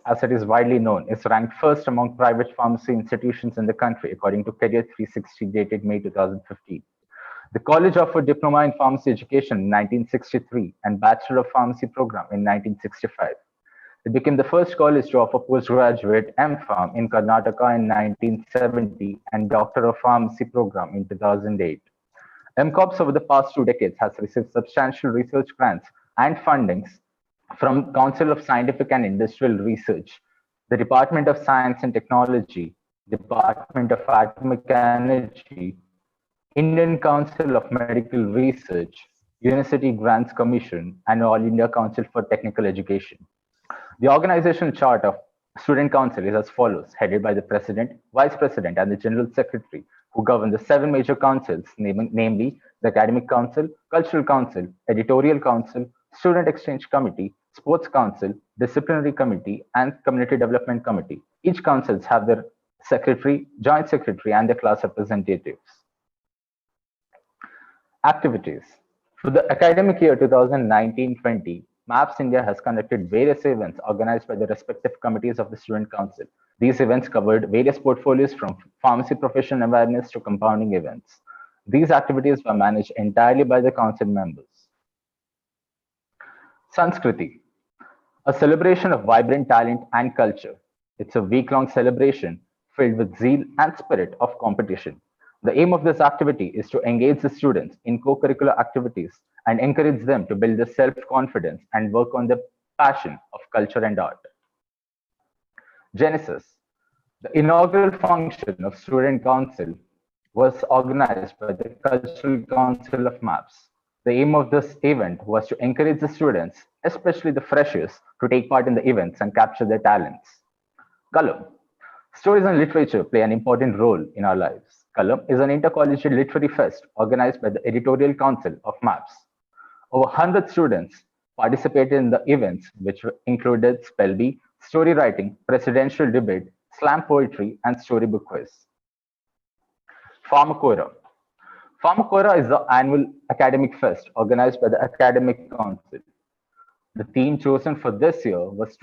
as it is widely known, is ranked first among private pharmacy institutions in the country, according to Career 360 dated May 2015. The college offered diploma in pharmacy education in 1963 and Bachelor of Pharmacy program in 1965. It became the first college to offer postgraduate M.Pharm in Karnataka in 1970 and Doctor of Pharmacy program in 2008. MCOPS over the past 2 decades has received substantial research grants and fundings from Council of Scientific and Industrial Research, the Department of Science and Technology, Department of Atomic Energy, Indian Council of Medical Research, University Grants Commission, and All India Council for Technical Education. The organizational chart of Student Council is as follows, headed by the President, Vice President, and the General Secretary, who govern the 7 major councils, namely the Academic Council, Cultural Council, Editorial Council, Student Exchange Committee, Sports Council, Disciplinary Committee, and Community Development Committee. Each councils have their secretary, joint secretary, and their class representatives. Activities. For the academic year 2019-20, MAPS India has conducted various events organized by the respective committees of the Student Council. These events covered various portfolios from pharmacy profession awareness to compounding events. These activities were managed entirely by the council members. Sanskriti, a celebration of vibrant talent and culture. It's a week-long celebration filled with zeal and spirit of competition. The aim of this activity is to engage the students in co-curricular activities and encourage them to build their self-confidence and work on the passion of culture and art. Genesis. The inaugural function of Student Council was organized by the Cultural Council of MAPS. The aim of this event was to encourage the students, especially the freshers, to take part in the events and capture their talents. Kalam. Stories and literature play an important role in our lives. Kalam is an intercollegiate literary fest organized by the Editorial Council of MAPS. Over 100 students participated in the events, which included spell bee, story writing, presidential debate, slam poetry, and storybook quiz. Pharmacora. Pharmacora is the annual academic fest organized by the Academic Council. The theme chosen for this year was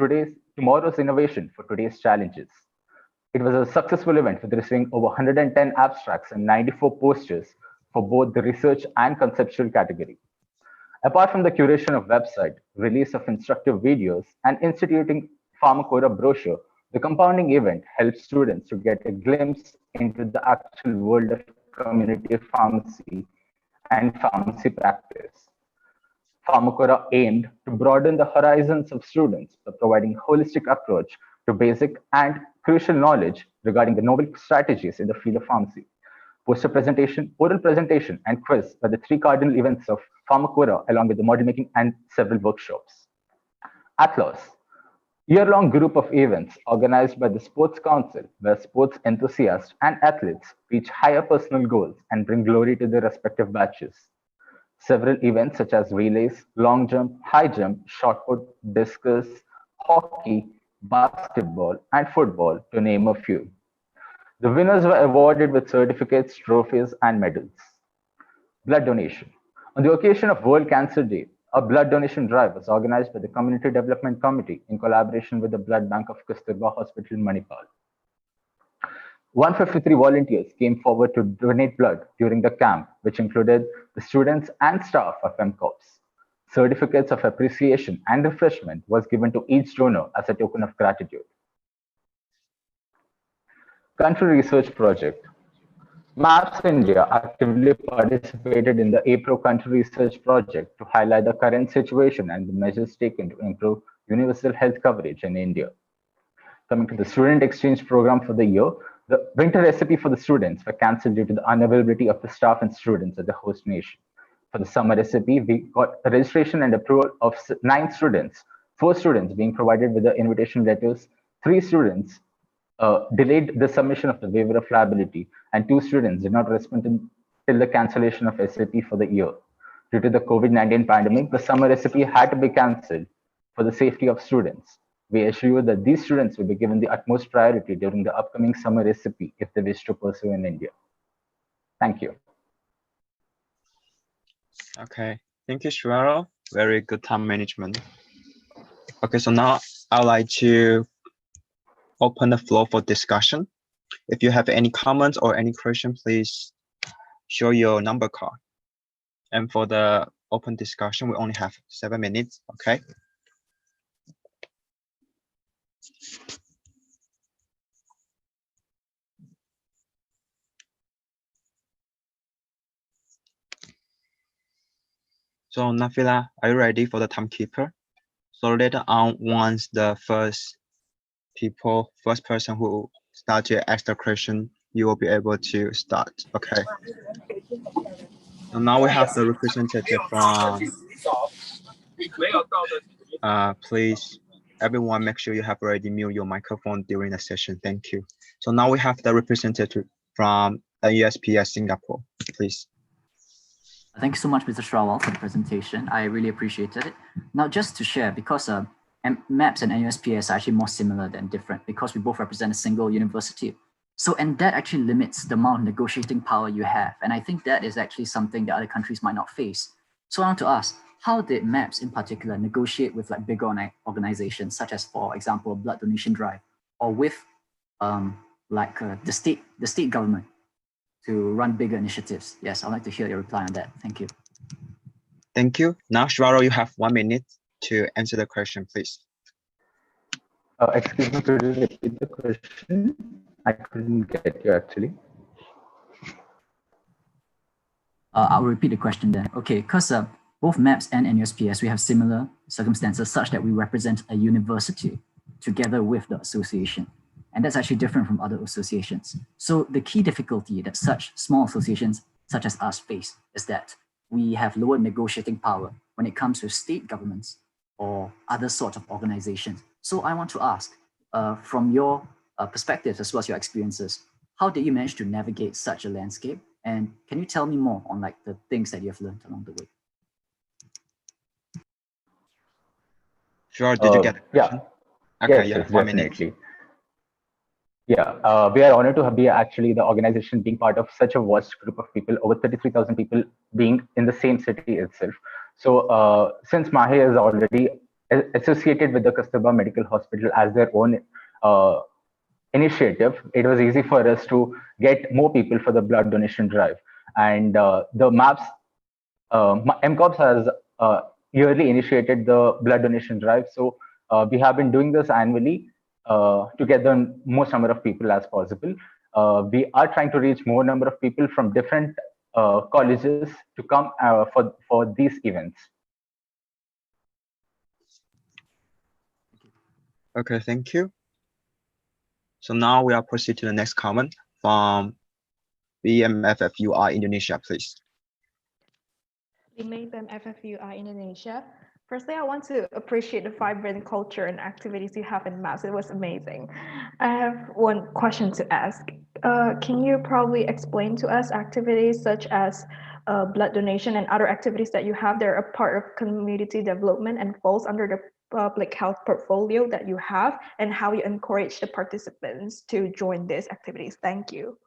Tomorrow's Innovation for Today's Challenges. It was a successful event with receiving over 110 abstracts and 94 posters for both the research and conceptual category. Apart from the curation of website, release of instructive videos, and instituting Pharmacora brochure, the compounding event helps students to get a glimpse into the actual world of community pharmacy and pharmacy practice. Pharmacora aimed to broaden the horizons of students by providing holistic approach to basic and crucial knowledge regarding the novel strategies in the field of pharmacy. Poster presentation, oral presentation, and quiz are the 3 cardinal events of Pharmacora, along with the model making and several workshops. Athlos, year-long group of events organized by the Sports Council, where sports enthusiasts and athletes reach higher personal goals and bring glory to their respective batches. Several events such as relays, long jump, high jump, shot put, discus, hockey, basketball, and football, to name a few. The winners were awarded with certificates, trophies, and medals. Blood donation. On the occasion of World Cancer Day, a blood donation drive was organized by the Community Development Committee in collaboration with the Blood Bank of Kasturba Hospital, Manipal. 153 volunteers came forward to donate blood during the camp, which included the students and staff of MCOPS. Certificates of appreciation and refreshment was given to each donor as a token of gratitude. Country Research Project. MAPS India actively participated in the APRO Country Research Project to highlight the current situation and the measures taken to improve universal health coverage in India. Coming to the Student Exchange Program for the year, the winter recipe for the students were cancelled due to the unavailability of the staff and students at the host nation. For the summer recipe, we got a registration and approval of 9 students, 4 students being provided with the invitation letters, 3 students delayed the submission of the waiver of liability, and 2 students did not respond till the cancellation of SAP for the year. Due to the COVID-19 pandemic, the summer recipe had to be cancelled for the safety of students. We assure you that these students will be given the utmost priority during the upcoming summer recipe if they wish to pursue in India. Thank you. Okay, thank you, Shwaro. Very good time management. Okay, so now I would like to open the floor for discussion. If you have any comments or any question, please show your number card. And for the open discussion, we only have 7 minutes, okay? So Nafila, are you ready for the timekeeper? So later on, once the first person who start to ask the question, you will be able to start, okay? So now we have the representative from, please, everyone make sure you have already mute your microphone during the session, thank you. So now we have the representative from IPSF Singapore, please. Thank you so much, Mr. Shrawal, for the presentation. I really appreciated it. Now, just to share, because MAPS and NUSPS are actually more similar than different because we both represent a single university. So, and that actually limits the amount of negotiating power you have. And I think that is actually something that other countries might not face. So I want to ask, how did MAPS in particular negotiate with like bigger organizations, such as, for example, blood donation drive, or with the state government to run bigger initiatives? Yes, I'd like to hear your reply on that. Thank you. Thank you. Now, Shwaro, you have 1 minute to answer the question, please. Excuse me, could you repeat the question? I couldn't get you actually. I'll repeat the question then. Okay, because both MAPS and NUSPS, we have similar circumstances such that we represent a university together with the association. And that's actually different from other associations. So the key difficulty that such small associations such as us face is that we have lower negotiating power when it comes to state governments or other sorts of organizations. So I want to ask, from your perspectives as well as your experiences, how did you manage to navigate such a landscape? And can you tell me more on like the things that you have learned along the way? Sure, did you get the question? Yeah. Okay, yes, 1 definitely. minute. Yeah, we are honored to be actually the organization being part of such a vast group of people, over 33,000 people being in the same city itself. So since Mahe is already associated with the Kasturba Medical Hospital as their own initiative, it was easy for us to get more people for the blood donation drive. And the MAPS, MCOPS has yearly initiated the blood donation drive. So we have been doing this annually to get the most number of people as possible. We are trying to reach more number of people from different colleges to come for these events. Okay, thank you. So now we are proceed to the next comment from BMFFUR Indonesia, please. BMFFUR Indonesia. Firstly, I want to appreciate the vibrant culture and activities you have in MAPS. It was amazing. I have one question to ask. Can you probably explain to us activities such as blood donation and other activities that you have that are a part of community development and falls under the public health portfolio that you have, and how you encourage the participants to join these activities? Thank you.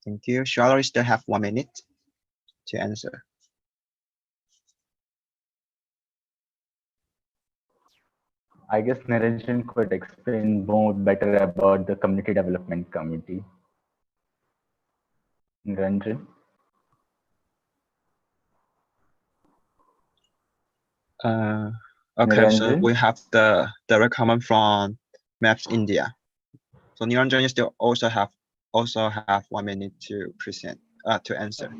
Thank you. Charlotte, you still have 1 minute to answer. I guess Niranjan could explain more better about the community development committee. Niranjan? Okay, Niranjan? so we have the direct comment from MAPS India. So Niranjan, you still also have 1 minute to present, to answer.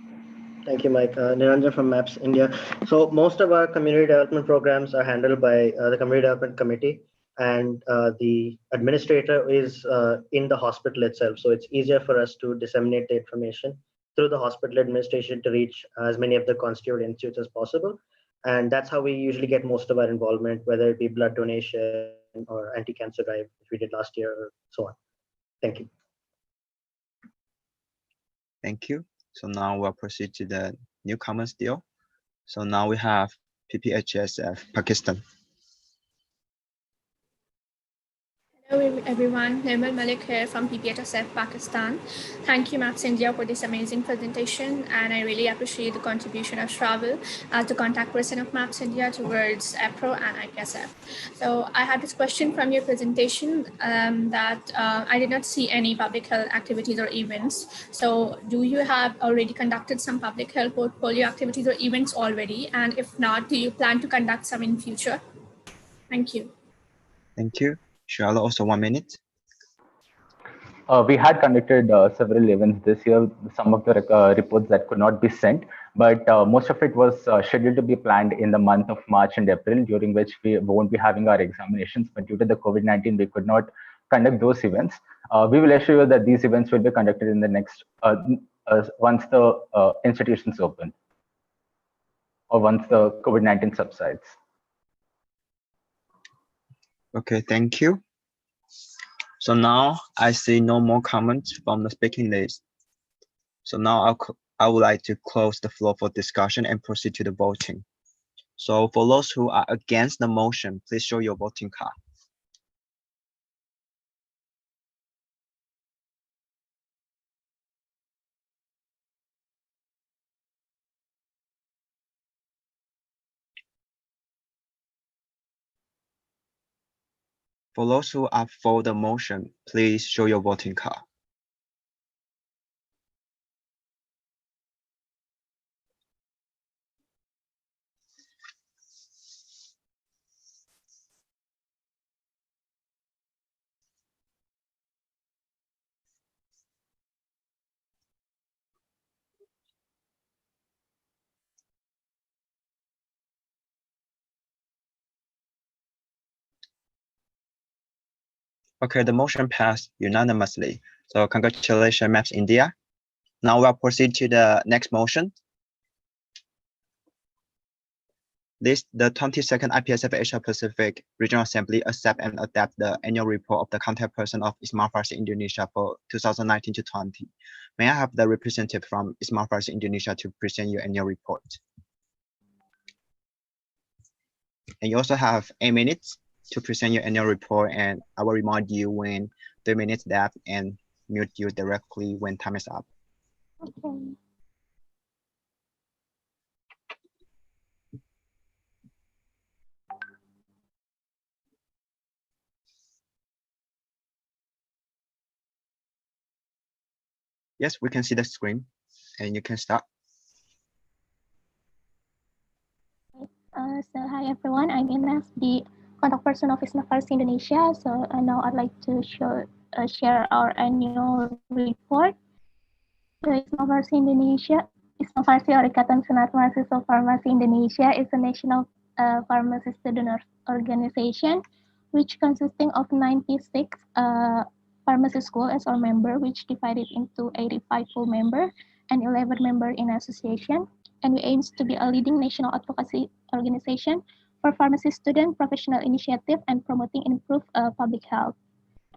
Thank you, Mike. Niranjan from MAPS India. So most of our community development programs are handled by the Community Development Committee, and the administrator is in the hospital itself. So it's easier for us to disseminate the information through the hospital administration to reach as many of the constituent institutes as possible. And that's how we usually get most of our involvement, whether it be blood donation or anti-cancer drive, which we did last year, or so on. Thank you. Thank you. So now we'll proceed to the newcomers deal. So now we have PPHSF Pakistan. Hello everyone. Nirmal Malik here from IPSF Pakistan. Thank you, Maps India, for this amazing presentation, and I really appreciate the contribution of Shraval as the contact person of Maps India towards APRO and IPSF. So I had this question from your presentation that I did not see any public health activities or events. So do you have already conducted some public health portfolio activities or events already? And if not, do you plan to conduct some in future? Thank you. Thank you. Shall also 1 minute. We had conducted several events this year, some of the reports that could not be sent, but most of it was scheduled to be planned in the month of March and April, during which we won't be having our examinations, but due to the COVID-19, we could not conduct those events. We will assure you that these events will be conducted in the next, once the institutions open, or once the COVID-19 subsides. Okay, thank you. So now I see no more comments from the speaking list. So now I would like to close the floor for discussion and proceed to the voting. So for those who are against the motion, please show your voting card. For those who are for the motion, please show your voting card. Okay, the motion passed unanimously. So congratulations, Maps India. Now we'll proceed to the next motion. The 22nd IPSF Asia Pacific Regional Assembly accept and adapt the annual report of the contact person of Smart Pharmacy Indonesia for 2019 to 20. May I have the representative from Smart Pharmacy Indonesia to present your annual report? And you also have 8 minutes to present your annual report, and I will remind you when 3 minutes left and mute you directly when time is up. Okay. Yes, we can see the screen and you can start. So hi everyone, I'm Ines, the contact person of Smart Pharmacy Indonesia. So now I'd like to share our annual report. So Smart Pharmacy Indonesia, Smart Pharmacy or Ikatan Senat Mahasiswa Farmasi Indonesia is a national pharmacy student organization which consisting of 96 pharmacy school as our member, which divided into 85 full member and 11 member in association. And we aims to be a leading national advocacy organization for pharmacy student professional initiative and promoting improved public health.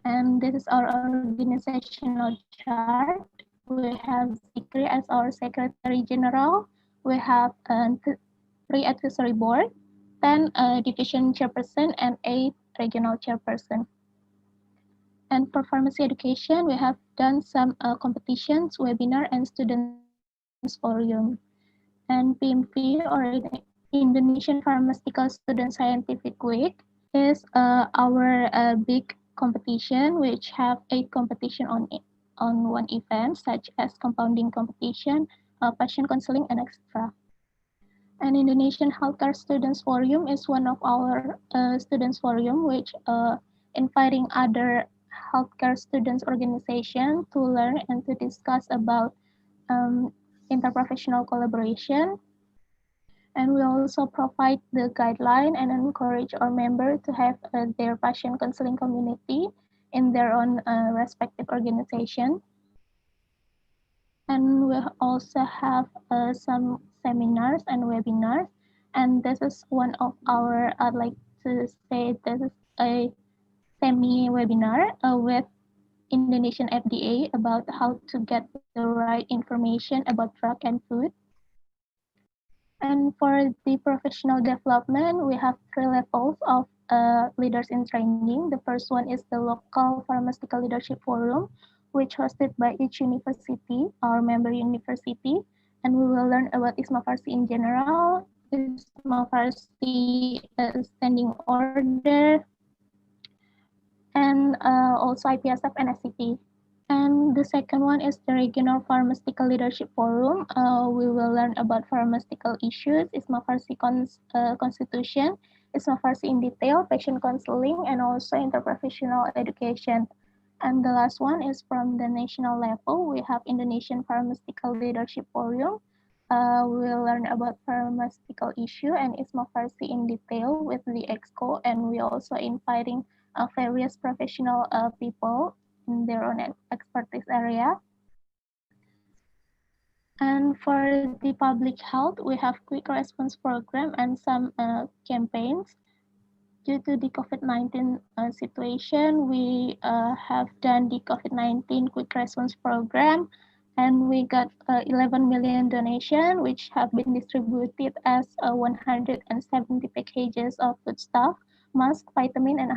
And this is our organizational chart. We have Zikri as our Secretary General. We have 3 advisory board, 10 division chairperson, and 8 regional chairperson. And for pharmacy education, we have done some competitions, webinar, and students forum. And PMP, or Indonesian Pharmaceutical Student Scientific Week, is our big competition, which have 8 competition on one event, such as compounding competition, patient counseling, and etc. And Indonesian Healthcare Students Forum is one of our students forum, which inviting other healthcare students organization to learn and to discuss about interprofessional collaboration. And we also provide the guideline and encourage our members to have their patient counseling community in their own respective organization. And we also have some seminars and webinars. And this is one of our, I'd like to say this is a semi-webinar with Indonesian FDA about how to get the right information about drug and food. And for the professional development, we have 3 levels of leaders in training. The first one is the local pharmaceutical leadership forum, which hosted by each university, our member university, and we will learn about ISMA Farsi in general, ISMA Farsi standing order, and also IPSF and SCP. And the second one is the Regional Pharmaceutical Leadership Forum. We will learn about pharmaceutical issues, ISMA Farsi Constitution, ISMA Farsi in detail, patient counseling, and also interprofessional education. And the last one is from the national level. We have Indonesian Pharmaceutical Leadership Forum. We will learn about pharmaceutical issue and ISMA Farsi in detail with the EXCO, and we also inviting various professional people in their own expertise area. And for the public health, we have quick response program and some campaigns. Due to the COVID-19 situation, we have done the COVID-19 quick response program, and we got 11 million donation, which have been distributed as 170 packages of foodstuff, mask, vitamin, and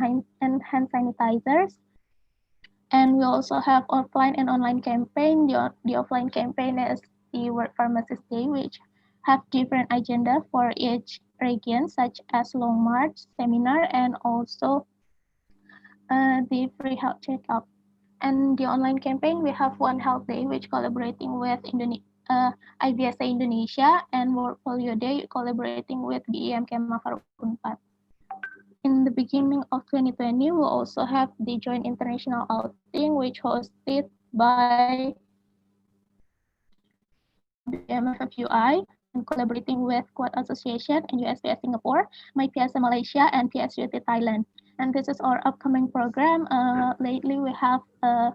hand sanitizers. And we also have offline and online campaign. The offline campaign is the World Pharmacist Day, which have different agenda for each region, such as long march, seminar, and also the free health checkup. And the online campaign, we have One Health Day, which collaborating with IBSA Indonesia, and World Polio Day, collaborating with BEM Kemafar Unpad. In the beginning of 2020, we also have the joint international outing, which hosted by BMFFUI and collaborating with Quad Association and USPS Singapore, MyPSA Malaysia, and PSUT Thailand. And this is our upcoming program. Lately, we have a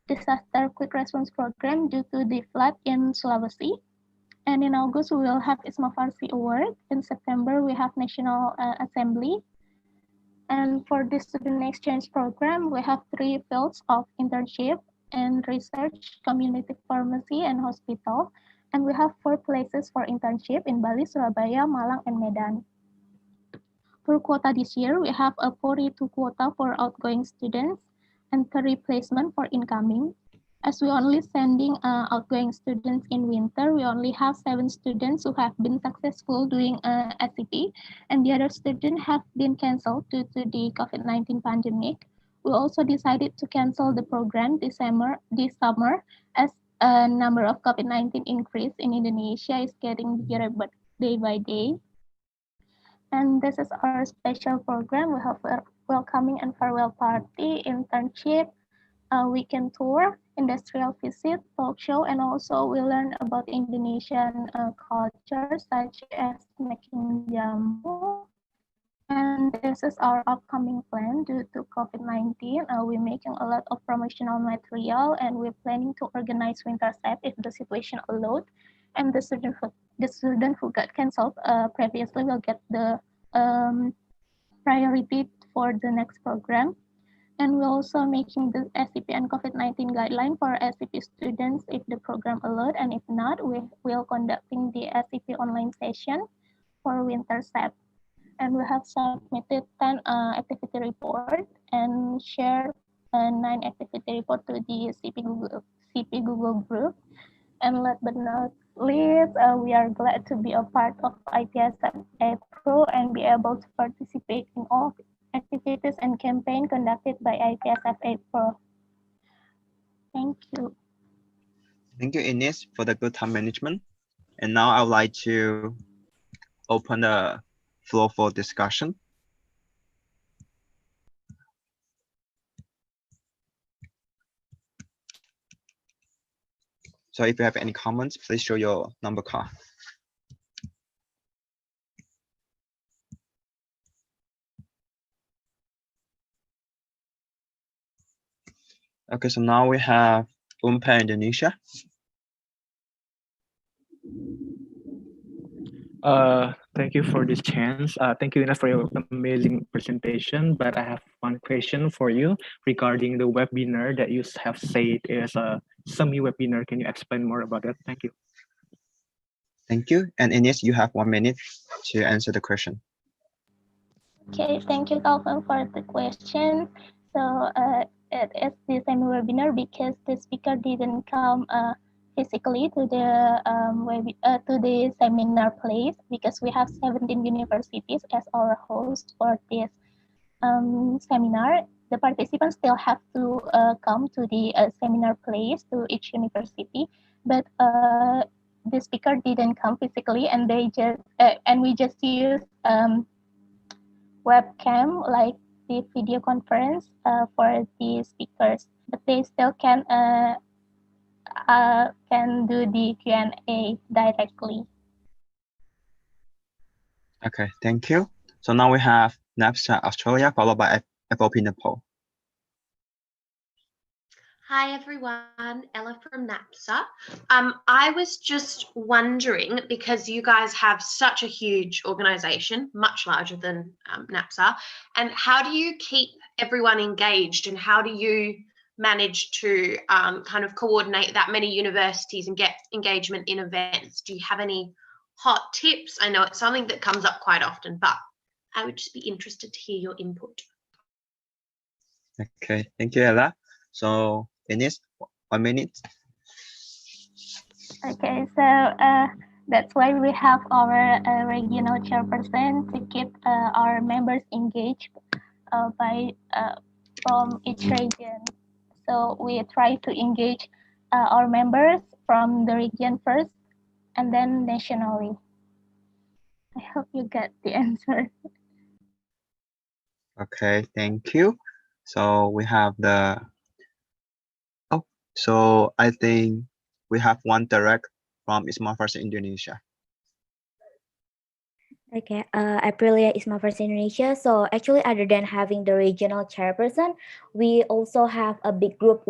disaster quick response program due to the flood in Sulawesi. And in August, we will have ISMA Farsi Award. In September, we have National Assembly. And for this student exchange program, we have 3 fields of internship and research, community pharmacy, and hospital. And we have 4 places for internship in Bali, Surabaya, Malang, and Medan. For quota this year, we have a 42 quota for outgoing students and 30 placement for incoming. As we only sending outgoing students in winter, we only have 7 students who have been successful doing SCP, and the other students have been canceled due to the COVID-19 pandemic. We also decided to cancel the program this summer as a number of COVID-19 increase in Indonesia is getting bigger day by day. And this is our special program. We have a welcoming and farewell party, internship, weekend tour, industrial visit, talk show, and also we learn about Indonesian culture such as making jamu. And this is our upcoming plan due to COVID-19. We're making a lot of promotional material, and we're planning to organize winter set if the situation allowed. And the student who got canceled previously will get the priority for the next program. And we're also making the SCP and COVID-19 guideline for SCP students if the program allowed, and if not, we will conducting the SCP online session for winter set. And we have submitted 10 activity report and share 9 activity report to the CP Google group. And last but not least, we are glad to be a part of IPSF APRO and be able to participate in all activities and campaign conducted by IPSF APRO. Thank you. Thank you, Ines, for the good time management. And now I would like to open the floor for discussion. So if you have any comments, please show your number card. Okay, so now we have Unpa Indonesia. Thank you for this chance. Thank you, Ina, for your amazing presentation. But I have one question for you regarding the webinar that you have said is a semi-webinar. Can you explain more about it? Thank you. Thank you. And Ines, you have 1 minute to answer the question. Okay, thank you, Calvin, for the question. So it is the same webinar because the speaker didn't come physically to the to the seminar place because we have 17 universities as our host for this seminar. The participants still have to come to the seminar place to each university, but the speaker didn't come physically, and we just use webcam like the video conference for the speakers, but they still can do the Q&A directly. Okay, thank you. So now we have NAPSA Australia followed by FOP Nepal. Hi everyone, Ella from NAPSA. I was just wondering, because you guys have such a huge organization, much larger than NAPSA, and how do you keep everyone engaged, and how do you manage to kind of coordinate that many universities and get engagement in events? Do you have any hot tips? I know it's something that comes up quite often, but I would just be interested to hear your input. Okay, thank you, Ella. So Ines, 1 minute. Okay, so that's why we have our regional chairperson to keep our members engaged from each region. So we try to engage our members from the region first and then nationally. I hope you get the answer. Okay, thank you. So we have so I think we have one direct from Isma First Indonesia. Okay, Aprilia is my first Indonesia. So actually, other than having the regional chairperson, we also have a big group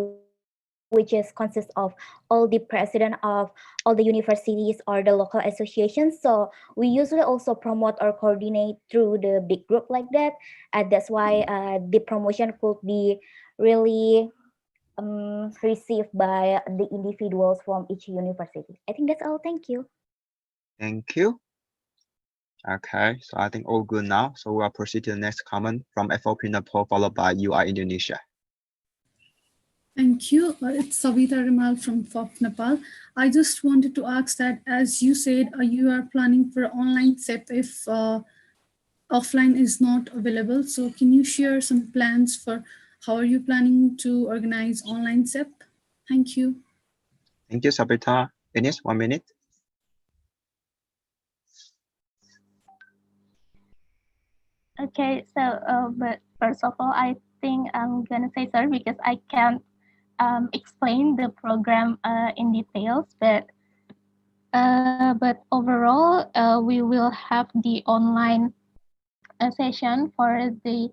which consists of all the president of all the universities or the local associations. So we usually also promote or coordinate through the big group like that. That's why the promotion could be really received by the individuals from each university. I think that's all. Thank you. Thank you. Okay, so I think all good now. So we'll proceed to the next comment from FOP Nepal followed by UI Indonesia. Thank you. It's Savita Rimal from FOP Nepal. I just wanted to ask that, as you said, you are planning for online SEP if offline is not available. So can you share some plans for how are you planning to organize online SEP? Thank you. Thank you, Savita. Ines, 1 minute. Okay, so but first of all, I think I'm gonna say sorry because I can't explain the program in details, but overall, we will have the online session for the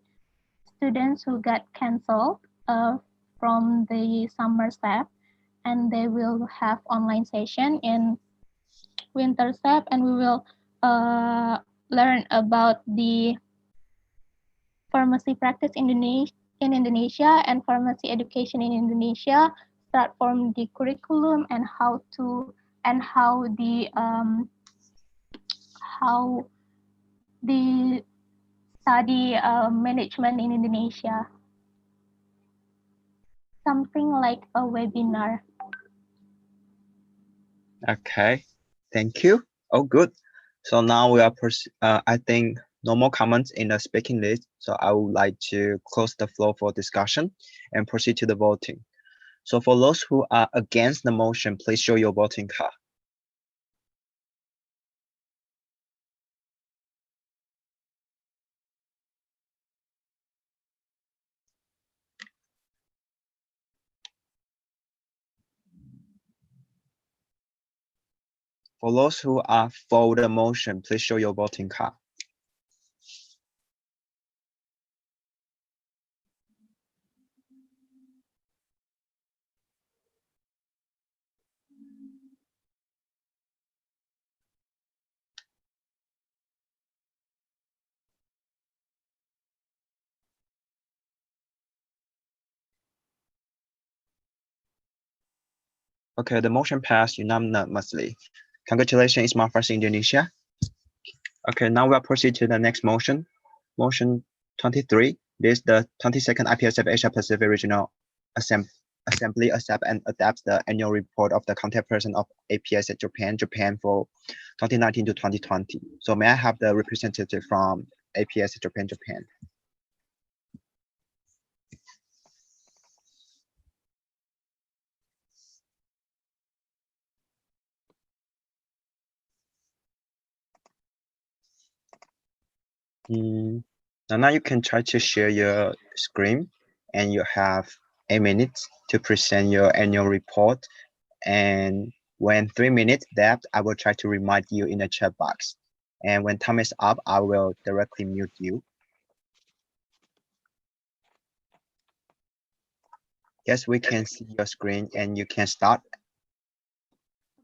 students who got canceled from the summer SEP, and they will have online session in winter SEP, and we will learn about the pharmacy practice in Indonesia and pharmacy education in Indonesia, start from the curriculum and how the study management in Indonesia. Something like a webinar. Okay, thank you. Oh, good. So now we are, I think no more comments in the speaking list. So I would like to close the floor for discussion and proceed to the voting. So for those who are against the motion, please show your voting card. For those who are for the motion, please show your voting card. Okay, the motion passed unanimously. Congratulations, Isma First Indonesia. Okay, now we'll proceed to the next motion. Motion 23. This is the 22nd IPSF Asia Pacific Regional Assembly accept and adapts the annual report of the contact person of APSF Japan for 2019 to 2020. So may I have the representative from APSF Japan? Now you can try to share your screen, and you have 8 minutes to present your annual report. And when 3 minutes left, I will try to remind you in the chat box. And when time is up, I will directly mute you. Yes, we can see your screen and you can start.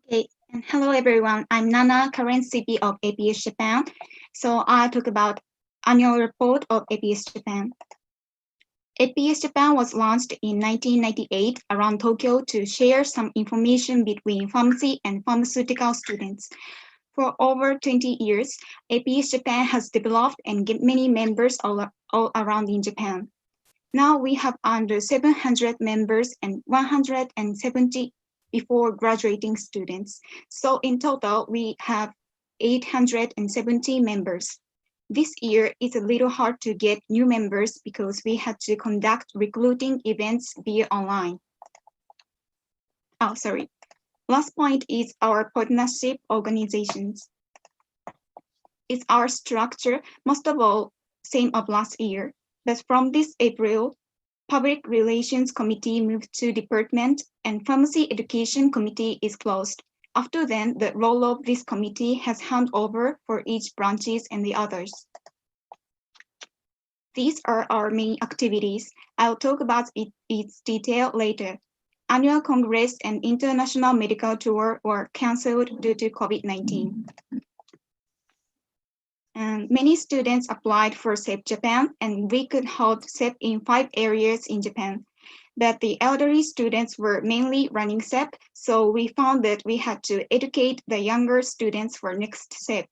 Okay, and hello everyone. I'm Nana, current CP of APS Japan. So I'll talk about annual report of APS Japan. APS Japan was launched in 1998 around Tokyo to share some information between pharmacy and pharmaceutical students. For over 20 years, APS Japan has developed and gained many members all around in Japan. Now we have under 700 members and 170 before graduating students. So in total, we have 870 members. This year, it's a little hard to get new members because we had to conduct recruiting events via online. Oh, sorry. Last point is our partnership organizations. It's our structure, most of all, same of last year. But from this April, Public Relations Committee moved to department and Pharmacy Education Committee is closed. After then, the role of this committee has handed over for each branches and the others. These are our main activities. I'll talk about its detail later. Annual Congress and International Medical Tour were cancelled due to COVID-19. And many students applied for SAFE Japan, and we could hold SAFE in 5 areas in Japan. But the elderly students were mainly running SAFE, so we found that we had to educate the younger students for next SAFE.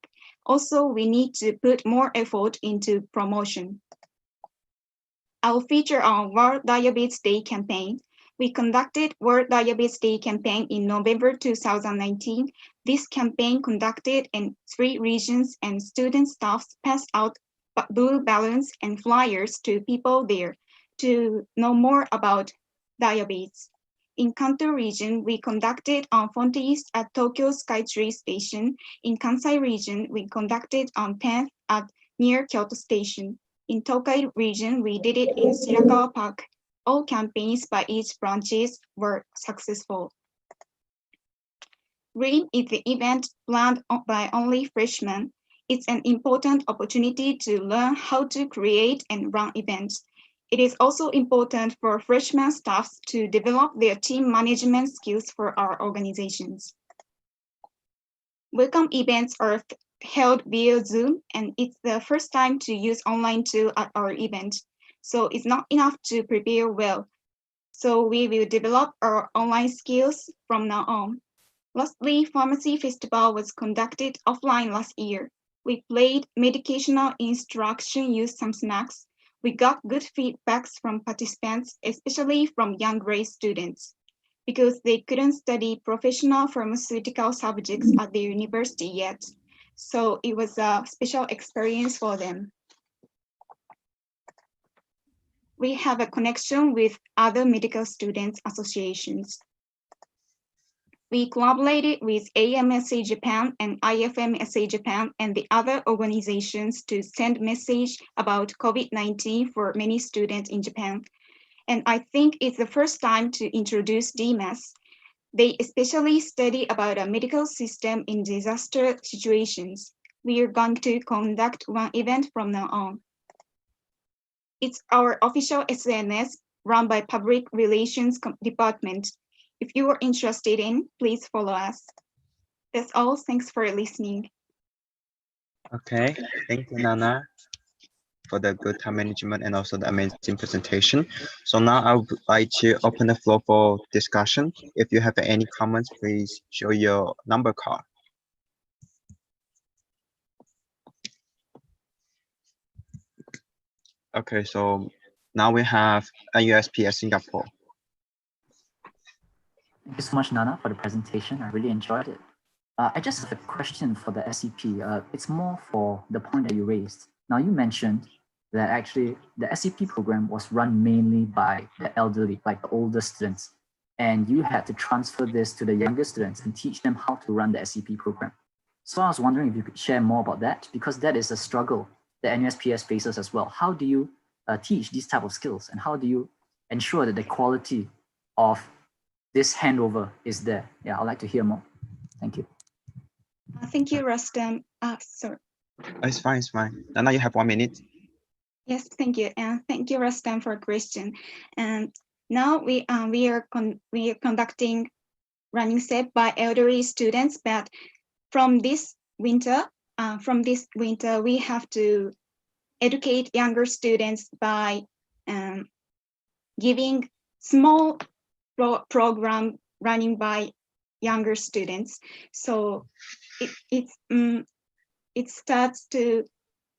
Also, we need to put more effort into promotion. I'll feature on World Diabetes Day campaign. We conducted World Diabetes Day campaign in November 2019. This campaign conducted in 3 regions and student staffs passed out blue balloons and flyers to people there to know more about diabetes. In Kanto region, we conducted on Front East at Tokyo Skytree Station. In Kansai region, we conducted on 10th at near Kyoto Station. In Tokai region, we did it in Shirakawa Park. All campaigns by each branches were successful. REAM is the event planned by only freshmen. It's an important opportunity to learn how to create and run events. It is also important for freshman staffs to develop their team management skills for our organizations. Welcome events are held via Zoom, and it's the first time to use online tool at our event. So it's not enough to prepare well. So we will develop our online skills from now on. Lastly, Pharmacy Festival was conducted offline last year. We played medicational instruction, used some snacks. We got good feedbacks from participants, especially from young grade students, because they couldn't study professional pharmaceutical subjects at the university yet. So it was a special experience for them. We have a connection with other medical students associations. We collaborated with AMSA Japan and IFMSA Japan and the other organizations to send message about COVID-19 for many students in Japan. And I think it's the first time to introduce DMAS. They especially study about a medical system in disaster situations. We are going to conduct one event from now on. It's our official SNS run by Public Relations Department. If you are interested in, please follow us. That's all. Thanks for listening. Okay, thank you, Nana, for the good time management and also the amazing presentation. So now I would like to open the floor for discussion. If you have any comments, please show your number card. Okay, so now we have IPSF Singapore. Thank you so much, Nana, for the presentation. I really enjoyed it. I just have a question for the SEP. It's more for the point that you raised. Now, you mentioned that actually the SEP program was run mainly by the elderly, like the older students, and you had to transfer this to the younger students and teach them how to run the SEP program. So I was wondering if you could share more about that, because that is a struggle that NUSPS faces as well. How do you teach these type of skills, and how do you ensure that the quality of this handover is there? Yeah, I'd like to hear more. Thank you. Thank you, Rustam. Sorry. It's fine, it's fine. Nana, you have 1 minute. Yes, thank you, and thank you, Rustam, for question. And now we are conducting running SEP by elderly students, but from this winter, we have to educate younger students by giving small program running by younger students. So it starts to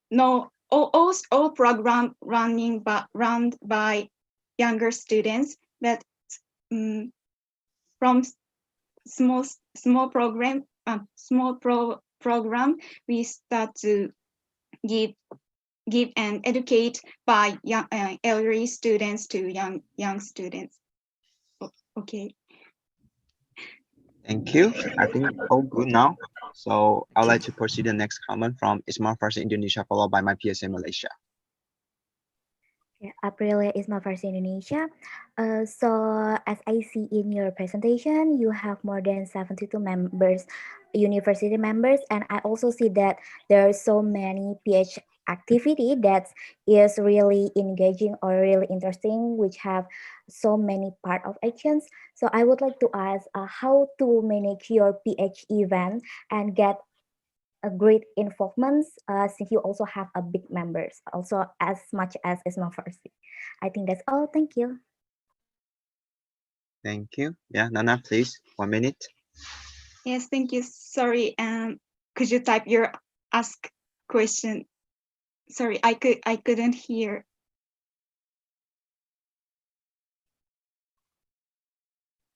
know all program run by younger students, but from small program we start to give and educate by young elderly students to young students. Okay. Thank you. I think all good now. So I'd like to proceed the next comment from Ismail Farsi Indonesia, followed by my PSA Malaysia. Aprilia is my first Indonesia. So as I see in your presentation, you have more than 72 members, university members, and I also see that there are so many PH activity that is really engaging or really interesting, which have so many part of actions. So I would like to ask how to manage your PH event and get a great involvement since you also have a big members, also as much as Ismail Farsi. I think that's all. Thank you. Thank you. Yeah, Nana, please, 1 minute. Yes, thank you. Sorry, could you type your ask question? Sorry, I couldn't hear.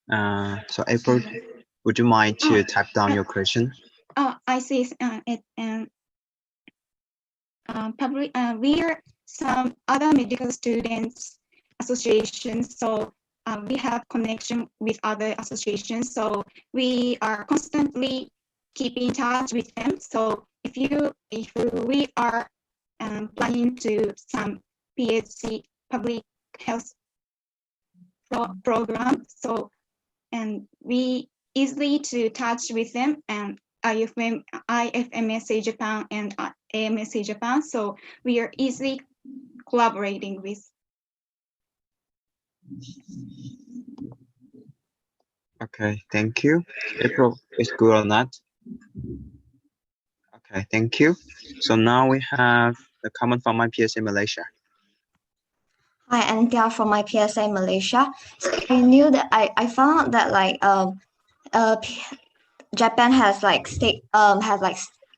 So April, would you mind to type down your question? I see. We are some other medical students associations, so we have connection with other associations, so we are constantly keep in touch with them. So if we are planning to some PHC public health program, so and we easily to touch with them, and IFMSA Japan and AMSA Japan, so we are easily collaborating with. Okay, thank you. April, is good or not? Okay, thank you. So now we have the comment from my PSA Malaysia. Hi, Antia from my PSA Malaysia. So I knew that I found out that like Japan has like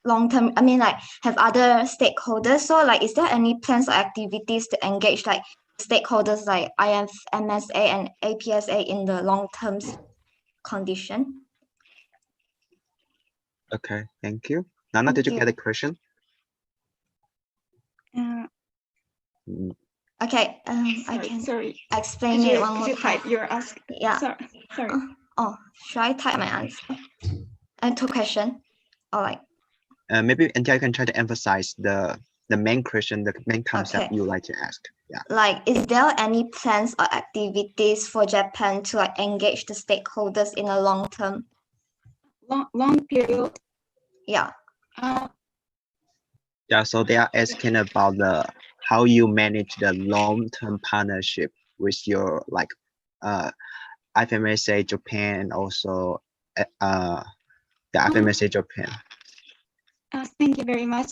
long-term, I mean like have other stakeholders. So like is there any plans or activities to engage like stakeholders like IFMSA and APSA in the long-term condition? Okay, thank you. Nana, did you get a question? Okay, I can explain it one more time. Type your ask? Yeah. Sorry. Oh, should I type my answer? And two questions. All right. Maybe Antia, you can try to emphasize the main question, the main concept Okay. you would like to ask. Yeah. Like, is there any plans or activities for Japan to like engage the stakeholders in a long term? Long period. Yeah. Yeah, so they are asking about how you manage the long-term partnership with your like IFMSA Japan and also the IFMSA Japan. Thank you very much.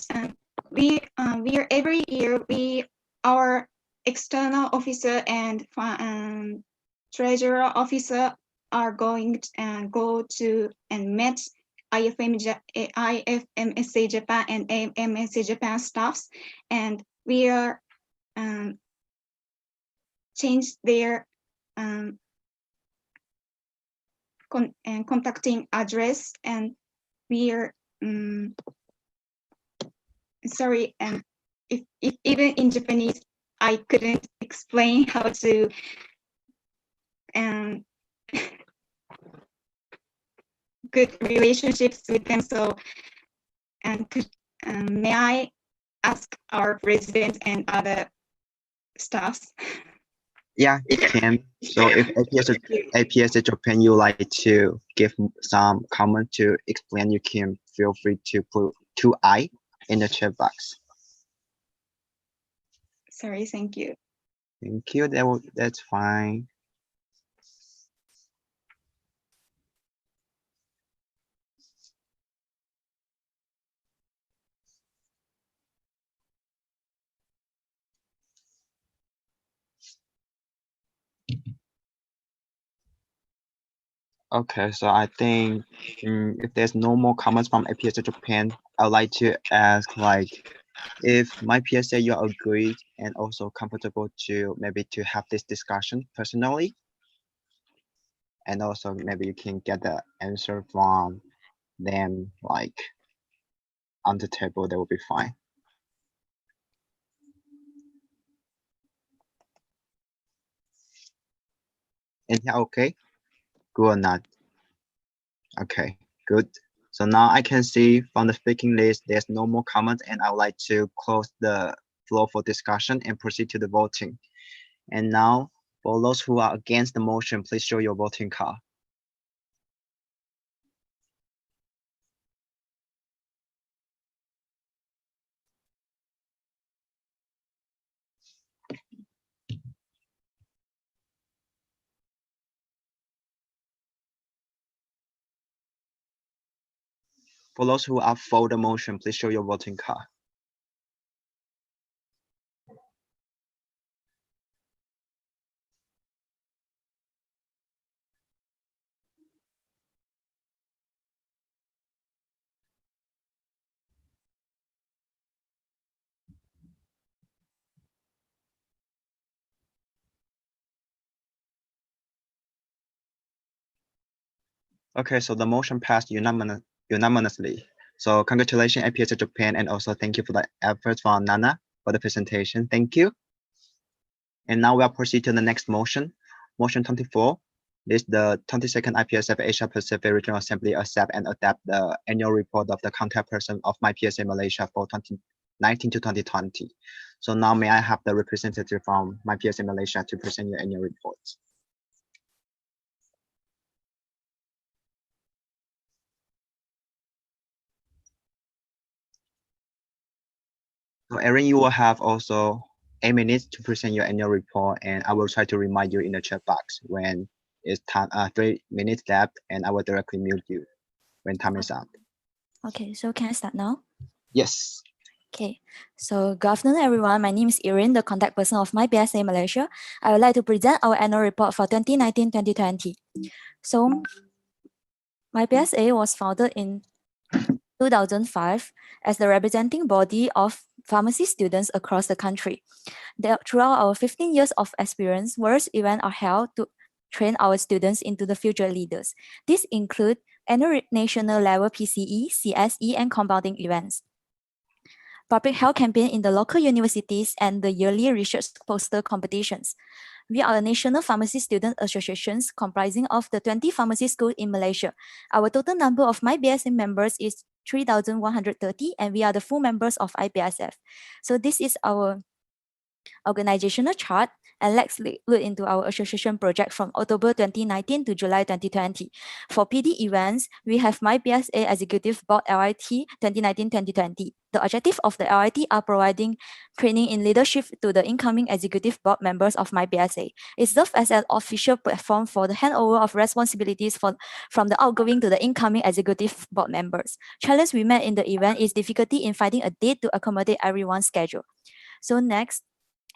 We are every year our external officer and treasurer officer are going to go to and meet IFMSA Japan and AMSA Japan staffs, and we are change their contacting address, and we are sorry, if even in Japanese I couldn't explain how to good relationships with them. So may I ask our president and other staffs? Yeah, you can. So if APS Japan, you like to give some comment to explain, you can feel free to put 2i in the chat box. Sorry, thank you. Thank you. That's fine. Okay, so I think if there's no more comments from IPSA Japan, I'd like to ask if my PSA you agree and also comfortable to maybe to have this discussion personally, and also maybe you can get the answer from them on the table, that would be fine. Is that okay? Good or not? Okay, good. So now I can see from the speaking list, there's no more comments, and I would like to close the floor for discussion and proceed to the voting. And now, for those who are against the motion, please show your voting card. For those who are for the motion, please show your voting card. Okay, so the motion passed unanimously. So congratulations, IPSF Japan, and also thank you for the efforts from Nana for the presentation. Thank you. And now we'll proceed to the next motion. Motion 24. This is the 22nd IPSF Asia Pacific Regional Assembly accept and adapt the annual report of the contact person of my PSA Malaysia for 2019 to 2020. So now may I have the representative from my PSA Malaysia to present your annual reports. So Erin, you will have also 8 minutes to present your annual report, and I will try to remind you in the chat box when it's time, 3 minutes left, and I will directly mute you when time is up. Okay, so can I start now? Yes. Okay, so good afternoon, everyone. My name is Erin, the contact person of my PSA Malaysia. I would like to present our annual report for 2019-2020. So, my PSA was founded in 2005 as the representing body of pharmacy students across the country. Throughout our 15 years of experience, various events are held to train our students into the future leaders. These include annual national level PCE, CSE, and compounding events, public health campaign in the local universities, and the yearly research poster competitions. We are a national pharmacy student associations comprising of the 20 pharmacy schools in Malaysia. Our total number of my BSM members is 3,130, and we are the full members of IPSF. So this is our organizational chart, and let's look into our association project from October 2019 to July 2020. For PD events, we have My PSA Executive Board LIT 2019-2020. The objective of the LIT are providing training in leadership to the incoming executive board members of My PSA. It serves as an official platform for the handover of responsibilities from the outgoing to the incoming executive board members. Challenge we met in the event is difficulty in finding a date to accommodate everyone's schedule. So next,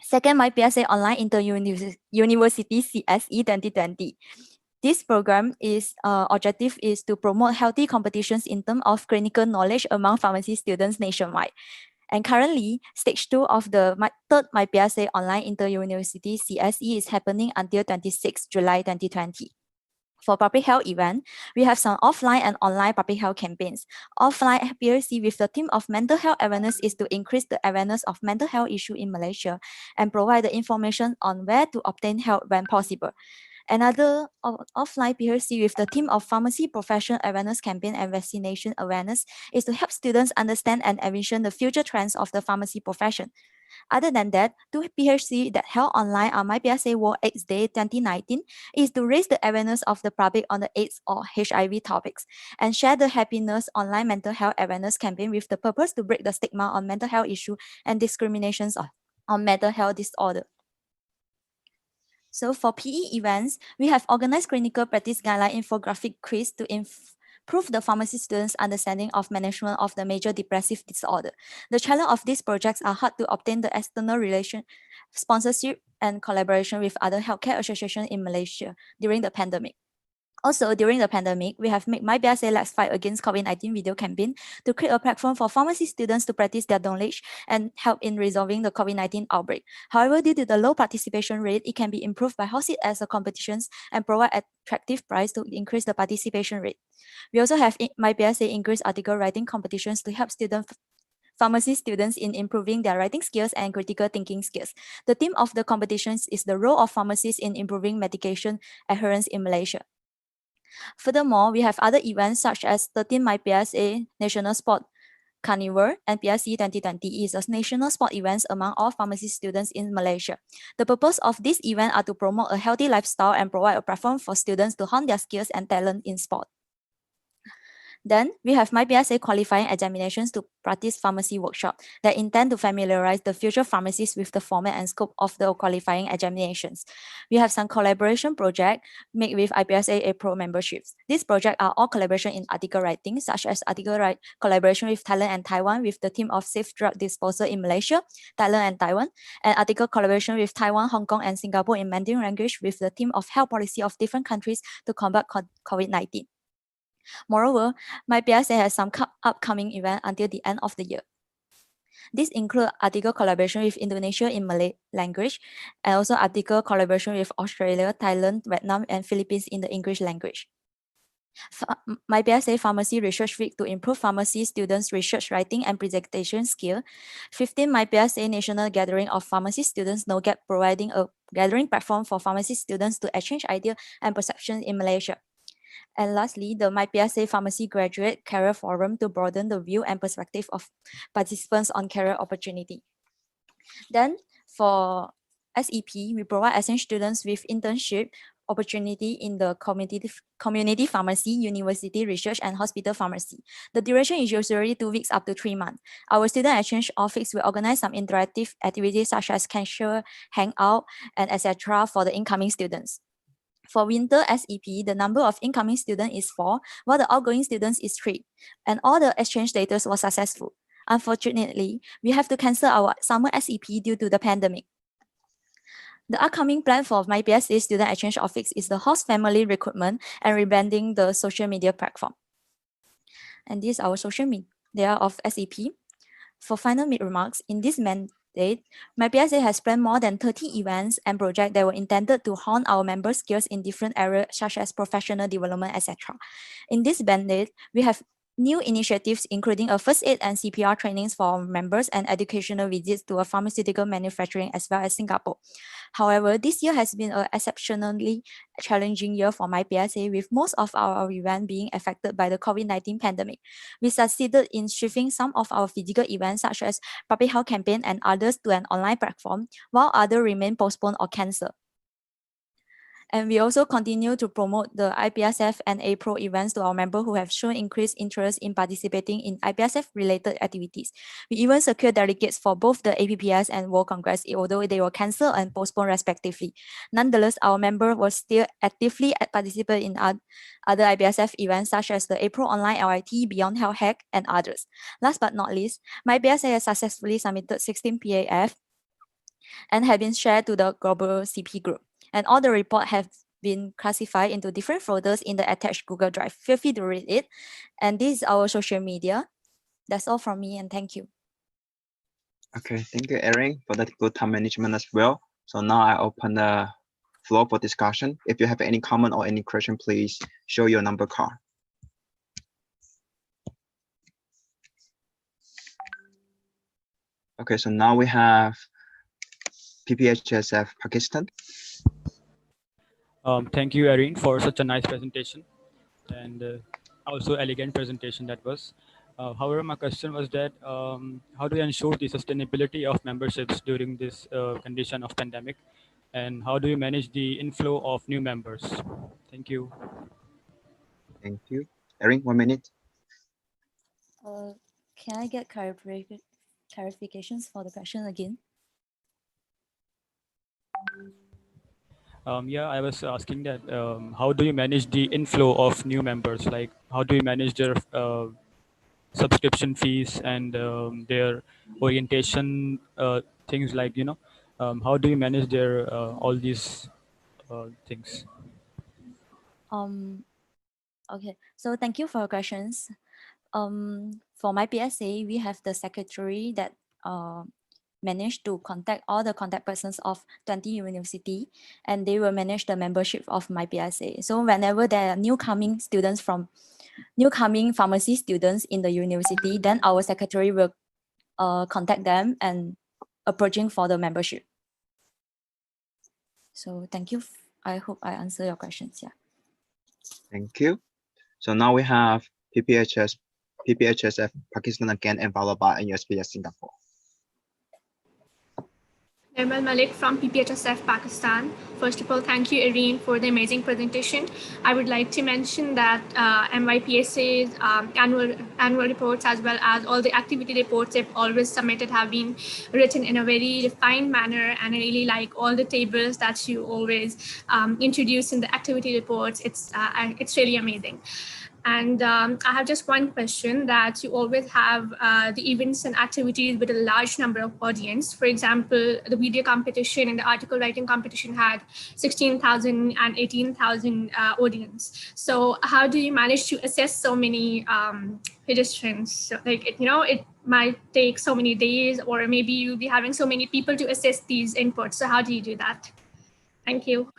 second, My PSA Online Inter-University CSE 2020. This program is objective is to promote healthy competitions in terms of clinical knowledge among pharmacy students nationwide. And currently, stage 2 of the third MyPSA online inter-university CSE is happening until 26 July 2020. For public health event, we have some offline and online public health campaigns. Offline PRC with the theme of mental health awareness is to increase the awareness of mental health issue in Malaysia and provide the information on where to obtain help when possible. Another offline PRC with the theme of pharmacy profession awareness campaign and vaccination awareness is to help students understand and envision the future trends of the pharmacy profession. Other than that, two PHC that held online on MyPSA World AIDS Day 2019 is to raise the awareness of the public on the AIDS or HIV topics and share the happiness online mental health awareness campaign with the purpose to break the stigma on mental health issue and discriminations on mental health disorder. So for PE events, we have organized clinical practice guideline infographic quiz to improve the pharmacy students' understanding of management of the major depressive disorder. The challenge of these projects are hard to obtain the external relation, sponsorship, and collaboration with other healthcare associations in Malaysia during the pandemic. Also, during the pandemic, we have made MyPSA Let's Fight Against COVID-19 video campaign to create a platform for pharmacy students to practice their knowledge and help in resolving the COVID-19 outbreak. However, due to the low participation rate, it can be improved by hosting as a competitions and provide attractive price to increase the participation rate. We also have MyPSA increased article writing competitions to help pharmacy students in improving their writing skills and critical thinking skills. The theme of the competitions is the role of pharmacists in improving medication adherence in Malaysia. Furthermore, we have other events such as 13 MyPSA National Sport Carnival and PSC 2020 is a national sport event among all pharmacy students in Malaysia. The purpose of this event are to promote a healthy lifestyle and provide a platform for students to hone their skills and talent in sport. Then, we have MyPSA qualifying examinations to practice pharmacy workshop that intend to familiarize the future pharmacists with the format and scope of the qualifying examinations. We have some collaboration project made with IPSF APRO memberships. These projects are all collaboration in article writing, such as article collaboration with Thailand and Taiwan with the theme of safe drug disposal in Malaysia, Thailand and Taiwan, and article collaboration with Taiwan, Hong Kong, and Singapore in Mandarin language with the theme of health policy of different countries to combat COVID-19. Moreover, MyPSA has some upcoming events until the end of the year. These include article collaboration with Indonesia in Malay language, and also article collaboration with Australia, Thailand, Vietnam, and Philippines in the English language. MyPSA Pharmacy Research Week to improve pharmacy students' research writing and presentation skill. 15 MyPSA National Gathering of Pharmacy Students NoGap, providing a gathering platform for pharmacy students to exchange ideas and perceptions in Malaysia. And lastly, the MyPSA Pharmacy Graduate Career Forum to broaden the view and perspective of participants on career opportunity. Then for SEP, we provide exchange students with internship opportunity in the community pharmacy, university research, and hospital pharmacy. The duration is usually 2 weeks up to 3 months. Our student exchange office will organize some interactive activities such as cashier, hangout, and etc. for the incoming students. For winter SEP, the number of incoming students is 4, while the outgoing students is 3, and all the exchange status was successful. Unfortunately, we have to cancel our summer SEP due to the pandemic. The upcoming plan for MyPSA Student Exchange Office is the host family recruitment and rebranding the social media platform. And this is our social media of SEP. For final remarks, in this mandate, MyPSA has planned more than 30 events and projects that were intended to hone our members' skills in different areas such as professional development, etc. In this mandate, we have new initiatives including a first aid and CPR trainings for our members and educational visits to a pharmaceutical manufacturing as well as Singapore. However, this year has been an exceptionally challenging year for MyPSA, with most of our events being affected by the COVID-19 pandemic. We succeeded in shifting some of our physical events such as public health campaign and others to an online platform, while others remain postponed or cancelled. And we also continue to promote the IPSF and APRO events to our members who have shown increased interest in participating in IPSF-related activities. We even secured delegates for both the APPS and World Congress, although they were cancelled and postponed respectively. Nonetheless, our members were still actively participate in other IPSF events such as the APRO Online LIT, Beyond Health Hack, and others. Last but not least, MyPSA has successfully submitted 16 PAF and have been shared to the global CP group. And all the reports have been classified into different folders in the attached Google Drive. Feel free to read it. And this is our social media. That's all from me, and thank you. Okay, thank you, Erin, for that good time management as well. So now I open the floor for discussion. If you have any comment or any question, please show your number card. Okay, so now we have PPHSF Pakistan. Thank you, Erin, for such a nice presentation and also elegant presentation that was. However, my question was that how do you ensure the sustainability of memberships during this condition of pandemic, and how do you manage the inflow of new members? Thank you. Thank you. Erin, 1 minute. Can I get clarifications for the question again? Yeah, I was asking that how do you manage the inflow of new members? Like, how do you manage their subscription fees and their orientation things, like, how do you manage their all these things? Okay, so thank you for your questions. For my PSA, we have the secretary that manage to contact all the contact persons of 20 university, and they will manage the membership of my PSA. So whenever there are newcoming pharmacy students in the university, then our secretary will contact them and approaching for the membership. So thank you. I hope I answer your questions. Yeah. Thank you. So now we have PPHSF Pakistan again, and followed by USPS Singapore. Nirmal Malik from PPHSF Pakistan. First of all, thank you, Irene, for the amazing presentation. I would like to mention that MYPSA's annual reports, as well as all the activity reports they've always submitted, have been written in a very refined manner, and I really like all the tables that you always introduce in the activity reports. It's really amazing. And I have just one question, that you always have the events and activities with a large number of audience. For example, the video competition and the article writing competition had 16,000 and 18,000 audience. So how do you manage to assess so many pedestrians? So, like, it might take so many days, or maybe you'll be having so many people to assess these inputs. So how do you do that? Thank you.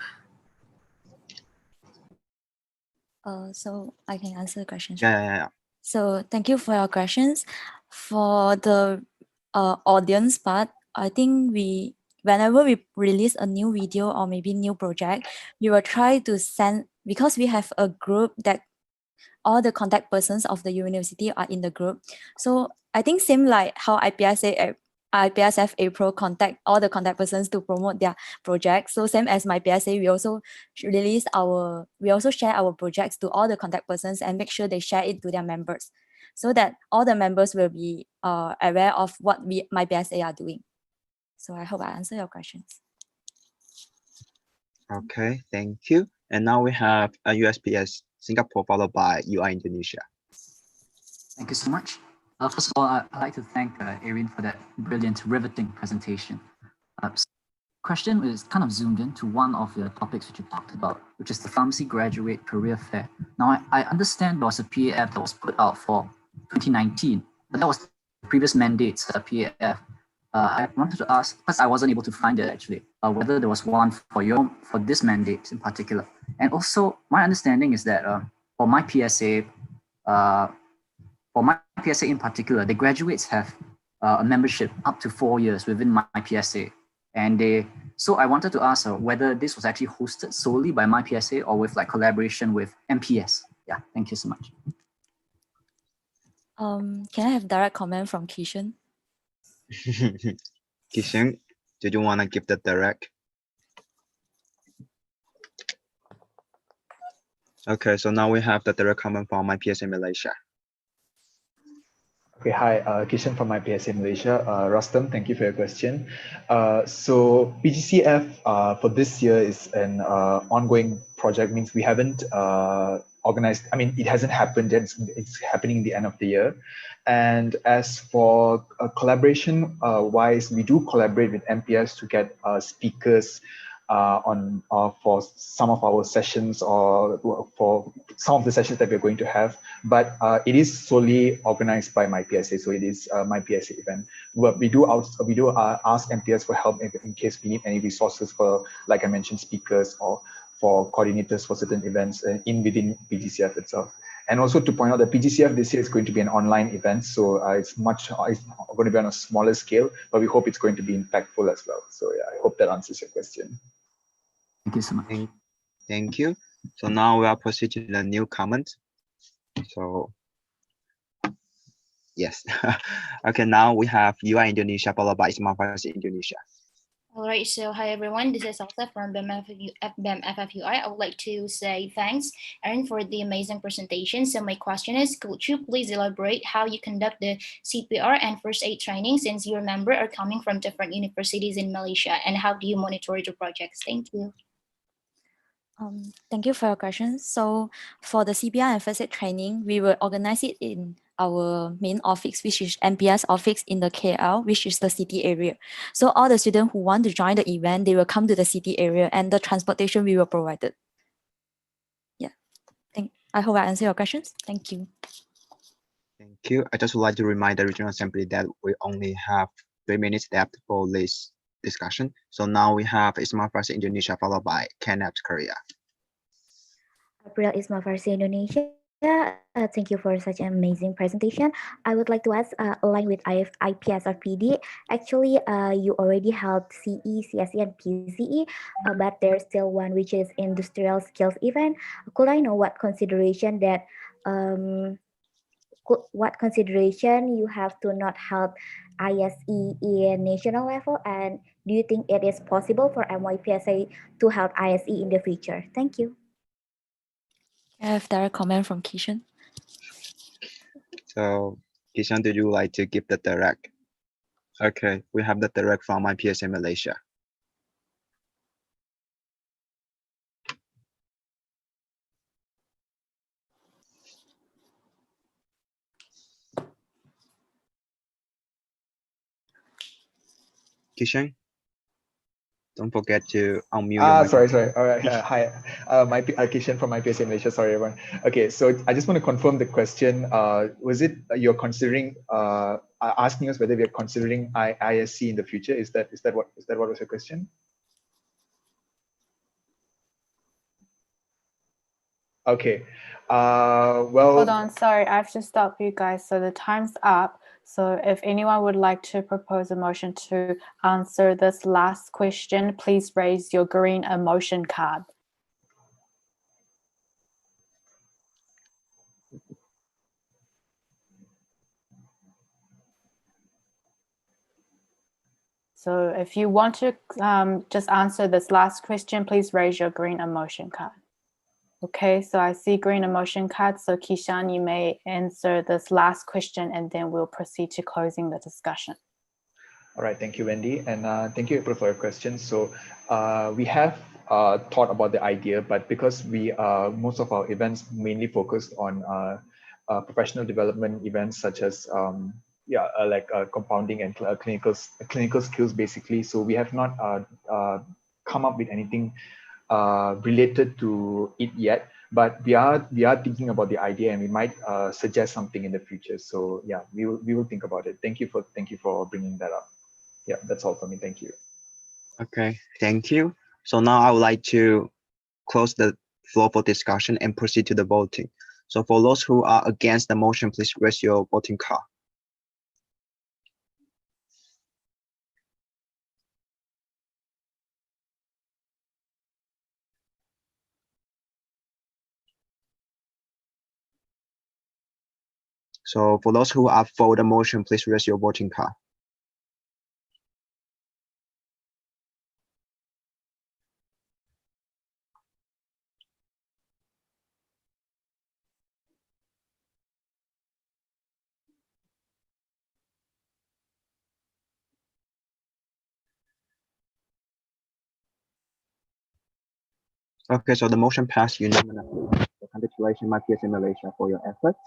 So I can answer the questions. Yeah. So thank you for your questions. For the audience part, I think whenever we release a new video or maybe new project, we will try to send, because we have a group that all the contact persons of the university are in the group. So I think same like how IPSF APRO contact all the contact persons to promote their projects. So same as my PSA, we also share our projects to all the contact persons and make sure they share it to their members, so that all the members will be aware of what my PSA are doing. So I hope I answer your questions. Okay, thank you. And now we have a USPS Singapore, followed by UI Indonesia. Thank you so much. First of all, I'd like to thank Erin for that brilliant, riveting presentation. Question is kind of zoomed into one of the topics which you talked about, which is the Pharmacy Graduate Career Fair. Now, I understand there was a PAF that was put out for 2019, but that was the previous mandate's PAF. I wanted to ask, because I wasn't able to find it actually, whether there was one for this mandate in particular. And also, my understanding is that for my PSA in particular, the graduates have a membership up to 4 years within my PSA. And so I wanted to ask whether this was actually hosted solely by my PSA or with like collaboration with MPS. Yeah, thank you so much. Can I have direct comment from Kishan? Kishan, do you want to give the direct? Okay, so now we have the direct comment from my PSA Malaysia. Okay, hi, Kishan from IPSF Malaysia. Rustam, thank you for your question. So PGCF for this year is an ongoing project, means we haven't organized, I mean, it hasn't happened yet, it's happening in the end of the year. And as for collaboration wise, we do collaborate with MPS to get speakers for some of our sessions or for some of the sessions that we're going to have, but it is solely organized by MyPSA, so it is a MyPSA event. But we do ask MPS for help in case we need any resources for, like I mentioned, speakers or for coordinators for certain events within PGCF itself. And also to point out that PGCF this year is going to be an online event, so it's going to be on a smaller scale, but we hope it's going to be impactful as well. So yeah, I hope that answers your question. Thank you so much. Thank you. So now we are proceeding to the new comment. So yes. Okay, now we have UI Indonesia followed by Ismail Farsi Indonesia. All right, so hi everyone, this is Elsa from BEM FFUI. I would like to say thanks, Erin, for the amazing presentation. So my question is, could you please elaborate how you conduct the CPR and first aid training, since your members are coming from different universities in Malaysia, and how do you monitor the projects? Thank you. Thank you for your question. So for the CPR and first aid training, we will organize it in our main office, which is MPS office in the KL, which is the city area. So all the students who want to join the event, they will come to the city area, and the transportation we will provide it. Yeah, I hope I answer your questions. Thank you. Thank you. I just would like to remind the regional assembly that we only have 3 minutes left for this discussion. So now we have Ismail Farsi Indonesia followed by Kenneth Korea. April Ismail Farsi Indonesia. Thank you for such an amazing presentation. I would like to ask, align with IPSF PD. Actually, you already held CE, CSE, and PCE, but there's still one which is industrial skills event. Could I know what consideration you have to not help ISE in national level, and do you think it is possible for MYPSA to help ISE in the future? Thank you. I have direct comment from Kishan. So Kishan, do you like to give the direct? Okay, we have the direct from IPSF Malaysia. Kishan, don't forget to unmute your Sorry. All right. Hi, Kishan from IPSF Malaysia. Sorry, everyone. Okay, so I just want to confirm the question. Was it you're considering asking us whether we are considering ISC in the future? Is that what was your question? Okay. Well. Hold on. Sorry, I have to stop you guys. So the time's up. So if anyone would like to propose a motion to answer this last question, please raise your green emotion card. So if you want to just answer this last question, please raise your green emotion card. Okay, so I see green emotion card. So Kishan, you may answer this last question and then we'll proceed to closing the discussion. All right, thank you, Wendy. And thank you, April, for your question. So we have thought about the idea, but because most of our events mainly focused on professional development events such as compounding and clinical skills, basically. So we have not come up with anything related to it yet, but we are thinking about the idea, and we might suggest something in the future. So yeah, we will think about it. Thank you for bringing that up. Yeah, that's all for me. Thank you. Okay, thank you. So now I would like to close the floor for discussion and proceed to the voting. So for those who are against the motion, please raise your voting card. So for those who are for the motion, please raise your voting card. Okay, so the motion passed unanimously. So congratulations, IPSF Malaysia, for your efforts.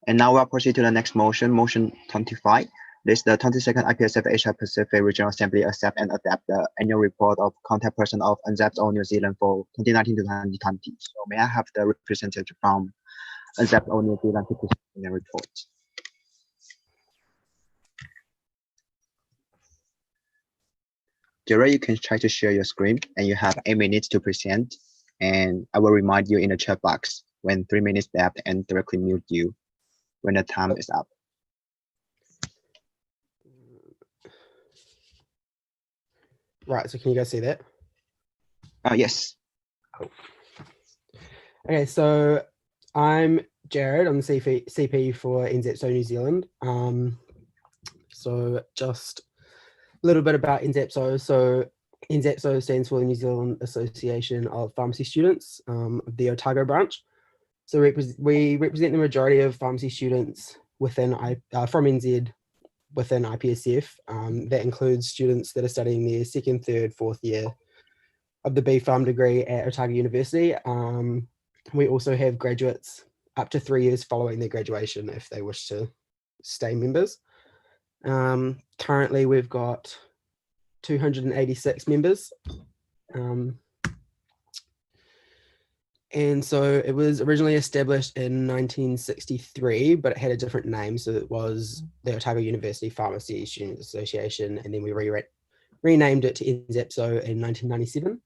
And now we'll proceed to the next motion, motion 25. This the 22nd IPSF Asia Pacific Regional Assembly accept and adapt the annual report of contact person of NZEPO New Zealand for 2019 to 2020. So may I have the representative from NZEPO New Zealand to present the report? Jerry, you can try to share your screen and you have 8 minutes to present. And I will remind you in the chat box when 3 minutes left and directly mute you when the time is up. Right, so can you guys see that? Yes. Cool. Okay, so I'm Jared. I'm the CP for NZEPO New Zealand. So just a little bit about NZEPO. So NZEPO stands for the New Zealand Association of Pharmacy Students, the Otago branch. So we represent the majority of pharmacy students within from NZ within IPSF. That includes students that are studying their second, third, fourth year of the B.Pharm degree at Otago University. We also have graduates up to 3 years following their graduation if they wish to stay members. Currently, we've got 286 members. And so it was originally established in 1963, but it had a different name. So it was the Otago University Pharmacy Students Association, and then we renamed it to NZEPO in 1997.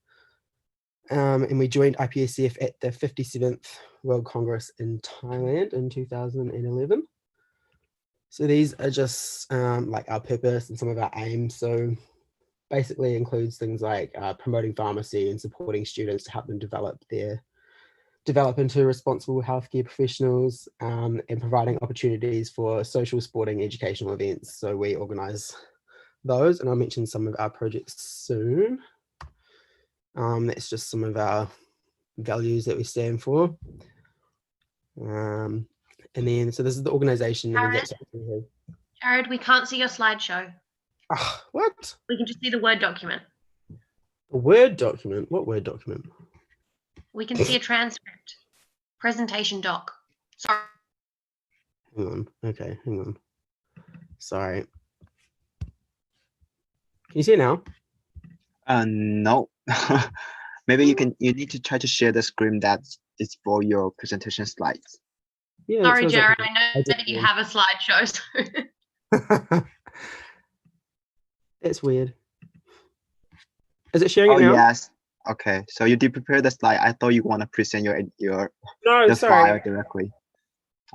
And we joined IPSF at the 57th World Congress in Thailand in 2011. So these are just like our purpose and some of our aims. So basically includes things like promoting pharmacy and supporting students to help them develop into responsible healthcare professionals, and providing opportunities for social, sporting, educational events. So we organise those, and I'll mention some of our projects soon. That's just some of our values that we stand for. And then, so this is the organisation. Jared, we can't see your slideshow. What? We can just see the Word document. A Word document? What Word document? We can see a transcript. Presentation doc. Sorry. Hang on. Okay, hang on. Sorry. Can you see it now? No. Maybe you need to try to share the screen that is for your presentation slides. Yeah, sorry, Jared. I know that you have a slideshow. So. That's weird. Is it sharing it now? Yes. Okay. So you did prepare the slide. I thought you want to present the file directly.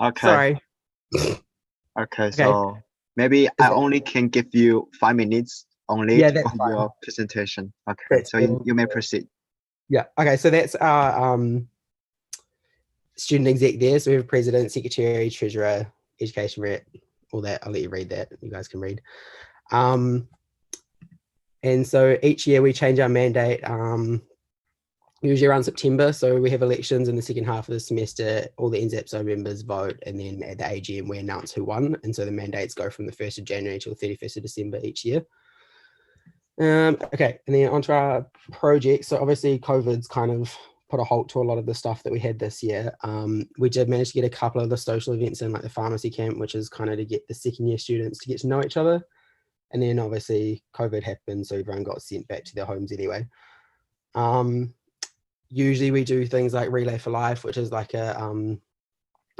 Okay. Sorry. Okay. So maybe I only can give you 5 minutes only for your presentation. Okay. That's so you may proceed. Yeah. Okay. So that's our student exec there. So we have president, secretary, treasurer, education rep, all that. I'll let you read that. You guys can read. And so each year we change our mandate, usually around September. So we have elections in the second half of the semester, all the NZEPO members vote, and then at the AGM we announce who won. And so the mandates go from the 1st of January till the 31st of December each year. Okay, and then onto our project. So obviously COVID's kind of put a halt to a lot of the stuff that we had this year. We did manage to get a couple of the social events in, like the pharmacy camp, which is kind of to get the second year students to get to know each other. And then obviously COVID happened, so everyone got sent back to their homes anyway. Usually we do things like Relay for Life, which is like a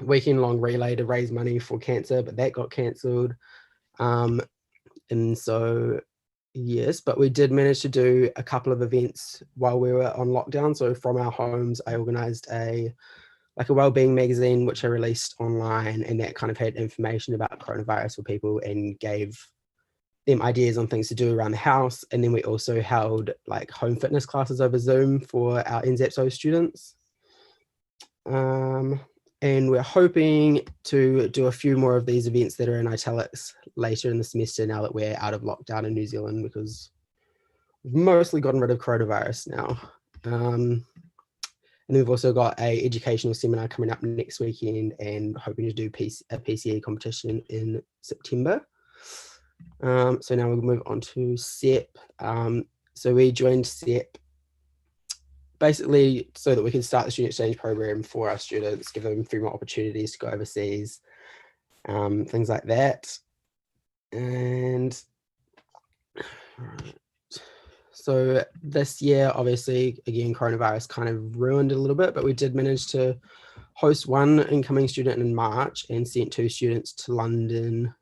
weekend-long relay to raise money for cancer, but that got cancelled. And so, yes, but we did manage to do a couple of events while we were on lockdown. So from our homes, I organised a wellbeing magazine, which I released online, and that kind of had information about coronavirus for people and gave them ideas on things to do around the house. And then we also held like home fitness classes over Zoom for our NZEPO students. And we're hoping to do a few more of these events that are in italics later in the semester now that we're out of lockdown in New Zealand, because we've mostly gotten rid of coronavirus now. And we've also got a educational seminar coming up next weekend and hoping to do a PCE competition in September. So now we'll move on to CEP. So we joined CEP basically so that we can start the student exchange program for our students, give them 3 more opportunities to go overseas, things like that. And so this year, obviously, again, coronavirus kind of ruined it a little bit, but we did manage to host one incoming student in March and sent 2 students to London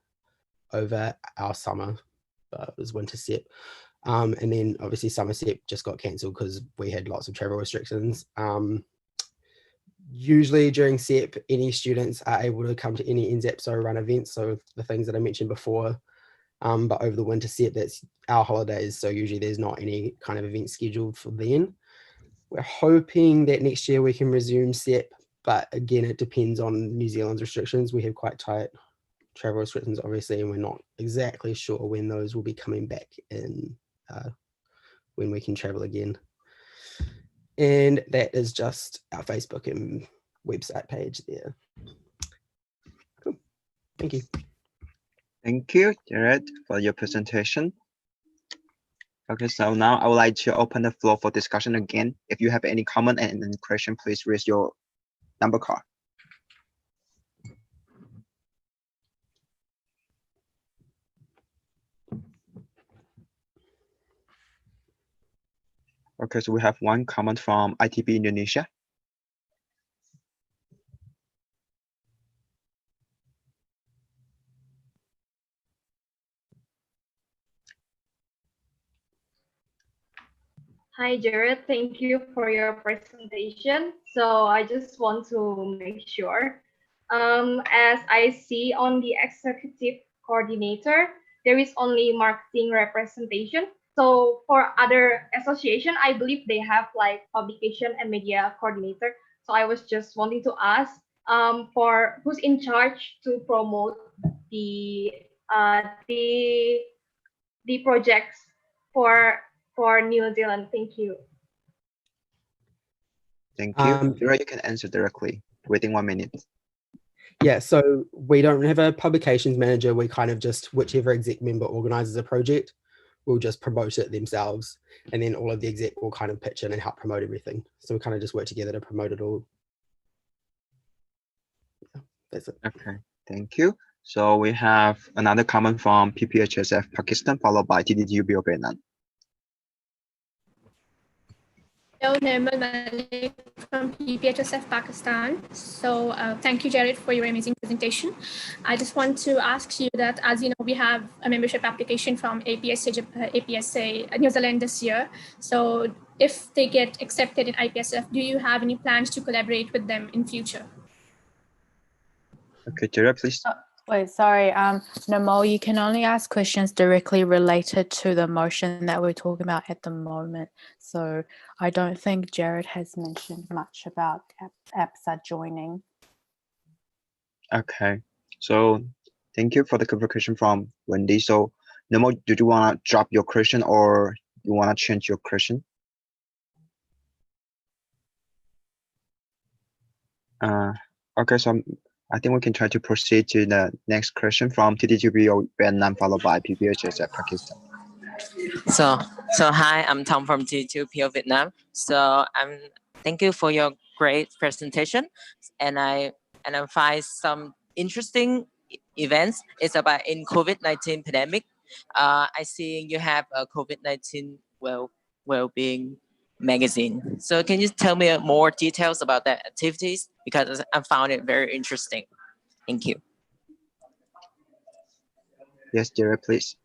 over our summer. It was winter SEP. And then obviously summer SEP just got cancelled because we had lots of travel restrictions. Usually during SEP, any students are able to come to any NZAPSO run events, so the things that I mentioned before. But over the winter SEP, that's our holidays, so usually there's not any kind of event scheduled for then. We're hoping that next year we can resume SEP, but again, it depends on New Zealand's restrictions. We have quite tight travel restrictions, obviously, and we're not exactly sure when those will be coming back in, when we can travel again. And that is just our Facebook and website page there. Cool. Thank you. Thank you, Jared, for your presentation. Okay, so now I would like to open the floor for discussion again. If you have any comment and any question, please raise your number card. Okay, so we have one comment from ITB Indonesia. Hi, Jared. Thank you for your presentation. So I just want to make sure, as I see on the executive coordinator, there is only marketing representation. So for other association, I believe they have like publication and media coordinator. So I was just wanting to ask for who's in charge to promote the the projects for New Zealand. Thank you. Thank you. Jared, you can answer directly within 1 minute. Yeah, so we don't have a publications manager. We kind of just, whichever exec member organizes a project, will just promote it themselves. And then all of the exec will kind of pitch in and help promote everything. So we kind of just work together to promote it all. Yeah, that's it. Okay, thank you. So we have another comment from PPHSF Pakistan, followed by TDTUBO Vietnam. Hello, Nirmal Malik from IPSF Pakistan. So thank you, Jared, for your amazing presentation. I just want to ask you that, as you know, we have a membership application from APSA New Zealand this year. So if they get accepted in IPSF, do you have any plans to collaborate with them in future? Okay, Jared, please. Wait, sorry, Nirmal, you can only ask questions directly related to the motion that we're talking about at the moment. So I don't think Jared has mentioned much about APSA joining. Okay, so thank you for the clarification from Wendy. So Nirmal, do you want to drop your question or you want to change your question? Okay, so I think we can try to proceed to the next question from TDTUBO Vietnam, followed by PPHSF Pakistan. So hi, I'm Tom from TDTUBO Vietnam. So thank you for your great presentation, and I find some interesting events. It's about in COVID-19 pandemic. I see you have a COVID-19 well-being magazine. So can you tell me more details about that activities? Because I found it very interesting. Thank you. Yes, Jared, please.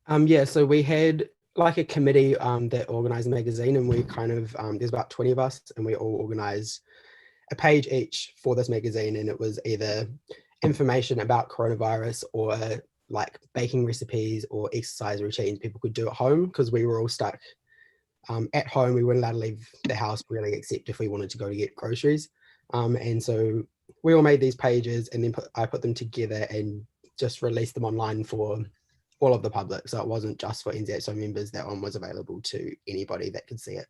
Yeah, so we had like a committee that organized the magazine, and we kind of, there's about 20 of us, and we all organized a page each for this magazine, and it was either information about coronavirus or like baking recipes or exercise routines people could do at home, because we were all stuck at home. We weren't allowed to leave the house really, except if we wanted to go to get groceries. And so we all made these pages, and then I put them together and just released them online for all of the public. So it wasn't just for NZAPSO members. That one was available to anybody that could see it.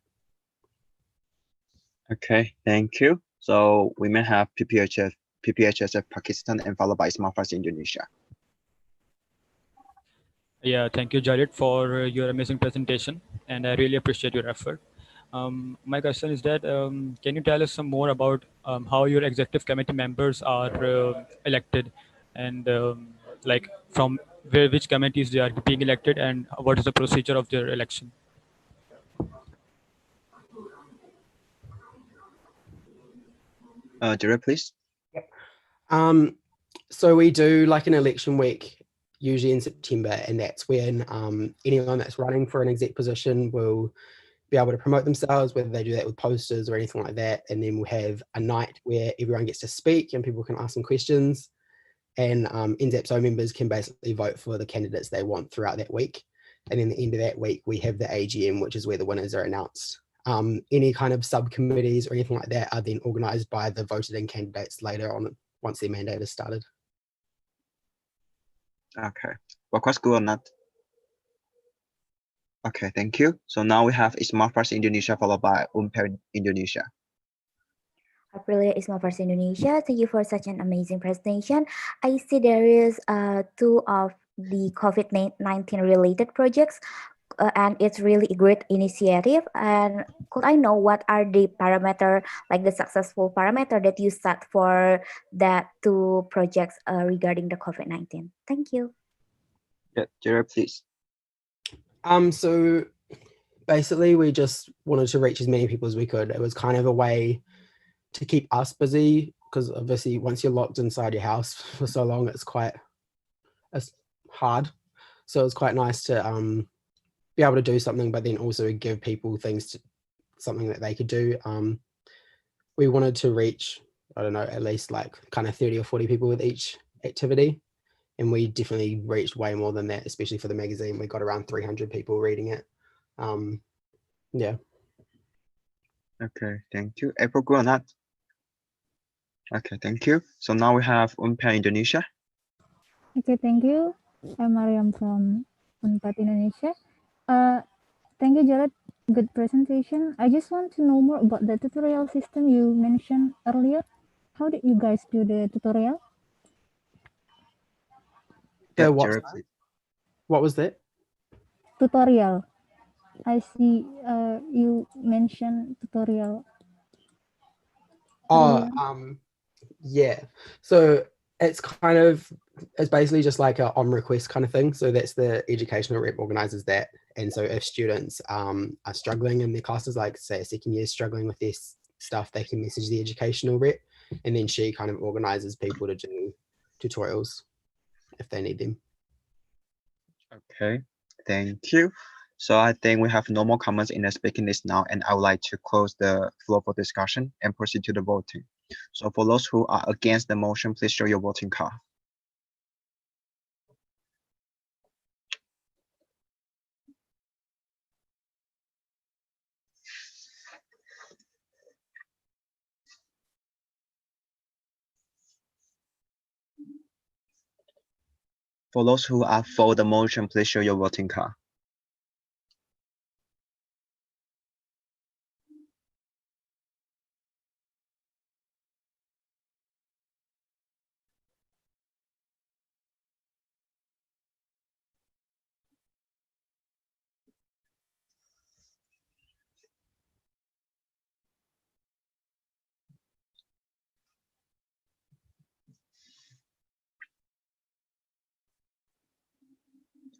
Okay, thank you. So we may have PPHSF Pakistan and followed by SmartFast Indonesia. Yeah, thank you, Jared, for your amazing presentation, and I really appreciate your effort. My question is that, can you tell us some more about how your executive committee members are elected, and like from which committees they are being elected, and what is the procedure of their election. Jared, please. So we do like an election week, usually in September, and that's when anyone that's running for an exec position will be able to promote themselves, whether they do that with posters or anything like that. And then we'll have a night where everyone gets to speak and people can ask some questions. And NZAPSO members can basically vote for the candidates they want throughout that week. And then at the end of that week, we have the AGM, which is where the winners are announced. Any kind of subcommittees or anything like that are then organised by the voted in candidates later on once their mandate is started. Okay. Was good or not? Okay, thank you. So now we have Ismail Farsi Indonesia followed by Umper Indonesia. Aprilia Ismail Farsi Indonesia. Thank you for such an amazing presentation. I see there is two of the COVID-19 related projects, and it's really a great initiative. And could I know what are the parameter, like the successful parameter that you set for that two projects regarding the COVID-19? Thank you. Yeah, Jared, please. So basically we just wanted to reach as many people as we could. It was kind of a way to keep us busy, because obviously once you're locked inside your house for so long, it's hard. So it's quite nice to be able to do something, but then also give people something that they could do. We wanted to reach, I don't know, at least like kind of 30 or 40 people with each activity. And we definitely reached way more than that, especially for the magazine. We got around 300 people reading it. Yeah. Okay, thank you. April, go on that. Okay, thank you. So now we have Umper Indonesia. Okay, thank you. I'm Mariam from Unpad Indonesia. Thank you, Jared. Good presentation. I just want to know more about the tutorial system you mentioned earlier. How did you guys do the tutorial? Yeah, what was that? Tutorial. I see you mentioned tutorial. Yeah. So it's basically just like a on request kind of thing. So that's the educational rep organizes that. And so if students are struggling in their classes, like say a second year struggling with their stuff, they can message the educational rep, and then she kind of organizes people to do tutorials if they need them. Okay, thank you. So I think we have no more comments in the speaking list now, and I would like to close the floor for discussion and proceed to the voting. So for those who are against the motion, please show your voting card. For those who are for the motion, please show your voting card.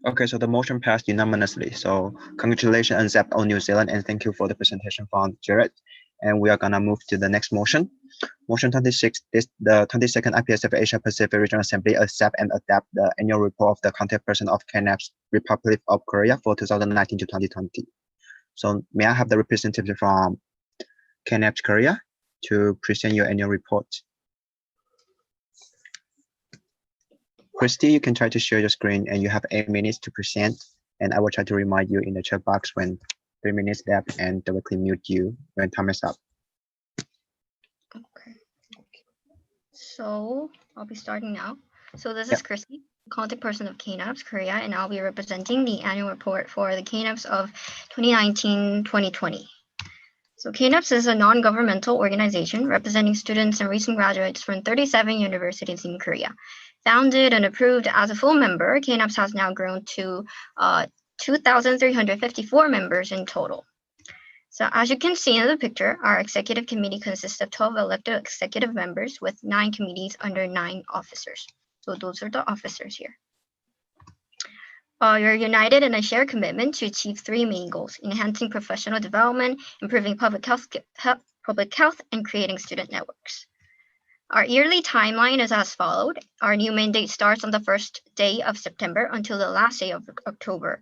Okay, so the motion passed unanimously. So congratulations, NZAP on New Zealand, and thank you for the presentation from Jared. And we are gonna move to the next motion. Motion 26 is the 22nd IPSF Asia Pacific Regional Assembly accept and adapt the annual report of the contact person of KNAP's Republic of Korea for 2019 to 2020. So may I have the representative from KNAP's Korea to present your annual report? Christy, you can try to share your screen, and you have 8 minutes to present, and I will try to remind you in the chat box when 3 minutes left and directly mute you when time is up. Okay. So I'll be starting now. So this is Christy, contact person of KNAPS Korea, and I'll be representing the annual report for the KNAPS of 2019-2020. So KNAPS is a non-governmental organization representing students and recent graduates from 37 universities in Korea. Founded and approved as a full member, KNAPS has now grown to 2,354 members in total. So as you can see in the picture, our executive committee consists of 12 elected executive members with 9 committees under 9 officers. So those are the officers here. You're united in a shared commitment to achieve three main goals: enhancing professional development, improving public health, and creating student networks. Our yearly timeline is as followed. Our new mandate starts on the first day of September until the last day of October.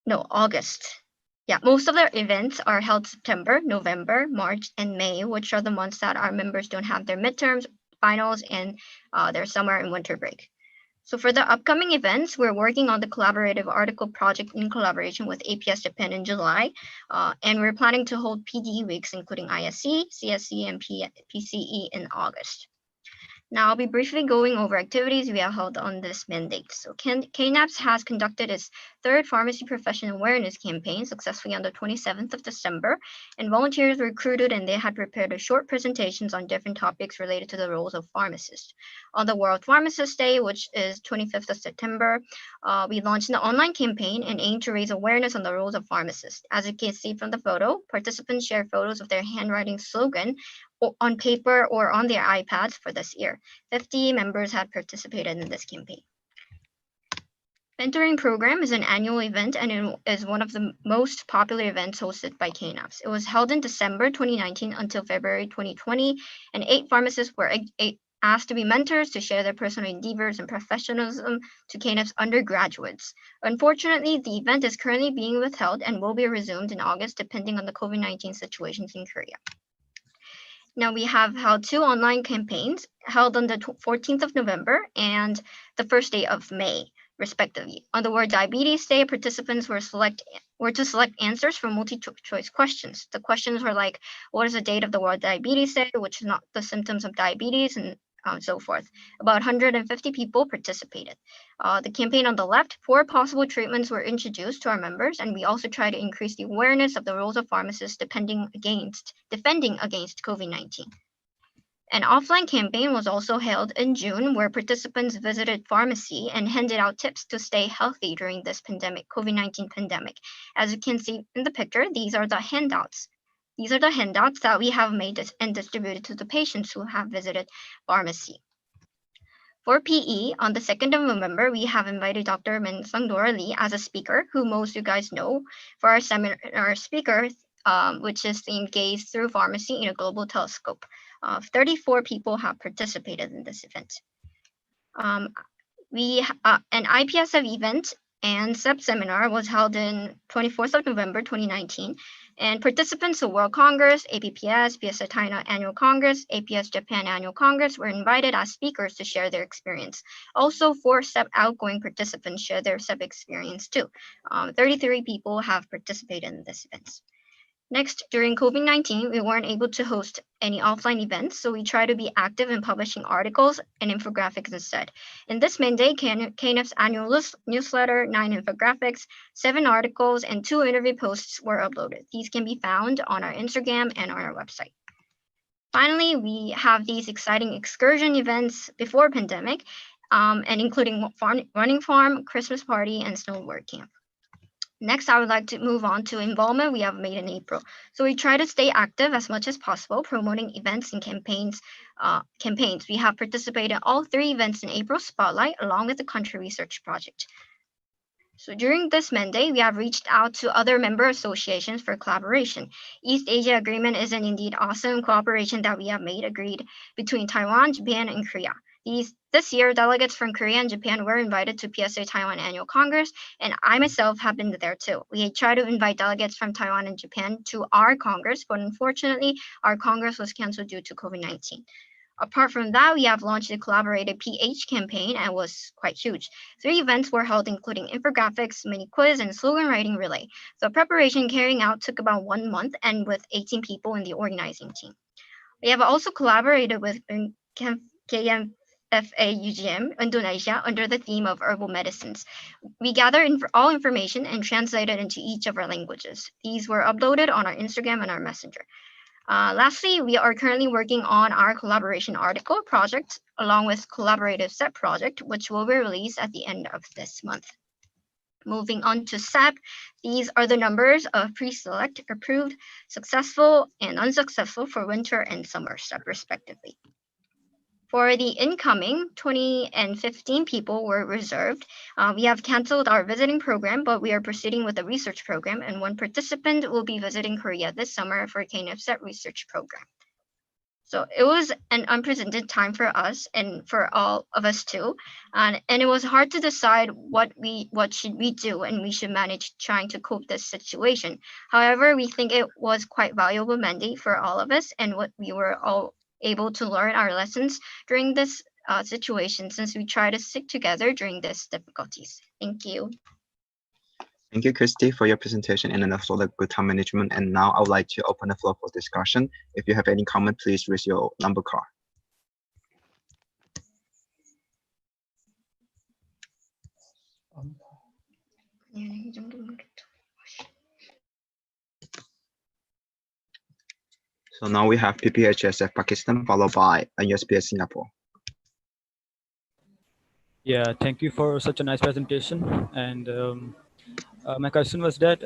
August. Yeah, most of their events are held September, November, March, and May, which are the months that our members don't have their midterms, finals, and their summer and winter break. So for the upcoming events, we're working on the collaborative article project in collaboration with APS Japan in July, and we're planning to hold PDE weeks, including ISC, CSC, and PCE in August. Now I'll be briefly going over activities we have held on this mandate. So KNAPS has conducted its third pharmacy profession awareness campaign successfully on the 27th of December, and volunteers were recruited and they had prepared short presentations on different topics related to the roles of pharmacists. On the World Pharmacist Day, which is 25th of September, we launched an online campaign and aimed to raise awareness on the roles of pharmacists. As you can see from the photo, participants shared photos of their handwriting slogan on paper or on their iPads for this year. 50 members had participated in this campaign. Mentoring program is an annual event and it is one of the most popular events hosted by KNAPS. It was held in December 2019 until February 2020, and 8 pharmacists were asked to be mentors to share their personal endeavors and professionalism to KNAPS undergraduates. Unfortunately, the event is currently being withheld and will be resumed in August depending on the COVID-19 situations in Korea. Now we have held 2 online campaigns held on the 14th of November and the 1st day of May, respectively. On the World Diabetes Day, participants were to select answers from multi-choice questions. The questions were like, what is the date of the World Diabetes Day, which is not the symptoms of diabetes, and so forth. About 150 people participated. The campaign on the left, 4 possible treatments were introduced to our members, and we also try to increase the awareness of the roles of pharmacists defending against COVID-19. An offline campaign was also held in June where participants visited pharmacy and handed out tips to stay healthy during this COVID-19 pandemic. As you can see in the picture, these are the handouts. These are the handouts that we have made and distributed to the patients who have visited pharmacy. For PE, on the 2nd of November, we have invited Dr. Mensung Dora Lee as a speaker, who most of you guys know, for our seminar speaker, which is themed Gaze Through Pharmacy in a Global Telescope. 34 people have participated in this event. An IPSF event and sub-seminar was held in 24th of November 2019, and participants of World Congress, APPS, PSA China Annual Congress, APS Japan Annual Congress were invited as speakers to share their experience. Also, 4 SEP outgoing participants shared their SEP experience too. 33 people have participated in this event. Next, during COVID-19, we weren't able to host any offline events, so we try to be active in publishing articles and infographics instead. In this mandate, KNAPS annual newsletter, 9 infographics, 7 articles, and 2 interview posts were uploaded. These can be found on our Instagram and on our website. Finally, we have these exciting excursion events before pandemic, and including running farm, Christmas party, and snowboard camp. Next, I would like to move on to involvement we have made in April. So we try to stay active as much as possible, promoting events and campaigns. We have participated in all 3 events in April Spotlight, along with the country research project. So during this mandate, we have reached out to other member associations for collaboration. East Asia Agreement is an indeed awesome cooperation that we have made agreed between Taiwan, Japan, and Korea. This year, delegates from Korea and Japan were invited to PSA Taiwan Annual Congress, and I myself have been there too. We tried to invite delegates from Taiwan and Japan to our Congress, but unfortunately, our Congress was canceled due to COVID-19. Apart from that, we have launched a collaborated PH campaign and was quite huge. 3 events were held, including infographics, mini quiz, and slogan writing relay. The preparation carrying out took about 1 month and with 18 people in the organizing team. We have also collaborated with KNFA UGM Indonesia under the theme of herbal medicines. We gather all information and translate it into each of our languages. These were uploaded on our Instagram and our Messenger. Lastly, we are currently working on our collaboration article project along with collaborative SEP project, which will be released at the end of this month. Moving on to SEP, these are the numbers of pre-select, approved, successful, and unsuccessful for winter and summer SEP respectively. For the incoming, 20 and 15 people were reserved. We have canceled our visiting program, but we are proceeding with the research program, and one participant will be visiting Korea this summer for KNEPSET research program. So it was an unprecedented time for us and for all of us too. And it was hard to decide what should we do, and we should manage trying to cope this situation. However, we think it was quite valuable mandate for all of us, and what we were all able to learn our lessons during this situation, since we try to stick together during these difficulties. Thank you. Thank you, Christy, for your presentation and also the good time management. And now I would like to open the floor for discussion. If you have any comment, please raise your number card. So now we have IPSF Pakistan followed by IPSF Singapore. Yeah, thank you for such a nice presentation. And my question was that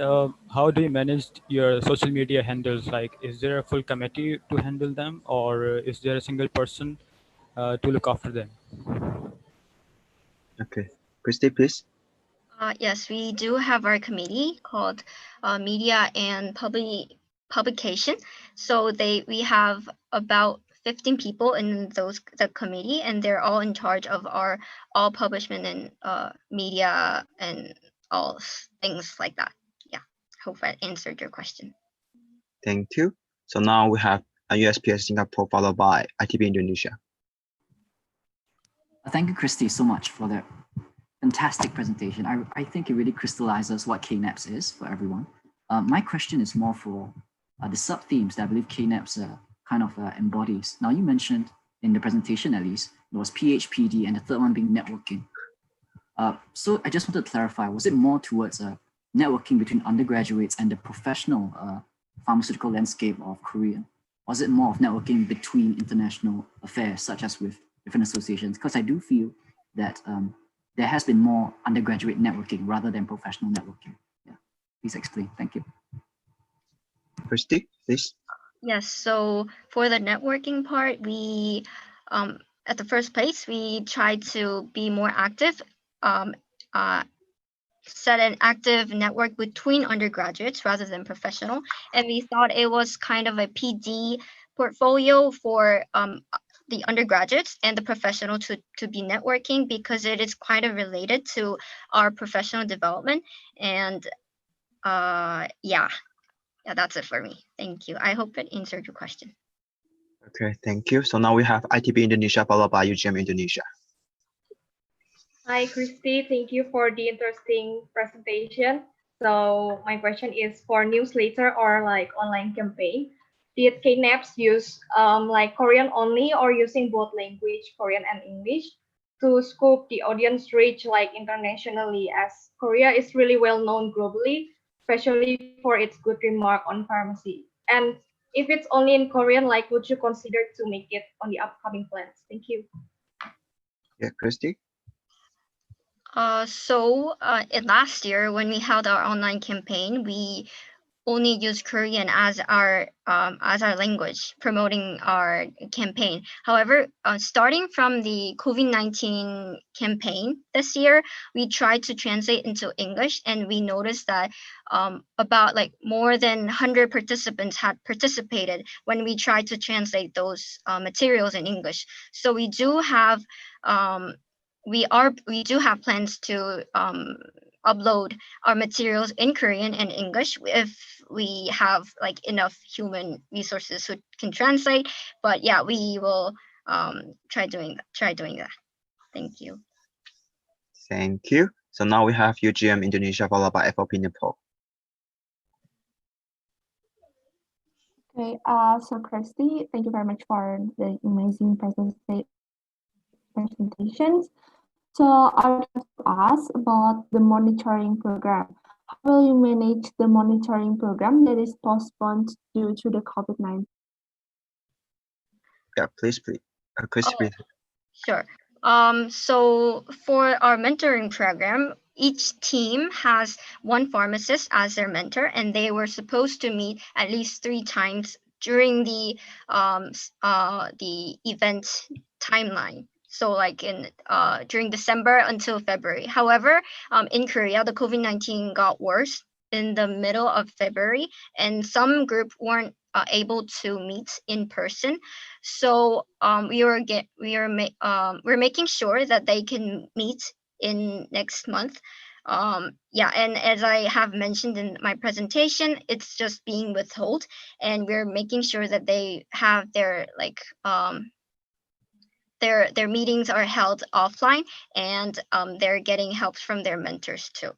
how do you manage your social media handles? Like, is there a full committee to handle them, or is there a single person to look after them? Okay, Christy, please. Yes, we do have our committee called Media and Publication. So we have about 15 people in the committee, and they're all in charge of our all publishment and media and all things like that. Yeah, hope I answered your question. Thank you. So now we have IPSF Singapore followed by ITB Indonesia. Thank you, Christy, so much for that fantastic presentation. I think it really crystallizes what KNEPS is for everyone. My question is more for the sub-themes that I believe KNEPS kind of embodies. Now, you mentioned in the presentation, at least, it was PHPD and the third one being networking. So I just wanted to clarify, was it more towards networking between undergraduates and the professional pharmaceutical landscape of Korea? Was it more of networking between international affairs, such as with different associations? Because I do feel that there has been more undergraduate networking rather than professional networking. Yeah, please explain. Thank you. Christy, please. Yes, so for the networking part, we, at the first place, we tried to be more active, set an active network between undergraduates rather than professional. And we thought it was kind of a PD portfolio for the undergraduates and the professional to be networking, because it is kind of related to our professional development. And yeah, that's it for me. Thank you. I hope it answered your question. Okay, thank you. So now we have ITB Indonesia followed by UGM Indonesia. Hi, Christy. Thank you for the interesting presentation. So my question is for newsletter or like online campaign. Did KNEPS use like Korean only or using both language, Korean and English, to scope the audience reach like internationally, as Korea is really well known globally, especially for its good remark on pharmacy? And if it's only in Korean, like would you consider to make it on the upcoming plans? Thank you. Yeah, Christy. Last year when we held our online campaign, we only used Korean as our language promoting our campaign. However, starting from the COVID-19 campaign this year, we tried to translate into English, and we noticed that about like more than 100 participants had participated when we tried to translate those materials in English. So we do have we do have plans to upload our materials in Korean and English if we have like enough human resources who can translate. But yeah, we will try doing that. Thank you. Thank you. So now we have UGM Indonesia followed by FOP Nepal. Okay, so Kirsty, thank you very much for the amazing presentations. So I would like to ask about the monitoring program. How will you manage the monitoring program that is postponed due to the COVID-19? Yeah, please. Chris, please. Sure. So for our mentoring program, each team has one pharmacist as their mentor, and they were supposed to meet at least 3 times during the event timeline. So like in during December until February. However, in Korea, the COVID-19 got worse in the middle of February, and some group weren't able to meet in person. So we're making sure that they can meet in next month. Yeah, and as I have mentioned in my presentation, it's just being withheld, and we're making sure that they have their like their meetings are held offline, and they're getting help from their mentors too.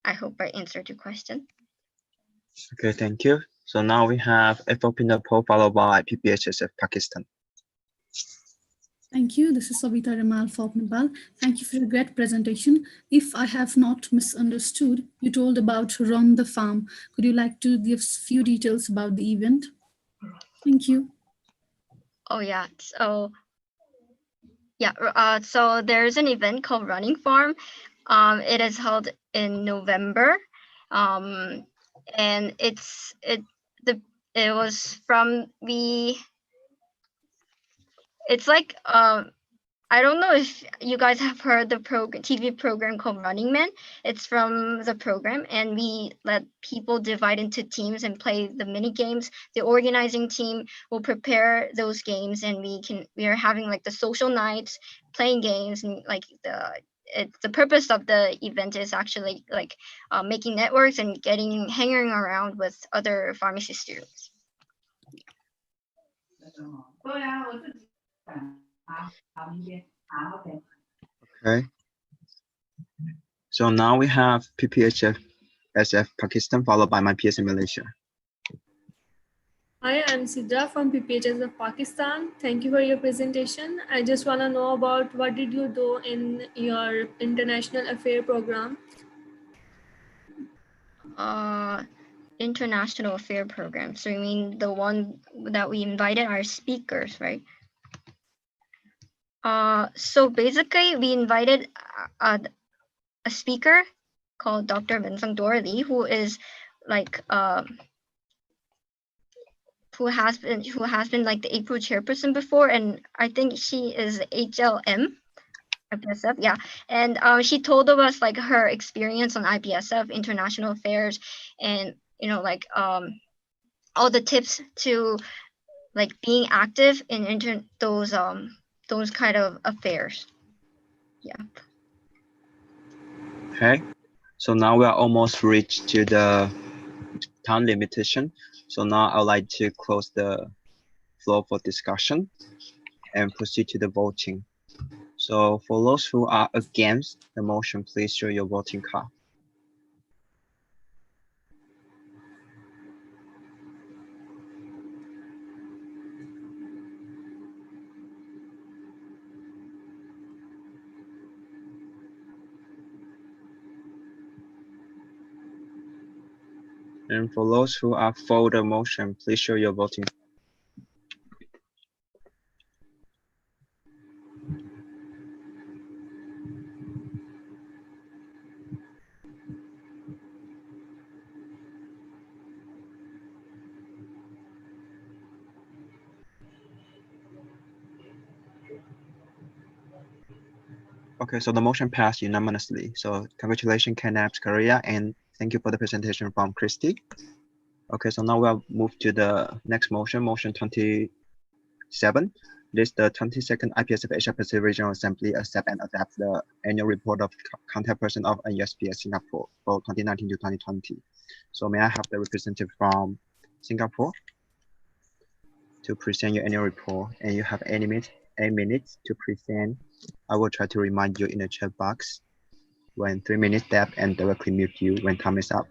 I hope I answered your question. Okay, thank you. So now we have FOP Nepal followed by PPHSF Pakistan. Thank you. This is Savita Ramal from Nepal. Thank you for your great presentation. If I have not misunderstood, you told about Run the Farm. Could you like to give few details about the event? Thank you. Oh yeah, so yeah, so there's an event called Running Farm. It is held in November, and it was from it's like I don't know if you guys have heard the TV program called Running Man. It's from the program, and we let people divide into teams and play the mini games. The organizing team will prepare those games, and we are having like the social nights, playing games, and like the purpose of the event is actually like making networks and hanging around with other pharmacy students. Okay. So now we have PPHF SF Pakistan followed by my PSA Malaysia. Hi, I'm Sidra from PPHS of Pakistan. Thank you for your presentation. I just want to know about what did you do in your international affair program? International affair program. So you mean the one that we invited our speakers, right? So basically we invited a speaker called Dr. Vincent Dorley, who is like who has been like the APRO chairperson before, and I think she is HLM. IPSF, yeah, and she told us like her experience on IPSF international affairs, and you know like all the tips to like being active in those kind of affairs. Yeah. Okay. So now we are almost reached to the time limitation. So now I'd like to close the floor for discussion and proceed to the voting. So for those who are against the motion, please show your voting card. And for those who are for the motion, please show your voting. Okay, so the motion passed unanimously. So congratulations, KNAPS Korea, and thank you for the presentation from Christy. Okay, so now we'll move to the next motion, motion 27. This is the 22nd IPSF Asia Pacific Regional Assembly accept and adapt the annual report of contact person of ISPS Singapore for 2019 to 2020. So may I have the representative from Singapore to present your annual report, and you have 8 minutes to present. I will try to remind you in the chat box when 3 minutes left and directly mute you when time is up.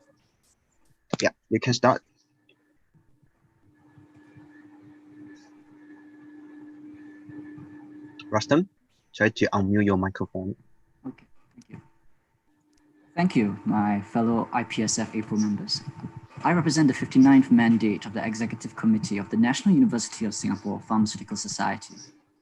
Yeah, you can start. Rustam, try to unmute your microphone. Okay, thank you. Thank you, my fellow IPSF APRO members. I represent the 59th mandate of the Executive Committee of the National University of Singapore Pharmaceutical Society.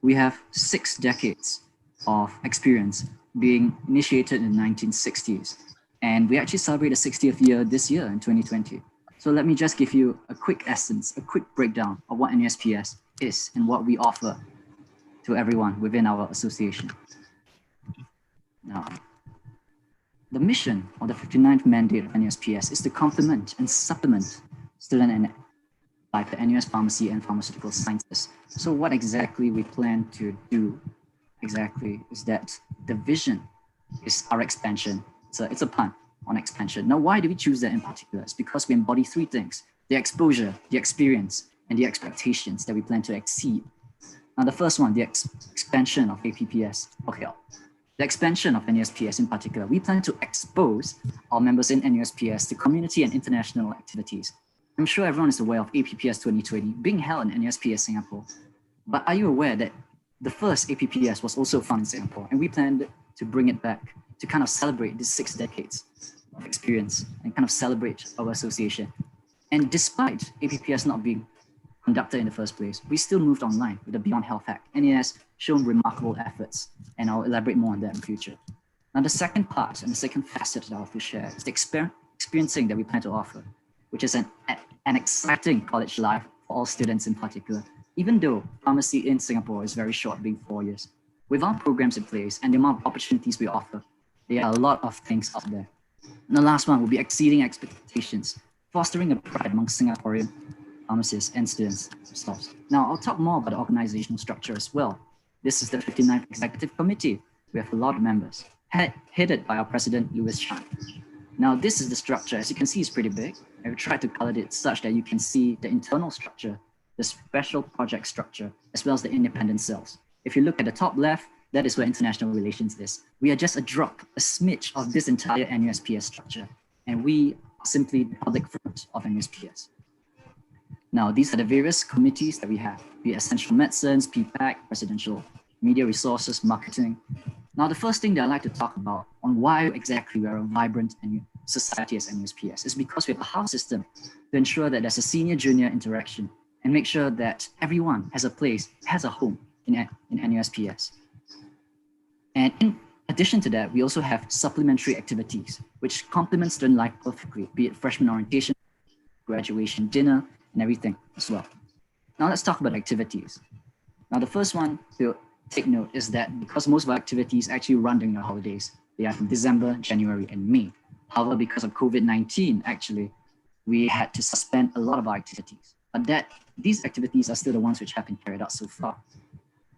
We have 6 decades of experience being initiated in the 1960s, and we actually celebrate the 60th year this year in 2020. So let me just give you a quick essence, a quick breakdown of what NUSPS is and what we offer to everyone within our association. Now, the mission of the 59th mandate of NUSPS is to complement and supplement student and like the NUS Pharmacy and Pharmaceutical Sciences. So what exactly we plan to do exactly is that the vision is our expansion. It's a pun on expansion. Now, why do we choose that in particular? It's because we embody three things: the exposure, the experience, and the expectations that we plan to exceed. Now, the first one, the expansion of APPS. Okay, the expansion of NUSPS in particular, we plan to expose our members in NUSPS to community and international activities. I'm sure everyone is aware of APPS 2020 being held in NUSPS Singapore, but are you aware that the first APPS was also found in Singapore, and we planned to bring it back to kind of celebrate these 6 decades of experience and kind of celebrate our association. And despite APPS not being conducted in the first place, we still moved online with the Beyond Health Hack, and it has shown remarkable efforts, and I'll elaborate more on that in the future. Now, the second part and the second facet that I'll have to share is the experiencing that we plan to offer, which is an exciting college life for all students in particular, even though pharmacy in Singapore is very short, being 4 years. With our programs in place and the amount of opportunities we offer, there are a lot of things out there. And the last one will be exceeding expectations, fostering a pride among Singaporean pharmacists and students themselves. Now, I'll talk more about the organizational structure as well. This is the 59th Executive Committee. We have a lot of members, headed by our President, Louis Chan. Now, this is the structure. As you can see, it's pretty big. I've tried to color it such that you can see the internal structure, the special project structure, as well as the independent cells. If you look at the top left, that is where international relations is. We are just a drop, a smidge of this entire NUSPS structure, and we are simply the public front of NUSPS. Now, these are the various committees that we have, be it essential medicines, PPAC, presidential media resources, marketing. Now, the first thing that I'd like to talk about on why exactly we are a vibrant society as NUSPS is because we have a house system to ensure that there's a senior-junior interaction and make sure that everyone has a place, has a home in NUSPS. And in addition to that, we also have supplementary activities, which complement student life perfectly, be it freshman orientation, graduation dinner, and everything as well. Now let's talk about activities. Now the first one to take note is that because most of our activities actually run during the holidays, they are from December, January, and May. However, because of COVID-19, actually, we had to suspend a lot of our activities. But these activities are still the ones which have been carried out so far.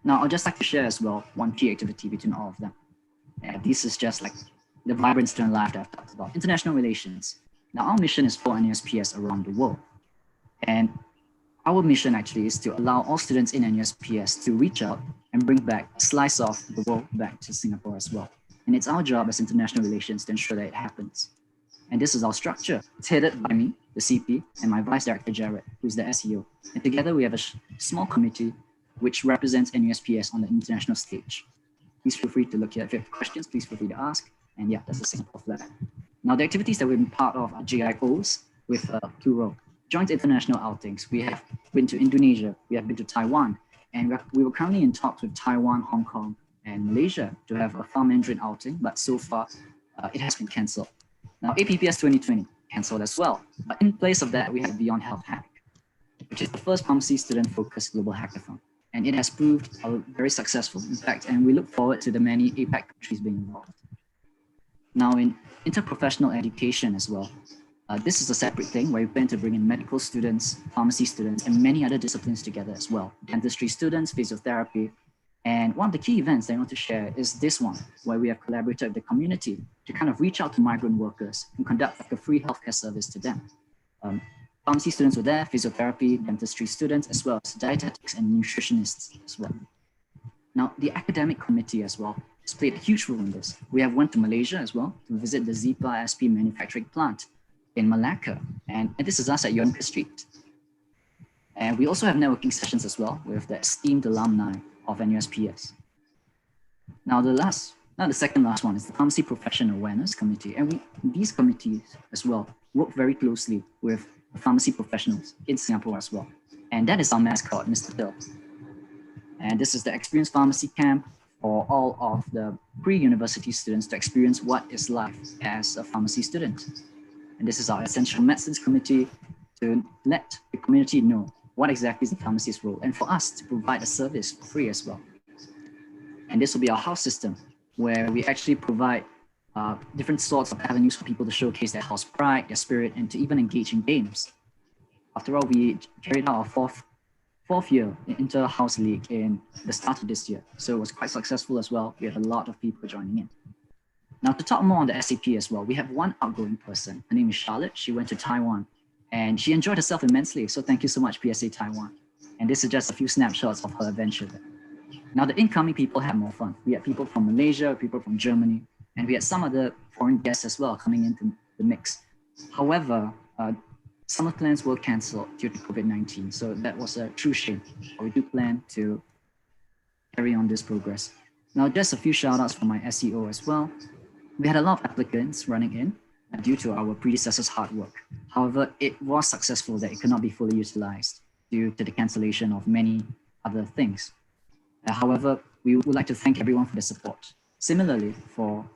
Now, I'd just like to share as well one key activity between all of them. And this is just like the vibrant student life that I've talked about, international relations. Now, our mission is for NUSPS around the world. And our mission actually is to allow all students in NUSPS to reach out and bring back a slice of the world back to Singapore as well. And it's our job as international relations to ensure that it happens. And this is our structure. It's headed by me, the CP, and my Vice Director, Jared, who's the SEO. And together we have a small committee which represents NUSPS on the international stage. Please feel free to look here. If you have questions, please feel free to ask. And yeah, that's the Singapore flag. Now, the activities that we've been part of are JIOs with plural. Joint international outings. We have been to Indonesia, we have been to Taiwan, and we were currently in talks with Taiwan, Hong Kong, and Malaysia to have a Farm Mandarin outing, but so far it has been cancelled. Now, APPS 2020 cancelled as well, but in place of that, we have Beyond Health Hack, which is the first pharmacy student-focused global hackathon, and it has proved very successful, in fact, and we look forward to the many APAC countries being involved. Now, in interprofessional education as well, this is a separate thing where we plan to bring in medical students, pharmacy students, and many other disciplines together as well. Dentistry students, physiotherapy. And one of the key events that I want to share is this one, where we have collaborated with the community to kind of reach out to migrant workers and conduct like a free healthcare service to them. Pharmacy students were there, physiotherapy, dentistry students, as well as dietetics and nutritionists as well. Now, the academic committee as well has played a huge role in this. We have went to Malaysia as well to visit the Zipa SP manufacturing plant in Malacca, and this is us at Yonke Street. And we also have networking sessions as well with the esteemed alumni of NUSPS. Now the second last one is the Pharmacy Profession Awareness Committee, and these committees as well work very closely with pharmacy professionals in Singapore as well. And that is our mascot, Mr. Bill. And this is the Experience Pharmacy Camp for all of the pre-university students to experience what is life as a pharmacy student. And this is our Essential Medicines Committee to let the community know what exactly is the pharmacist's role, and for us to provide a service for free as well. And this will be our house system, where we actually provide different sorts of avenues for people to showcase their house pride, their spirit, and to even engage in games. After all, we carried out our fourth year in Inter-House League in the start of this year. So it was quite successful as well. We had a lot of people joining in. Now, to talk more on the SAP as well, we have one outgoing person. Her name is Charlotte. She went to Taiwan and she enjoyed herself immensely. So thank you so much, PSA Taiwan. And this is just a few snapshots of her adventure there. Now, the incoming people had more fun. We had people from Malaysia, people from Germany, and we had some other foreign guests as well coming into the mix. However, summer plans were cancelled due to COVID-19. So that was a true shame. But we do plan to carry on this progress. Now, just a few shout outs from my SEO as well. We had a lot of applicants running in due to our predecessors' hard work. However, it was successful that it could not be fully utilized due to the cancellation of many other things. However, we would like to thank everyone for the support. Similarly, for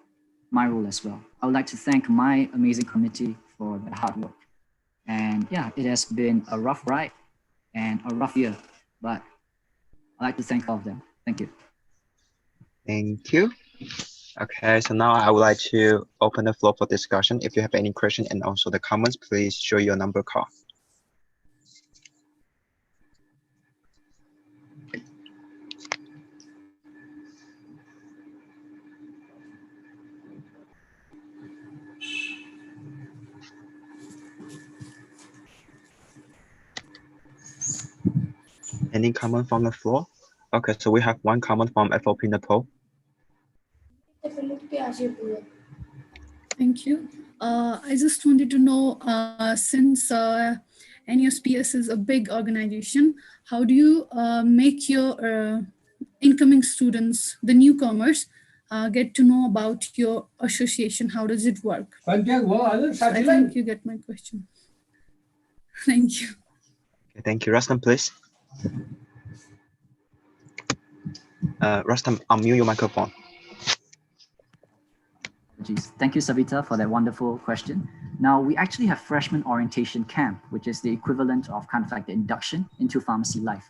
my role as well, I would like to thank my amazing committee for the hard work. And yeah, it has been a rough ride and a rough year, but I'd like to thank all of them. Thank you. Thank you. Okay, so now I would like to open the floor for discussion. If you have any questions and also the comments, please show your number card. Any comment from the floor? Okay, so we have one comment from FOP Nepal. Thank you. I just wanted to know, since NUSPS is a big organization, how do you make your incoming students, the newcomers, get to know about your association? How does it work? I think you get my question. Thank you. Okay, thank you. Rustam, please. Rustam, unmute your microphone. Thank you, Savita, for that wonderful question. Now, we actually have freshman orientation camp, which is the equivalent of kind of like the induction into pharmacy life.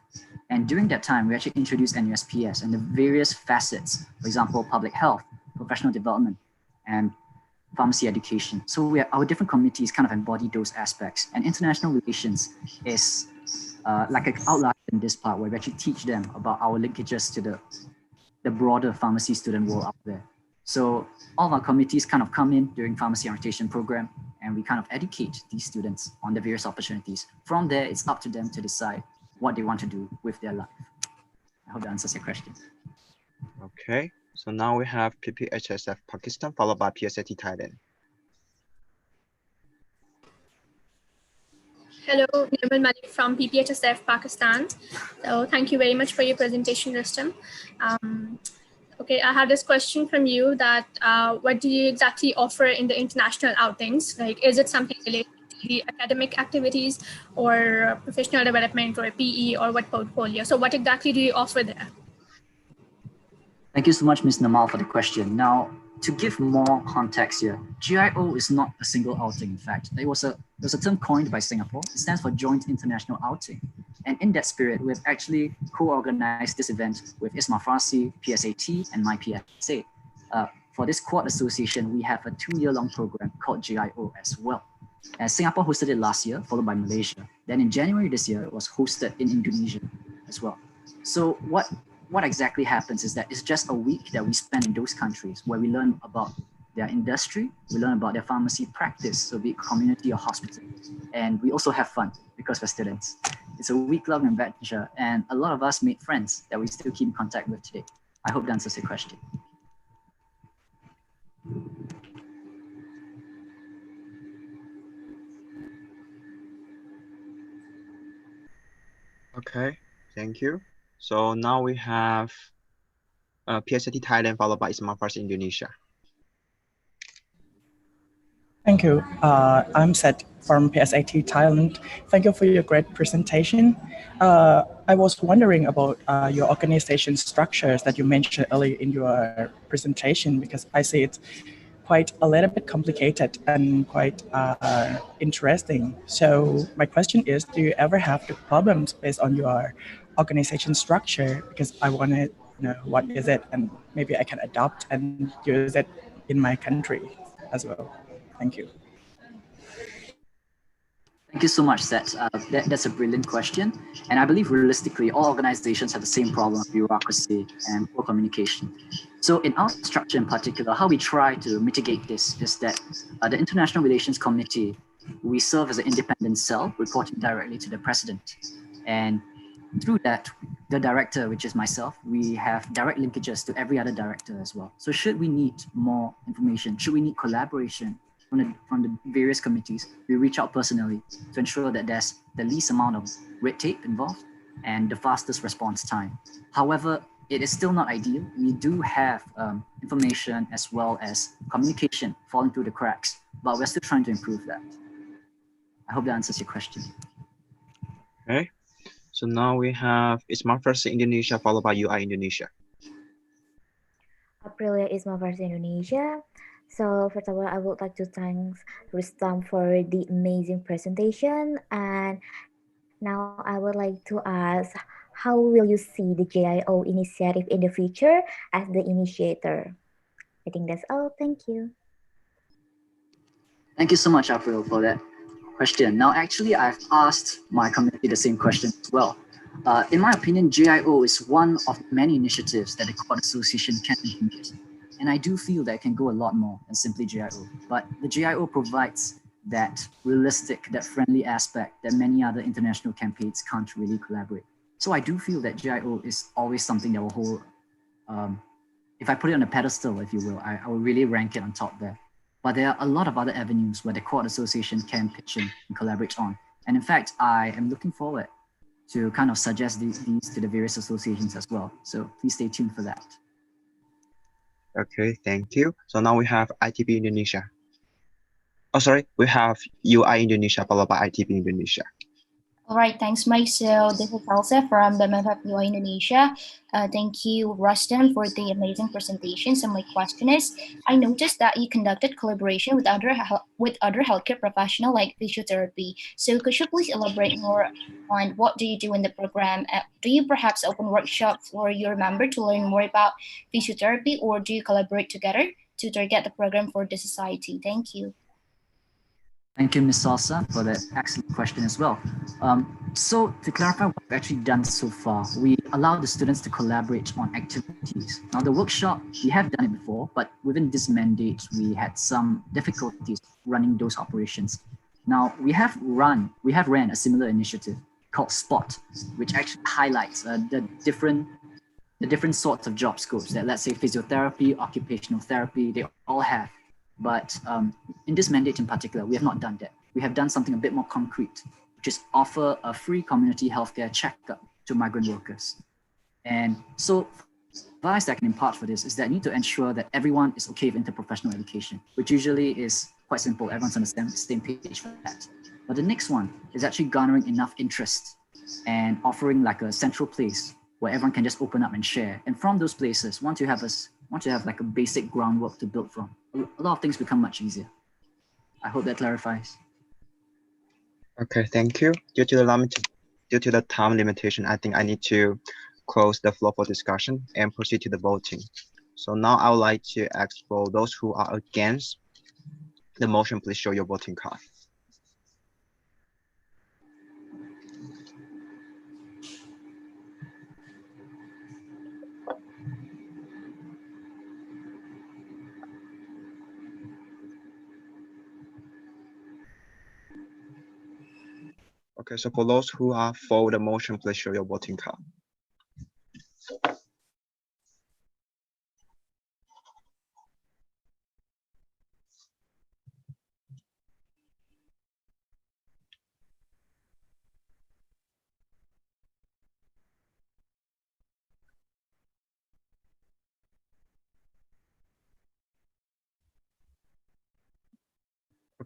And during that time, we actually introduced NUSPS and the various facets, for example, public health, professional development, and pharmacy education. So our different committees kind of embody those aspects. And international relations is like an outlier in this part, where we actually teach them about our linkages to the broader pharmacy student world out there. So all of our committees kind of come in during pharmacy orientation program, and we kind of educate these students on the various opportunities. From there, it's up to them to decide what they want to do with their life. I hope that answers your question. Okay, so now we have IPSF Pakistan, followed by PSAT Thailand. Hello, Nirmal Malik from IPSF Pakistan. So thank you very much for your presentation, Rustam. Okay, I have this question from you that what do you exactly offer in the international outings? Like, is it something related to the academic activities or professional development or PE or what portfolio? So what exactly do you offer there? Thank you so much, Ms. Namal, for the question. Now, to give more context here, GIO is not a single outing, in fact. There was a term coined by Singapore. It stands for Joint International Outing. And in that spirit, we've actually co-organized this event with ISMA Farsi, PSAT, and MyPSA. For this Quad Association, we have a 2-year-long program called GIO as well. Singapore hosted it last year, followed by Malaysia. Then in January this year, it was hosted in Indonesia as well. So what exactly happens is that it's just a week that we spend in those countries where we learn about their industry, we learn about their pharmacy practice, so be it community or hospital. And we also have fun because we're students. It's a week-long adventure, and a lot of us made friends that we still keep in contact with today. I hope that answers your question. Okay, thank you. So now we have PSAT Thailand, followed by ISMA Farsi Indonesia. Thank you. I'm Seth from PSAT Thailand. Thank you for your great presentation. I was wondering about your organization structures that you mentioned earlier in your presentation, because I see it quite a little bit complicated and quite interesting. So my question is, do you ever have the problems based on your organization structure? Because I want to know what is it, and maybe I can adopt and use it in my country as well. Thank you. Thank you so much, Seth. That's a brilliant question. And I believe realistically, all organizations have the same problem of bureaucracy and poor communication. So in our structure in particular, how we try to mitigate this is that the International Relations Committee, we serve as an independent cell reporting directly to the president. And through that, the director, which is myself, we have direct linkages to every other director as well. So should we need more information, should we need collaboration from the various committees, we reach out personally to ensure that there's the least amount of red tape involved and the fastest response time. However, it is still not ideal. We do have information as well as communication falling through the cracks, but we're still trying to improve that. I hope that answers your question. Okay, so now we have Isma versus Indonesia, followed by UI Indonesia. Aprilia is my versus Indonesia. So first of all, I would like to thank Rustam for the amazing presentation. And now I would like to ask, how will you see the JIO initiative in the future as the initiator? I think that's all. Thank you. Thank you so much, April, for that question. Now, actually, I've asked my community the same question as well. In my opinion, JIO is one of many initiatives that the Court Association can implement. And I do feel that it can go a lot more than simply JIO. But the JIO provides that realistic, that friendly aspect that many other international campaigns can't really collaborate. So I do feel that JIO is always something that will hold, if I put it on a pedestal, if you will, I will really rank it on top there. But there are a lot of other avenues where the Court Association can pitch in and collaborate on. And in fact, I am looking forward to kind of suggest these to the various associations as well. So please stay tuned for that. Okay, thank you. So now we have ITB Indonesia. Oh, sorry, we have UI Indonesia followed by ITB Indonesia. All right, thanks, Mike. So this is Elsa from the MFF UI Indonesia. Thank you, Rustam, for the amazing presentation. So my question is, I noticed that you conducted collaboration with other healthcare professionals like physiotherapy. So could you please elaborate more on what do you do in the program? Do you perhaps open workshops for your member to learn more about physiotherapy, or do you collaborate together to target the program for the society? Thank you. Thank you, Ms. Salsa, for that excellent question as well. So to clarify what we've actually done so far, we allow the students to collaborate on activities. Now the workshop, we have done it before, but within this mandate, we had some difficulties running those operations. Now we have ran a similar initiative called SPOT, which actually highlights the different sorts of job scopes that, let's say, physiotherapy, occupational therapy, they all have. But in this mandate in particular, we have not done that. We have done something a bit more concrete, which is offer a free community healthcare checkup to migrant workers. And so advice that I can impart for this is that you need to ensure that everyone is okay with interprofessional education, which usually is quite simple. Everyone's on the same page for that. But the next one is actually garnering enough interest and offering like a central place where everyone can just open up and share. And from those places, once you have like a basic groundwork to build from, a lot of things become much easier. I hope that clarifies. Okay, thank you. Due to the time limitation, I think I need to close the floor for discussion and proceed to the voting. So now I would like to ask for those who are against the motion, please show your voting card. Okay, so for those who are for the motion, please show your voting card.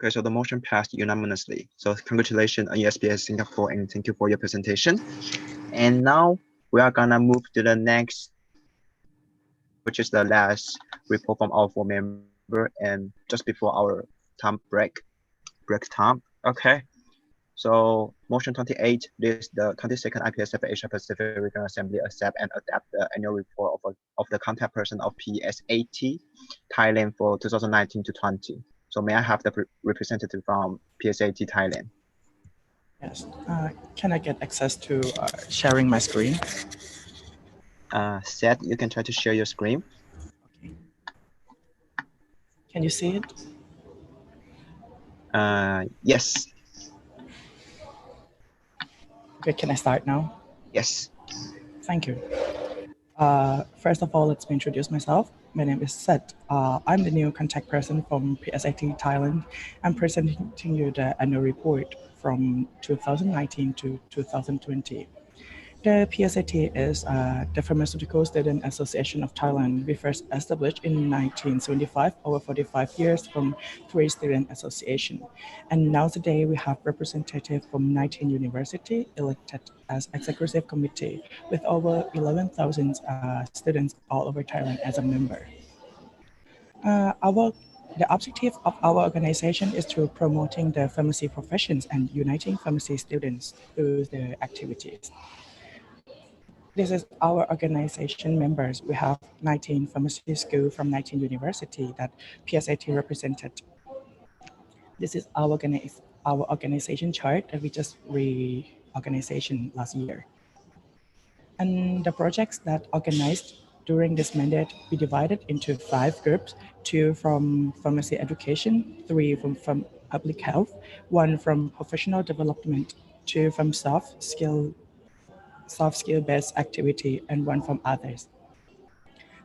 Okay, so the motion passed unanimously. So congratulations on IPSF Singapore and thank you for your presentation. And now we are gonna move to the next, which is the last report from our four members. October and just before our break time. Okay. So motion 28, this the 22nd IPSF Asia Pacific Regional Assembly accept and adapt the annual report of the contact person of PSAT Thailand for 2019 to 20. So may I have the representative from PSAT Thailand? Yes. Can I get access to sharing my screen? Seth, you can try to share your screen. Okay. Can you see it? Yes. Okay, can I start now? Yes. Thank you. First of all, let me introduce myself. My name is Seth. I'm the new contact person from PSAT Thailand. I'm presenting you the annual report from 2019 to 2020. The PSAT is the Pharmaceutical Student Association of Thailand. We first established in 1975, over 45 years from 3 student associations. And now today we have representatives from 19 universities elected as executive committee with over 11,000 students all over Thailand as a member. The objective of our organization is to promoting the pharmacy professions and uniting pharmacy students through their activities. This is our organization members. We have 19 pharmacy schools from 19 universities that PSAT represented. This is our organization chart that we just reorganization last year. And the projects that organized during this mandate, we divided into 5 groups, 2 from pharmacy education, 3 from public health, 1 from professional development, 2 from soft skill-based activity, and 1 from others.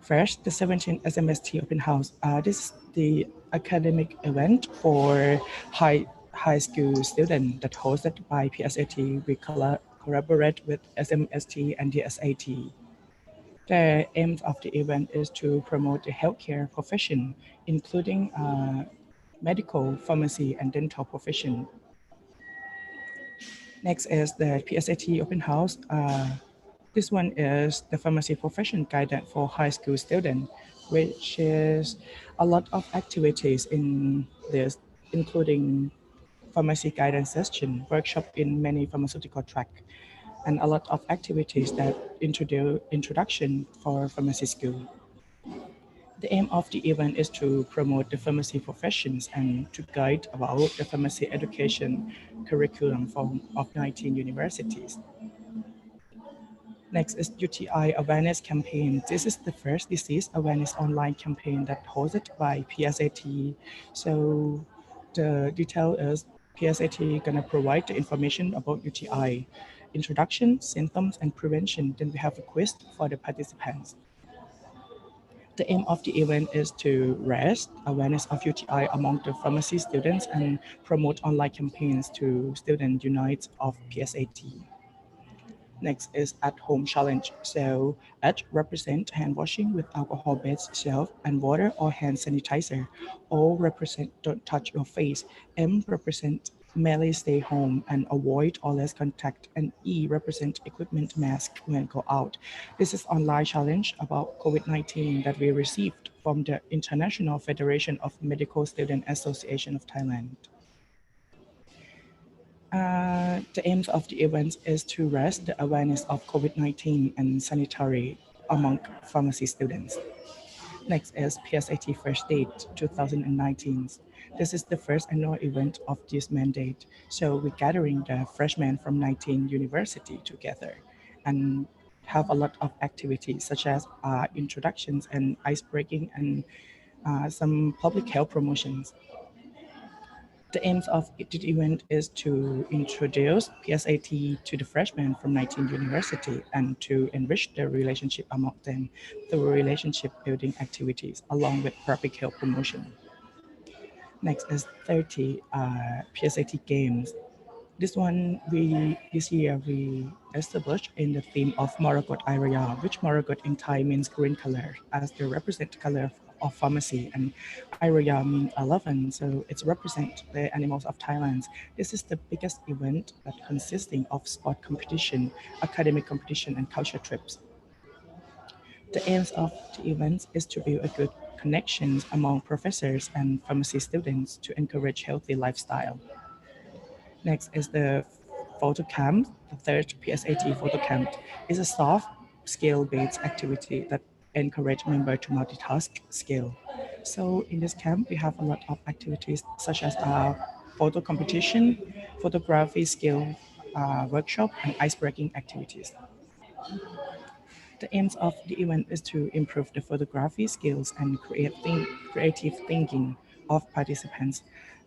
First, the 17th SMST Open House. This is the academic event for high school students that hosted by PSAT. We collaborate with SMST and the SAT. The aim of the event is to promote the healthcare profession, including medical, pharmacy, and dental profession. Next is the PSAT Open House. This one is the pharmacy profession guidance for high school students, which is a lot of activities in this, including pharmacy guidance session, workshop in many pharmaceutical track, and a lot of activities that introduce introduction for pharmacy school. The aim of the event is to promote the pharmacy professions and to guide about the pharmacy education curriculum of 19 universities. Next is UTI awareness campaign. This is the first disease awareness online campaign that hosted by PSAT. So the detail is PSAT gonna provide the information about UTI, introduction, symptoms, and prevention. Then we have a quiz for the participants. The aim of the event is to raise awareness of UTI among the pharmacy students and promote online campaigns to student unite of PSAT. Next is at-home challenge. So H represent hand washing with alcohol-based soap and water or hand sanitizer. O represent don't touch your face. M represent merely stay home and avoid or less contact. And E represent equipment mask when go out. This is online challenge about COVID-19 that we received from the International Federation of Medical Student Association of Thailand. The aims of the event is to raise the awareness of COVID-19 and sanitary among pharmacy students. Next is PSAT First Date 2019. This is the first annual event of this mandate. So we're gathering the freshmen from 19 universities together and have a lot of activities such as introductions and ice breaking and some public health promotions. The aims of the event is to introduce PSAT to the freshmen from 19 university and to enrich the relationship among them through relationship building activities along with public health promotion. Next is 30 PSAT games. This year we established in the theme of Maragot Area, which Maragot in Thai means green color as the represent color of pharmacy, and Area means 11, so it's represent the animals of Thailand. This is the biggest event that consisting of sport competition, academic competition, and culture trips. The aims of the event is to build a good connections among professors and pharmacy students to encourage healthy lifestyle. Next is the photo camp. The third PSAT photo camp is a soft skill-based activity that encourage members to multitask skill. So in this camp, we have a lot of activities such as photo competition, photography skill workshop, and ice-breaking activities. The aims of the event is to improve the photography skills and creative thinking of participants,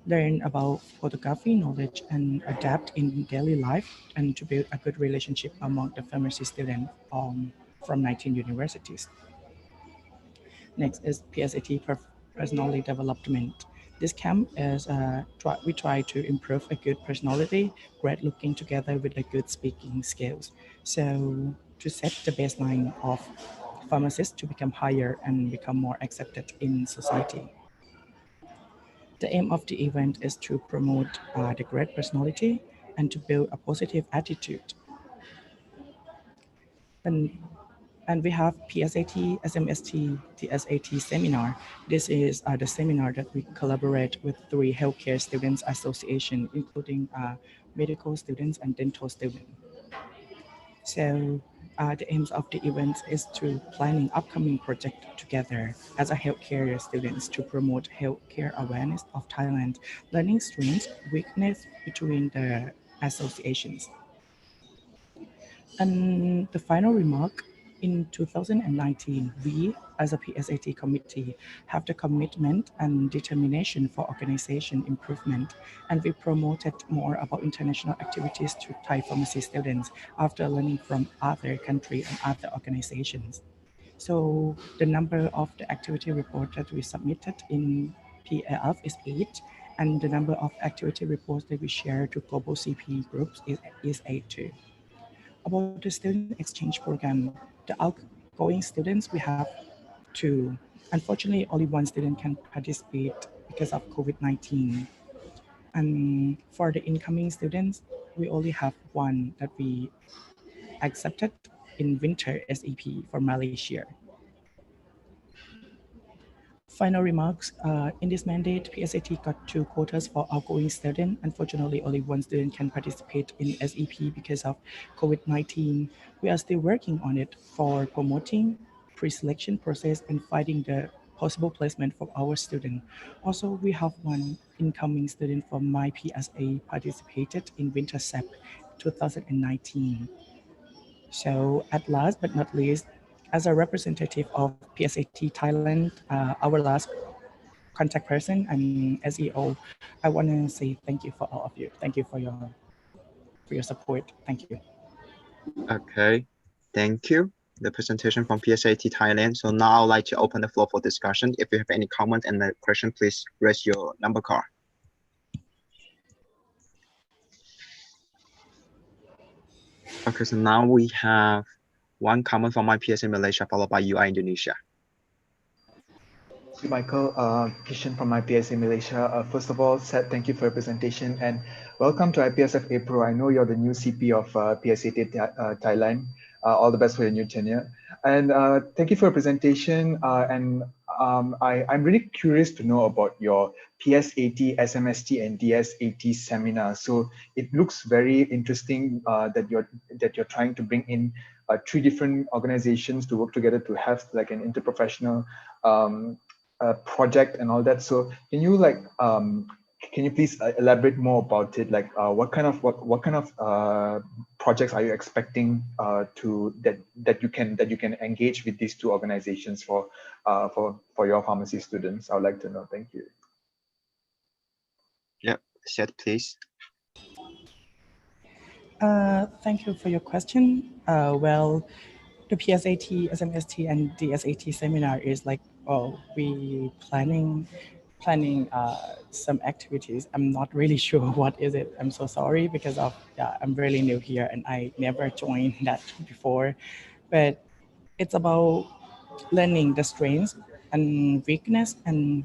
learn about photography knowledge and adapt in daily life, and to build a good relationship among the pharmacy students from 19 universities. Next is PSAT personality development. This camp is we try to improve a good personality, great looking together with a good speaking skills. So to set the baseline of pharmacists to become higher and become more accepted in society. The aim of the event is to promote the great personality and to build a positive attitude. And we have PSAT, SMST, the SAT seminar. This is the seminar that we collaborate with 3 healthcare students association, including medical students and dental students. So the aims of the event is to planning upcoming project together as a healthcare students to promote healthcare awareness of Thailand, learning strengths, weakness between the associations. And the final remark, in 2019, we as a PSAT committee have the commitment and determination for organization improvement, and we promoted more about international activities to Thai pharmacy students after learning from other countries and other organizations. So the number of the activity report that we submitted in PAF is 8, and the number of activity reports that we share to global CP groups is 8 too. About the student exchange program, the outgoing students, we have 2. Unfortunately, only 1 student can participate because of COVID-19. And for the incoming students, we only have 1 that we accepted in winter SEP for Malaysia. Final remarks, in this mandate, PSAT got 2 quotas for outgoing student. Unfortunately, only 1 student can participate in SEP because of COVID-19. We are still working on it for promoting pre-selection process and finding the possible placement for our student. Also, we have 1 incoming student from my PSA participated in Winter SEP 2019. So at last but not least, as a representative of PSAT Thailand, our last contact person and SEO, I want to say thank you for all of you. Thank you for your support. Thank you. Okay, thank you. The presentation from PSAT Thailand. So now I'd like to open the floor for discussion. If you have any comment and a question, please raise your number card. Okay, so now we have 1 comment from my PSA Malaysia, followed by UI Indonesia. Thank you, Michael. Kishan from IPSF Malaysia. First of all, Seth, thank you for your presentation and welcome to IPSF APRO. I know you're the new CP of PSAT Thailand. All the best for your new tenure. And thank you for your presentation. I'm really curious to know about your PSAT, SMST, and DSAT seminar. So it looks very interesting that you're trying to bring in 3 different organizations to work together to have like an interprofessional project and all that. So can you can you please elaborate more about it? Like what kind of projects are you expecting that you can engage with these 2 organizations for your pharmacy students? I would like to know. Thank you. Yep, Seth, please. Thank you for your question. Well, the PSAT, SMST, and DSAT seminar is like, we planning some activities. I'm not really sure what is it. I'm so sorry because I'm really new here and I never joined that before. But it's about learning the strengths and weakness. And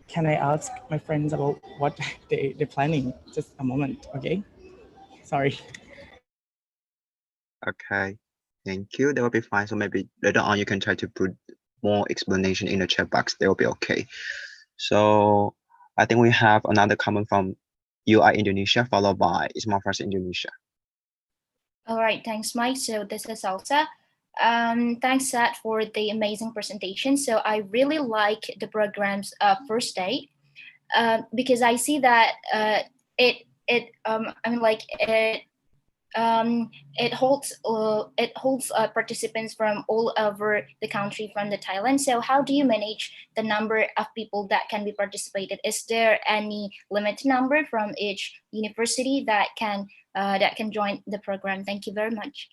can I ask my friends about what they're planning? Just a moment, okay? Sorry. Okay, thank you. That will be fine. So maybe later on you can try to put more explanation in the chat box, they will be okay. So I think we have another comment from UI Indonesia, followed by Smart First Indonesia. All right, thanks, Mike. So this is Elsa. Thanks, Seth, for the amazing presentation. So I really like the program's first day because I see that it holds participants from all over the country from the Thailand. So how do you manage the number of people that can be participated? Is there any limited number from each university that can join the program? Thank you very much.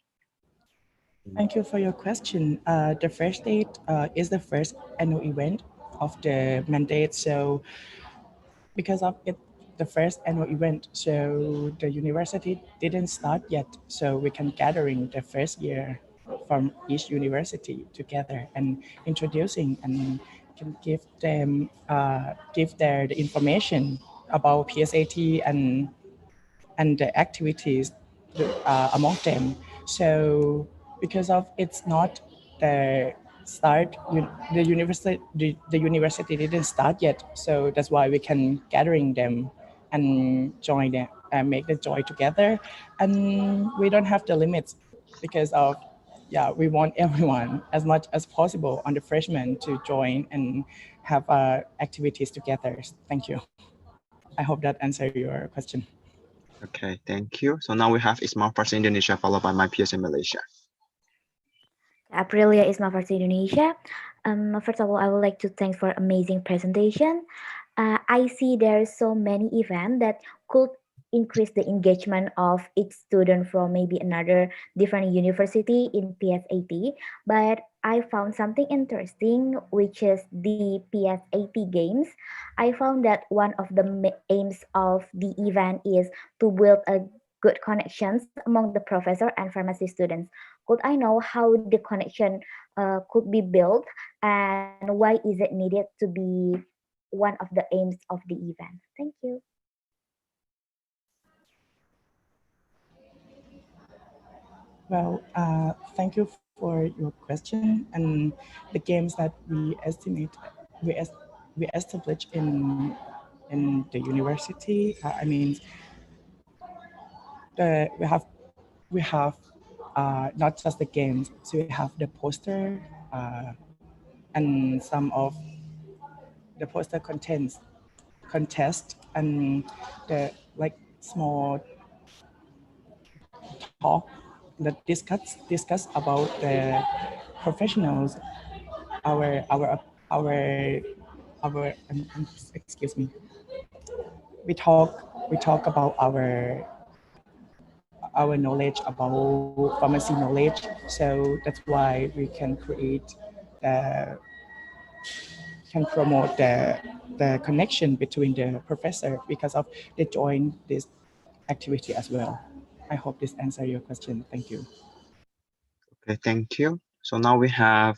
Thank you for your question. The first date is the first annual event of the mandate. So because of it, the first annual event, so the university didn't start yet. So we can gathering the first year from each university together and introducing and can give them the information about PSAT and the activities among them. So because of it's not the start, the university didn't start yet. So that's why we can gathering them and join them and make the joy together. And we don't have the limits because of, yeah, we want everyone as much as possible on the freshmen to join and have activities together. Thank you. I hope that answered your question. Okay, thank you. So now we have Smart First Indonesia, followed by my peers in Malaysia. Aprilia is my first Indonesia. First of all, I would like to thank for amazing presentation. I see there are so many events that could increase the engagement of each student from maybe another different university in PSAT. But I found something interesting, which is the PSAT games. I found that one of the aims of the event is to build a good connections among the professor and pharmacy students. Could I know how the connection could be built and why is it needed to be one of the aims of the event? Thank you. Well, thank you for your question. And the games that we estimate, we establish in the university. I mean, we have not just the games. So we have the poster and some of the poster contest and the like small talk that discuss about the professionals, our our our excuse me. We talk about our knowledge about pharmacy knowledge. So that's why we can create can promote the connection between the professor because of they join this activity as well. I hope this answers your question. Thank you. Okay, thank you. So now we have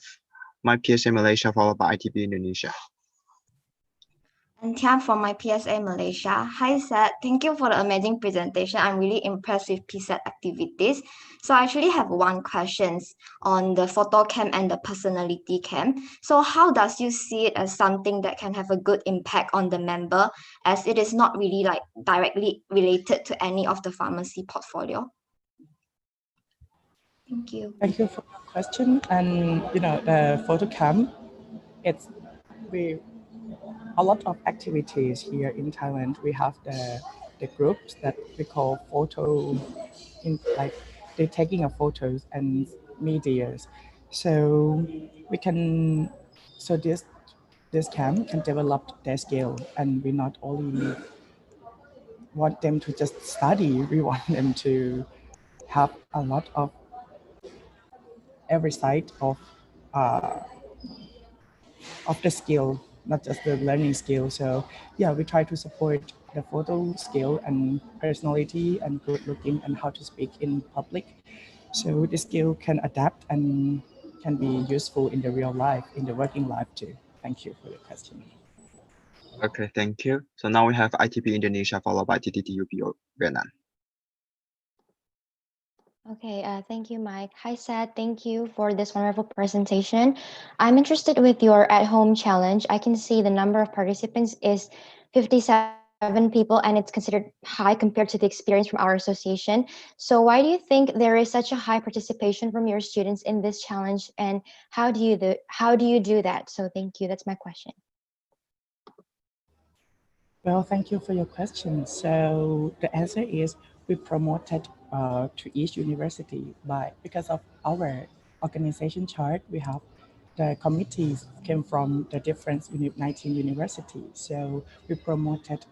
my peers in Malaysia, followed by ITB Indonesia. And Tian from my PSA Malaysia. Hi, Seth. Thank you for the amazing presentation. I'm really impressed with PSAT activities. So I actually have one question on the photo cam and the personality cam. So how does you see it as something that can have a good impact on the member as it is not really like directly related to any of the pharmacy portfolio? Thank you. Thank you for the question. And the photo cam, it's a lot of activities here in Thailand. We have the groups that we call photo, in like they're taking of photos and medias. So we can, so this camp can develop their skill, and we not only want them to just study, we want them to have a lot of every side of the skill, not just the learning skill. So yeah, we try to support the photo skill and personality and good looking and how to speak in public. So the skill can adapt and can be useful in the real life, in the working life too. Thank you for the question. Okay, thank you. So now we have ITB Indonesia, followed by TTTUP Vietnam. Okay, thank you, Mike. Hi, Seth. Thank you for this wonderful presentation. I'm interested with your at-home challenge. I can see the number of participants is 57 people, and it's considered high compared to the experience from our association. So why do you think there is such a high participation from your students in this challenge, and how do you do that? So thank you. That's my question. Well, thank you for your question. So the answer is we promoted to each university because of our organization chart. We have the committees came from the different 19 universities. So we promoted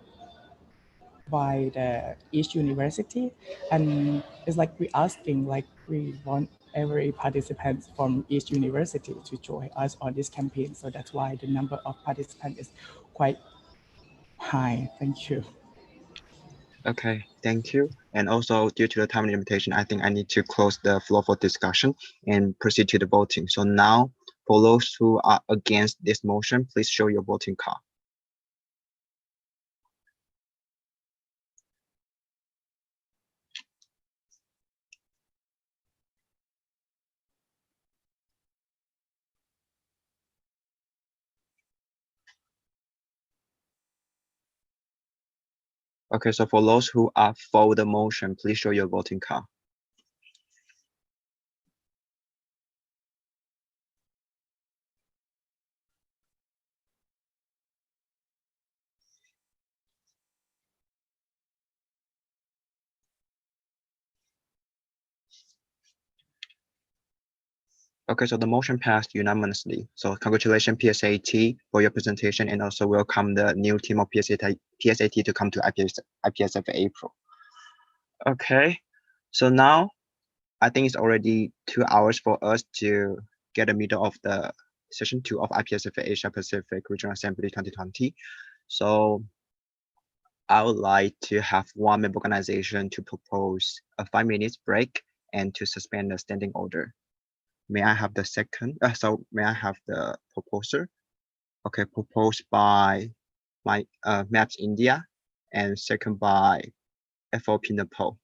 by each university, and it's like we asking, like we want every participant from each university to join us on this campaign. So that's why the number of participants is quite high. Thank you. Okay, thank you. And also due to the time limitation, I think I need to close the floor for discussion and proceed to the voting. So now for those who are against this motion, please show your voting card. Okay, so for those who are for the motion, please show your voting card. Okay, so the motion passed unanimously. So congratulations PSAT for your presentation, and also welcome the new team of PSAT to come to IPSF APRO. Okay, so now I think it's already 2 hours for us to get the middle of the session 2 of IPSF Asia Pacific Regional Assembly 2020. So I would like to have one member organization to propose a 5 minutes break and to suspend the standing order. May I have the second? So may I have the proposer? Okay, proposed by my Maps India, and second by FOP Nepal.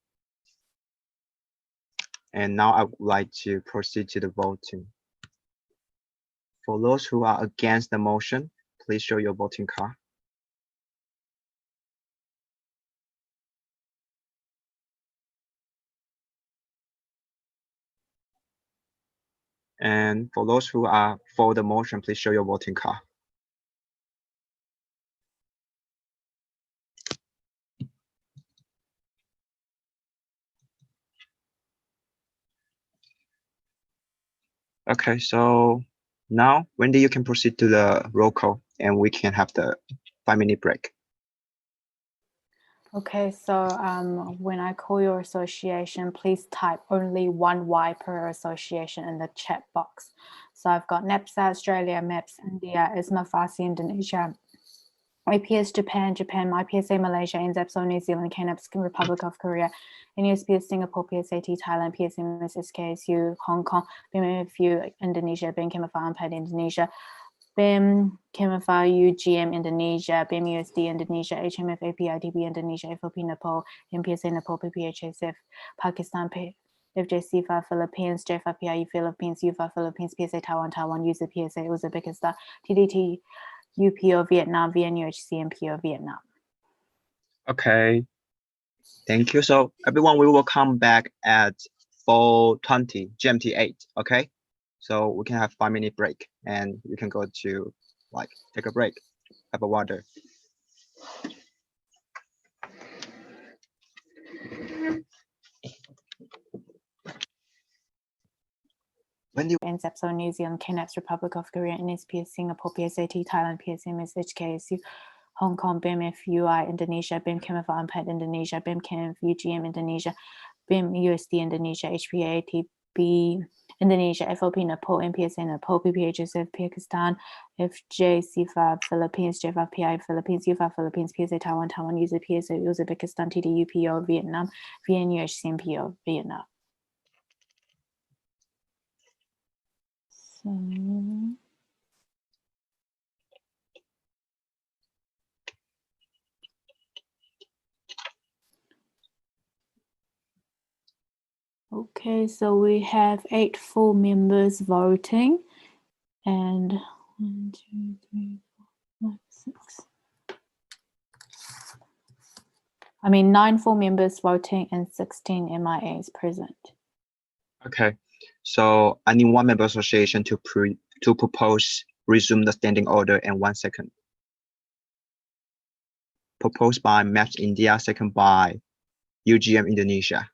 And now I would like to proceed to the voting. For those who are against the motion, please show your voting card. And for those who are for the motion, please show your voting card. Okay, so now Wendy, you can proceed to the roll call and we can have the 5 minute break. Okay, so when I call your association, please type only one Y per association in the chat box. So I've got NAPSA Australia, MAPS India, ISMA Farsi Indonesia, IPS Japan, IPSA Malaysia, NZAPSO New Zealand, KNAPS Republic of Korea, NUSPS Singapore, PSAT Thailand, PSMS SKSU Hong Kong, BMFU Indonesia, BIM Chemify Unpaid Indonesia, BIM Chemify UGM Indonesia, BIM USD Indonesia, HMF APIDB Indonesia, FOP Nepal, MPSA Nepal, PPHSF Pakistan, FJ CFA Philippines, JFA Philippines, UFA Philippines, PSA Taiwan, user PSA Uzbekistan, TDT UPO Vietnam, VNUHC MPO Vietnam. Okay, thank you. So everyone, we will come back at 4:20 GMT 8. Okay, so we can have 5 minute break and you can go to like take a break, have a water. NZAPSO New Zealand, KNAPS Republic of Korea, NSPS Singapore, PSAT Thailand, PSMS HKSU Hong Kong, BIM FUI Indonesia, BIM Chemify Unpaid Indonesia, BIM Chem UGM Indonesia, BIM USD Indonesia, HPA ATB Indonesia, FOP Nepal, MPSA Nepal, PPHSF Pakistan, FJ CFA Philippines, JFA PI Philippines, UFA Philippines, PSA Taiwan, user PSA Uzbekistan, TDUPO Vietnam, VNUHCMPO Vietnam. Okay. Okay, so we have 8 full members voting, and 1, 2, 3, 4, 5, 6. I mean, 9 full members voting and 16 MIAs present. Okay, so I need one member association to propose resume the standing order in 1 second. Proposed by Maps India, second by UGM Indonesia.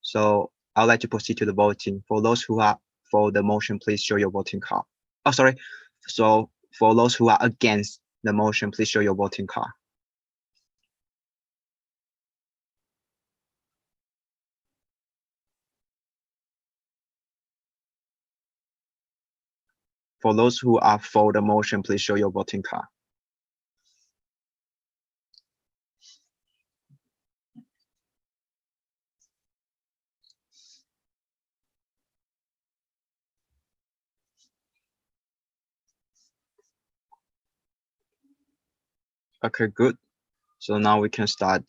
So I'd like to proceed to the voting. For those who are for the motion, please show your voting card. Oh, sorry. So for those who are against the motion, please show your voting card. For those who are for the motion, please show your voting card. Okay, good. So now we can start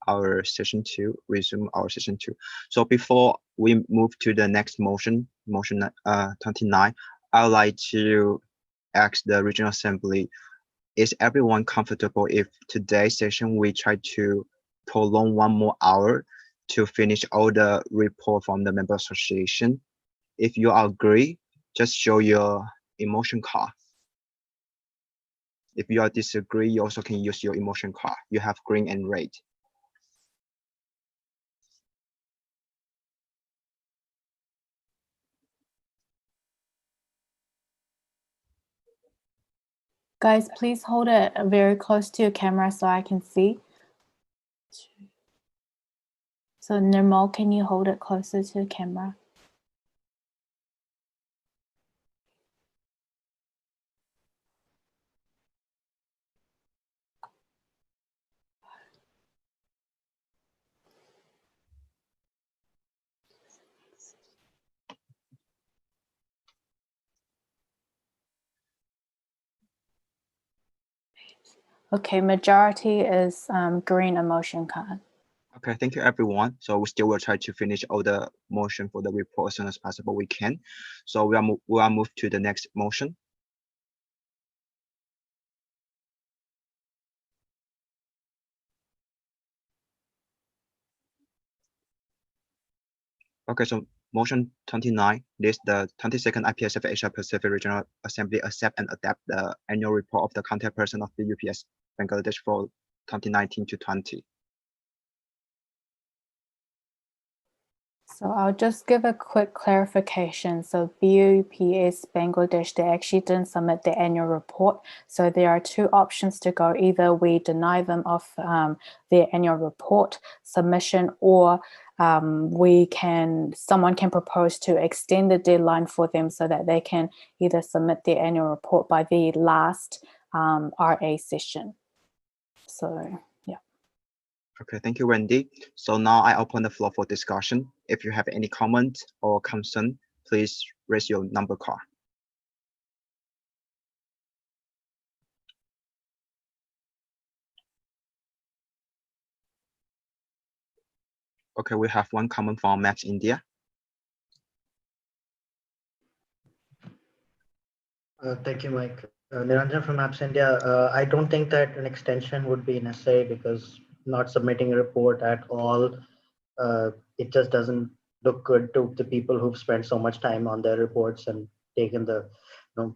our session 2, resume our session 2. So before we move to the next motion 29, I'd like to ask the Regional Assembly, is everyone comfortable if today's session we try to prolong 1 more hour to finish all the report from the member association? If you agree, just show your emotion card. If you disagree, you also can use your emotion card. You have green and red. Guys, please hold it very close to your camera so I can see. So Nirmal, can you hold it closer to the camera? Okay, majority is green emotion card. Okay, thank you everyone. So we still will try to finish all the motion for the report as soon as possible we can. So we are move to the next motion. Okay, so motion 29, this the 22nd IPSF Asia Pacific Regional Assembly accept and adapt the annual report of the contact person of the UPS Bangladesh for 2019 to 20. So I'll just give a quick clarification. So BUPS Bangladesh, they actually didn't submit the annual report. So there are 2 options to go. Either we deny them of their annual report submission, or someone can propose to extend the deadline for them so that they can either submit their annual report by the last RA session. So yeah. Okay, thank you, Wendy. So now I open the floor for discussion. If you have any comment or concern, please raise your number card. Okay, we have one comment from Maps India. Thank you, Mike. Niranjan from Apps India. I don't think that an extension would be necessary because not submitting a report at all, it just doesn't look good to the people who've spent so much time on their reports and taken the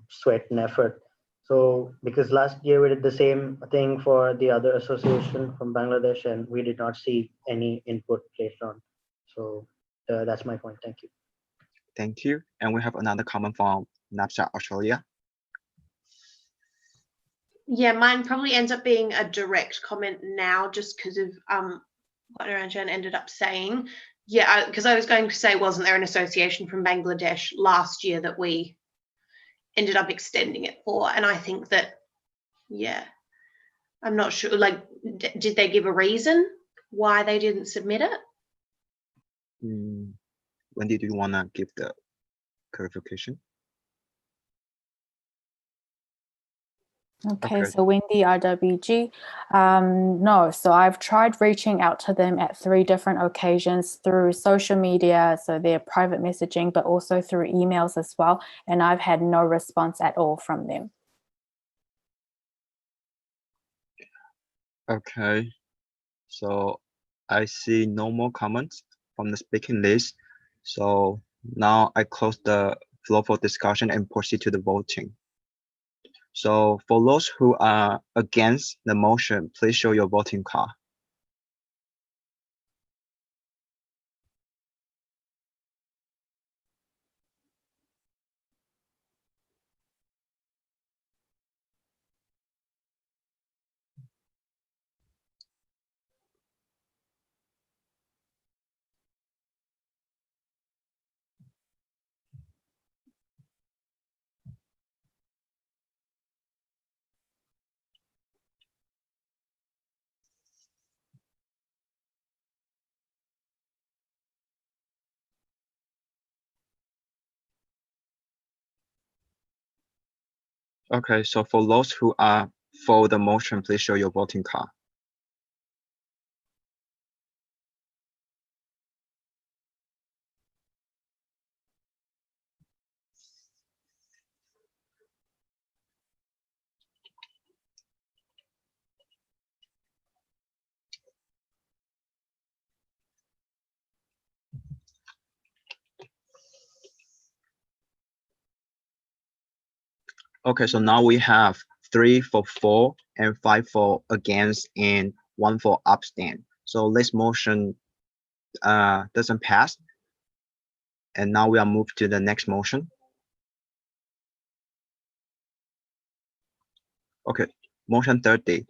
sweat and effort. So because last year we did the same thing for the other association from Bangladesh and we did not see any input later on. So that's my point. Thank you. Thank you. And we have another comment from NAPSA Australia. Yeah, mine probably ends up being a direct comment now just because of what Niranjan ended up saying. Yeah, because I was going to say, wasn't there an association from Bangladesh last year that we ended up extending it for? And I think that, yeah, I'm not sure, like, did they give a reason why they didn't submit it? Wendy, do you want to give the clarification? Okay, so Wendy, RWG, no. So I've tried reaching out to them at 3 different occasions through social media, so their private messaging, but also through emails as well. And I've had no response at all from them. Okay, so I see no more comments from the speaking list. So now I close the floor for discussion and proceed to the voting. So for those who are against the motion, please show your voting card. Okay, so for those who are for the motion, please show your voting card. Okay, so now we have 3 for for and 5 for against and 1 for abstain. So this motion doesn't pass. And now we are moved to the next motion. Okay, motion 30.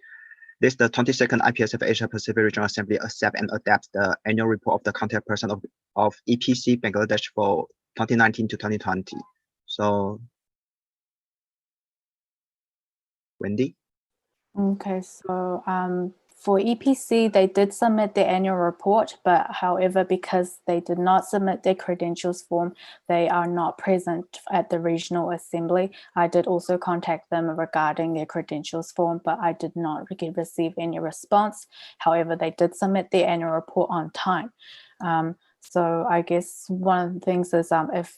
This the 22nd IPSF Asia Pacific Regional Assembly accept and adapt the annual report of the contact person of EPC Bangladesh for 2019 to 2020. So Wendy? Okay, so for EPC, they did submit their annual report, but however, because they did not submit their credentials form, they are not present at the regional assembly. I did also contact them regarding their credentials form, but I did not receive any response. However, they did submit their annual report on time. So I guess one of the things is if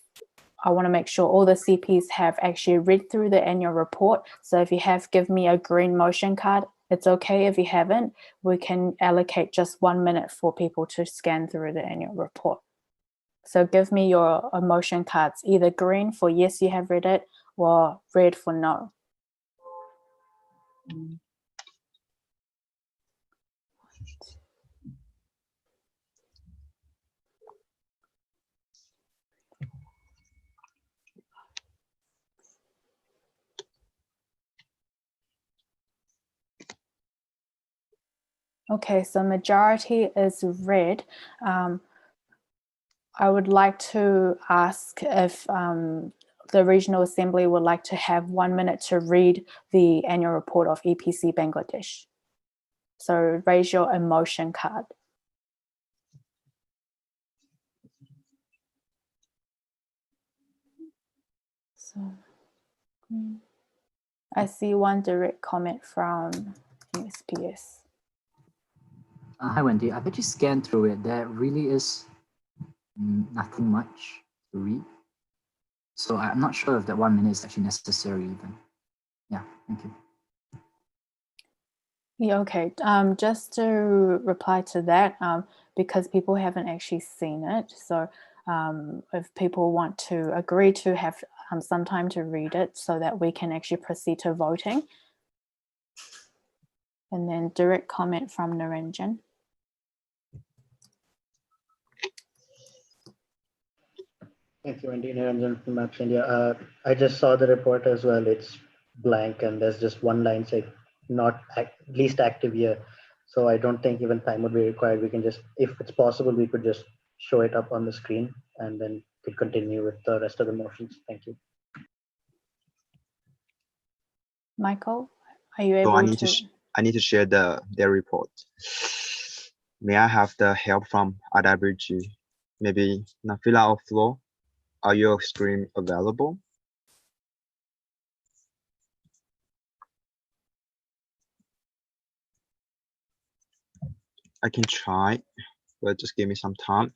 I want to make sure all the CPs have actually read through the annual report. So if you have, give me a green motion card. It's okay if you haven't. We can allocate just 1 minute for people to scan through the annual report. So give me your motion cards, either green for yes, you have read it, or red for no. Okay, so majority is red. I would like to ask if the Regional Assembly would like to have 1 minute to read the annual report of EPC Bangladesh. So raise your emotion card. So I see one direct comment from SPS. Hi, Wendy. I've actually scanned through it. There really is nothing much to read. So I'm not sure if that 1 minute is actually necessary even. Yeah, thank you. Yeah, okay. Just to reply to that, because people haven't actually seen it. So if people want to agree to have some time to read it so that we can actually proceed to voting. And then direct comment from Naranjan. Thank you, Wendy. Naranjan from Maps India. I just saw the report as well. It's blank and there's just one line saying not least active year. So I don't think even time would be required. We can just, if it's possible, we could just show it up on the screen and then could continue with the rest of the motions. Thank you. Michael, are you able So I need to share their report. May I have the help from RWG? Maybe Nafila or Flo? Are your screen available? I can try, but just give me some time.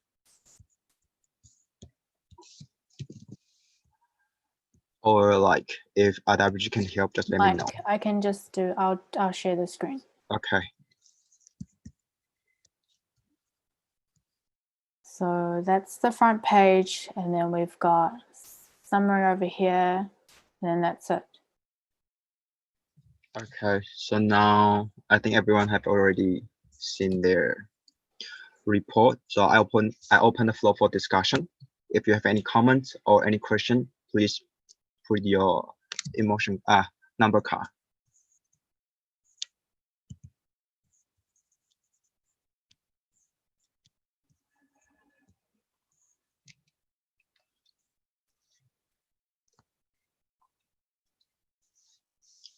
Or like if IWG can help, just let me know. Mike, I can just do, I'll share the screen. Okay. So that's the front page, and then we've got summary over here, and then that's it. Okay, so now I think everyone have already seen their report. So I open the floor for discussion. If you have any comments or any question, please put your number card.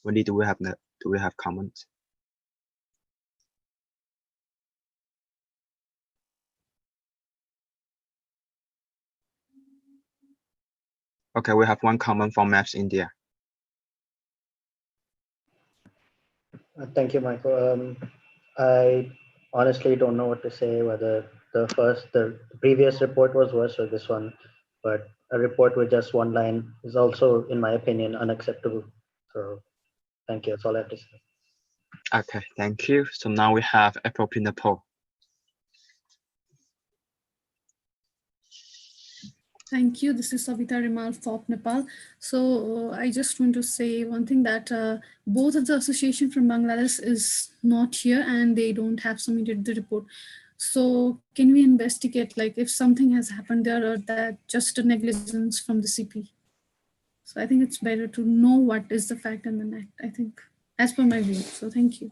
Wendy, do we have comments? Okay, we have one comment from Maps India. Thank you, Michael. I honestly don't know what to say, whether the previous report was worse or this one, but a report with just one line is also, in my opinion, unacceptable. So thank you. That's all I have to say. Okay, thank you. So now we have April Pinapol. Thank you. This is Savita Rimal, FOP Nepal. So I just want to say one thing, that both of the association from Bangladesh is not here and they don't have submitted the report. So can we investigate, like, if something has happened there, or that just a negligence from the CP? So I think it's better to know what is the fact and the act, I think, as per my view. So thank you.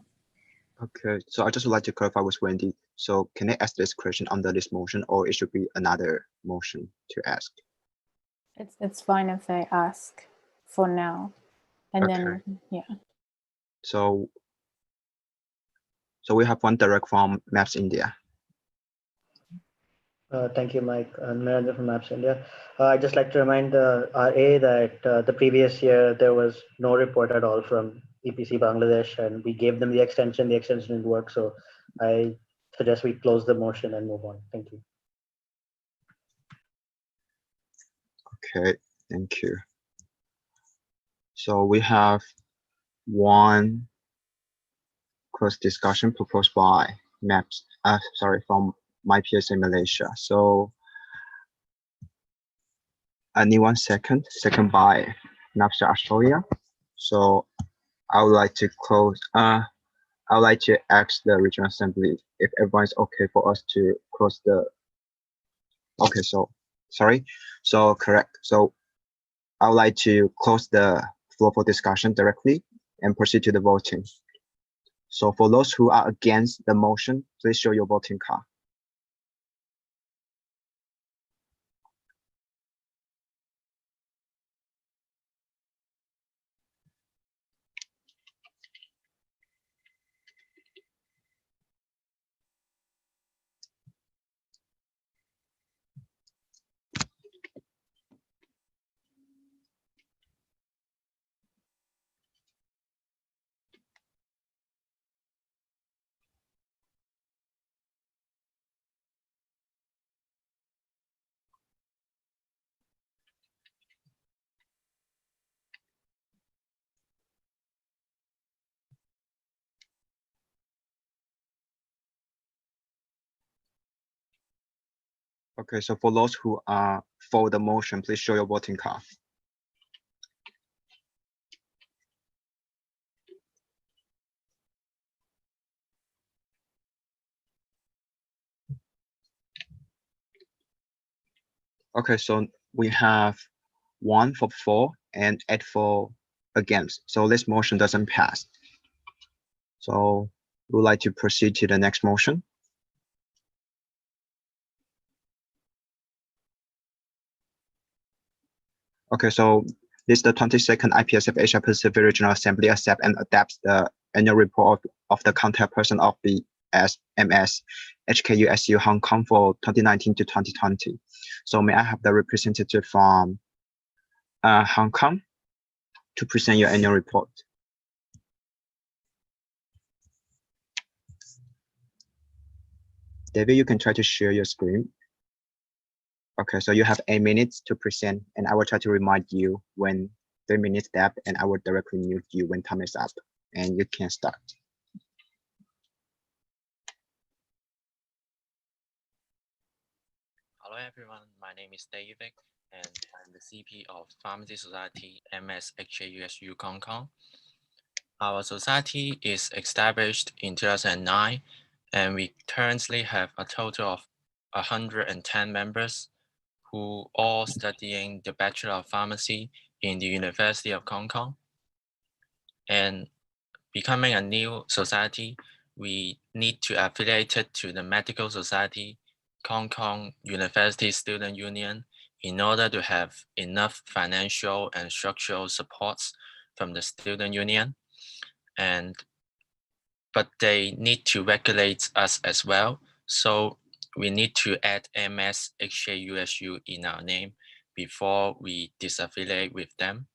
Okay, so I just would like to clarify with Wendy. So can I ask this question under this motion, or it should be another motion to ask? It's fine if they ask for now, and then yeah. So we have one direct from Maps India. Thank you, Mike. Narendra from Maps India. I'd just like to remind the RA that the previous year there was no report at all from EPC Bangladesh, and we gave them the extension. The extension didn't work, so I suggest we close the motion and move on. Thank you. Okay, thank you. So we have one cross discussion proposed by Maps. From IPSF Malaysia. So anyone second by NAPSA Australia. So I would like to close. I would like to ask the regional assembly if everyone is okay for us to close the. Okay, so sorry. So correct. So I would like to close the floor for discussion directly and proceed to the voting. So for those who are against the motion, please show your voting card. Okay, so for those who are for the motion, please show your voting card. Okay, so we have 1 for 4 and 8 for against. So this motion doesn't pass. So we would like to proceed to the next motion. Okay, so this is the 22nd IPSF Asia Pacific Regional Assembly accept and adapts the annual report of the contact person of the SMS HKUSU Hong Kong for 2019 to 2020. So may I have the representative from Hong Kong to present your annual report? David, you can try to share your screen. Okay, so you have 8 minutes to present, and I will try to remind you when 3 minutes up, and I will directly mute you when time is up, and you can start. Hello everyone, my name is David, and I'm the CP of Pharmacy Society MS HAUSU Hong Kong. Our society is established in 2009, and we currently have a total of 110 members who all studying the Bachelor of Pharmacy in the University of Hong Kong. And becoming a new society, we need to affiliate it to the Medical Society, Hong Kong University Student Union, in order to have enough financial and structural supports from the student union. But they need to regulate us as well. So we need to add MS HAUSU in our name before we disaffiliate with them.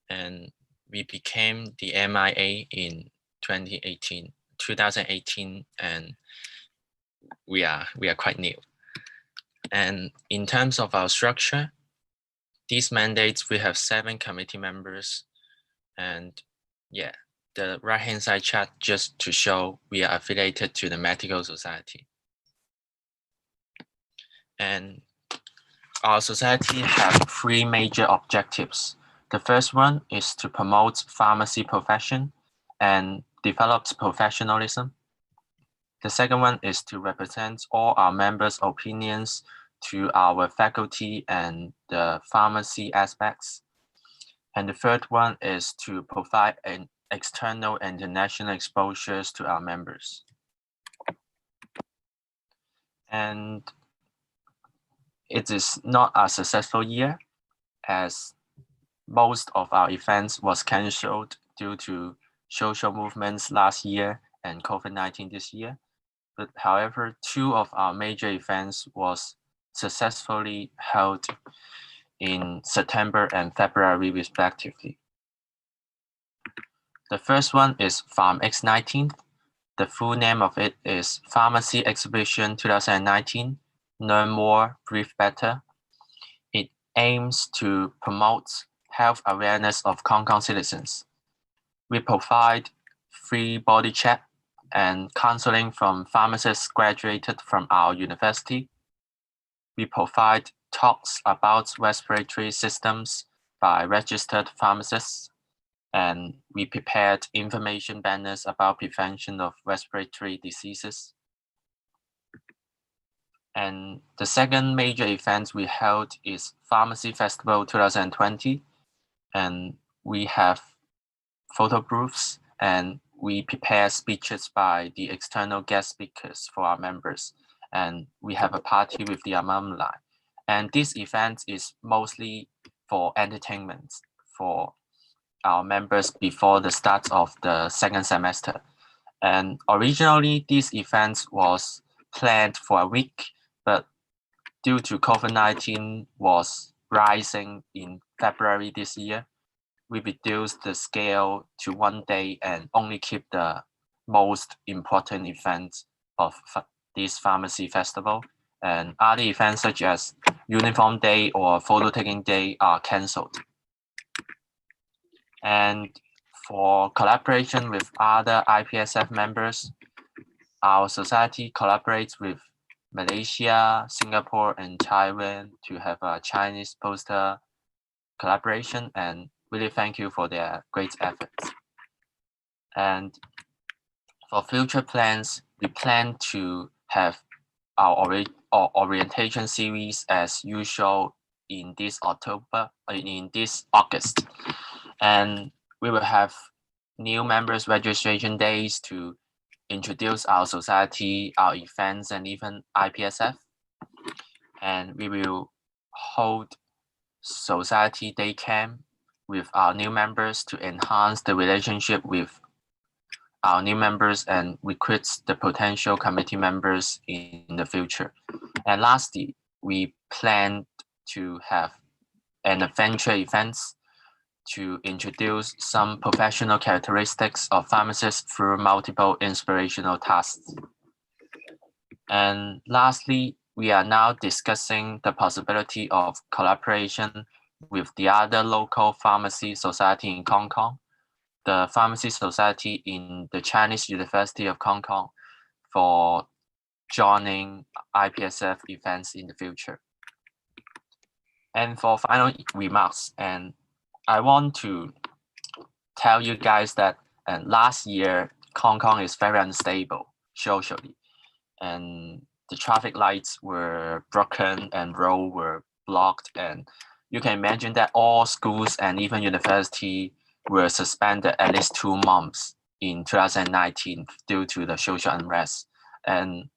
And we became the MIA in 2018, and we are quite new. And in terms of our structure, these mandates, we have 7 committee members, and yeah, the right-hand side chart just to show we are affiliated to the Medical Society. And our society has 3 major objectives. The first one is to promote pharmacy profession and develop professionalism. The second one is to represent all our members' opinions to our faculty and the pharmacy aspects. And the third one is to provide an external and international exposures to our members. And it is not a successful year, as most of our events was cancelled due to social movements last year and COVID-19 this year. But however, 2 of our major events was successfully held in September and February respectively. The first one is PharmX19. The full name of it is Pharmacy Exhibition 2019, Learn More, Breathe Better. It aims to promote health awareness of Hong Kong citizens. We provide free body check and counseling from pharmacists graduated from our university. We provide talks about respiratory systems by registered pharmacists, and we prepared information banners about prevention of respiratory diseases. And the second major event we held is Pharmacy Festival 2020, and we have photo booths, and we prepare speeches by the external guest speakers for our members, and we have a party with the alumni. And this event is mostly for entertainment for our members before the start of the second semester. And originally, this event was planned for a week, but due to COVID-19 was rising in February this year, we reduced the scale to 1 day and only keep the most important events of this pharmacy festival. And other events such as Uniform Day or Photo Taking Day are cancelled. And for collaboration with other IPSF members, our society collaborates with Malaysia, Singapore, and Taiwan to have a Chinese poster collaboration, and really thank you for their great efforts. And for future plans, we plan to have our orientation series as usual in this August. And we will have new members registration days to introduce our society, our events, and even IPSF. And we will hold society day camp with our new members to enhance the relationship with our new members and recruit the potential committee members in the future. And lastly, we plan to have an adventure events to introduce some professional characteristics of pharmacists through multiple inspirational tasks. And lastly, we are now discussing the possibility of collaboration with the other local pharmacy society in Hong Kong, the Pharmacy Society in the Chinese University of Hong Kong, for joining IPSF events in the future. And for final remarks, and I want to tell you guys that last year, Hong Kong is very unstable socially, and the traffic lights were broken and roads were blocked, and you can imagine that all schools and even university were suspended at least 2 months in 2019 due to the social unrest. And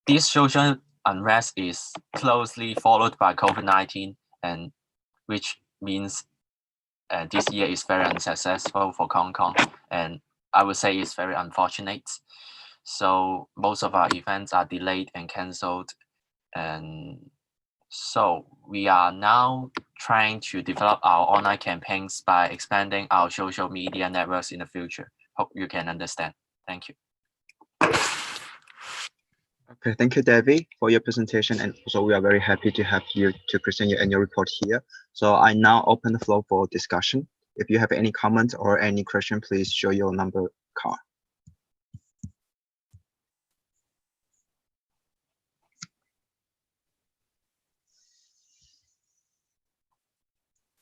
this social unrest is closely followed by COVID-19, and which means this year is very unsuccessful for Hong Kong, and I would say it's very unfortunate. So most of our events are delayed and cancelled, and so we are now trying to develop our online campaigns by expanding our social media networks in the future. Hope you can understand. Thank you. Okay, thank you, Debbie, for your presentation. And also we are very happy to have you to present your annual report here. So I now open the floor for discussion. If you have any comments or any question, please show your number card.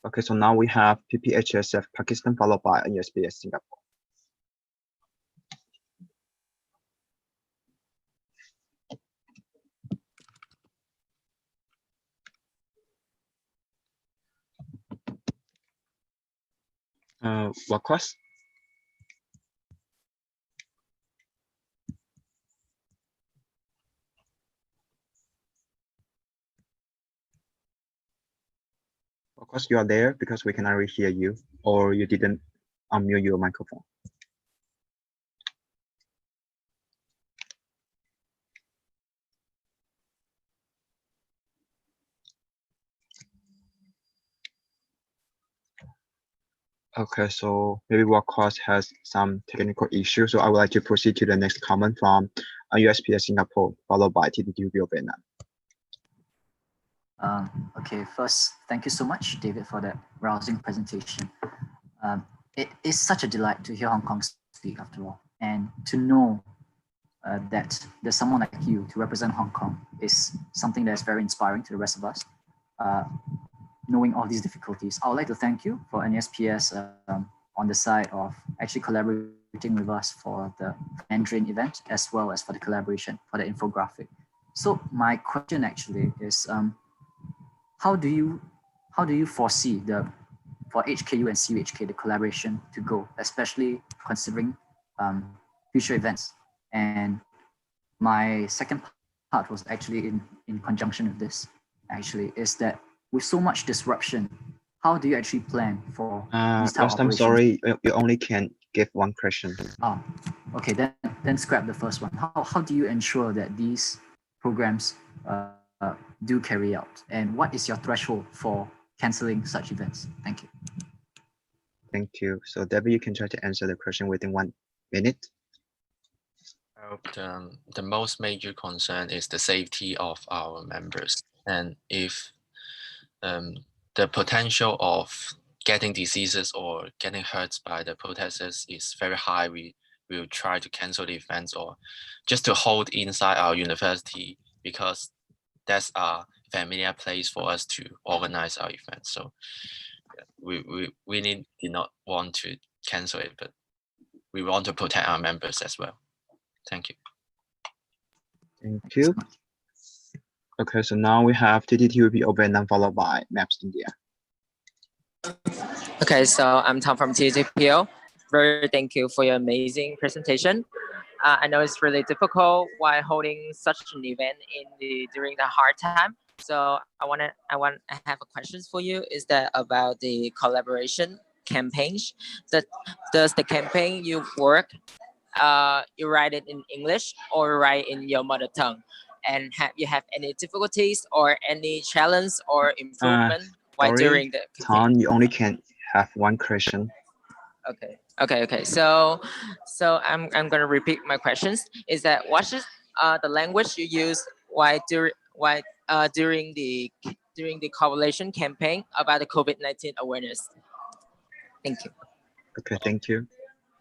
Okay, so now we have IPSF Pakistan followed by IPSF Singapore. Wakwas? Wakwas, you are there because we cannot really hear you, or you didn't unmute your microphone. Okay, so maybe Wakwas has some technical issue, so I would like to proceed to the next comment from USPS Singapore, followed by TTTUB Vietnam. Okay, first, thank you so much, David, for that rousing presentation. It is such a delight to hear Hong Kong speak, after all, and to know that there's someone like you to represent Hong Kong is something that is very inspiring to the rest of us. Knowing all these difficulties, I would like to thank you for NSPS on the side of actually collaborating with us for the Mandarin event, as well as for the collaboration for the infographic. So my question actually is, how do you foresee for HKU and CUHK the collaboration to go, especially considering future events? And my second part was actually in conjunction with this, actually, is that with so much disruption, how do you actually plan for these type of operations? I'm sorry, you only can give one question. Oh, okay, then scrap the first one. How do you ensure that these programs do carry out? And what is your threshold for canceling such events? Thank you. Thank you. So Debbie, you can try to answer the question within 1 minute. The most major concern is the safety of our members. And if the potential of getting diseases or getting hurt by the protesters is very high, we will try to cancel the events or just to hold inside our university, because that's a familiar place for us to organize our events. So we really did not want to cancel it, but we want to protect our members as well. Thank you. Thank you. Okay, so now we have TTTUB of Vietnam followed by MAPS India. Okay, so I'm Tom from TTPO. Very thank you for your amazing presentation. I know it's really difficult while holding such an event during the hard time. So I have a question for you. Is that about the collaboration campaigns? Does the campaign you work, you write it in English or write in your mother tongue? And have you any difficulties or any challenge or improvement while during the campaign? Tom, you only can have one question. Okay. So I'm gonna repeat my questions. Is that what is the language you use during the coalition campaign about the COVID-19 awareness. Thank you. Okay, thank you.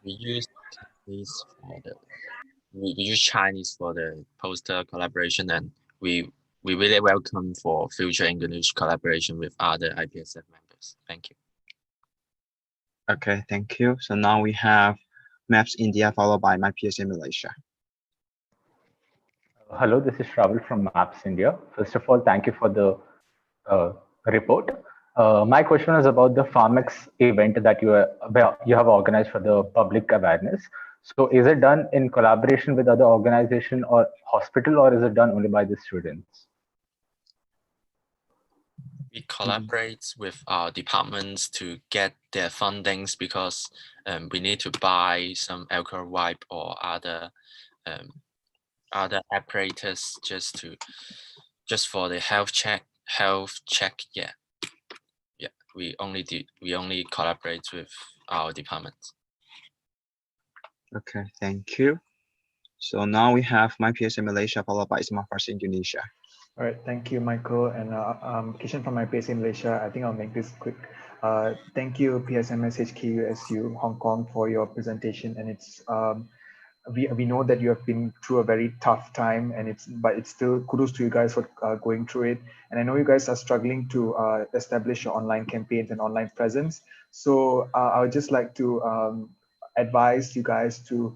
We use Chinese for the poster collaboration, and we really welcome for future English collaboration with other IPSF members. Thank you. Okay, thank you. So now we have Maps India followed by my PSA Malaysia. Hello, this is Shraval from Maps India. First of all, thank you for the report. My question is about the Pharmex event that you have organized for the public awareness. So is it done in collaboration with other organization or hospital, or is it done only by the students? We collaborate with our departments to get their fundings because we need to buy some alcohol wipe or other apparatus just for the health check. Yeah. We only collaborate with our departments. Okay, thank you. So now we have my PSA Malaysia followed by Isma Farsi Indonesia. All right, thank you, Michael. And Kishan from IPSF Malaysia. I think I'll make this quick. Thank you, PSMS HKUSU Hong Kong, for your presentation. And it's we know that you have been through a very tough time, and it's still kudos to you guys for going through it. And I know you guys are struggling to establish your online campaigns and online presence. So I would just like to advise you guys to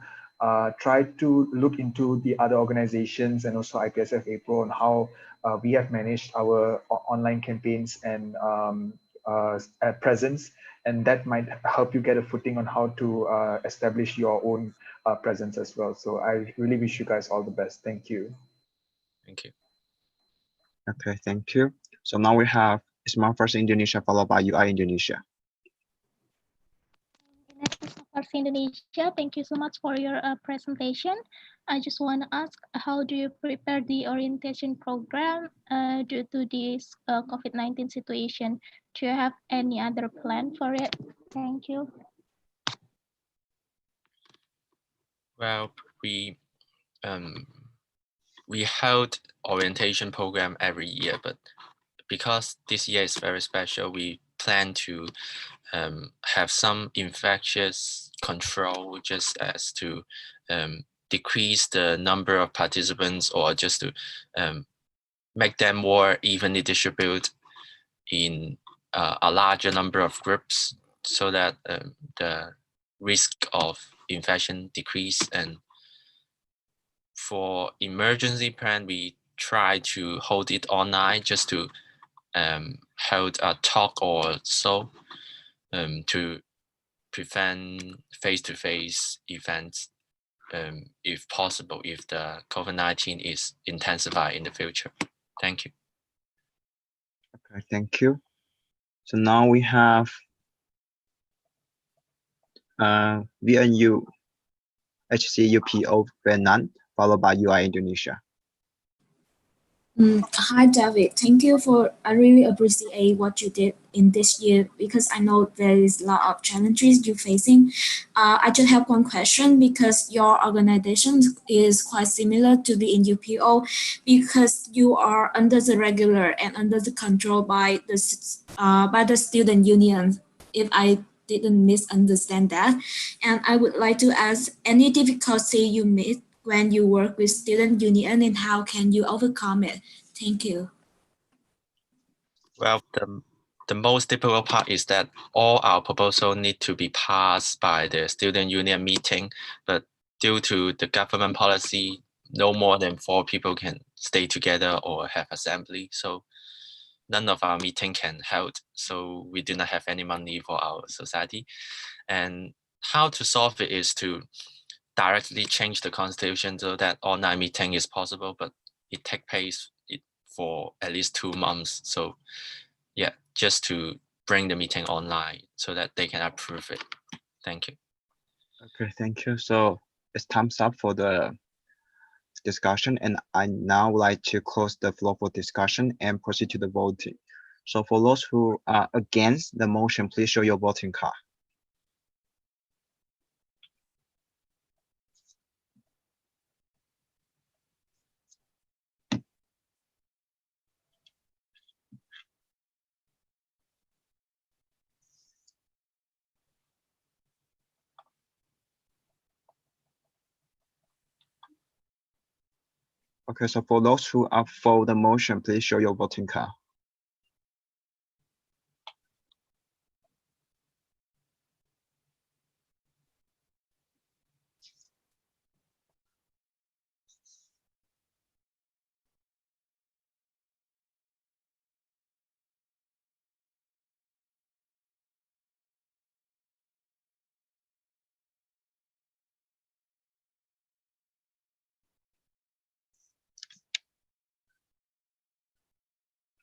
try to look into the other organizations and also IPSF APRO on how we have managed our online campaigns and presence, and that might help you get a footing on how to establish your own presence as well. So I really wish you guys all the best. Thank you. Thank you. Okay, thank you. So now we have Isma Farsi Indonesia followed by UI Indonesia. Farsi Indonesia, thank you so much for your presentation. I just want to ask, how do you prepare the orientation program due to this COVID-19 situation? Do you have any other plan for it? Thank you. Well, we held orientation program every year, but because this year is very special, we plan to have some infectious control just as to decrease the number of participants, or just to make them more evenly distributed in a larger number of groups, so that the risk of infection decrease. And for emergency plan, we try to hold it online just to hold a talk or so to prevent face-to-face events if possible, if the COVID-19 is intensified in the future. Thank you. Okay, thank you. So now we have VNU HCUPO Vietnam followed by UI Indonesia. Hi, David. Thank you for, I really appreciate what you did in this year, because I know there is a lot of challenges you're facing. I just have one question, because your organization is quite similar to the NUPO, because you are under the regular and under the control by the student union, if I didn't misunderstand that. And I would like to ask, any difficulty you meet when you work with student union, and how can you overcome it? Thank you. Well, the most difficult part is that all our proposals need to be passed by the student union meeting, but due to the government policy, no more than 4 people can stay together or have assembly. So none of our meeting can hold. So we do not have any money for our society. And how to solve it is to directly change the constitution so that online meeting is possible, but it takes place for at least 2 months. So yeah, just to bring the meeting online so that they can approve it. Thank you. Okay, thank you. So it's thumbs up for the discussion, and I now like to close the floor for discussion and proceed to the voting. So for those who are against the motion, please show your voting card. Okay, so for those who are for the motion, please show your voting card.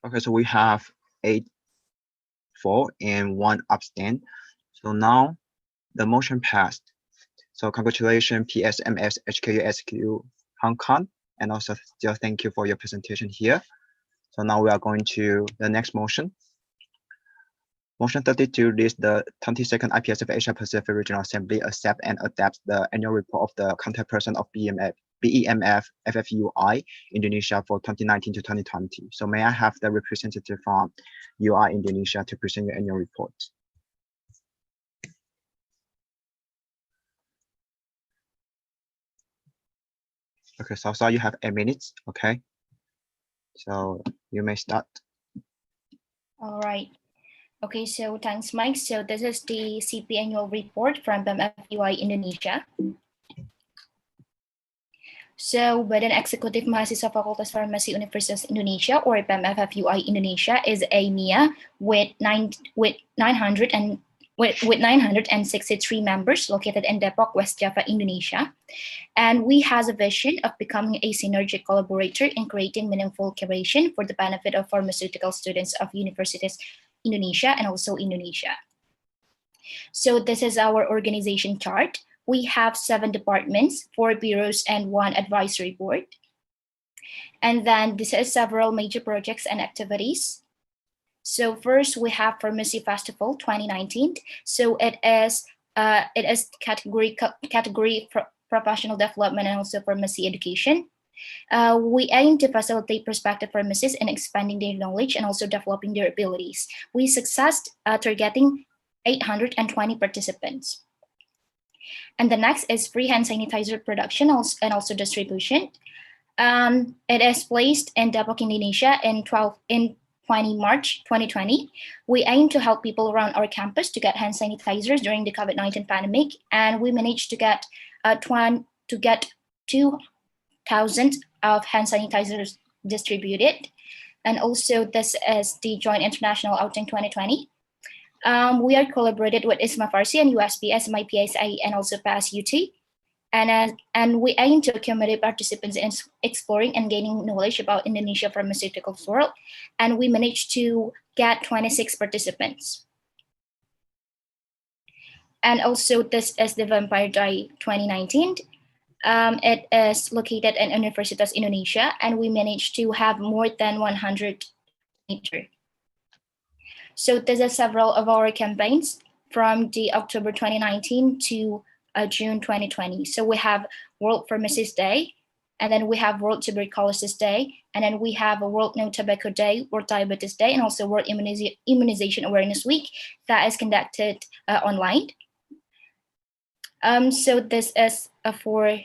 Okay, so we have 8 for and 1 abstain. So now the motion passed. So congratulations, PSMS HKUSQ Hong Kong, and also still thank you for your presentation here. So now we are going to the next motion. Motion 32 lists the 22nd IPSF Asia Pacific Regional Assembly accept and adapt the annual report of the contact person of BEMF FFUI Indonesia for 2019 to 2020. So may I have the representative from UI Indonesia to present your annual report? Okay, so you have 8 minutes, okay? So you may start. All right. Okay, so thanks, Mike. So this is the CP annual report from BEMFUI Indonesia. So Badan Eksekutif Mahasiswa Fakultas Farmasi Universitas Indonesia, or BEMFUI Indonesia, is a MIA with 963 members located in Depok, West Java, Indonesia. And we has a vision of becoming a synergic collaborator in creating meaningful curation for the benefit of pharmaceutical students of Universitas Indonesia and also Indonesia. So this is our organization chart. We have 7 departments, 4 bureaus, and 1 advisory board. And then this is several major projects and activities. So first we have Pharmacy Festival 2019. So it is category professional development and also pharmacy education. We aim to facilitate prospective pharmacists in expanding their knowledge and also developing their abilities. We successed targeting 820 participants. And the next is free hand sanitizer production and also distribution. It is placed in Depok, Indonesia in 20 March 2020. We aim to help people around our campus to get hand sanitizers during the COVID-19 pandemic, and we managed to get 2,000 of hand sanitizers distributed. And also this is the Joint International Outing 2020. We are collaborated with ISMA Farsi and USPS, MIPSA, and also PSUT. And we aim to accommodate participants in exploring and gaining knowledge about Indonesia pharmaceuticals world. And we managed to get 26 participants. And also this is the Vampire Day 2019. It is located in Universitas Indonesia, and we managed to have more than 100 meters. So this is several of our campaigns from the October 2019 to June 2020. So we have World Pharmacist Day, and then we have World Tuberculosis Day, and then we have a World No Tobacco Day, World Diabetes Day, and also World Immunization Awareness Week that is conducted online. So this is for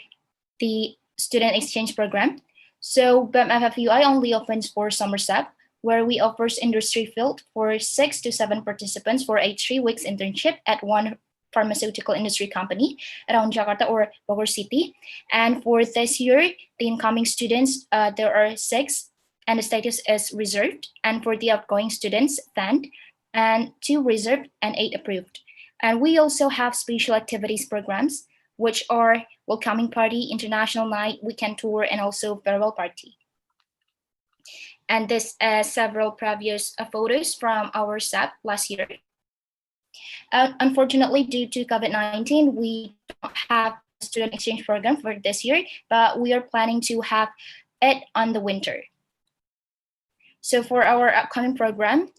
the student exchange program. So BEMFFUI only opens for Somerset, where we offers industry field for 6 to 7 participants for a 3 weeks internship at one pharmaceutical industry company around Jakarta or Bogor City. And for this year, the incoming students, there are 6, and the status is reserved. And for the outgoing students, 10, and 2 reserved and 8 approved. And we also have special activities programs, which are welcoming party, international night, weekend tour, and also farewell party. And this several previous photos from our SEP last year. Unfortunately, due to COVID-19, we don't have a student exchange program for this year, but we are planning to have it on the winter. So for our upcoming program,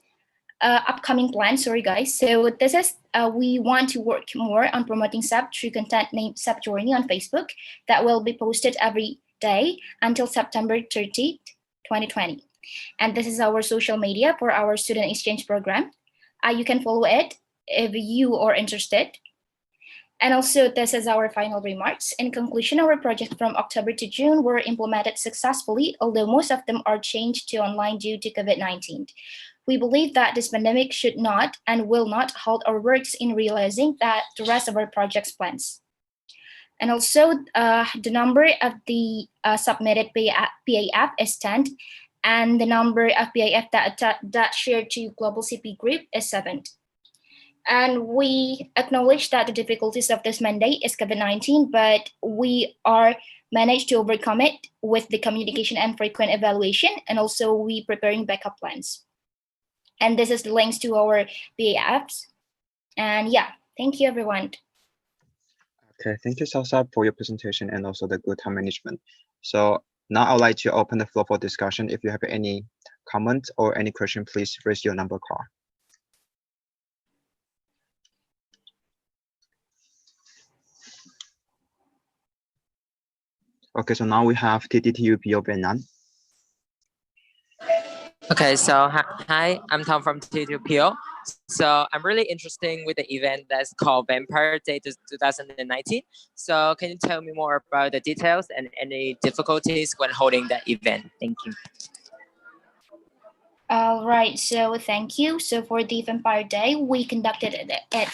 upcoming plan, sorry guys. So this is, we want to work more on promoting SEP through content named SEP Journey on Facebook that will be posted every day until September 30th, 2020. And this is our social media for our student exchange program. You can follow it if you are interested. And also, this is our final remarks. In conclusion, our projects from October to June were implemented successfully, although most of them are changed to online due to COVID-19. We believe that this pandemic should not and will not halt our works in realizing that the rest of our projects plans. And also, the number of the submitted PAF is 10, and the number of PAF that shared to Global CP Group is 7. And we acknowledge that the difficulties of this mandate is COVID-19, but we are managed to overcome it with the communication and frequent evaluation, and also we preparing backup plans. And this is the links to our PAFs. And yeah, thank you everyone. Okay, thank you, Salsa, for your presentation and also the good time management. So now I'd like to open the floor for discussion. If you have any comment or any question, please raise your number card. Okay, so now we have TTTUPO Vietnam. Okay, so hi, I'm Tom from TTUPO. So I'm really interested with the event that's called Vampire Day 2019. So can you tell me more about the details and any difficulties when holding that event? Thank you. All right, so thank you. So for the Vampire Day, we conducted it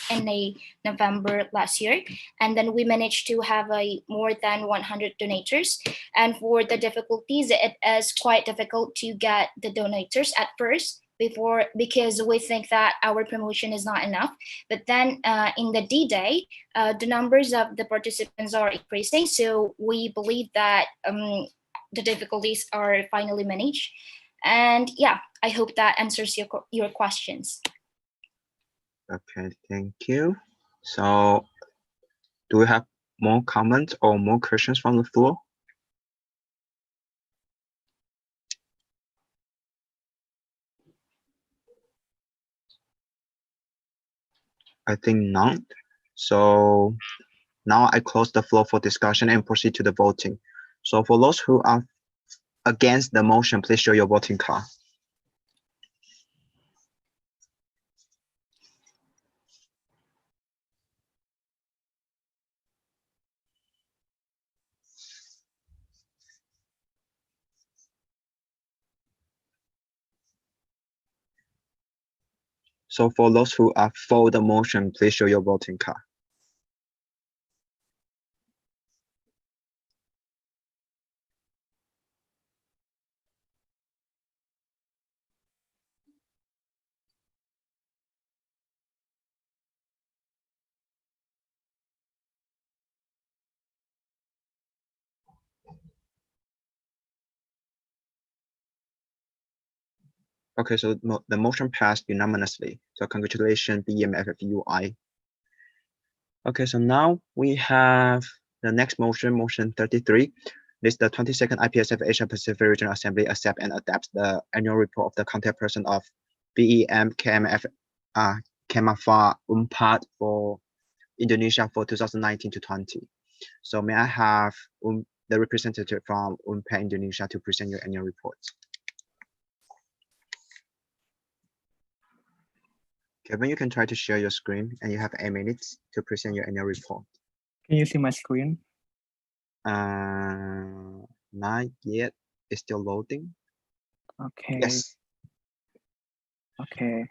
in November last year, and then we managed to have more than 100 donators. And for the difficulties, it is quite difficult to get the donators at first because we think that our promotion is not enough. But then in the D-Day, the numbers of the participants are increasing. So we believe that the difficulties are finally managed. And yeah, I hope that answers your questions. Okay, thank you. So do we have more comments or more questions from the floor? I think none. So now I close the floor for discussion and proceed to the voting. So for those who are against the motion, please show your voting card. So for those who are for the motion, please show your voting card. Okay, so the motion passed unanimously. So congratulations, BMFFUI. Okay, so now we have the next motion, motion 33. This is the 22nd IPSF Asia Pacific Regional Assembly accept and adapt the annual report of the contact person of BEM KMF Kemafar UNPAD for Indonesia for 2019 to 20. So may I have the representative from UNPAD Indonesia to present your annual report? Kevin, you can try to share your screen and you have 8 minutes to present your annual report. Can you see my screen? Not yet. It's still loading. Okay. Yes. Okay.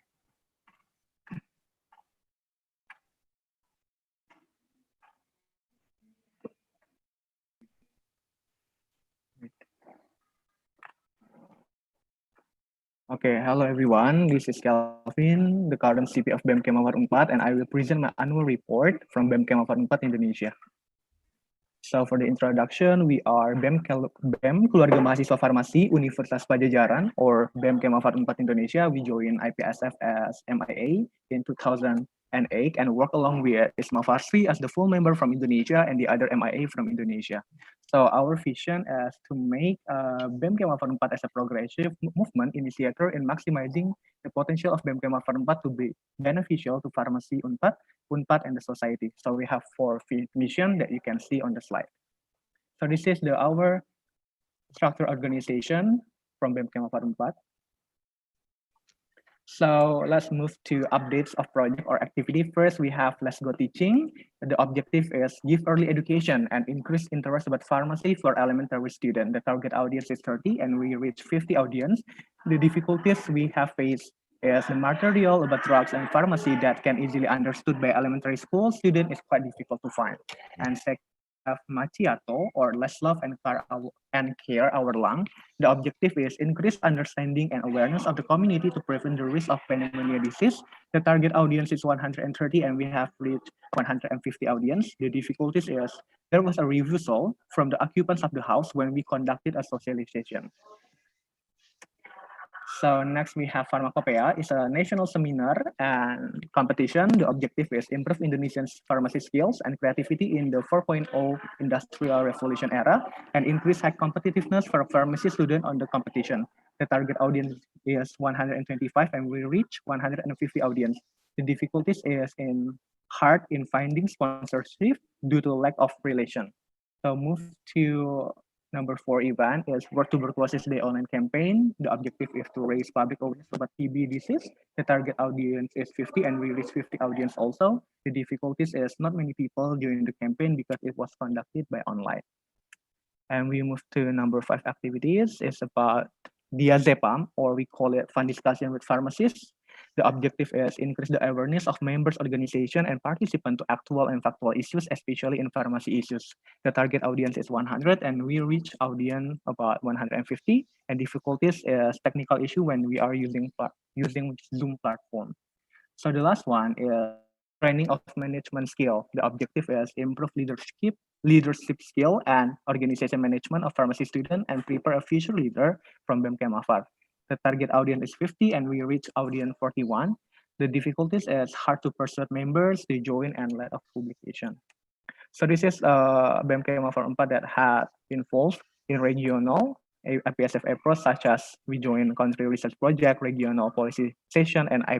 Okay, hello everyone. This is Kelvin, the current CP of BEM Kemawar Unpad, and I will present my annual report from BEM Kemawar Unpad Indonesia. So for the introduction, we are BEM Keluarga Mahasiswa Farmasi Universitas Pajajaran, or BEM Kemawar Unpad Indonesia. We joined IPSF as MIA in 2008 and work along with Isma Farsri as the full member from Indonesia and the other MIA from Indonesia. So our vision is to make BEM Kemawar Unpad as a progressive movement initiator in maximizing the potential of BEM Kemawar Unpad to be beneficial to pharmacy Unpad, and the society. So we have 4 missions that you can see on the slide. So this is our structure organization from BEM Kemawar Unpad. So let's move to updates of project or activity. First, we have Let's Go Teaching. The objective is give early education and increase interest about pharmacy for elementary students. The target audience is 30 and we reach 50 audience. The difficulties we have faced is the material about drugs and pharmacy that can easily understood by elementary school student is quite difficult to find. And second, have Macchiato or Let's Love and Care Our Lung. The objective is increase understanding and awareness of the community to prevent the risk of pneumonia disease. The target audience is 130 and we have reached 150 audience. The difficulties is there was a refusal from the occupants of the house when we conducted a socialization. So next we have Pharmacopoeia. It's a national seminar and competition. The objective is improve Indonesians' pharmacy skills and creativity in the 4.0 industrial revolution era and increase high competitiveness for pharmacy students on the competition. The target audience is 125 and we reach 150 audience. The difficulties is hard in finding sponsorship due to lack of relation. So move to number 4 event is World Tuberculosis Day online campaign. The objective is to raise public awareness about TB disease. The target audience is 50 and we reach 50 audience also. The difficulties is not many people join the campaign because it was conducted by online. And we move to number 5 activities. It's about Diazepam, or we call it fun discussion with pharmacists. The objective is increase the awareness of members, organization, and participants to actual and factual issues, especially in pharmacy issues. The target audience is 100, and we reach audience about 150. And difficulties is technical issue when we are using Zoom platform. So the last one is training of management skill. The objective is improve leadership skill and organization management of pharmacy students and prepare a future leader from BEMKM AFAR. The target audience is 50 and we reach audience 41. The difficulties is hard to persuade members to join and lack of publication. So this is BEMKM AFAR 4 that had involved in regional IPSF APRO, such as we join country research project, regional policy session, and I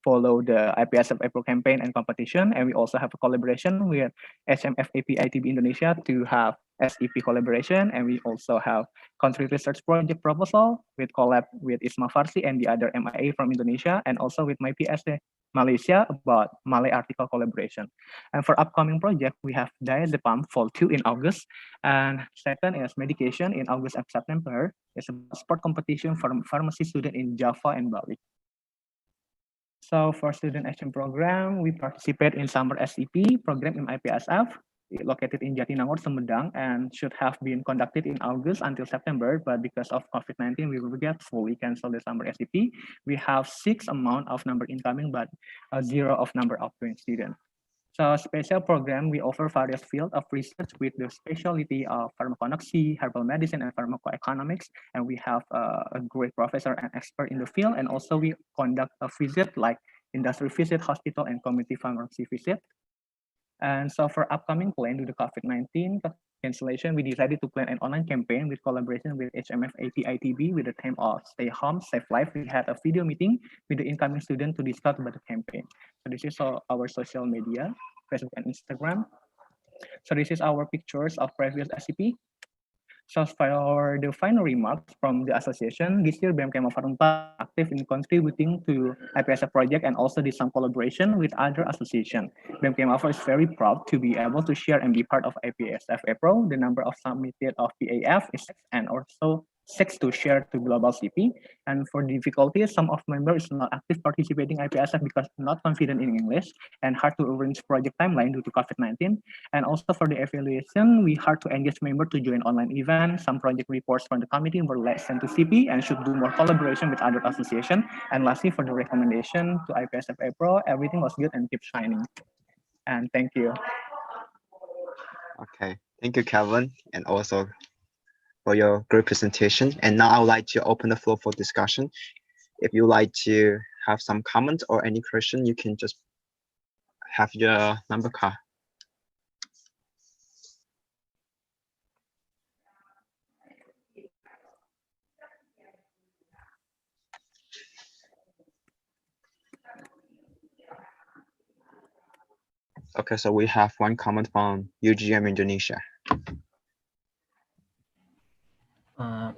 follow the IPSF APRO campaign and competition. And we also have a collaboration with HMF APITB Indonesia to have SEP collaboration. And we also have country research project proposal with collab with ISMA Farsi and the other MIA from Indonesia, and also with MyPSA Malaysia about Malay article collaboration. And for upcoming project, we have Diazepam Fall 2 in August. And second is medication in August and September. It's a sport competition for pharmacy student in Java and Bali. So for student action program, we participate in summer SEP program in IPSF, located in Jatinangor, Sumedang, and should have been conducted in August until September, but because of COVID-19, we will get fully cancel the summer SEP. We have 6 amount of number incoming, but 0 of number outgoing students. So special program, we offer various fields of research with the specialty of pharmacology, herbal medicine, and pharmacoeconomics. And we have a great professor and expert in the field. And also we conduct a visit like industry visit, hospital, and community pharmacy visit. And so for upcoming plan due to COVID-19 cancellation, we decided to plan an online campaign with collaboration with HMF APITB with the theme of Stay Home, Save Life. We had a video meeting with the incoming student to discuss about the campaign. So this is our social media, Facebook and Instagram. So this is our pictures of previous SCP. So for the final remarks from the association, this year BEMKM AFAR 4 active in contributing to IPSF project and also did some collaboration with other associations. BEMKM AFAR is very proud to be able to share and be part of IPSF APRO. The number of submitted of PAF is 6 and also 6 to share to global CP. And for difficulties, some of members is not active participating IPSF because not confident in English and hard to arrange project timeline due to COVID-19. And also for the evaluation, we hard to engage member to join online event. Some project reports from the committee were less sent to CP and should do more collaboration with other association. And lastly, for the recommendation to IPSF APRO, everything was good and keep shining. And thank you. Okay, thank you, Kevin, and also for your great presentation. And now I would like to open the floor for discussion. If you like to have some comments or any question, you can just have your number card. Okay, so we have one comment from UGM Indonesia.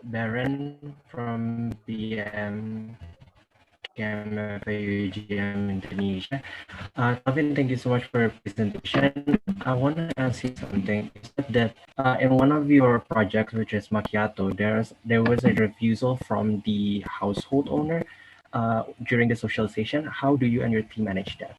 Baron from BM UGM Indonesia. Calvin, thank you so much for your presentation. I want to ask you something. You said that in one of your projects, which is Macchiato, there was a refusal from the household owner during the socialization. How do you and your team manage that?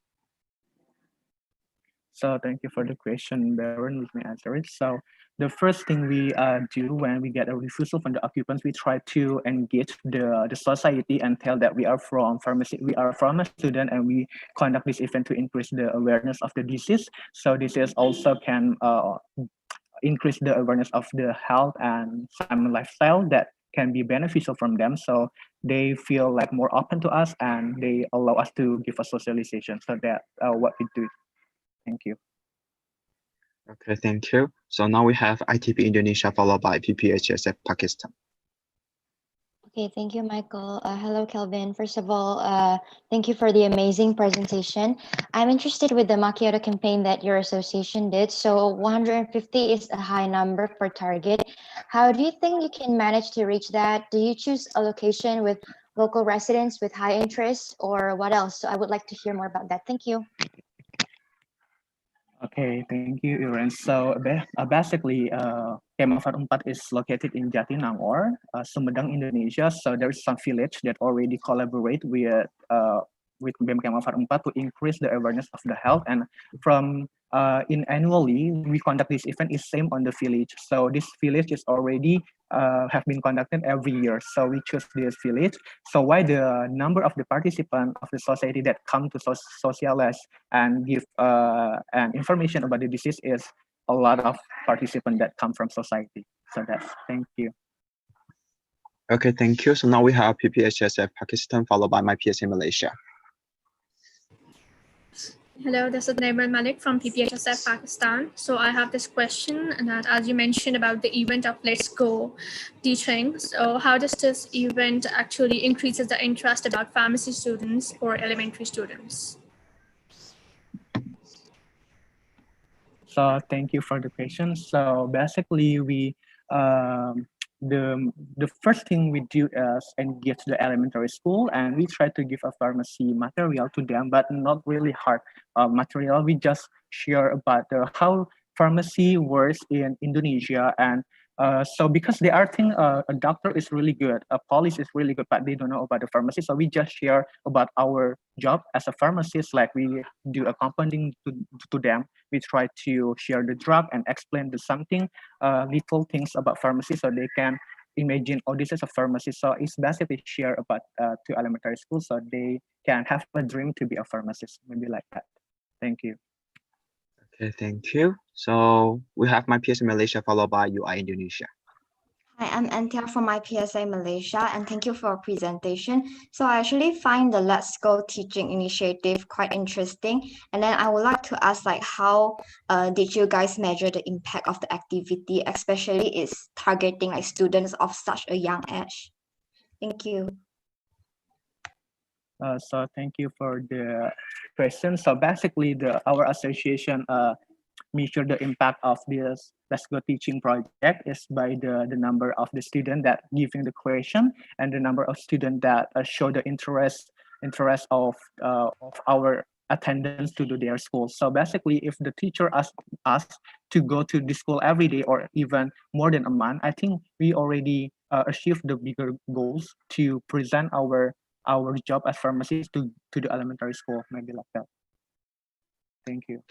So thank you for the question, Baron. Let me answer it. So the first thing we do when we get a refusal from the occupants, we try to engage the society and tell that we are from pharmacy, we are from a student, and we conduct this event to increase the awareness of the disease. So this is also can increase the awareness of the health and some lifestyle that can be beneficial from them. So they feel like more open to us and they allow us to give a socialization. So that what we do. Thank you. Okay, thank you. So now we have ITP Indonesia followed by PPHSF Pakistan. Okay, thank you, Michael. Hello, Kelvin. First of all, thank you for the amazing presentation. I'm interested with the Macchiato campaign that your association did. So 150 is a high number for target. How do you think you can manage to reach that? Do you choose a location with local residents with high interest or what else? So I would like to hear more about that. Thank you. Okay, thank you, Iren. So basically, Kemafar 4 is located in Jatinangor, Sumedang, Indonesia. So there is some village that already collaborate with BEM Kemafar 4 to increase the awareness of the health. And from in annually, we conduct this event is same on the village. So this village is already have been conducted every year. So we choose this village. So why the number of the participants of the society that come to socialize and give and information about the disease is a lot of participants that come from society. So that's, thank you. Okay, thank you. So now we have PPHSF Pakistan followed by my PSA Malaysia. Hello, this is Nabil Malik from IPSF Pakistan. So I have this question that, as you mentioned about the event of Let's Go teaching. So how does this event actually increases the interest about pharmacy students or elementary students? So thank you for the question. So basically, we the first thing we do is engage the elementary school, and we try to give a pharmacy material to them, but not really hard material. We just share about how pharmacy works in Indonesia, and so because they are think a doctor is really good, a police is really good, but they don't know about the pharmacy. So we just share about our job as a pharmacist, like we do a compounding to them. We try to share the drug and explain the something little things about pharmacy so they can imagine, oh, this is a pharmacy. So it's basically share about to elementary school so they can have a dream to be a pharmacist, maybe like that. Thank you. Okay, thank you. So we have my PSA Malaysia followed by UI Indonesia. Hi, I'm Antia from IPSA Malaysia, and thank you for your presentation. So I actually find the Let's Go teaching initiative quite interesting. And then I would like to ask, like, how did you guys measure the impact of the activity, especially it's targeting like students of such a young age? Thank you. So thank you for the question. So basically, our association measure the impact of this Let's Go teaching project is by the number of the student that giving the question and the number of students that show the interest of our attendance to do their school. So basically, if the teacher asks us to go to the school every day or even more than a month, I think we already achieved the bigger goals to present our job as pharmacists to the elementary school, maybe like that. Thank you.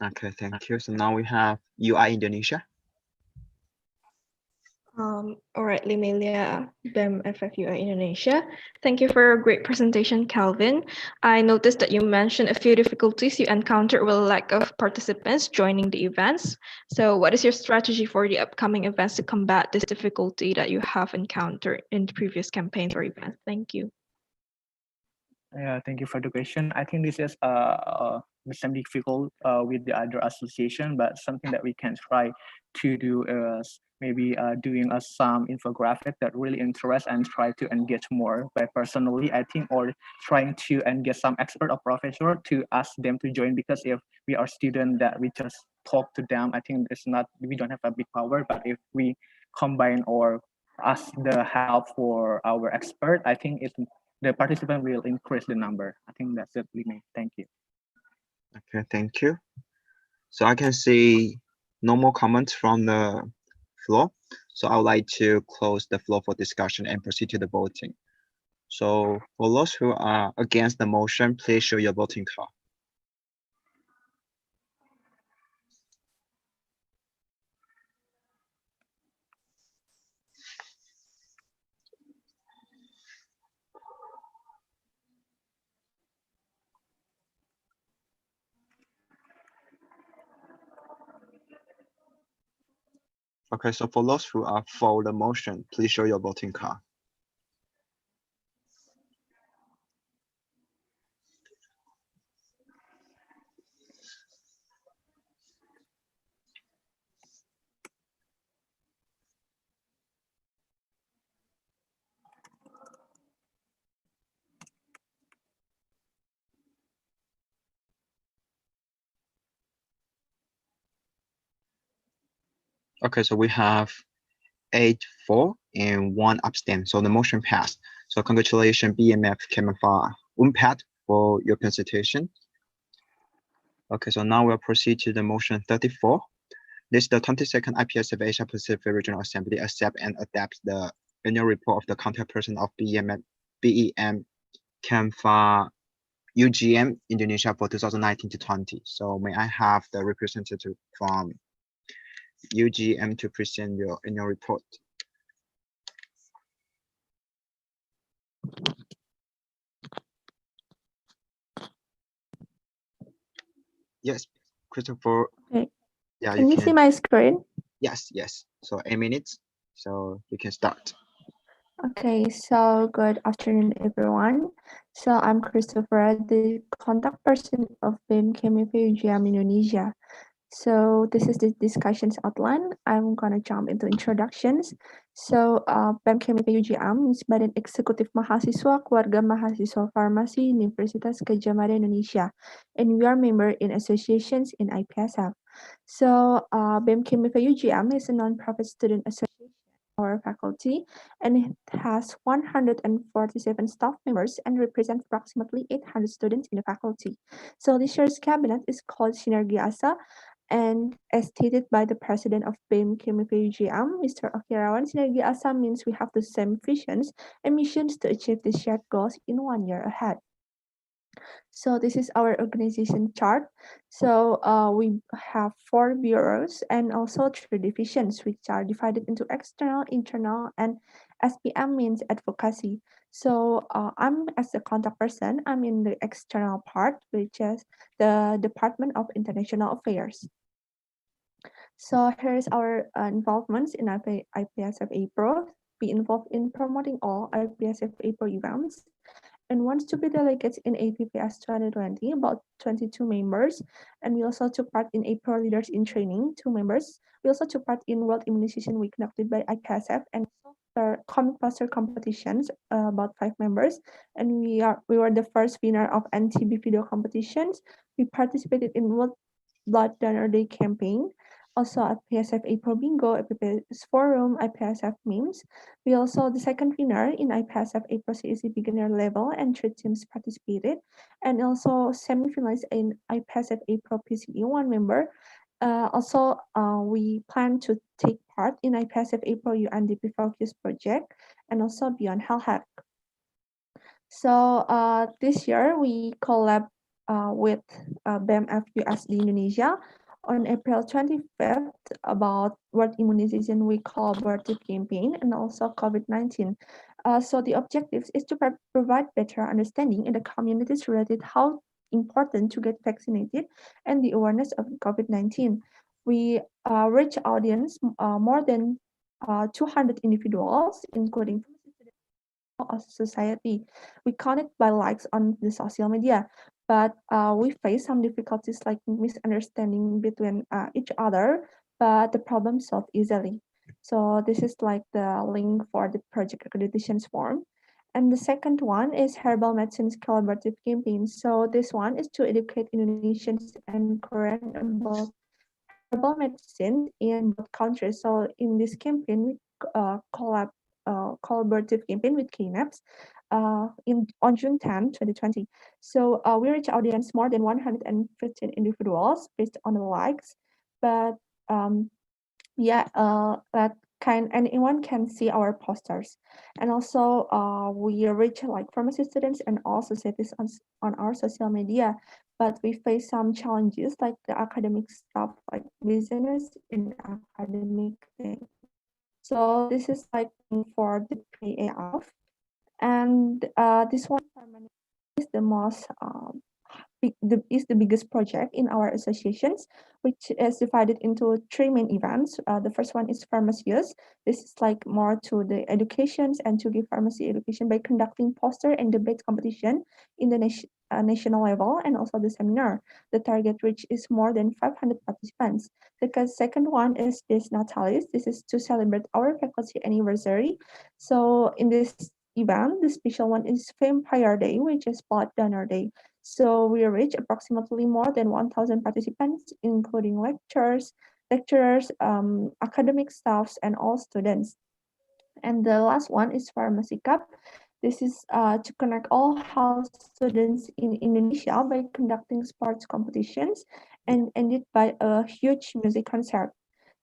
Okay, thank you. So now we have UI Indonesia. All right, Limelia, BEM FFUI Indonesia. Thank you for a great presentation, Calvin. I noticed that you mentioned a few difficulties you encountered with a lack of participants joining the events. So what is your strategy for the upcoming events to combat this difficulty that you have encountered in the previous campaigns or events? Thank you. Yeah, thank you for the question. I think this is the same difficult with the other association, but something that we can try to do is maybe doing some infographic that really interest and try to engage more by personally, I think, or trying to engage some expert or professor to ask them to join, because if we are students that we just talk to them, I think it's not, we don't have a big power, but if we combine or ask the help for our expert, I think the participant will increase the number. I think that's it, Lime. Thank you. Okay, thank you. So I can see no more comments from the floor. So I would like to close the floor for discussion and proceed to the voting. So for those who are against the motion, please show your voting card. Okay, so for those who are for the motion, please show your voting card. Okay, so we have 8 for and 1 abstain. So the motion passed. So congratulations, BMF Kemafa Umpat, for your presentation. Okay, so now we'll proceed to the motion 34. This is the 22nd IPSF Asia Pacific Regional Assembly accept and adapt the annual report of the contact person of BEM Kemfa UGM Indonesia for 2019 to 20. So may I have the representative from UGM to present your annual report? Yes, Christopher. Okay. Yeah, Can you see my screen? Yes, yes. So 8 minutes. So you can start. Okay, so good afternoon, everyone. So I'm Christopher, the contact person of BEM KMP UGM Indonesia. So this is the discussions outline. I'm gonna jump into introductions. So BEM KMP UGM is Badan Eksekutif Mahasiswa Keluarga Mahasiswa Farmasi Universitas Gadjah Mada Indonesia, and we are member in associations in IPSF. So BEM KMP UGM is a non-profit student association, our faculty, and it has 147 staff members and represents approximately 800 students in the faculty. So this year's cabinet is called Sinergi Asa, and as stated by the president of BEM KMP UGM, Mr. Okirawan, Sinergi Asa means we have the same visions and missions to achieve the shared goals in 1 year ahead. So this is our organization chart. So we have 4 bureaus and also 3 divisions, which are divided into external, internal, and SPM means advocacy. So I'm as a contact person, I'm in the external part, which is the Department of International Affairs. So here's our involvements in IPSF APRO. Be involved in promoting all IPSF APRO events and wants to be delegates in APPS 2020, about 22 members. And we also took part in APRO Leaders in Training, 2 members. We also took part in World Immunization Week conducted by IPSF and comic poster competitions, about 5 members. And we were the first winner of NTB video competitions. We participated in World Blood Donor Day campaign. Also at IPSF APRO Bingo, IPSF Forum, IPSF Memes. We also the second winner in IPSF APRO CAC beginner level and 3 teams participated. And also semi-finalists in IPSF APRO PCE 1 member. We plan to take part in IPSF APRO UNDP Focus project and also Beyond Health Hack. So this year we collab with BMF USD Indonesia on April 25th about World Immunization Week collaborative campaign and also COVID-19. So the objectives is to provide better understanding in the communities related how important to get vaccinated and the awareness of COVID-19. We reach audience more than 200 individuals, including of society. We connect by likes on the social media, but we face some difficulties like misunderstanding between each other, but the problem solved easily. So this is like the link for the project accreditations form. And the second one is herbal medicines collaborative campaign. So this one is to educate Indonesians and Korean about herbal medicine in both countries. So in this campaign, we collaborative campaign with KNAPS. on June 10, 2020. So we reach audience more than 115 individuals based on the likes, but anyone can see our posters. And also we reach like pharmacy students and all societies on our social media, but we face some challenges like the academic stuff, like business in academic thing. So this is like for the PAF, and this one is the most is the biggest project in our associations, which is divided into 3 main events. The first one is pharmacius. This is like more to the educations and to give pharmacy education by conducting poster and debate competition in the national level, and also the seminar. The target reach is more than 500 participants. The second one is this Natalis. This is to celebrate our faculty anniversary. So in this event, the special one is Vampire Day, which is Blood Donor Day. So we reach approximately more than 1,000 participants, including lecturers, academic staffs, and all students. And the last one is Pharmacy Cup. This is to connect all house students in Indonesia by conducting sports competitions and ended by a huge music concert.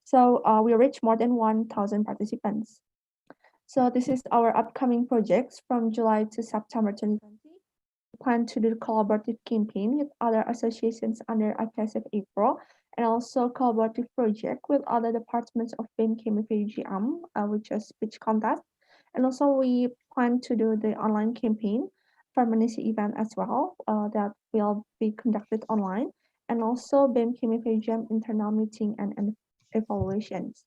So we reach more than 1,000 participants. So this is our upcoming projects from July to September 2020. We plan to do collaborative campaign with other associations under IPSF APRO, and also collaborative project with other departments of BEM KMFAGM, which is speech contest. And also we plan to do the online campaign permanency event as well, that will be conducted online, and also BEM KMFAGM internal meeting and evaluations.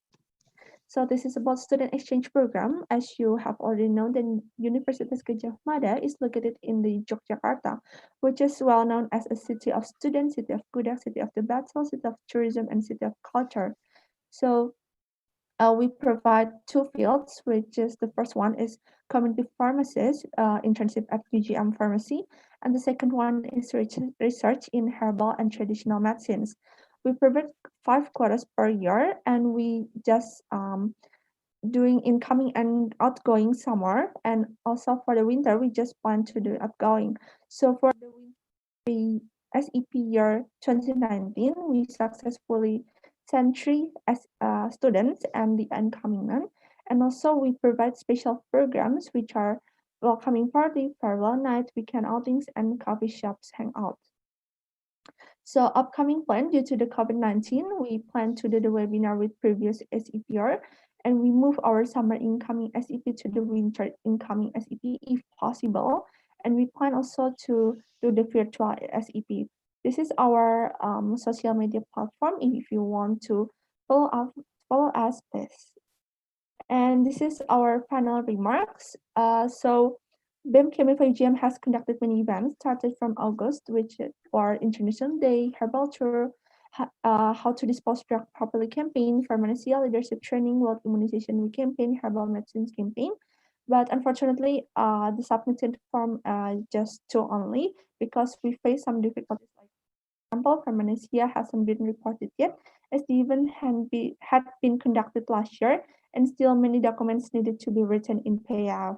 So this is about student exchange program. As you have already known, the Universitas Gadjah Mada is located in the Yogyakarta, which is well known as a city of students, city of Budak, city of the battle, city of tourism, and city of culture. So we provide 2 fields, which is the first one is community pharmacist internship at UGM Pharmacy, and the second one is research in herbal and traditional medicines. We provide 5 quotas per year, and we just doing incoming and outgoing summer, and also for the winter we just plan to do outgoing. So for the SEP year 2019, we successfully sent 3 students and the incoming one, and also we provide special programs which are welcoming party, farewell night, weekend outings, and coffee shops hangout. So upcoming plan, due to the COVID-19, we plan to do the webinar with previous SEPR, and we move our summer incoming SEP to the winter incoming SEP if possible. And we plan also to do the virtual SEP. This is our social media platform if you want to follow us this. And this is our final remarks. So BEM KMFAGM has conducted many events started from August, which for International Day, Herbal Tour, How to Dispose Drug Properly campaign, Pharmacia Leadership Training, World Immunization Week campaign, Herbal Medicines campaign. But unfortunately, the submitted form just 2 only, because we face some difficulties. Like, for example, Pharmacia hasn't been reported yet, as the event had been conducted last year, and still many documents needed to be written in PAF.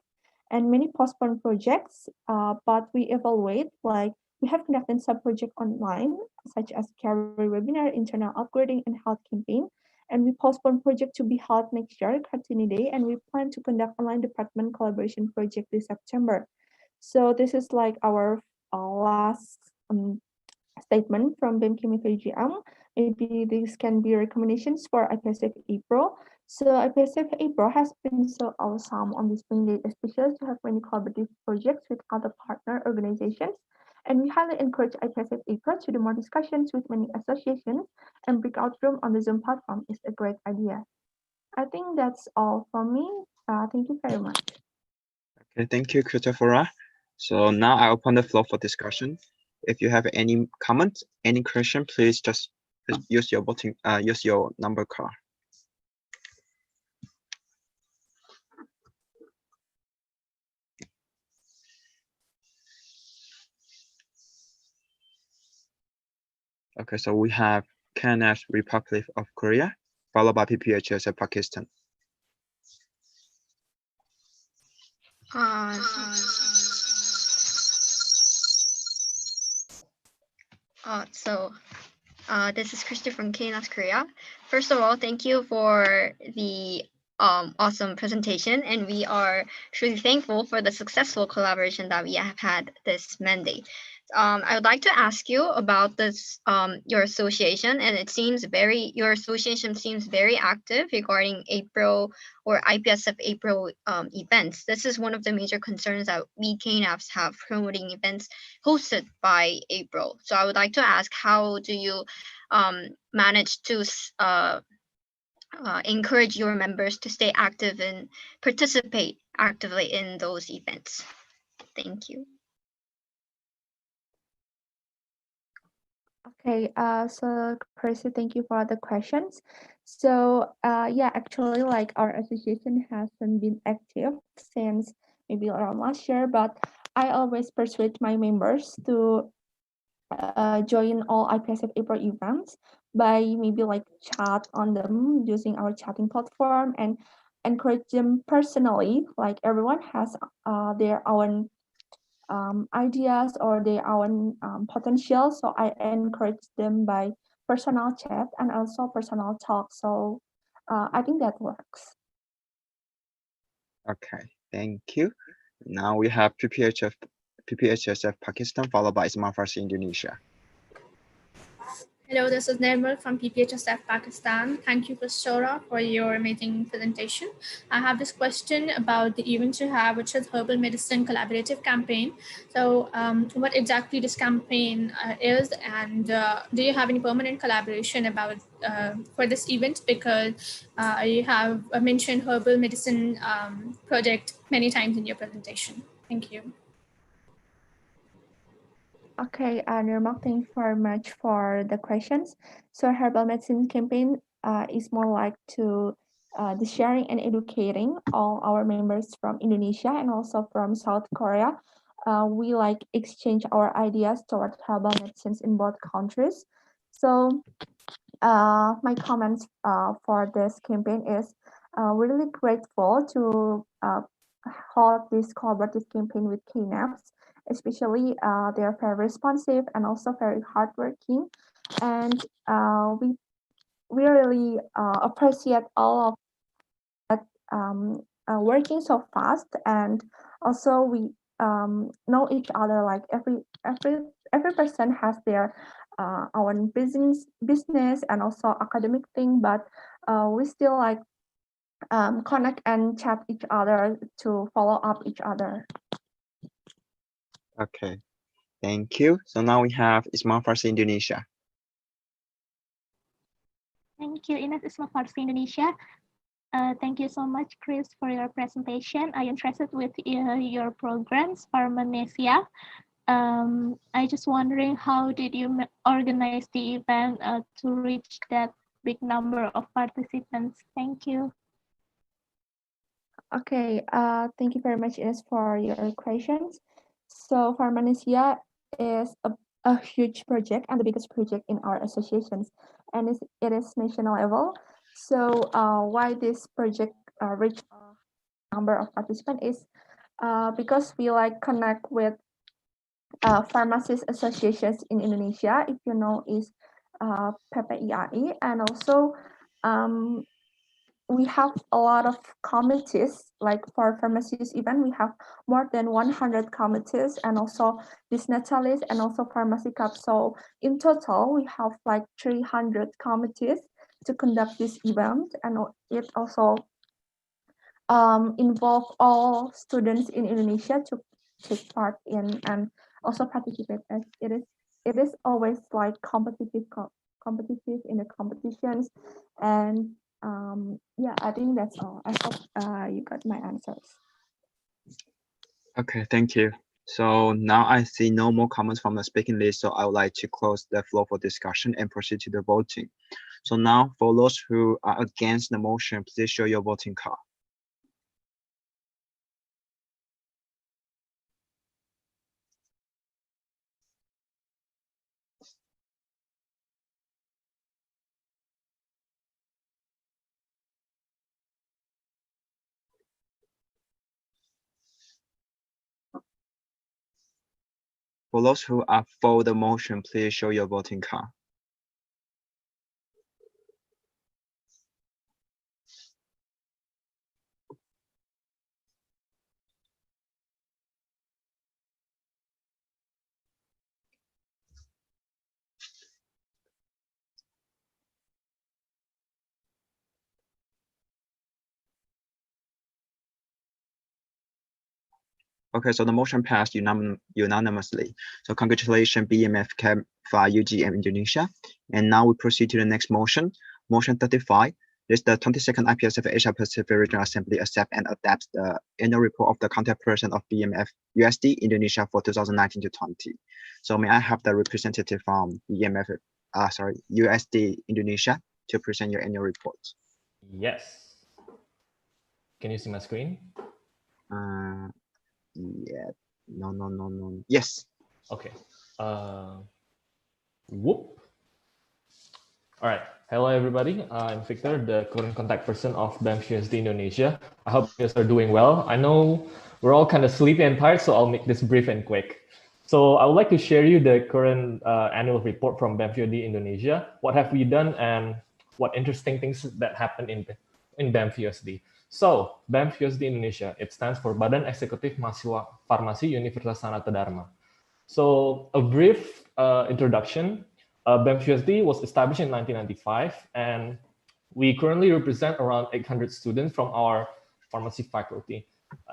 And many postponed projects, but we evaluate, like we have conducted sub-project online, such as career webinar, internal upgrading, and health campaign. And we postpone project to be held next year, Kartini Day, and we plan to conduct online department collaboration project this September. So this is like our last statement from BEM KMFAGM. Maybe these can be recommendations for IPSF APRO. So IPSF APRO has been so awesome on this Spring Day, especially to have many collaborative projects with other partner organizations. And we highly encourage IPSF APRO to do more discussions with many associations, and breakout room on the Zoom platform is a great idea. I think that's all from me. Thank you very much. Okay, thank you, Christopher. So now I open the floor for discussion. If you have any comments, any question, please just use your voting, use your number card. Okay, so we have KNF Republic of Korea, followed by PPHS of Pakistan. This is Christy from KNAS Korea. First of all, thank you for the awesome presentation, and we are truly thankful for the successful collaboration that we have had this Monday. I would like to ask you about this your association, and your association seems very active regarding APRO or IPSF APRO events. This is one of the major concerns that we KNAPs have promoting events hosted by APRO. So I would like to ask, how do you manage to encourage your members to stay active and participate actively in those events? Thank you. Okay, so Chrissy, thank you for the questions. So yeah, actually, like our association hasn't been active since maybe around last year, but I always persuade my members to join all IPSF APRO events by maybe like chat on them using our chatting platform and encourage them personally. Like everyone has their own ideas or their own potential. So I encourage them by personal chat and also personal talk. So I think that works. Okay, thank you. Now we have PPHSF Pakistan, followed by Ismail Farsi Indonesia. Hello, this is Nirmal from PPHSF Pakistan. Thank you, Pastora, for your amazing presentation. I have this question about the event you have, which is Herbal Medicine Collaborative Campaign. So what exactly this campaign is, and do you have any permanent collaboration about for this event? Because you have mentioned Herbal Medicine project many times in your presentation. Thank you. Okay, Nirmal, thank you very much for the questions. So herbal medicine campaign is more like to the sharing and educating all our members from Indonesia and also from South Korea. We like exchange our ideas toward herbal medicines in both countries. So my comments for this campaign is really grateful to hold this collaborative campaign with KNAPs, especially they're very responsive and also very hardworking. And we really appreciate all of that working so fast, and also we know each other. Like every person has their own business and also academic thing, but we still like connect and chat each other to follow up each other. Okay, thank you. So now we have Ismail Farsi Indonesia. Thank you, Ines Isma Farsi Indonesia. Thank you so much, Chris, for your presentation. I'm interested with your programs, Pharmanesia. I just wondering, how did you organize the event to reach that big number of participants? Thank you. Okay, thank you very much, Ines, for your questions. So Pharmanesia is a huge project and the biggest project in our associations, and it is national level. So why this project reached a number of participants is because we like connect with pharmacist associations in Indonesia, if you know, is PPIAI, and also we have a lot of committees. Like for pharmacies event, we have more than 100 committees, and also disnatalis and also pharmacy cup. So in total, we have like 300 committees to conduct this event, and it also involve all students in Indonesia to take part in and also participate, as it is always like competitive in the competitions. And yeah, I think that's all. I hope you got my answers. Okay, thank you. So now I see no more comments from the speaking list, so I would like to close the floor for discussion and proceed to the voting. So now for those who are against the motion, please show your voting card. For those who are for the motion, please show your voting card. Okay, so the motion passed unanimously. So congratulations, BMF Camp for UGM Indonesia. And now we proceed to the next motion. Motion 35. This is the 22nd IPSF Asia Pacific Regional Assembly accept and adapts the annual report of the contact person of BMF USD Indonesia for 2019 to 20. So may I have the representative from BMF, USD Indonesia to present your annual report? Yes. Can you see my screen? Yeah. No. Yes. Okay. Whoop. All right. Hello, everybody. I'm Victor, the current contact person of BAMF USD Indonesia. I hope you guys are doing well. I know we're all kind of sleepy and tired, so I'll make this brief and quick. So I would like to share you the current annual report from BAMF USD Indonesia. What have we done and what interesting things that happened in BAMF USD. So BAMF USD Indonesia, it stands for Badan Eksekutif Mahasiswa Farmasi Universitas Sanata Dharma. So a brief introduction. BAMF USD was established in 1995, and we currently represent around 800 students from our pharmacy faculty.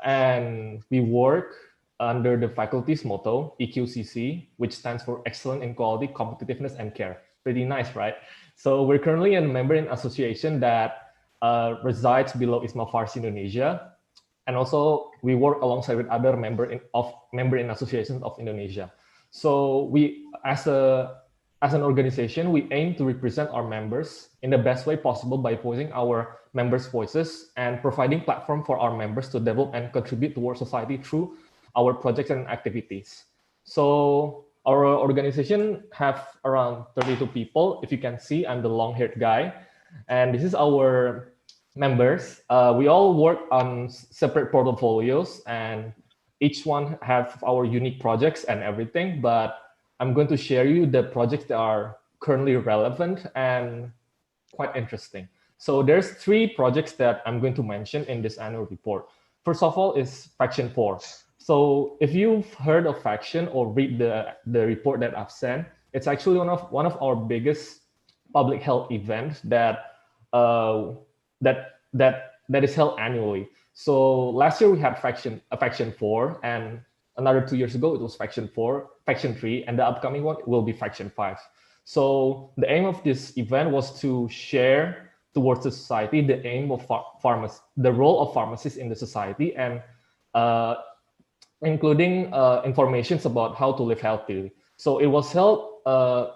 And we work under the faculty's motto, EQCC, which stands for Excellent in Quality, Competitiveness, and Care. Pretty nice, right? So we're currently a member in association that resides below ISMA Farsi Indonesia. And also we work alongside with other member in associations of Indonesia. So we, as an organization, we aim to represent our members in the best way possible by voicing our members' voices and providing platform for our members to develop and contribute towards society through our projects and activities. So our organization have around 32 people. If you can see, I'm the long-haired guy. And this is our members. We all work on separate portfolios, and each one have our unique projects and everything, but I'm going to share you the projects that are currently relevant and quite interesting. So there's 3 projects that I'm going to mention in this annual report. First of all is Faction 4. So if you've heard of Faction or read the report that I've sent, it's actually one of our biggest public health events that is held annually. So last year we had Faction 4, and another 2 years ago it was Faction 3, and the upcoming one will be Faction 5. So the aim of this event was to share towards the society the aim of the role of pharmacists in the society, and including informations about how to live healthily. So it was held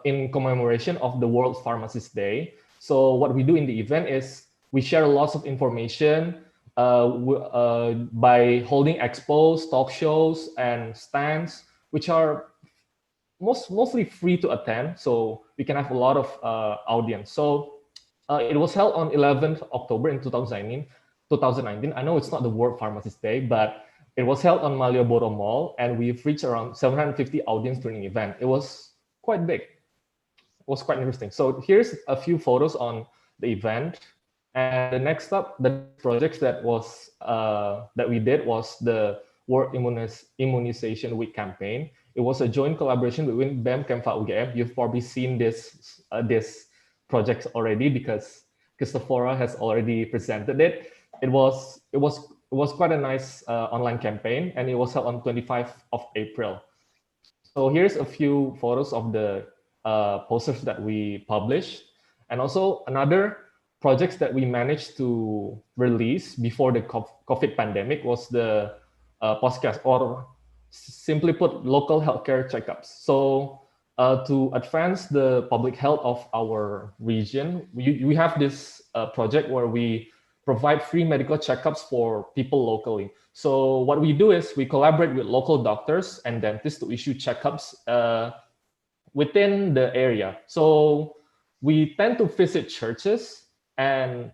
in commemoration of the World Pharmacist Day. So what we do in the event is we share lots of information by holding expos, talk shows, and stands, which are mostly free to attend, so we can have a lot of audience. So it was held on 11th October in 2019. I know it's not the World Pharmacist Day, but it was held on Malioboro Mall, and we've reached around 750 audience during the event. It was quite big. It was quite interesting. So here's a few photos on the event. And the next up, the projects that we did was the World Immunization Week campaign. It was a joint collaboration between BEM, Kemfa, UGM. You've probably seen this project already because Christophora has already presented it. It was quite a nice online campaign, and it was held on 25th of April. So here's a few photos of the posters that we published, and also another projects that we managed to release before the COVID pandemic was the podcast, or simply put, local healthcare checkups. So to advance the public health of our region, we have this project where we provide free medical checkups for people locally. So what we do is we collaborate with local doctors and dentists to issue checkups within the area. So we tend to visit churches, and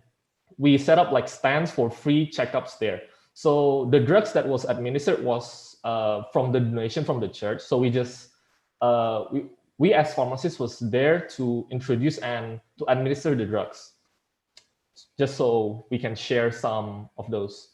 we set up like stands for free checkups there. So the drugs that was administered was from the donation from the church. So we just we as pharmacists was there to introduce and to administer the drugs, just so we can share some of those,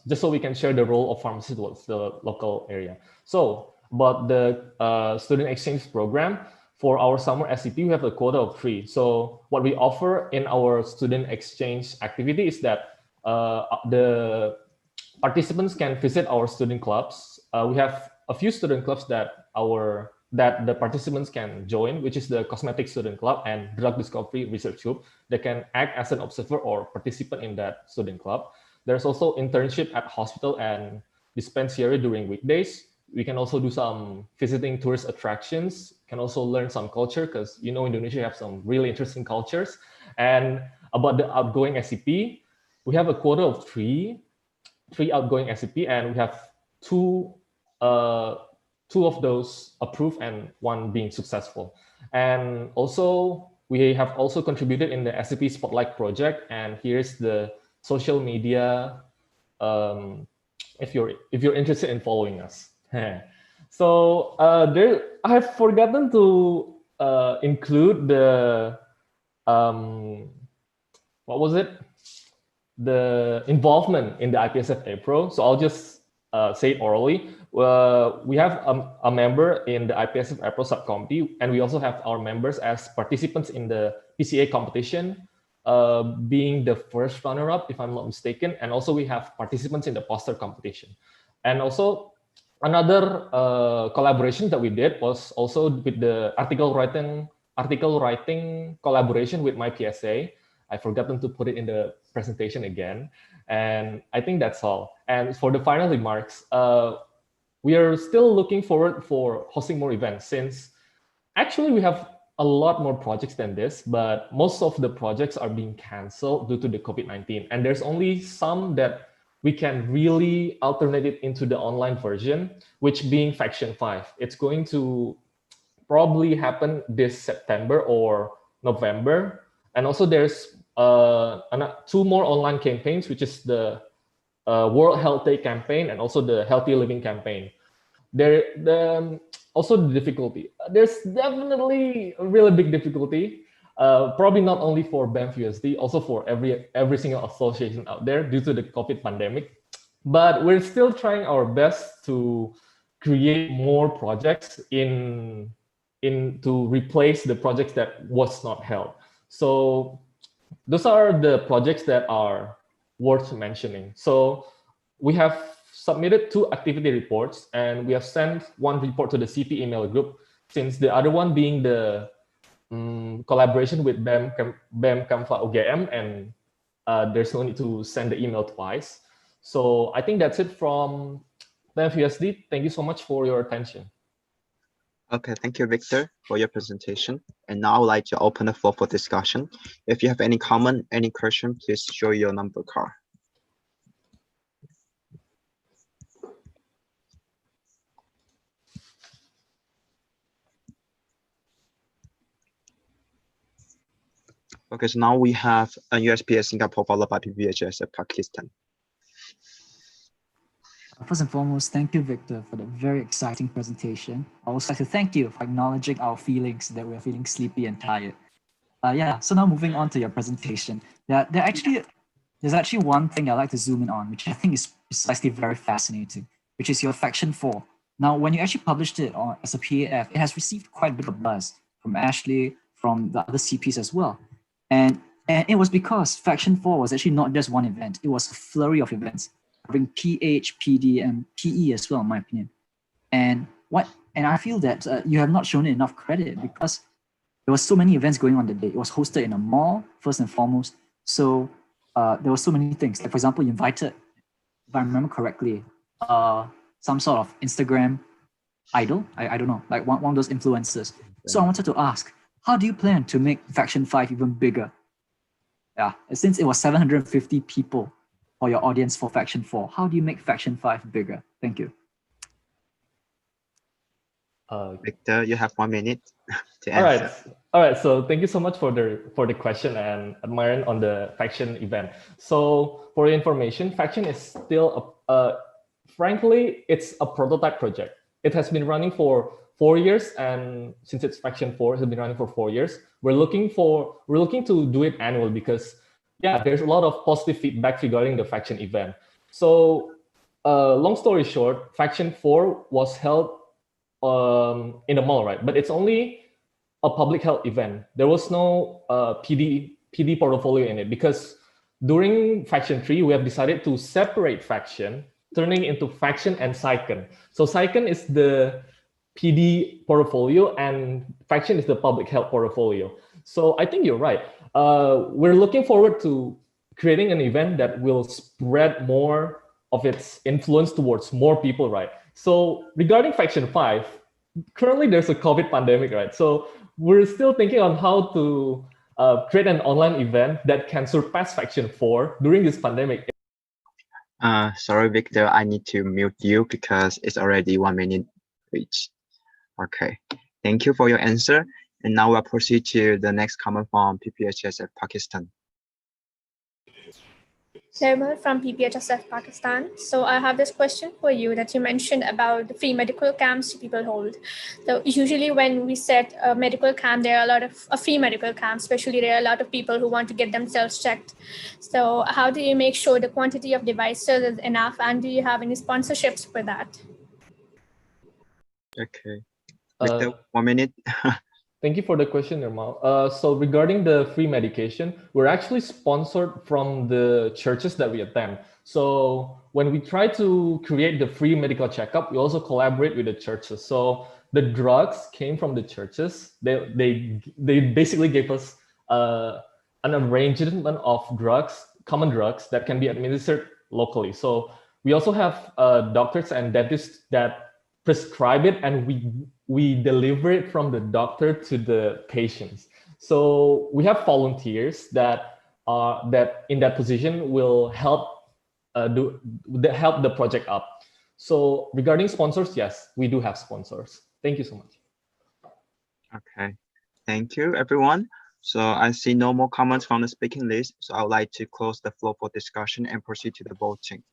just so we can share the role of pharmacists with the local area. So, but the student exchange program, for our summer SCP, we have a quota of 3. So what we offer in our student exchange activity is that the participants can visit our student clubs. We have a few student clubs that the participants can join, which is the Cosmetic Student Club and Drug Discovery Research Group. They can act as an observer or participant in that student club. There's also internship at hospital and dispensary during weekdays. We can also do some visiting tourist attractions, can also learn some culture, because Indonesia have some really interesting cultures. And about the outgoing SCP, we have a quota of 3 outgoing SCP, and we have two of those approved and 1 being successful. And also we have also contributed in the SCP Spotlight project, and here's the social media if you're interested in following us. So I have forgotten to include the what was it? The involvement in the IPSF APRO. So I'll just say it orally. We have a member in the IPSF APRO subcommittee, and we also have our members as participants in the PCA competition, being the first runner-up, if I'm not mistaken. And also we have participants in the poster competition. And also another collaboration that we did was also with the article writing collaboration with my PSA. I forgotten to put it in the presentation again. And I think that's all. And for the final remarks, we are still looking forward for hosting more events, since actually we have a lot more projects than this, but most of the projects are being canceled due to the COVID-19. And there's only some that we can really alternate it into the online version, which being Faction 5. It's going to probably happen this September or November. And also there's 2 more online campaigns, which is the World Health Day campaign and also the Healthy Living campaign. Also the difficulty. There's definitely a really big difficulty, probably not only for BAMF-USD, also for every single association out there due to the COVID pandemic. But we're still trying our best to create more projects to replace the projects that was not held. So those are the projects that are worth mentioning. So we have submitted 2 activity reports, and we have sent 1 report to the CP email group, since the other one being the collaboration with BEM Kamfa UGM, and there's no need to send the email twice. So I think that's it from BAMF-USD. Thank you so much for your attention. Okay, thank you, Victor, for your presentation. And now I would like to open the floor for discussion. If you have any comment, any question, please show your number card. Okay, so now we have a USPS Singapore followed by PPHS Pakistan. First and foremost, thank you, Victor, for the very exciting presentation. I would also like to thank you for acknowledging our feelings that we're feeling sleepy and tired. So now moving on to your presentation. There's actually one thing I'd like to zoom in on, which I think is precisely very fascinating, which is your Faction 4. Now, when you actually published it as a PAF, it has received quite a bit of buzz from Ashley, from the other CPs as well. And it was because Faction 4 was actually not just one event, it was a flurry of events, covering PH, PD, and PE as well, in my opinion. And I feel that you have not shown it enough credit, because there were so many events going on that day. It was hosted in a mall, first and foremost. So there were so many things. Like, for example, you invited, if I remember correctly, some sort of Instagram idol. I don't know, like one of those influencers. So I wanted to ask, how do you plan to make Faction 5 even bigger? Yeah, since it was 750 people for your audience for Faction 4, how do you make Faction 5 bigger? Thank you. Victor, you have 1 minute to answer. All right. So thank you so much for the question and admiring on the Faction event. So for your information, Faction is still frankly, it's a prototype project. It has been running for 4 years, and since it's Faction 4, it's been running for 4 years. We're looking to do it annually because there's a lot of positive feedback regarding the Faction event. So long story short, Faction 4 was held in the mall, right? But it's only a public health event. There was no PD portfolio in it because during Faction 3, we have decided to separate Faction, turning into Faction and Psycon. So Psycon is the PD portfolio and Faction is the public health portfolio. So I think you're right. We're looking forward to creating an event that will spread more of its influence towards more people, right? So regarding Faction 5, currently there's a COVID pandemic, right? So we're still thinking on how to create an online event that can surpass Faction 4 during this pandemic. Sorry, Victor, I need to mute you because it's already 1 minute reach. Okay, thank you for your answer. And now we'll proceed to the next comment from PPHSF Pakistan. Nirmal from PPHSF Pakistan. So I have this question for you that you mentioned about the free medical camps people hold. So usually when we set a medical camp, there are a lot of free medical camps, especially there are a lot of people who want to get themselves checked. So how do you make sure the quantity of devices is enough, and do you have any sponsorships for that? Okay, Victor, 1 minute. Thank you for the question, Nirmal. So regarding the free medication, we're actually sponsored from the churches that we attend. So when we try to create the free medical checkup, we also collaborate with the churches. So the drugs came from the churches. They basically gave us an arrangement of drugs, common drugs that can be administered locally. So we also have doctors and dentists that prescribe it, and we deliver it from the doctor to the patients. So we have volunteers that in that position will help help the project up. So regarding sponsors, yes, we do have sponsors. Thank you so much. Okay, thank you, everyone. So I see no more comments from the speaking list. So I would like to close the floor for discussion and proceed to the voting.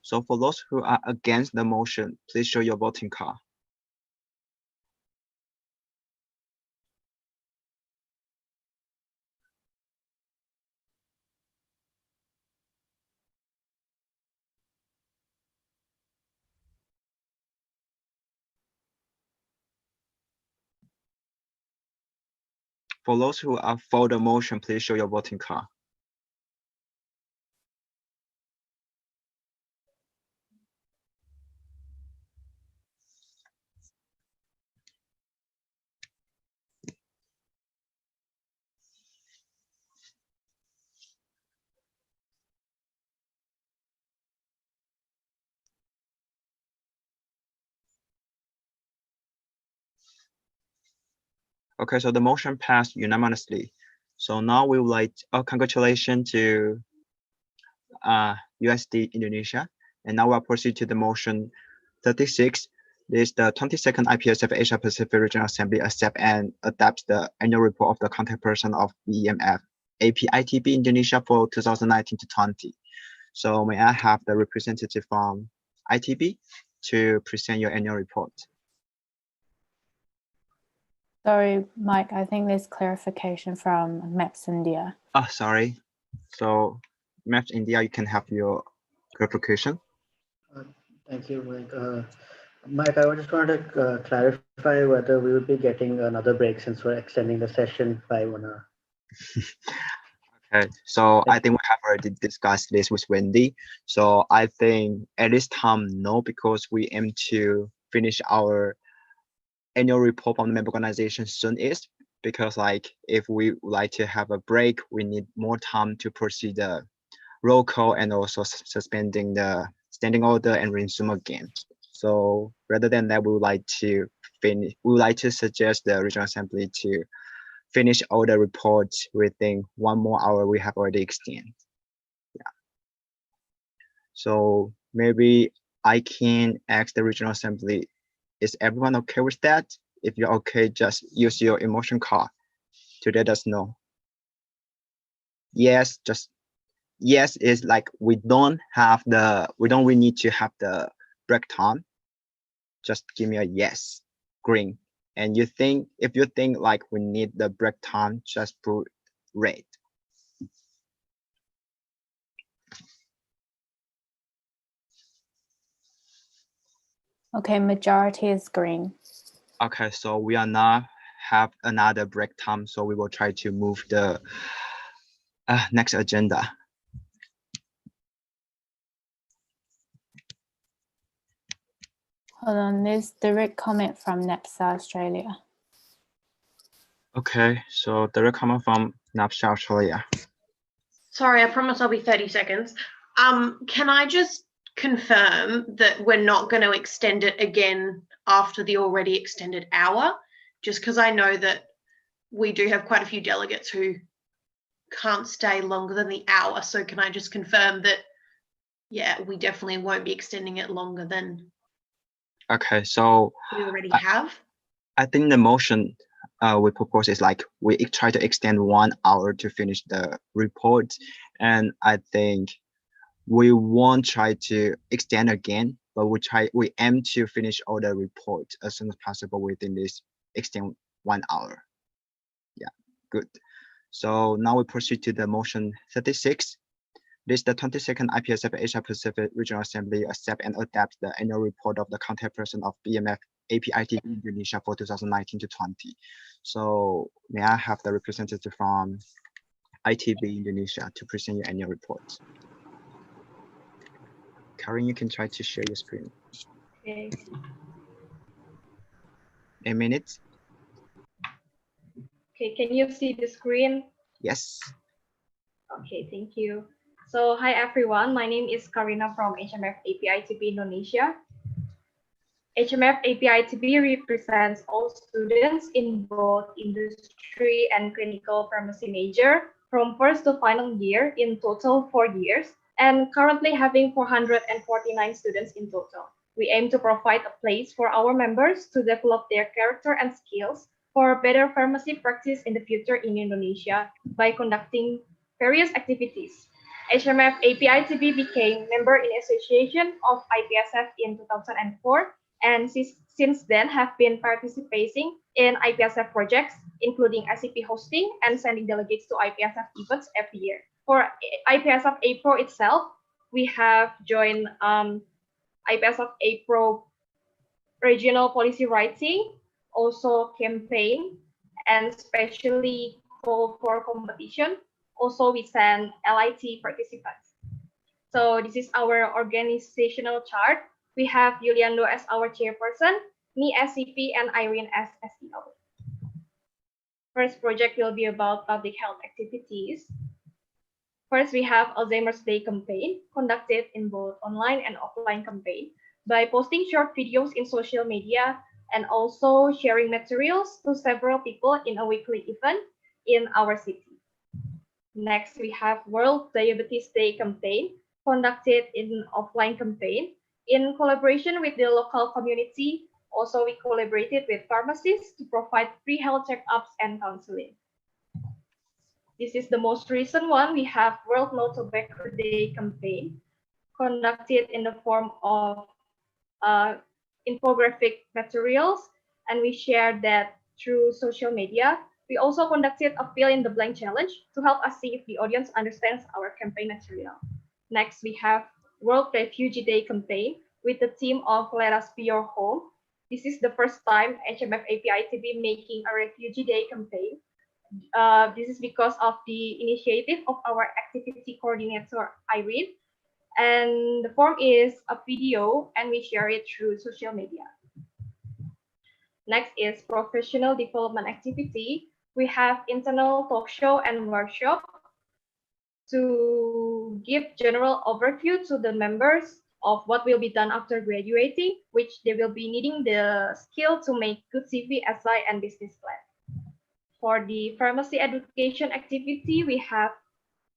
So for those who are against the motion, please show your voting card. For those who are for the motion, please show your voting card. Okay, so the motion passed unanimously. So now we would like, congratulations to USD Indonesia. And now we'll proceed to the motion 36. This is the 22nd IPSF Asia Pacific Regional Assembly accept and adapts the annual report of the contact person of EMF ITB Indonesia for 2019 to 20. So may I have the representative from ITB to present your annual report? Sorry, Mike, I think there's clarification from Maps India. Oh, sorry. So Maps India, you can have your clarification. Thank you, Mike. Mike, I just wanted to clarify whether we would be getting another break since we're extending the session by 1 hour. Okay, so I think we have already discussed this with Wendy. So I think at this time, no, because we aim to finish our annual report from the member organization soon-ish, because like if we would like to have a break, we need more time to proceed the roll call and also suspending the standing order and resume again. So rather than that, we would like to finish. We would like to suggest the regional assembly to finish all the reports within 1 more hour. We have already extended. Yeah. So maybe I can ask the regional assembly, is everyone okay with that? If you're okay, just use your emotion card to let us know. Yes, just yes is like we don't really need to have the break time. Just give me a yes. Green. And if you think like we need the break time, just put red. Okay, majority is green. Okay, so we are now have another break time, so we will try to move the next agenda. Hold on, there's direct comment from NAPSA Australia. Okay, so direct comment from NAPSA Australia. Sorry, I promise I'll be 30 seconds. Can I just confirm that we're not going to extend it again after the already extended hour? Just because I know that we do have quite a few delegates who can't stay longer than the hour. So can I just confirm that, yeah, we definitely won't be extending it longer than Okay, so we already have? I think the motion we propose is like we try to extend 1 hour to finish the report, and I think we won't try to extend again, but we aim to finish all the reports as soon as possible within this extend 1 hour. Yeah, good. So now we proceed to the motion 36. This is the 22nd IPSF Asia Pacific Regional Assembly accept and adapt the annual report of the contact person of BMF APITB Indonesia for 2019 to 20. So may I have the representative from ITB Indonesia to present your annual report? Karen, you can try to share your screen. Okay. A minute. Okay, can you see the screen? Yes. Okay, thank you. So hi everyone, my name is Karina from HMF APITB Indonesia. HMF APITB represents all students in both industry and clinical pharmacy major from first to final year, in total 4 years, and currently having 449 students in total. We aim to provide a place for our members to develop their character and skills for better pharmacy practice in the future in Indonesia by conducting various activities. HMF APITB became member in association of IPSF in 2004, and since then have been participating in IPSF projects, including ICP hosting and sending delegates to IPSF events every year. For IPSF APRO itself, we have joined IPSF APRO regional policy writing, also campaign, and especially call for competition. Also, we send LIT participants. So this is our organizational chart. We have Yuliando as our chairperson, me as CP, and Irene as SEO. First project will be about public health activities. First, we have Alzheimer's Day campaign conducted in both online and offline campaign by posting short videos in social media and also sharing materials to several people in a weekly event in our city. Next, we have World Diabetes Day campaign conducted in offline campaign in collaboration with the local community. Also, we collaborated with pharmacists to provide free health checkups and counseling. This is the most recent one. We have World No Tobacco Day campaign conducted in the form of infographic materials, and we shared that through social media. We also conducted a fill in the blank challenge to help us see if the audience understands our campaign material. Next, we have World Refugee Day campaign with the theme of Let Us Be Your Home. This is the first time HMF APITB making a Refugee Day campaign. This is because of the initiative of our activity coordinator, Irene. And the form is a video, and we share it through social media. Next is professional development activity. We have internal talk show and workshop to give general overview to the members of what will be done after graduating, which they will be needing the skill to make good CV, essay, and business plan. For the pharmacy education activity, we have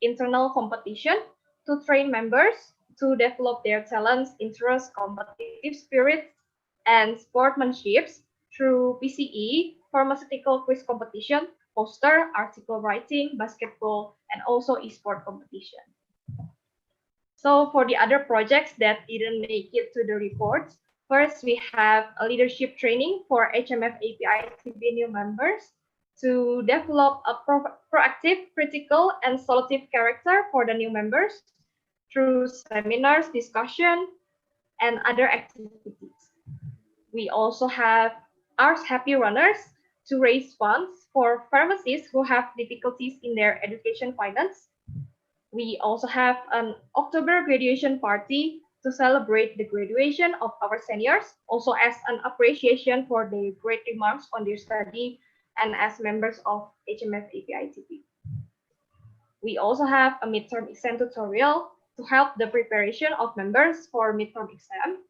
internal competition to train members to develop their talents, interests, competitive spirit, and sportsmanship through PCE, pharmaceutical quiz competition, poster, article writing, basketball, and also e-sport competition. So for the other projects that didn't make it to the report, First, we have a leadership training for HMF API TB new members to develop a proactive, critical, and solutive character for the new members through seminars, discussion, and other activities. We also have Ours Happy Runners to raise funds for pharmacists who have difficulties in their education finance. We also have an October graduation party to celebrate the graduation of our seniors, also as an appreciation for the great remarks on their study and as members of HMF API TB. We also have a midterm exam tutorial to help the preparation of members for midterm exam.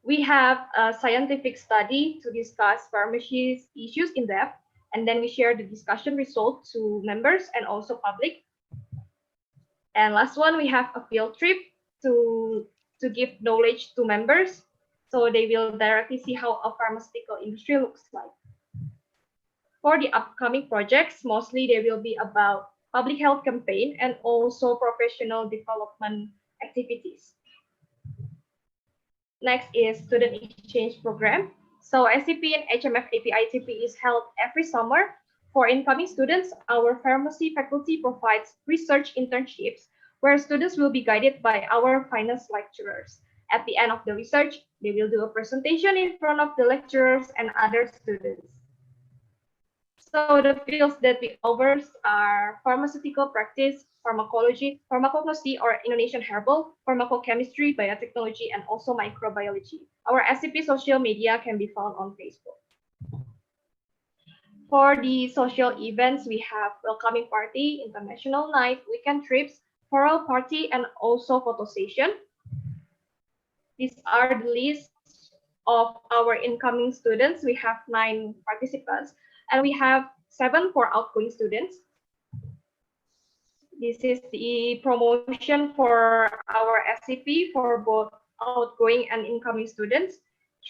We have a scientific study to discuss pharmacy issues in depth, and then we share the discussion results to members and also public. And last one, we have a field trip to give knowledge to members, so they will directly see how a pharmaceutical industry looks like. For the upcoming projects, mostly they will be about public health campaign and also professional development activities. Next is student exchange program. So SCP and HMF API TB is held every summer. For incoming students, our pharmacy faculty provides research internships where students will be guided by our finance lecturers. At the end of the research, they will do a presentation in front of the lecturers and other students. So the fields that we cover are pharmaceutical practice, pharmacology, pharmacognosy or Indonesian herbal, pharmacochemistry, biotechnology, and also microbiology. Our SCP social media can be found on Facebook. For the social events, we have welcoming party, international night, weekend trips, choral party, and also photo session. These are the list of our incoming students. We have 9 participants, and we have 7 for outgoing students. This is the promotion for our SCP for both outgoing and incoming students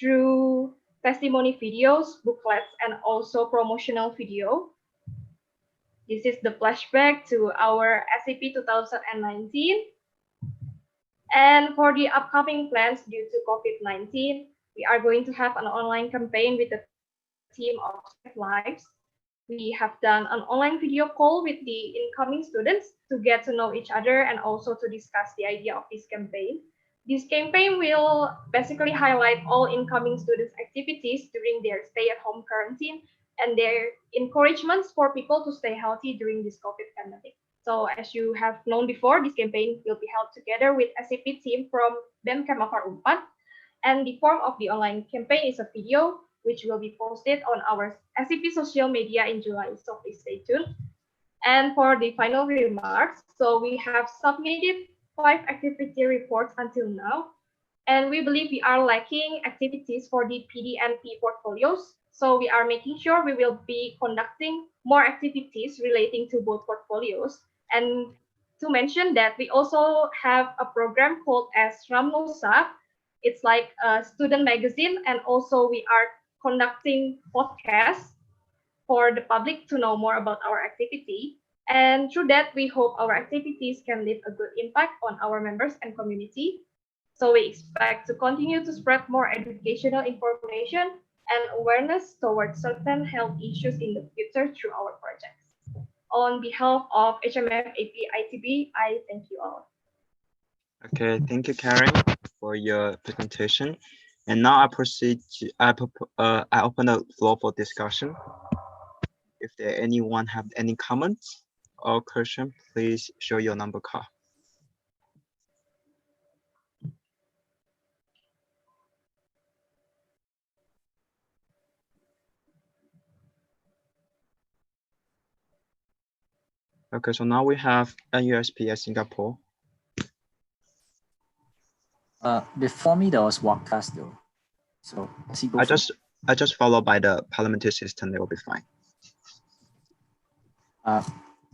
through testimony videos, booklets, and also promotional video. This is the flashback to our SCP 2019. And for the upcoming plans due to COVID-19, we are going to have an online campaign with the team of Lives. We have done an online video call with the incoming students to get to know each other and also to discuss the idea of this campaign. This campaign will basically highlight all incoming students' activities during their stay-at-home quarantine and their encouragements for people to stay healthy during this COVID pandemic. So as you have known before, this campaign will be held together with SCP team from BEM Kemafar Unpad, and the form of the online campaign is a video which will be posted on our SCP social media in July, so please stay tuned. And for the final remarks, so we have submitted 5 activity reports until now, and we believe we are lacking activities for the PD and P portfolios. So we are making sure we will be conducting more activities relating to both portfolios. And to mention that we also have a program called as Ramnosa. It's like a student magazine, and also we are conducting podcasts for the public to know more about our activity. And through that, we hope our activities can leave a good impact on our members and community. So we expect to continue to spread more educational information and awareness towards certain health issues in the future through our projects. On behalf of HMF API TB, I thank you all. Okay, thank you, Karen, for your presentation. And now I proceed to, I open the floor for discussion. If there anyone have any comments or question, please show your number card. Okay, so now we have NUSPS Singapore. Before me, there was Waqas though. So I just follow by the parliamentary system, they will be fine.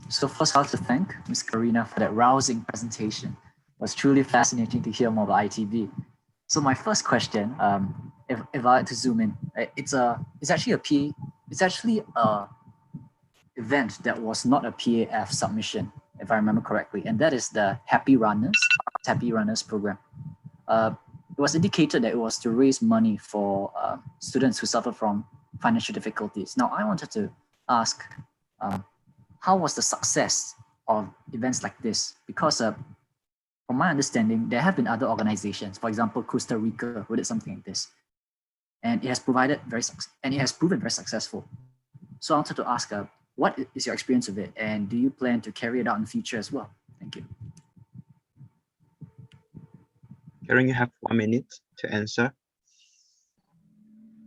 So first, I'd like to thank Ms. Karina for that rousing presentation. It was truly fascinating to hear more about ITB. So my first question, if I like to zoom in, it's actually a event that was not a PAF submission, if I remember correctly, and that is the Happy Runners program. it was indicated that it was to raise money for students who suffer from financial difficulties. Now, I wanted to ask, how was the success of events like this? Because from my understanding, there have been other organizations, for example, Costa Rica, who did something like this, and it has proven very successful. So I wanted to ask, what is your experience of it, and do you plan to carry it out in the future as well? Thank you. Karen, you have 1 minute to answer.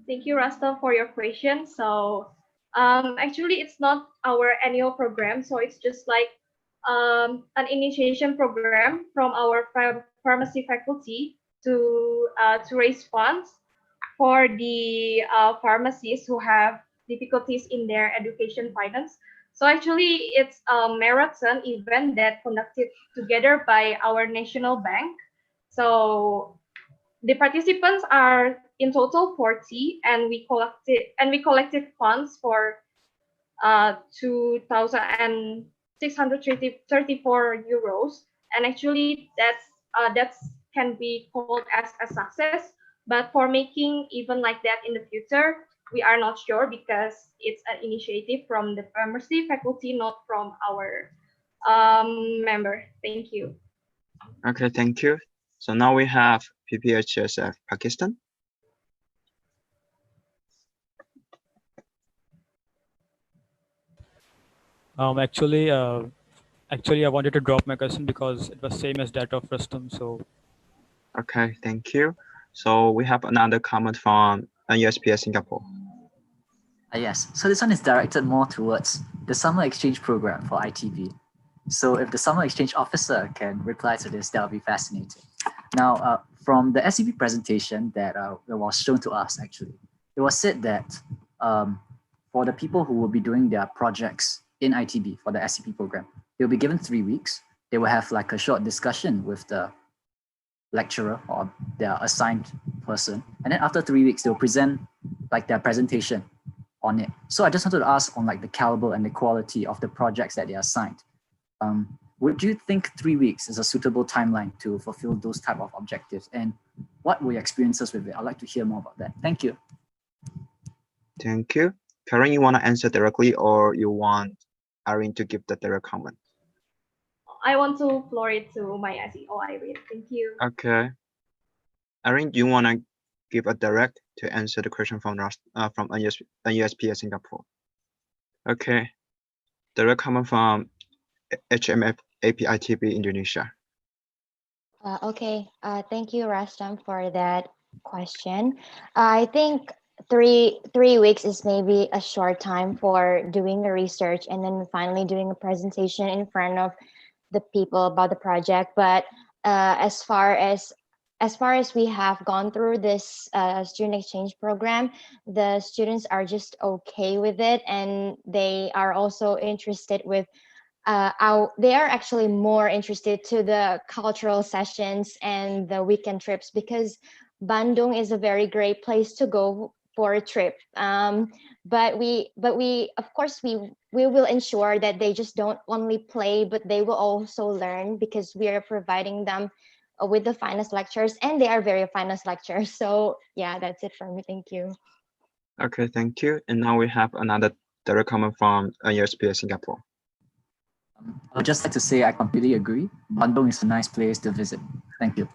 Thank you, Rasta, for your question. So actually, it's not our annual program. So it's just like an initiation program from our pharmacy faculty to raise funds for the pharmacists who have difficulties in their education finance. So actually, it's a marathon event that conducted together by our national bank. So the participants are in total 40, and we collected funds for 2,634 euros. And actually, that's can be called as a success. But for making even like that in the future, we are not sure because it's an initiative from the pharmacy faculty, not from our member. Thank you. Okay, thank you. So now we have IPSF Pakistan. Actually, I wanted to drop my question because it was same as that of Rustam. So. Okay, thank you. So we have another comment from USPS Singapore. Yes, so this one is directed more towards the summer exchange program for ITB. So if the summer exchange officer can reply to this, that would be fascinating. Now, from the SEP presentation that was shown to us, actually, it was said that for the people who will be doing their projects in ITB for the SEP program, they'll be given 3 weeks. They will have like a short discussion with the lecturer or their assigned person. And then after 3 weeks, they'll present like their presentation on it. So I just wanted to ask on like the caliber and the quality of the projects that they are assigned. Would you think 3 weeks is a suitable timeline to fulfill those type of objectives? And what were your experiences with it? I'd like to hear more about that. Thank you. Thank you. Karen, you want to answer directly or you want Irene to give the direct comment? I want to floor it to my SEO, Irene. Thank you. Okay. Irene, do you want to give a direct to answer the question from USPS Singapore? Okay. Direct comment from HMF APITB Indonesia. Okay, thank you, Rastam, for that question. I think three weeks is maybe a short time for doing the research and then finally doing a presentation in front of the people about the project. But as far as we have gone through this student exchange program, the students are just okay with it, and they are also interested with they are actually more interested to the cultural sessions and the weekend trips, because Bandung is a very great place to go for a trip. But we of course we will ensure that they just don't only play, but they will also learn, because we are providing them with the finest lectures, and they are very finest lectures. So yeah, that's it for me. Thank you. Okay, thank you. And now we have another direct comment from USPS Singapore. I'd just like to say I completely agree. Bandung is a nice place to visit. Thank you.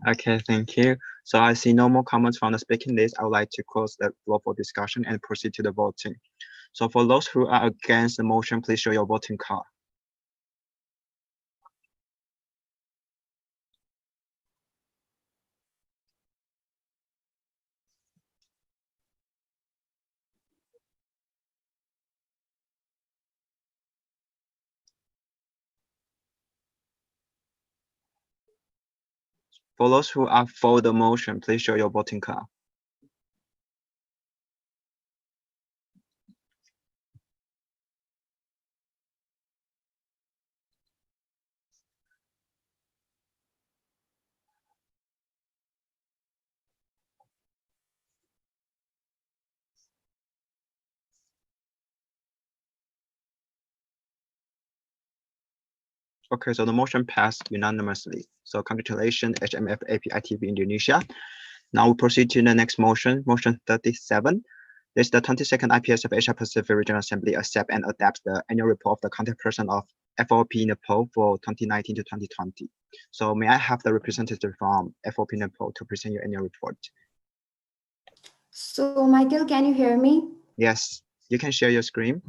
Okay, thank you. So I see no more comments from the speaking list. I would like to close the floor for discussion and proceed to the voting. So for those who are against the motion, please show your voting card. For those who are for the motion, please show your voting card. Okay, so the motion passed unanimously. So congratulations, HMF APITV Indonesia. Now we proceed to the next motion, motion 37. This is the 22nd IPSF Asia Pacific Regional Assembly accept and adapt the annual report of the contact person of FOP Nepal for 2019 to 2020. So may I have the representative from FOP Nepal to present your annual report? So Michael, can you hear me? Yes, you can share your screen.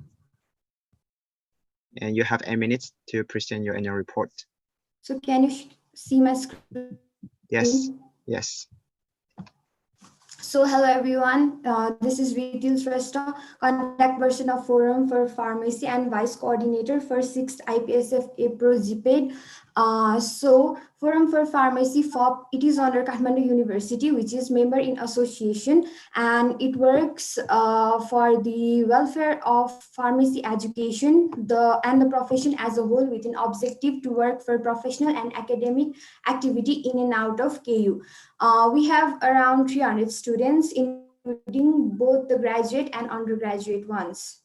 And you have 8 minutes to present your annual report. So can you see my screen? Yes, yes. So hello everyone, this is Ritil Shrestha, contact person of Forum for Pharmacy and Vice Coordinator for 6th IPSF APRO GPED. So Forum for Pharmacy FOP, it is under Kathmandu University, which is member in association, and it works for the welfare of pharmacy education and the profession as a whole, with an objective to work for professional and academic activity in and out of KU. We have around 300 students, including both the graduate and undergraduate ones.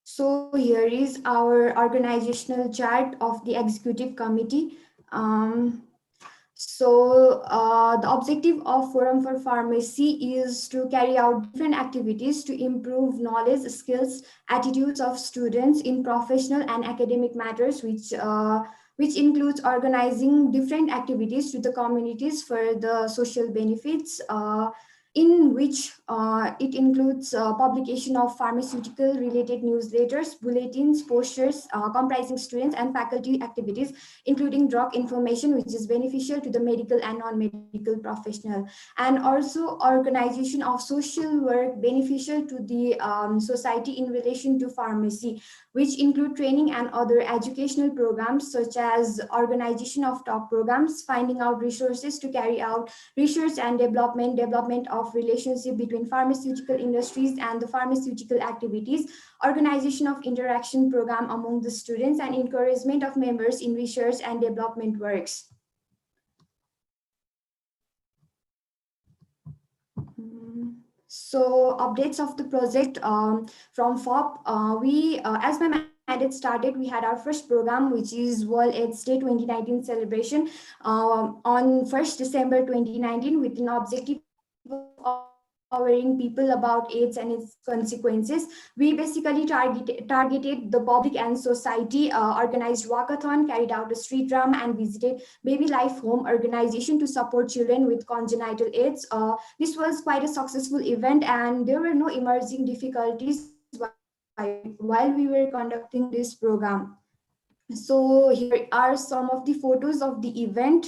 So here is our organizational chart of the executive committee. The objective of Forum for Pharmacy is to carry out different activities to improve knowledge, skills, attitudes of students in professional and academic matters, which includes organizing different activities to the communities for the social benefits, in which it includes publication of pharmaceutical related newsletters, bulletins, posters comprising students and faculty activities, including drug information, which is beneficial to the medical and non-medical professional, and also organization of social work beneficial to the society in relation to pharmacy, which include training and other educational programs, such as organization of talk programs, finding out resources to carry out research and development of relationship between pharmaceutical industries and the pharmaceutical activities, organization of interaction program among the students, and encouragement of members in research and development works. So updates of the project from FOP, as my mandate started, we had our first program, which is World AIDS Day 2019 celebration on 1st December 2019, with an objective of empowering people about AIDS and its consequences. We basically targeted the public and society, organized walkathon, carried out a street drama, and visited Baby Life Home organization to support children with congenital AIDS. This was quite a successful event, and there were no emerging difficulties while we were conducting this program. So here are some of the photos of the event.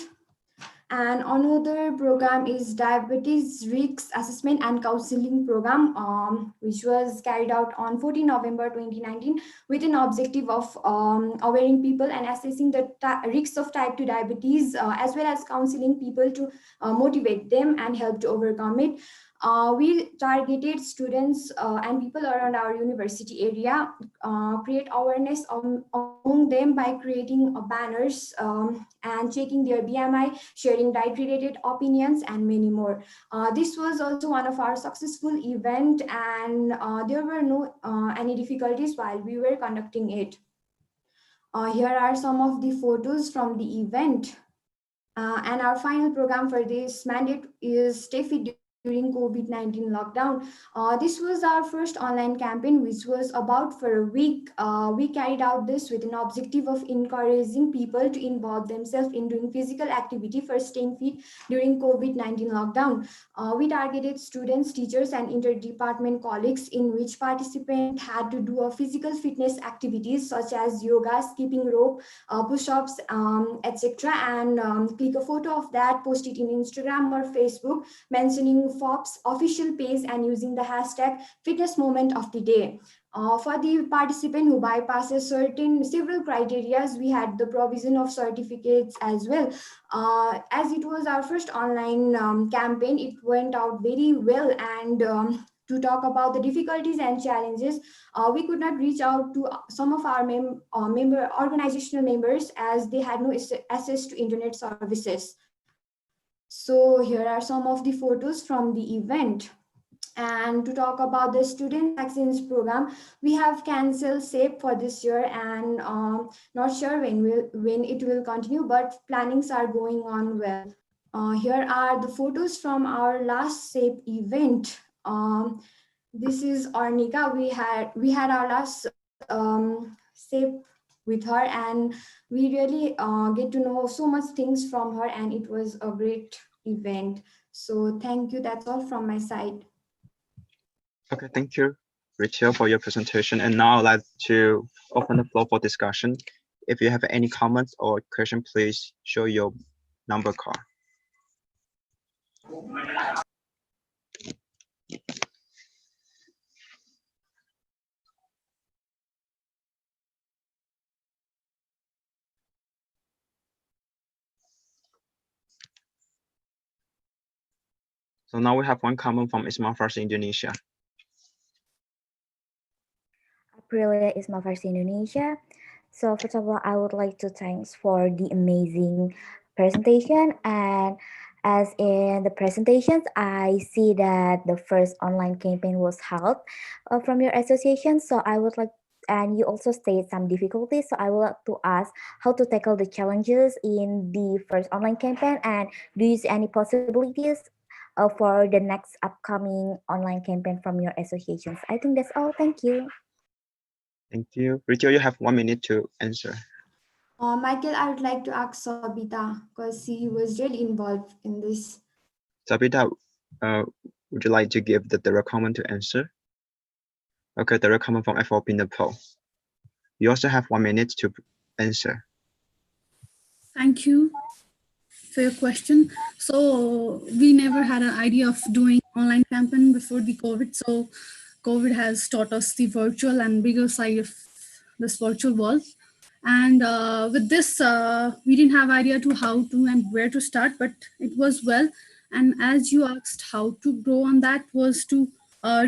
And another program is Diabetes Risk Assessment and Counseling Program, which was carried out on 14 November 2019 with an objective of awareing people and assessing the risks of type 2 diabetes, as well as counseling people to motivate them and help to overcome it. We targeted students and people around our university area, create awareness among them by creating banners and checking their BMI, sharing diet-related opinions, and many more. This was also one of our successful event, and there were no any difficulties while we were conducting it. Here are some of the photos from the event. And our final program for this mandate is Stay Fit during COVID-19 lockdown. This was our first online campaign, which was about for a week. We carried out this with an objective of encouraging people to involve themselves in doing physical activity for staying fit during COVID-19 lockdown. We targeted students, teachers, and interdepartment colleagues, in which participants had to do a physical fitness activities such as yoga, skipping rope, push-ups, etc. And click a photo of that, post it in Instagram or Facebook, mentioning FOP's official page and using the hashtag fitness moment of the day. For the participant who bypasses several criteria, we had the provision of certificates as well. As it was our first online campaign, it went out very well, and to talk about the difficulties and challenges, we could not reach out to some of our organizational members, as they had no access to internet services. So here are some of the photos from the event. And to talk about the student vaccines program, we have cancelled SAPE for this year, and not sure when it will continue, but plannings are going on well. Here are the photos from our last SAPE event. This is Arnika. We had our last SAPE with her, and we really get to know so much things from her, and it was a great event. So thank you. That's all from my side. Okay, thank you, Rachel, for your presentation. And now I'd like to open the floor for discussion. If you have any comments or question, please show your number card. So now we have one comment from Ismail Farsi, Indonesia. Aprilia is my first Indonesia. So first of all, I would like to thanks for the amazing presentation. And as in the presentations, I see that the first online campaign was held from your association. So I would like, and you also state some difficulties. So I would like to ask how to tackle the challenges in the first online campaign, and do you see any possibilities for the next upcoming online campaign from your associations? I think that's all. Thank you. Thank you. Rachel, you have 1 minute to answer. Michael, I would like to ask Sabita because he was really involved in this. Sabita, would you like to give the direct comment to answer? Okay, direct comment from FOP Nepal. You also have 1 minute to answer. Thank you for your question. So we never had an idea of doing online campaign before the COVID. So COVID has taught us the virtual and bigger side of this virtual world. And with this, we didn't have idea to how to and where to start, but it was well. And as you asked how to grow on that was to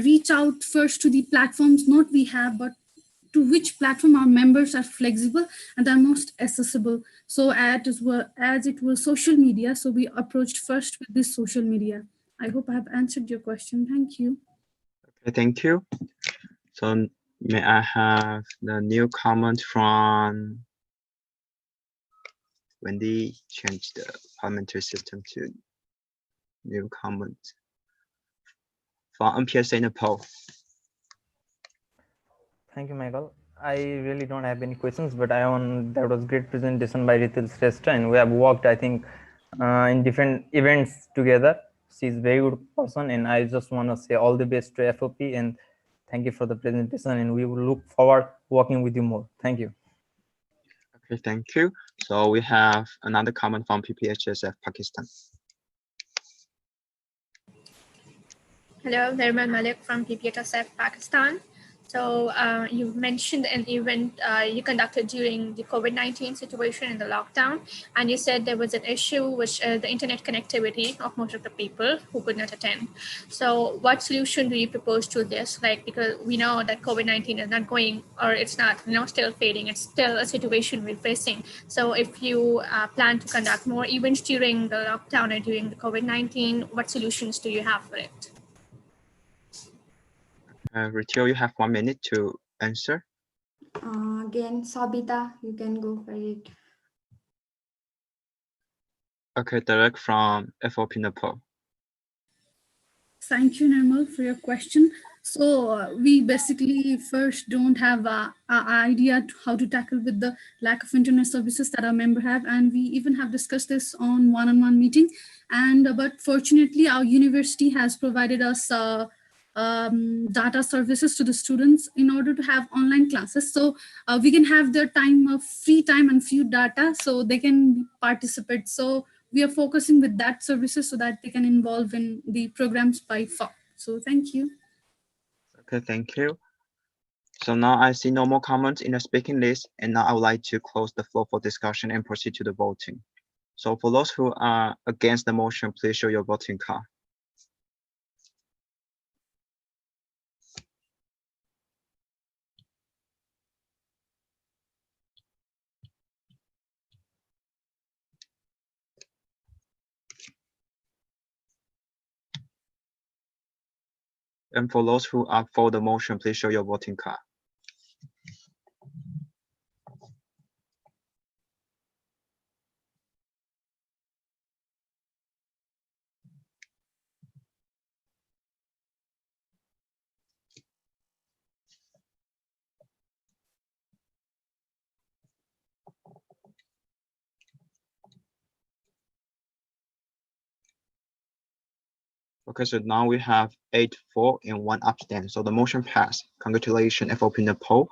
reach out first to the platforms, not we have, but to which platform our members are flexible and are most accessible. So as it was social media, so we approached first with this social media. I hope I have answered your question. Thank you. Okay, thank you. So may I have the new comment from Wendy? Change the parliamentary system to new comment from MPSA Nepal. Thank you, Michael. I really don't have any questions, but that was great presentation by Ritil Shrestha, and we have worked, I think, in different events together. She's a very good person, and I just want to say all the best to FOP, and thank you for the presentation, and we will look forward working with you more. Thank you. Okay, thank you. So we have another comment from IPSF Pakistan. Hello, Nirmal Malik from IPSF Pakistan. So you mentioned an event you conducted during the COVID-19 situation in the lockdown, and you said there was an issue with the internet connectivity of most of the people who could not attend. So what solution do you propose to this? Like, because we know that COVID-19 is not going, or it's not, still fading. It's still a situation we're facing. So if you plan to conduct more events during the lockdown or during the COVID-19, what solutions do you have for it? Rachel, you have 1 minute to answer. Again, Sabita, you can go for it. Okay, direct from FOP Nepal. Thank you, Nirmal, for your question. So we basically first don't have an idea how to tackle with the lack of internet services that our member have, and we even have discussed this on one-on-one meeting. And but fortunately, our university has provided us data services to the students in order to have online classes. So we can have their time of free time and few data so they can participate. So we are focusing with that services so that they can involve in the programs by far. So thank you. Okay, thank you. So now I see no more comments in the speaking list, and now I would like to close the floor for discussion and proceed to the voting. So for those who are against the motion, please show your voting card. And for those who are for the motion, please show your voting card. Okay, so now we have 8 for and 1 abstain. So the motion passed. Congratulations, FOP Nepal.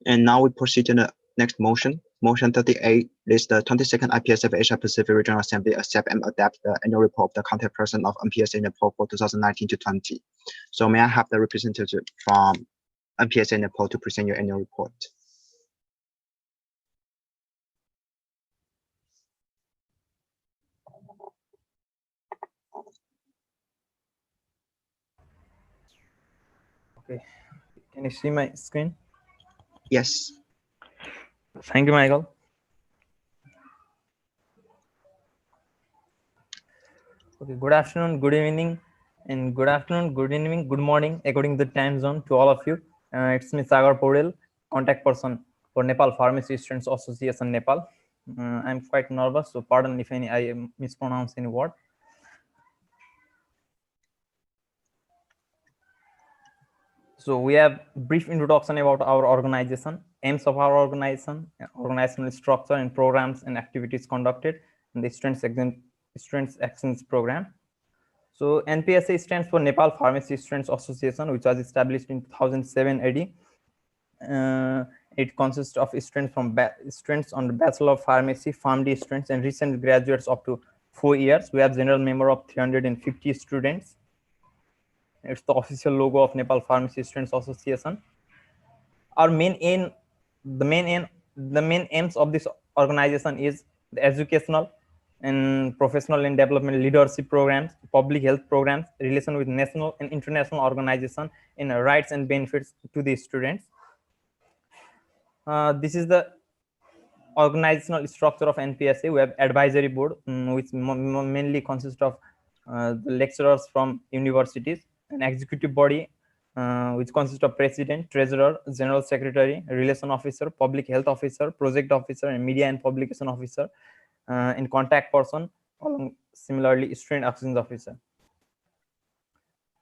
And now we proceed to the next motion. Motion 38 is the 22nd IPSF Asia Pacific Regional Assembly accept and adapt the annual report of the contact person of MPSA Nepal for 2019 to 20. So may I have the representative from MPSA Nepal to present your annual report? Okay, can you see my screen? Yes. Thank you, Michael. Okay, good afternoon, good evening, and good afternoon, good evening, good morning, according to the time zone to all of you. It's me, Sagar Podel, contact person for Nepal Pharmacy Students Association, Nepal. I'm quite nervous, so pardon if I mispronounce any word. So we have brief introduction about our organization, aims of our organization, organizational structure and programs and activities conducted in the Students Exchange Program. So NPSA stands for Nepal Pharmacy Students Association, which was established in 2007 AD. It consists of students from students on the Bachelor of Pharmacy, PharmD students, and recent graduates up to 4 years. We have general member of 350 students. It's the official logo of Nepal Pharmacy Students Association. Our main aim, the main aims of this organization is the educational and professional and development leadership programs, public health programs, relation with national and international organization, in rights and benefits to the students. This is the organizational structure of NPSA. We have advisory board, which mainly consists of the lecturers from universities, an executive body, which consists of president, treasurer, general secretary, relation officer, public health officer, project officer, and media and publication officer, and contact person, along similarly student actions officer.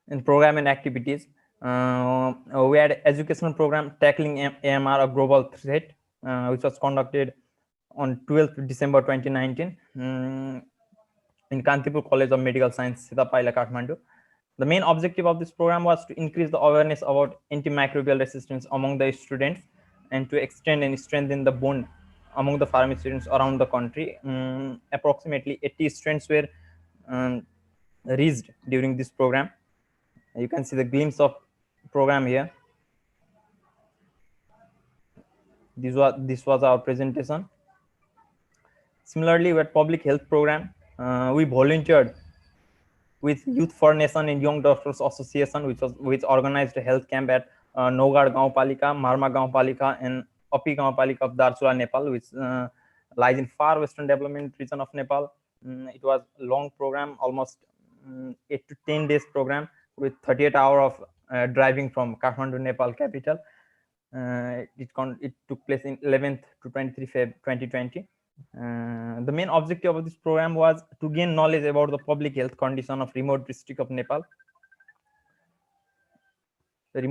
In program and activities, we had educational program tackling AMR, a global threat, which was conducted on 12th December 2019 in Kantipur College of Medical Science, Sitapaila, Kathmandu. The main objective of this program was to increase the awareness about antimicrobial resistance among the students and to extend and strengthen the bond among the pharmacy students around the country. Approximately 80 students were reached during this program. You can see the glimpse of program here. This was our presentation. Similarly, with public health program, we volunteered with Youth for Nation and Young Doctors Association, which organized a health camp at Nogad Gaonpalika, Marma Gaonpalika, and Api Gaonpalika of Darsula, Nepal, which lies in far western development region of Nepal. It was a long program, almost 8 to 10 days program, with 38 hours of driving from Kathmandu, Nepal capital. It took place in 11th to 23 Feb 2020. The main objective of this program was to gain knowledge about the public health condition of remote district of Nepal. To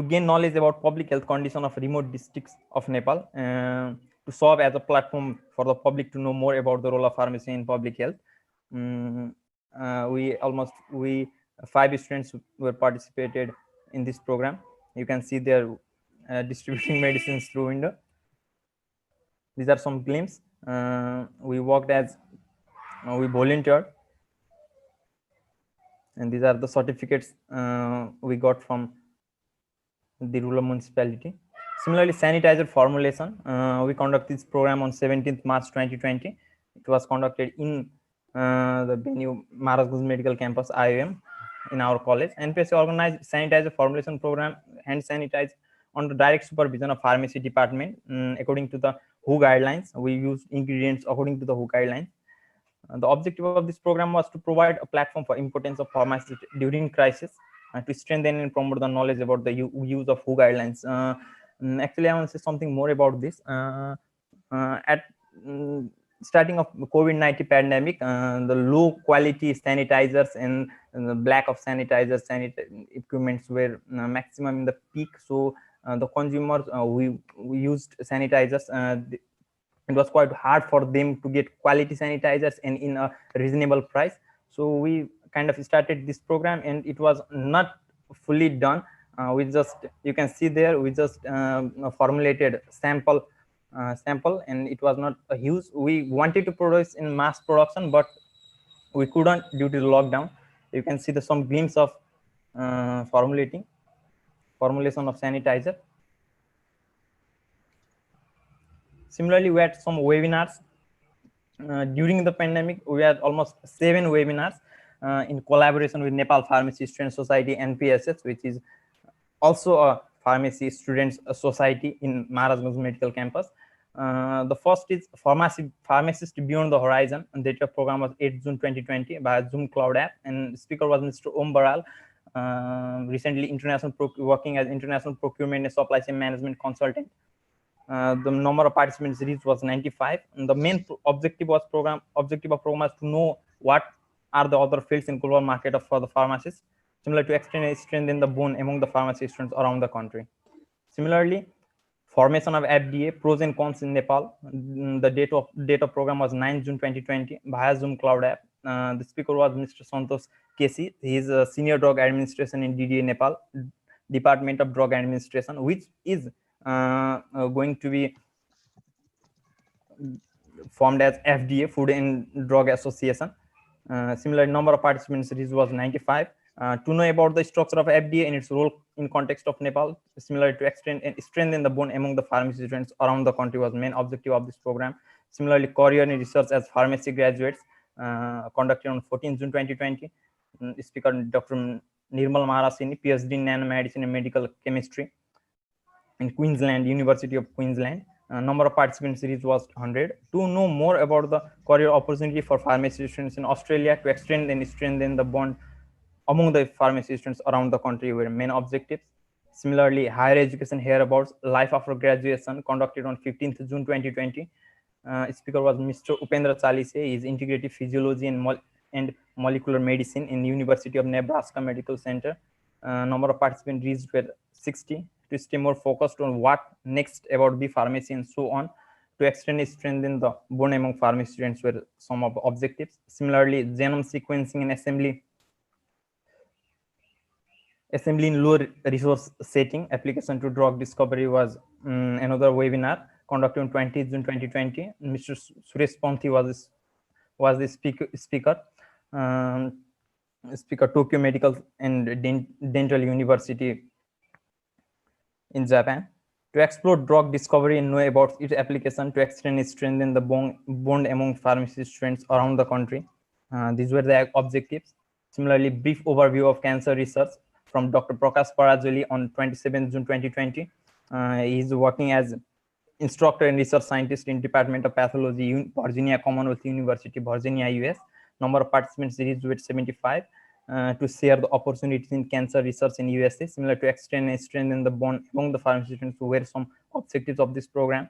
gain knowledge about public health condition of remote districts of Nepal, to serve as a platform for the public to know more about the role of pharmacy in public health. We 5 students were participated in this program. You can see they're distributing medicines through window. These are some glimpses. We worked as we volunteered, and these are the certificates we got from the rural municipality. Similarly, sanitizer formulation, we conducted this program on 17th March 2020. It was conducted in the venue Maharajganj Medical Campus, IOM, in our college. NPSA organized sanitizer formulation program, hand sanitizer, under direct supervision of pharmacy department. According to the WHO guidelines, we use ingredients according to the WHO guidelines. The objective of this program was to provide a platform for importance of pharmacy during crisis, to strengthen and promote the knowledge about the use of WHO guidelines. Actually, I want to say something more about this. At starting of COVID-19 pandemic, the low quality sanitizers and the lack of sanitizers, equipments were maximum in the peak. So the consumers, we used sanitizers. It was quite hard for them to get quality sanitizers and in a reasonable price. So we kind of started this program, and it was not fully done. We just, you can see there, we just formulated sample, and it was not a huge. We wanted to produce in mass production, but we couldn't due to the lockdown. You can see some glimpse of formulation of sanitizer. Similarly, we had some webinars. During the pandemic, we had almost 7 webinars in collaboration with Nepal Pharmacy Student Society, NPSS, which is also a pharmacy students society in Maharajganj Medical Campus. The first is Pharmacist Beyond the Horizon, and the program was 8 June 2020 by Zoom Cloud app, and speaker was Mr. Om Baral, recently working as international procurement and supply chain management consultant. The number of participants reached was 95. And the main objective of program was to know what are the other fields in global market for the pharmacists, similar to strengthen the bond among the pharmacy students around the country. Similarly, formation of FDA, pros and cons in Nepal. The date of program was 9 June 2020 via Zoom Cloud app. The speaker was Mr. Santosh Kesi. He is a senior drug administration in DDA Nepal, Department of Drug Administration, which is going to be formed as FDA, Food and Drug Association. Similar number of participants reached was 95. To know about the structure of FDA and its role in context of Nepal, similar to extend and strengthen the bond among the pharmacy students around the country was main objective of this program. Similarly, career in research as pharmacy graduates conducted on 14 June 2020. Speaker Dr. Nirmal Maharasini, PhD in nanomedicine and medical chemistry in Queensland, University of Queensland. Number of participants reached was 100. To know more about the career opportunity for pharmacy students in Australia, to extend and strengthen the bond among the pharmacy students around the country were main objectives. Similarly, higher education hereabouts, life after graduation, conducted on 15th June 2020. Speaker was Mr. Upendra Chalise. He is integrative physiology and molecular medicine in University of Nebraska Medical Center. Number of participants reached were 60. To stay more focused on what next about the pharmacy and so on, to extend and strengthen the bond among pharmacy students were some of the objectives. Similarly, genome sequencing and assembly in low resource setting, application to drug discovery was another webinar conducted on 20 June 2020. Mr. Suresh Panthi was the speaker. Speaker Tokyo Medical and Dental University in Japan, to explore drug discovery and know about its application, to extend and strengthen the bond among pharmacy students around the country. These were the objectives. Similarly, brief overview of cancer research from Dr. Prakash Parajoli on 27 June 2020. He is working as instructor and research scientist in Department of Pathology, Virginia Commonwealth University, Virginia, US. Number of participants reached with 75. To share the opportunities in cancer research in USA, similar to extend and strengthen the bond among the pharmacy students, who were some objectives of this program.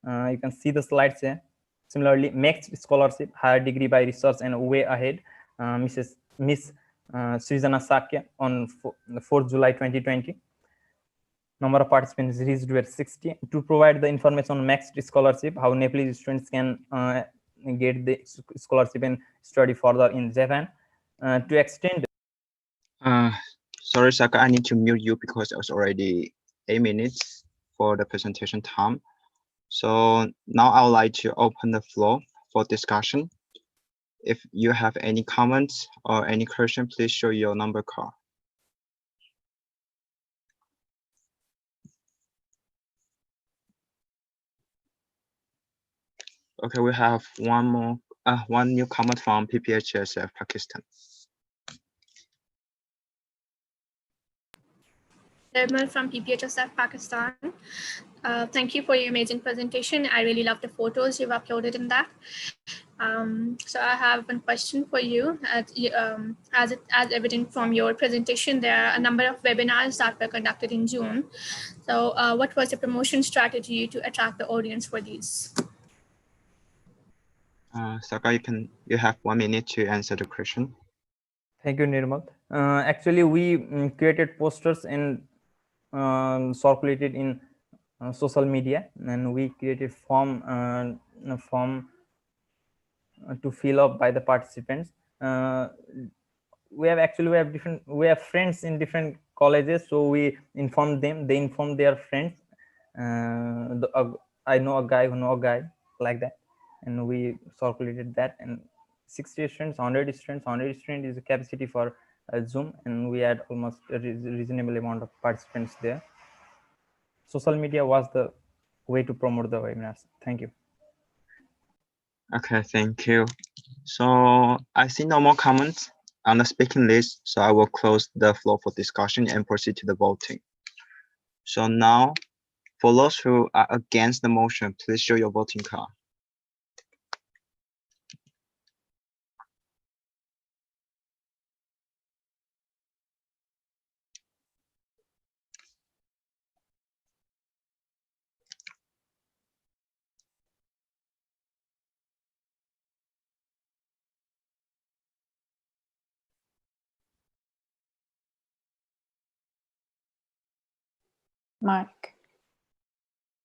You can see the slides here. Similarly, Max Scholarship, higher degree by research and way ahead, Miss Srijana Sakya on 4th July 2020. Number of participants reached were 60. To provide the information on Max Scholarship, how Nepalese students can get the scholarship and study further in Japan. To extend. Sorry, Saka, I need to mute you because it was already 8 minutes for the presentation time. So now I would like to open the floor for discussion. If you have any comments or any question, please show your number card. Okay, we have one new comment from IPSF Pakistan. Thermal from IPSF Pakistan. Thank you for your amazing presentation. I really love the photos you've uploaded in that. So I have one question for you. As evident from your presentation, there are a number of webinars that were conducted in June. So what was the promotion strategy to attract the audience for these? Saka, you have 1 minute to answer the question. Thank you, Nirmal. Actually, we created posters and circulated in social media, and we created form to fill up by the participants. We have friends in different colleges, so we inform them, they inform their friends. I know a guy who know a guy, like that, and we circulated that. And 60 students, 100 students, 100 students is the capacity for Zoom, and we had almost a reasonable amount of participants there. Social media was the way to promote the webinars. Thank you. Okay, thank you. So I see no more comments on the speaking list, so I will close the floor for discussion and proceed to the voting. So now, for those who are against the motion, please show your voting card. Mike.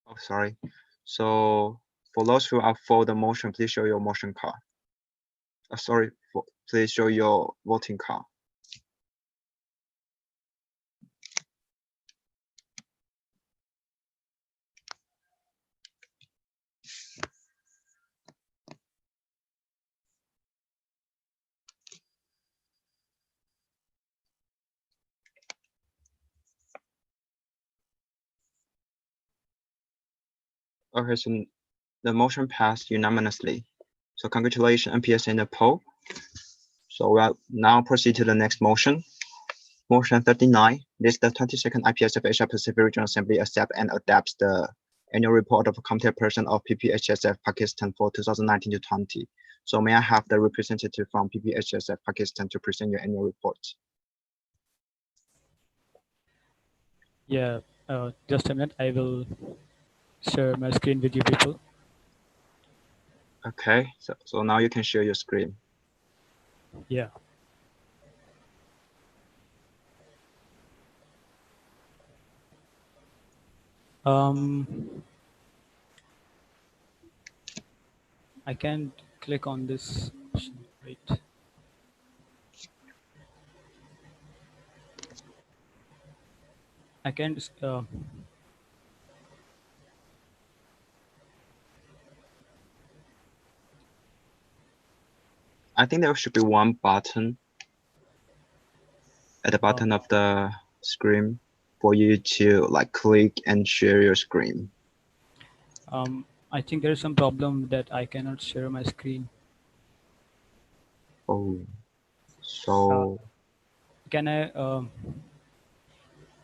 Oh, sorry. So for those who are for the motion, please show your motion card. Sorry, please show your voting card. Okay, so the motion passed unanimously. So congratulations, MPS in the poll. So we'll now proceed to the next motion. Motion 39. This is the 22nd IPSF Asia Pacific Regional Assembly accepts and adapts the annual report of a competent person of PPHSF Pakistan for 2019 to 20. So may I have the representative from PPHSF Pakistan to present your annual report? Yeah, just a minute. I will share my screen with you people. Okay, so now you can share your screen. Yeah. I can't click on this. Wait. I can't. I think there should be one button at the bottom of the screen for you to like click and share your screen. I think there is some problem that I cannot share my screen. Oh, so can I?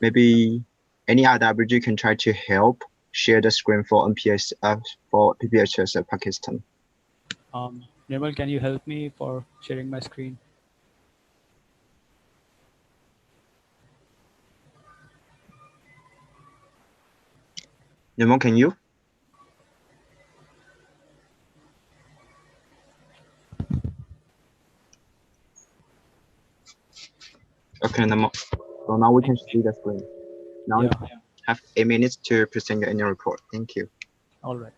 Maybe any other RBG can try to help share the screen for MPS for PPHS Pakistan. Nirmal, can you help me for sharing my screen? Nirmal, can you? Okay, Nirmal. So now we can see the screen. Now you have 8 minutes to present your annual report. Thank you. All right.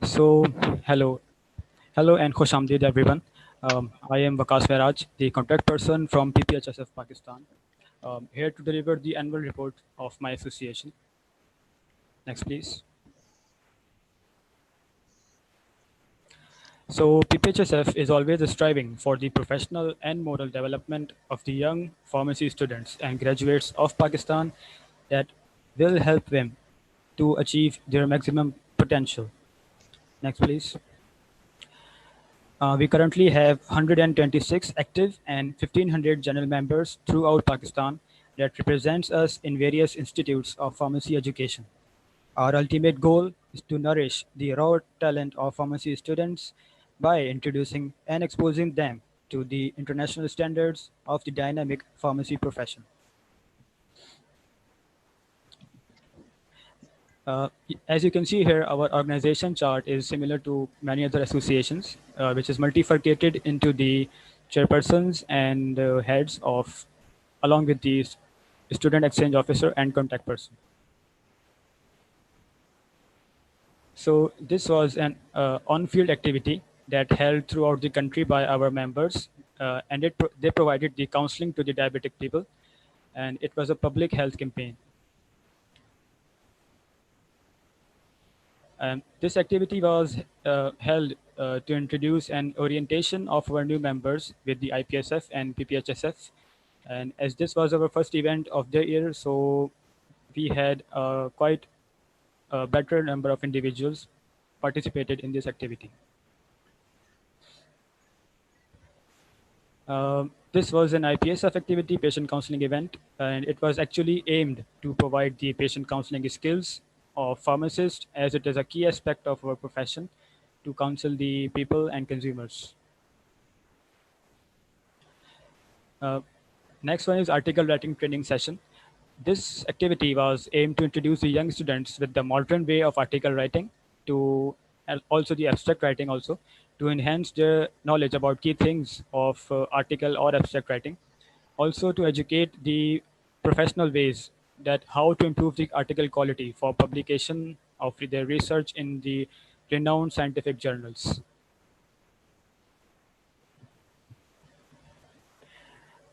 So, hello and Khosh Amdeed everyone. I am Vakas Vairaj, the contact person from PPHSF Pakistan, here to deliver the annual report of my association. Next, please. So, PPHSF is always striving for the professional and moral development of the young pharmacy students and graduates of Pakistan that will help them to achieve their maximum potential. Next, please. We currently have 126 active and 1,500 general members throughout Pakistan that represents us in various institutes of pharmacy education. Our ultimate goal is to nourish the raw talent of pharmacy students by introducing and exposing them to the international standards of the dynamic pharmacy profession. As you can see here, our organization chart is similar to many other associations, which is multifurcated into the chairpersons and heads of, along with the student exchange officer and contact person. So this was an on-field activity that held throughout the country by our members, and they provided the counseling to the diabetic people, and it was a public health campaign. This activity was held to introduce an orientation of our new members with the IPSF and PPHSF. And as this was our first event of the year, so we had quite a better number of individuals participated in this activity. This was an IPSF activity, patient counseling event, and it was actually aimed to provide the patient counseling skills of pharmacists, as it is a key aspect of our profession to counsel the people and consumers. Next one is article writing training session. This activity was aimed to introduce the young students with the modern way of article writing to, and also the abstract writing also, to enhance their knowledge about key things of article or abstract writing. Also to educate the professional ways that how to improve the article quality for publication of their research in the renowned scientific journals.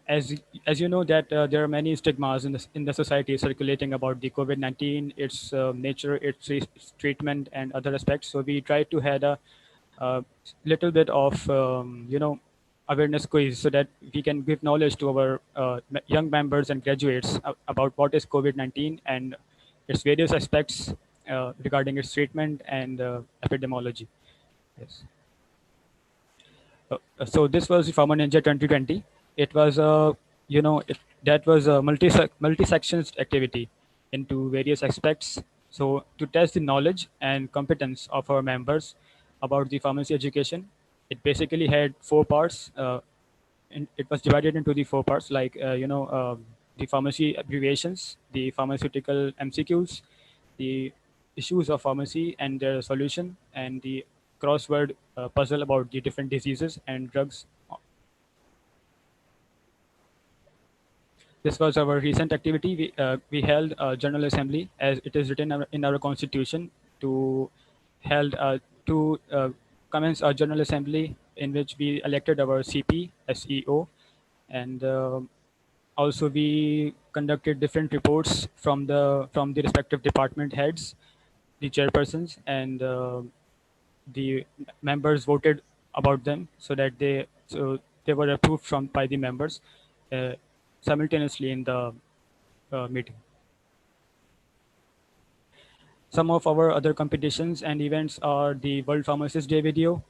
As you know that there are many stigmas in the society circulating about the COVID-19, its nature, its treatment, and other aspects. So we try to have a little bit of awareness quiz so that we can give knowledge to our young members and graduates about what is COVID-19 and its various aspects regarding its treatment and epidemiology. Yes. So this was the Pharma Ninja 2020. It was a that was a multi-sections activity into various aspects. So to test the knowledge and competence of our members about the pharmacy education, it basically had 4 parts. It was divided into the 4 parts, like the pharmacy abbreviations, the pharmaceutical MCQs, the issues of pharmacy and their solution, and the crossword puzzle about the different diseases and drugs. This was our recent activity. We held a General Assembly, as it is written in our Constitution, to held to commence a General Assembly in which we elected our CP, SEO, and also we conducted different reports from the respective department heads, the chairpersons, and the members voted about them so that they were approved by the members simultaneously in the meeting. Some of our other competitions and events are the World Pharmacist Day video.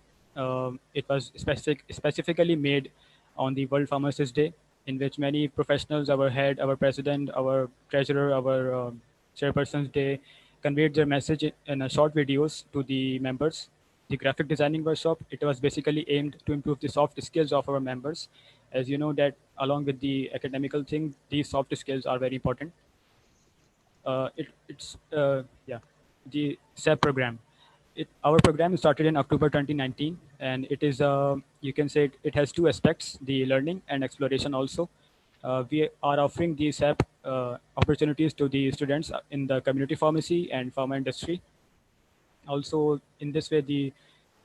It was specifically made on the World Pharmacist Day, in which many professionals, our head, our president, our treasurer, our chairpersons, they conveyed their message in a short videos to the members. The graphic designing workshop, it was basically aimed to improve the soft skills of our members. As you know that along with the academical thing, these soft skills are very important. It's the SEP program. Our program started in October 2019, and it is you can say it has 2 aspects: the learning and exploration. Also, we are offering these SEP opportunities to the students in the community pharmacy and pharma industry. Also, in this way, the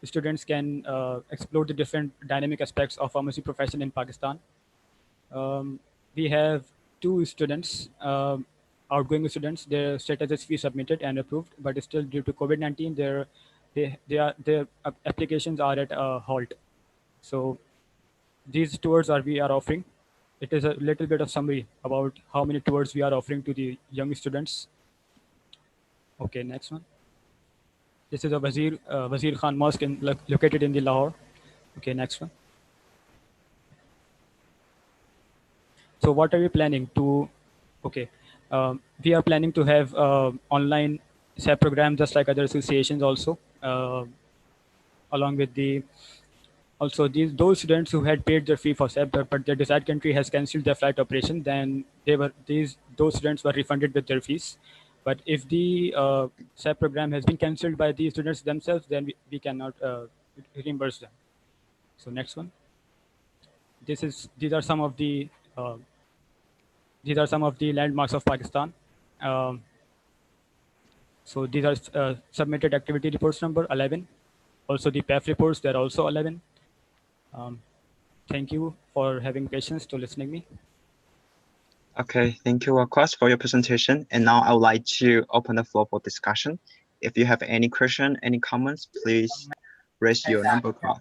students can explore the different dynamic aspects of pharmacy profession in Pakistan. We have 2 students, outgoing students. Their status is fee submitted and approved, but still due to COVID-19, their applications are at a halt. So these tours we are offering. It is a little bit of summary about how many tours we are offering to the young students. Okay, next one. This is a Wazir Khan Mosque located in the Lahore. Okay, next one. So what are we planning to? Okay, we are planning to have online SAP program just like other associations also, along with the also those students who had paid their fee for SAP but their desired country has cancelled their flight operation, then those students were refunded with their fees. But if the SAP program has been cancelled by the students themselves, then we cannot reimburse them. So next one. These are some of the landmarks of Pakistan. Um, so these are submitted activity reports number 11. Also the PAF reports, they're also 11. Thank you for having patience to listening me. Okay, thank you, Wakas, for your presentation. And now I would like to open the floor for discussion. If you have any question, any comments, please raise your number card.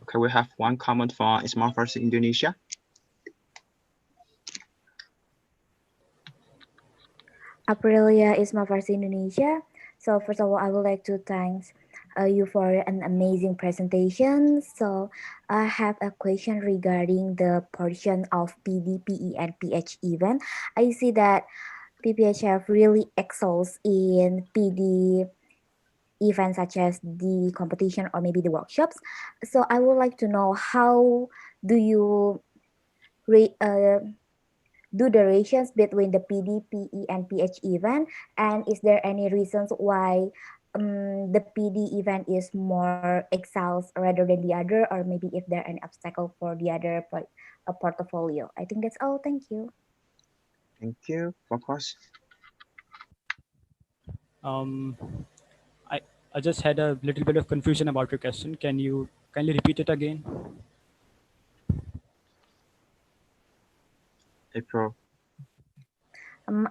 Okay, we have one comment from Smart Versus Indonesia. Aprilia is my first Indonesia. So first of all, I would like to thank you for an amazing presentation. So I have a question regarding the portion of PD, PE, and PH event. I see that PPHF really excels in PD events such as the competition or maybe the workshops. So I would like to know how do you do the ratios between the PD, PE, and PH event? And is there any reasons why the PD event is more excels rather than the other, or maybe if there are any obstacle for the other portfolio? I think that's all. Thank you. Thank you, Wakas. I just had a little bit of confusion about your question. Can you kindly repeat it again? April.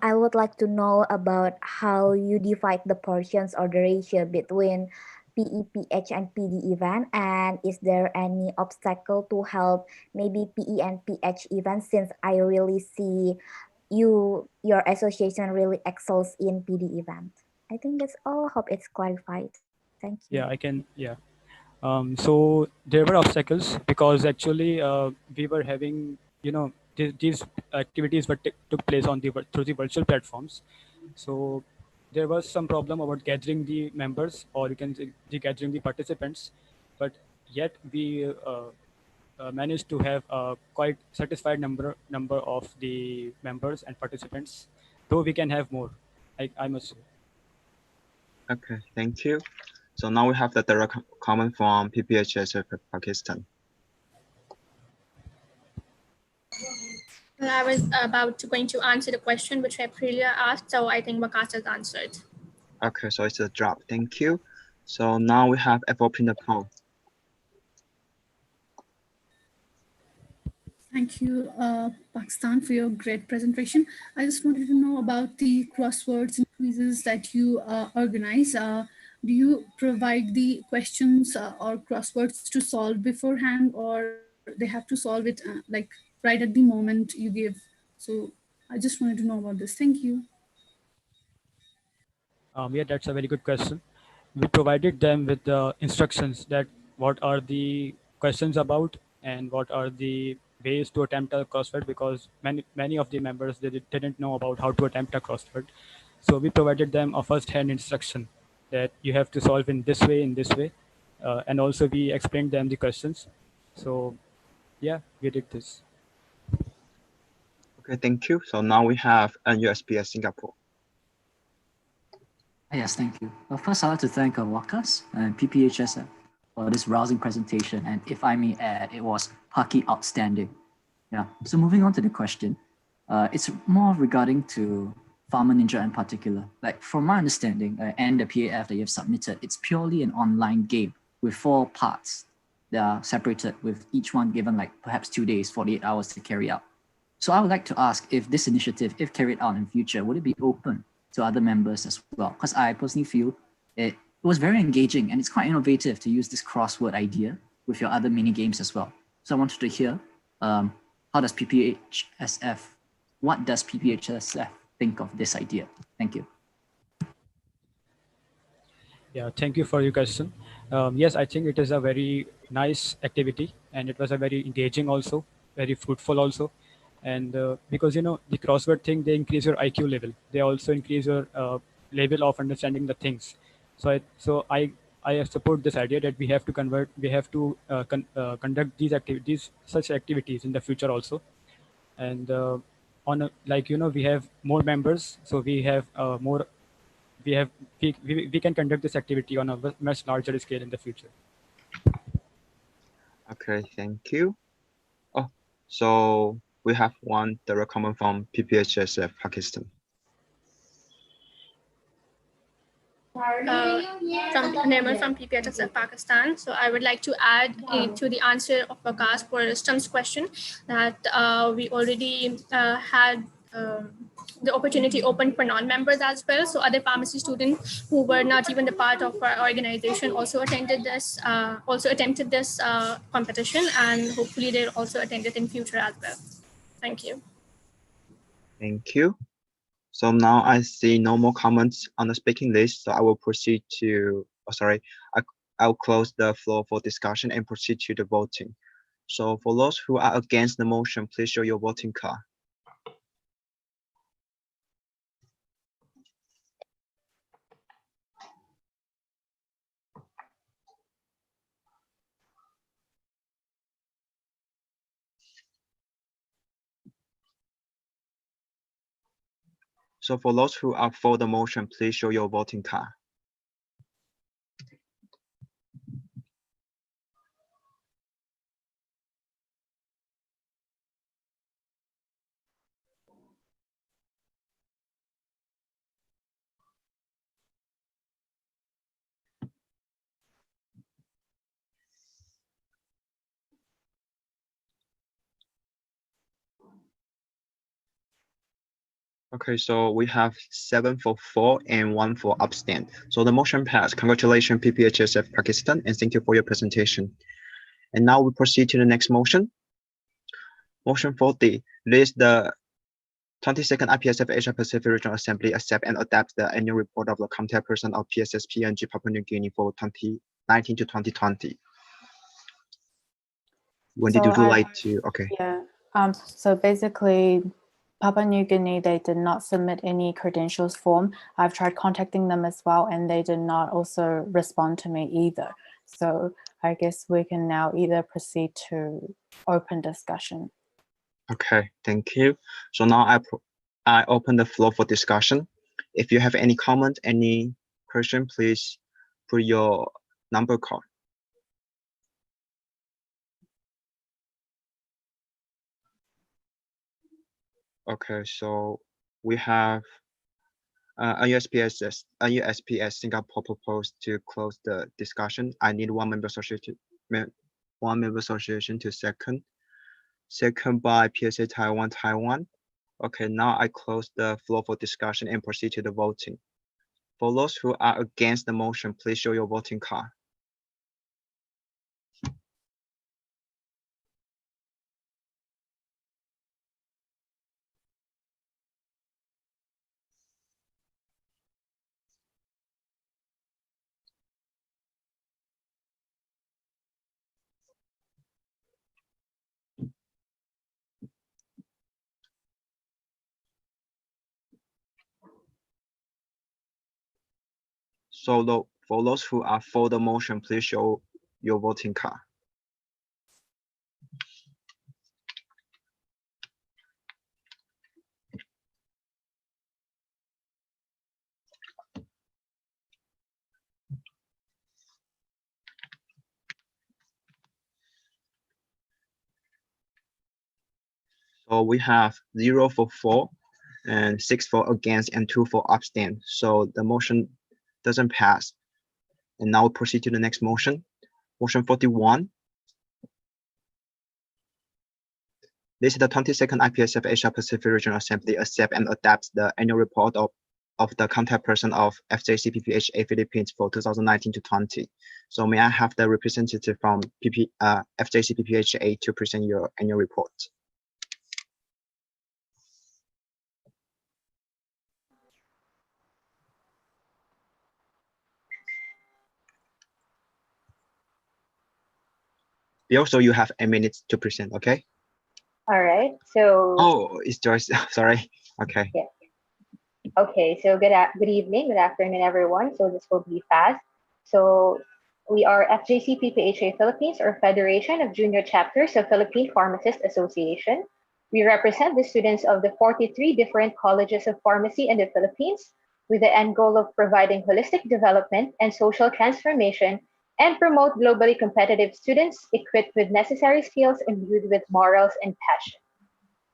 I would like to know about how you divide the portions or the ratio between PE, PH, and PD event, and is there any obstacle to help maybe PE and PH events, since I really see your association really excels in PD event. I think that's all. Hope it's clarified. Thank you. Yeah, I can. Yeah. So there were obstacles because actually we were having, these activities were took place on through the virtual platforms. So there was some problem about gathering the members, or you can say the gathering the participants, but yet we managed to have a quite satisfied number of the members and participants, though we can have more, I must say. Okay, thank you. So now we have the direct comment from PPHS Pakistan. Well, I was about going to answer the question which Aprilia asked, so I think Wakas has answered. Okay, so it's a drop. Thank you. So now we have FOP Nepal. Thank you, Pakistan, for your great presentation. I just wanted to know about the crosswords and quizzes that you organize. Do you provide the questions or crosswords to solve beforehand, or they have to solve it like right at the moment you give? So I just wanted to know about this. Thank you. Yeah, that's a very good question. We provided them with the instructions that what are the questions about and what are the ways to attempt a crossword, because many of the members didn't know about how to attempt a crossword. So we provided them a first-hand instruction that you have to solve in this way, and also we explained them the questions. So yeah, we did this. Okay, thank you. So now we have USPS Singapore. Yes, thank you. Well, first, I'd like to thank Wakas and PPHSF for this rousing presentation. And if I may add, it was Paki outstanding. Yeah. So moving on to the question, it's more regarding to Farmer Ninja in particular. Like from my understanding and the PAF that you've submitted, it's purely an online game with 4 parts that are separated, with each one given like perhaps 2 days, 48 hours to carry out. So I would like to ask if this initiative, if carried out in future, would it be open to other members as well? Because I personally feel it was very engaging and it's quite innovative to use this crossword idea with your other mini games as well. So I wanted to hear what does PPHSF think of this idea? Thank you. Yeah, thank you for your question. Yes, I think it is a very nice activity and it was a very engaging also, very fruitful also. And because the crossword thing, they increase your IQ level. They also increase your level of understanding the things. So I support this idea that we have to conduct these activities, such activities in the future also. And we have more members, so we have more we have we can conduct this activity on a much larger scale in the future. Okay, thank you. Oh, so we have one direct comment from PPHSF Pakistan. From Nirmal from PPSF Pakistan. So I would like to add to the answer of Vikas for Stum's question that we already had the opportunity open for non-members as well. So other pharmacy students who were not even the part of our organization also attended this, also attempted this competition, and hopefully they'll also attend it in future as well. Thank you. Thank you. So now I see no more comments on the speaking list, so I will proceed to, I'll close the floor for discussion and proceed to the voting. So for those who are against the motion, please show your voting card. So for those who are for the motion, please show your voting card. Okay, so we have 7 for 4 and 1 for abstain. So the motion passed. Congratulations, PPHSF Pakistan, and thank you for your presentation. And now we proceed to the next motion. Motion 40. This is the 22nd IPSF Asia Pacific Regional Assembly accept and adapt the annual report of the contact person of PSSPNG Papua New Guinea for 2019 to 2020. Wendy, So would you like to? Okay. Yeah. So basically, Papua New Guinea, they did not submit any credentials form. I've tried contacting them as well, and they did not also respond to me either. So I guess we can now either proceed to open discussion. Okay, thank you. So now I open the floor for discussion. If you have any comment, any question, please put your number card. Okay, so we have USPS Singapore proposed to close the discussion. I need one member association to second. Second by PSA Taiwan. Okay, now I close the floor for discussion and proceed to the voting. For those who are against the motion, please show your voting card. So for those who are for the motion, please show your voting card. So we have 0 for 4 and 6 for against and 2 for abstain. So the motion doesn't pass. And now we proceed to the next motion. Motion 41. This is the 22nd IPSF Asia Pacific Regional Assembly accept and adapt the annual report of the contact person of FJCPPHA Philippines for 2019 to 20. So may I have the representative from FJCPPHA to present your annual report? Also, you have a minute to present, okay? All right. So Oh, it's Joyce. Sorry. Okay. yeah. Okay. So good evening, good afternoon, everyone. So this will be fast. So we are FJCPPHA Philippines, or Federation of Junior Chapters of Philippine Pharmacists Association. We represent the students of the 43 different colleges of pharmacy in the Philippines, with the end goal of providing holistic development and social transformation, and promote globally competitive students equipped with necessary skills imbued with morals and passion.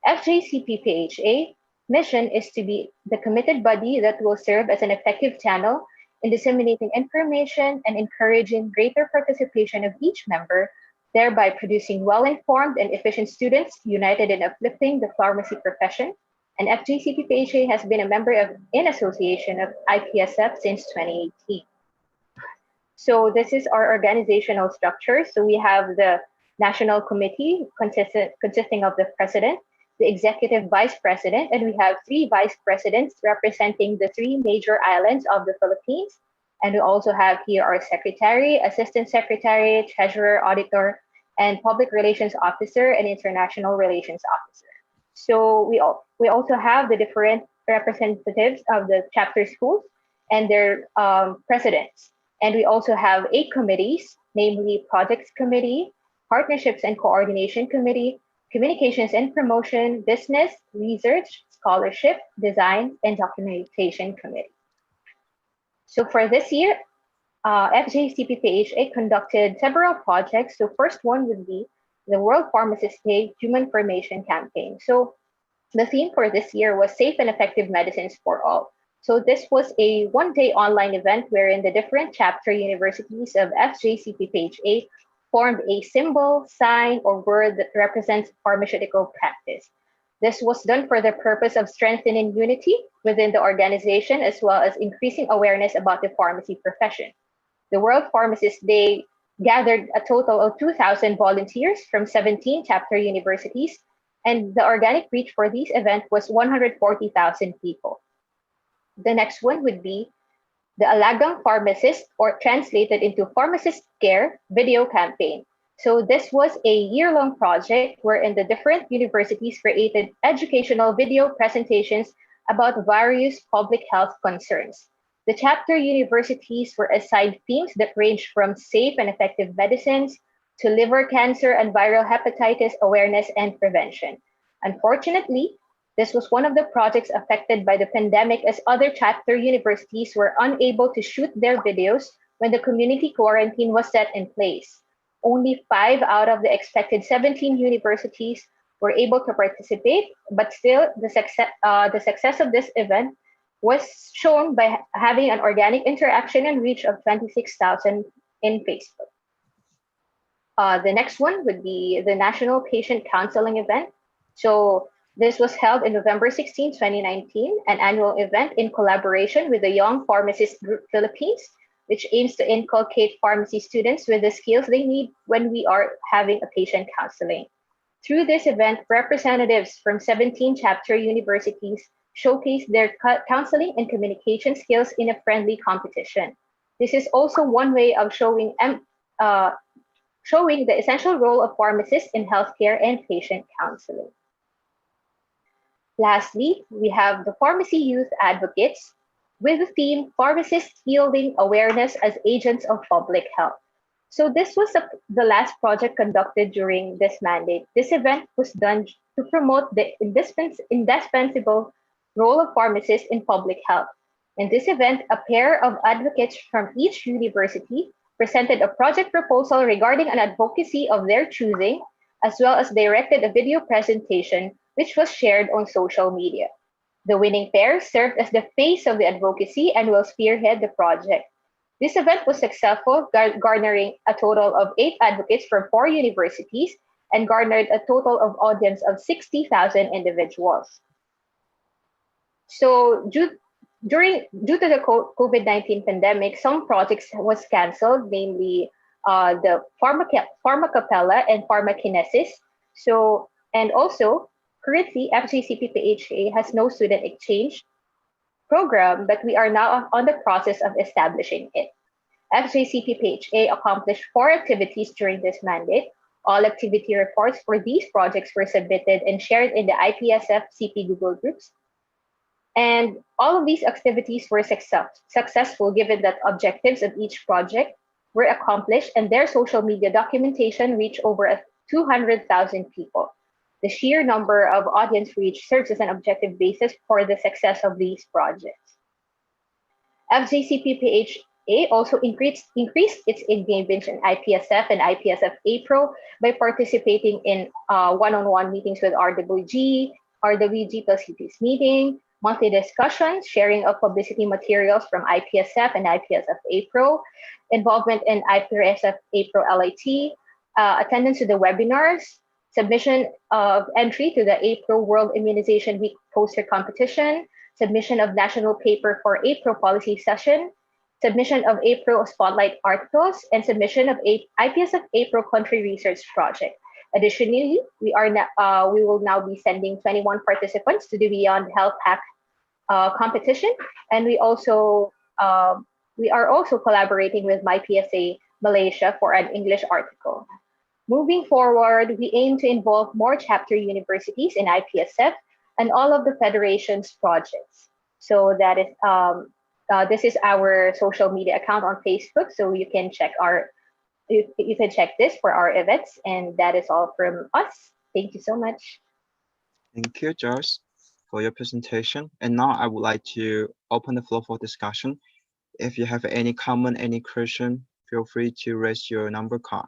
FJCPPHA mission is to be the committed body that will serve as an effective channel in disseminating information and encouraging greater participation of each member, thereby producing well-informed and efficient students united in uplifting the pharmacy profession. And FJCPPHA has been a member of in association of IPSF since 2018. So this is our organizational structure. So we have the national committee consisting of the president, the executive vice president, and we have three vice presidents representing the three major islands of the Philippines. And we also have here our secretary, assistant secretary, treasurer, auditor, and public relations officer and international relations officer. So we also have the different representatives of the chapter schools and their presidents. And we also have 8 committees, namely Projects Committee, Partnerships and Coordination Committee, Communications and Promotion, Business, Research, Scholarship, Design, and Documentation Committee. So for this year, FJCPPHA conducted several projects. So first one would be the World Pharmacist Day Human Information Campaign. So the theme for this year was Safe and Effective Medicines for All. So this was a one-day online event wherein the different chapter universities of FJCPPHA formed a symbol, sign, or word that represents pharmaceutical practice. This was done for the purpose of strengthening unity within the organization as well as increasing awareness about the pharmacy profession. The World Pharmacist Day gathered a total of 2,000 volunteers from 17 chapter universities, and the organic reach for this event was 140,000 people. The next one would be the Alagang Pharmacist, or translated into Pharmacist Care video campaign. So this was a year-long project wherein the different universities created educational video presentations about various public health concerns. The chapter universities were assigned themes that ranged from safe and effective medicines to liver cancer and viral hepatitis awareness and prevention. Unfortunately, this was one of the projects affected by the pandemic, as other chapter universities were unable to shoot their videos when the community quarantine was set in place. Only 5 out of the expected 17 universities were able to participate, but still the success of this event was shown by having an organic interaction and reach of 26,000 in Facebook. The next one would be the National Patient Counseling Event. So this was held in November 16, 2019, an annual event in collaboration with the Young Pharmacist Group Philippines, which aims to inculcate pharmacy students with the skills they need when we are having a patient counseling. Through this event, representatives from 17 chapter universities showcased their counseling and communication skills in a friendly competition. This is also one way of showing the essential role of pharmacists in healthcare and patient counseling. Lastly, we have the Pharmacy Youth Advocates with the theme Pharmacists Yielding Awareness as Agents of Public Health. So this was the last project conducted during this mandate. This event was done to promote the indispensable role of pharmacists in public health. In this event, a pair of advocates from each university presented a project proposal regarding an advocacy of their choosing, as well as directed a video presentation which was shared on social media. The winning pair served as the face of the advocacy and will spearhead the project. This event was successful, garnering a total of 8 advocates from 4 universities and garnered a total of audience of 60,000 individuals. So due to the COVID-19 pandemic, some projects was canceled, namely the Pharmacapella and Pharmakinesis. And also, currently, FJCPPHA has no student exchange program, but we are now on the process of establishing it. FJCPPHA accomplished 4 activities during this mandate. All activity reports for these projects were submitted and shared in the IPSF CP Google groups. And all of these activities were successful given that objectives of each project were accomplished and their social media documentation reached over 200,000 people. The sheer number of audience reach serves as an objective basis for the success of these projects. FJCPPHA also increased its engagement in IPSF and IPSF APRO by participating in one-on-one meetings with RWG, RWG plus CP's meeting, monthly discussions, sharing of publicity materials from IPSF and IPSF APRO, involvement in IPSF APRO LIT, attendance to the webinars, submission of entry to the APRO World Immunization Week poster competition, submission of national paper for APRO policy session, submission of APRO spotlight articles, and submission of IPSF APRO country research project. Additionally, we will now be sending 21 participants to the Beyond Health Hack competition, and we are also collaborating with MyPSA Malaysia for an English article. Moving forward, we aim to involve more chapter universities in IPSF and all of the federation's projects. So that is this is our social media account on Facebook, so you can check you can check this for our events, and that is all from us. Thank you so much. Thank you, Joyce, for your presentation. And now I would like to open the floor for discussion. If you have any comment, any question, feel free to raise your number card.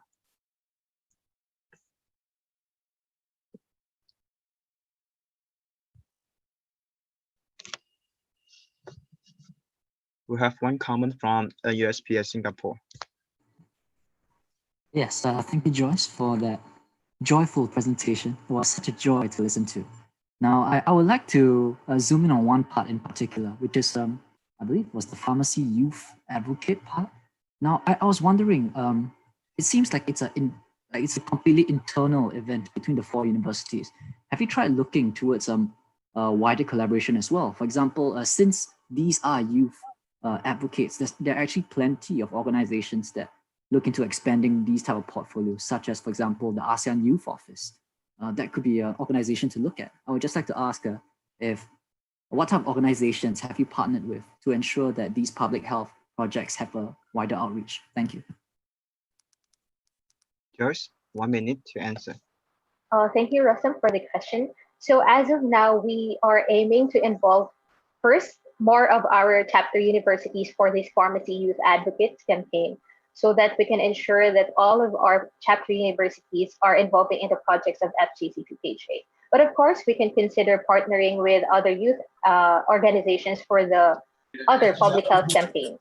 We have one comment from USPS Singapore. Yes, thank you, Joyce, for that joyful presentation. It was such a joy to listen to. Now, I would like to zoom in on one part in particular, which is, I believe, was the pharmacy youth advocate part. Now, I was wondering, it seems like it's a completely internal event between the 4 universities. Have you tried looking towards wider collaboration as well? For example, since these are youth advocates, there are actually plenty of organizations that look into expanding these type of portfolios, such as, for example, the ASEAN Youth Office. That could be an organization to look at. I would just like to ask what type of organizations have you partnered with to ensure that these public health projects have a wider outreach? Thank you. Joyce, 1 minute to answer. Thank you, Rostam, for the question. So as of now, we are aiming to involve first more of our chapter universities for this pharmacy youth advocates campaign, so that we can ensure that all of our chapter universities are involving in the projects of FJCPPHA. But of course, we can consider partnering with other youth organizations for the other public health campaigns.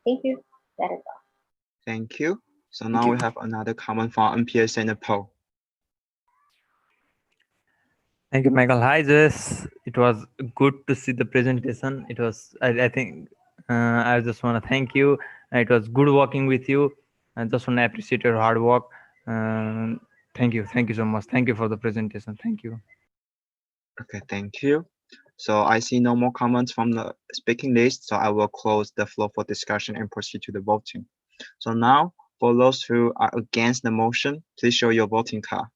Thank you. That is all. Thank you. So now we have another comment from MPSA Nepal. Thank you, Michael. Hi, Jess. It was good to see the presentation. It was, I think, I just want to thank you. It was good working with you. I just want to appreciate your hard work. Thank you. Thank you so much. Thank you for the presentation. Thank you. Okay, thank you. So I see no more comments from the speaking list, so I will close the floor for discussion and proceed to the voting. So now, for those who are against the motion, please show your voting card.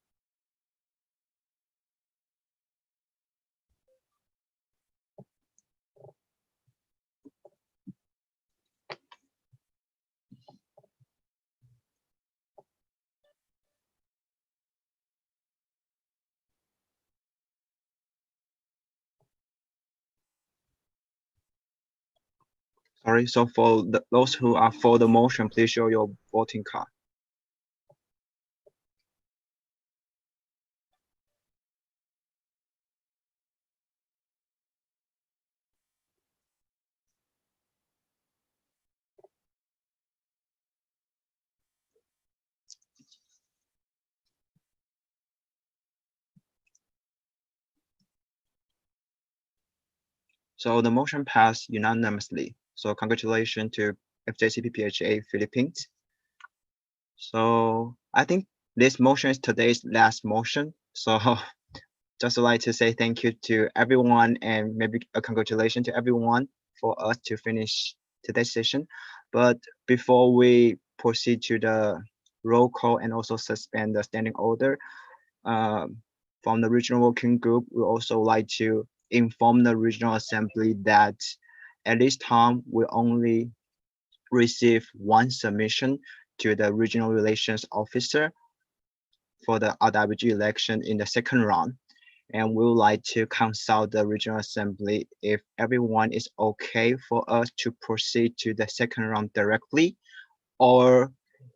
Sorry, so for those who are for the motion, please show your voting card. So the motion passed unanimously. So congratulations to FJCPPHA Philippines. So I think this motion is today's last motion. So just like to say thank you to everyone and maybe a congratulations to everyone for us to finish today's session. But before we proceed to the roll call and also suspend the standing order. From the regional working group, we also like to inform the regional assembly that at this time we only receive one submission to the regional relations officer for the RWG election in the second round. And we would like to consult the regional assembly if everyone is okay for us to proceed to the second round directly, or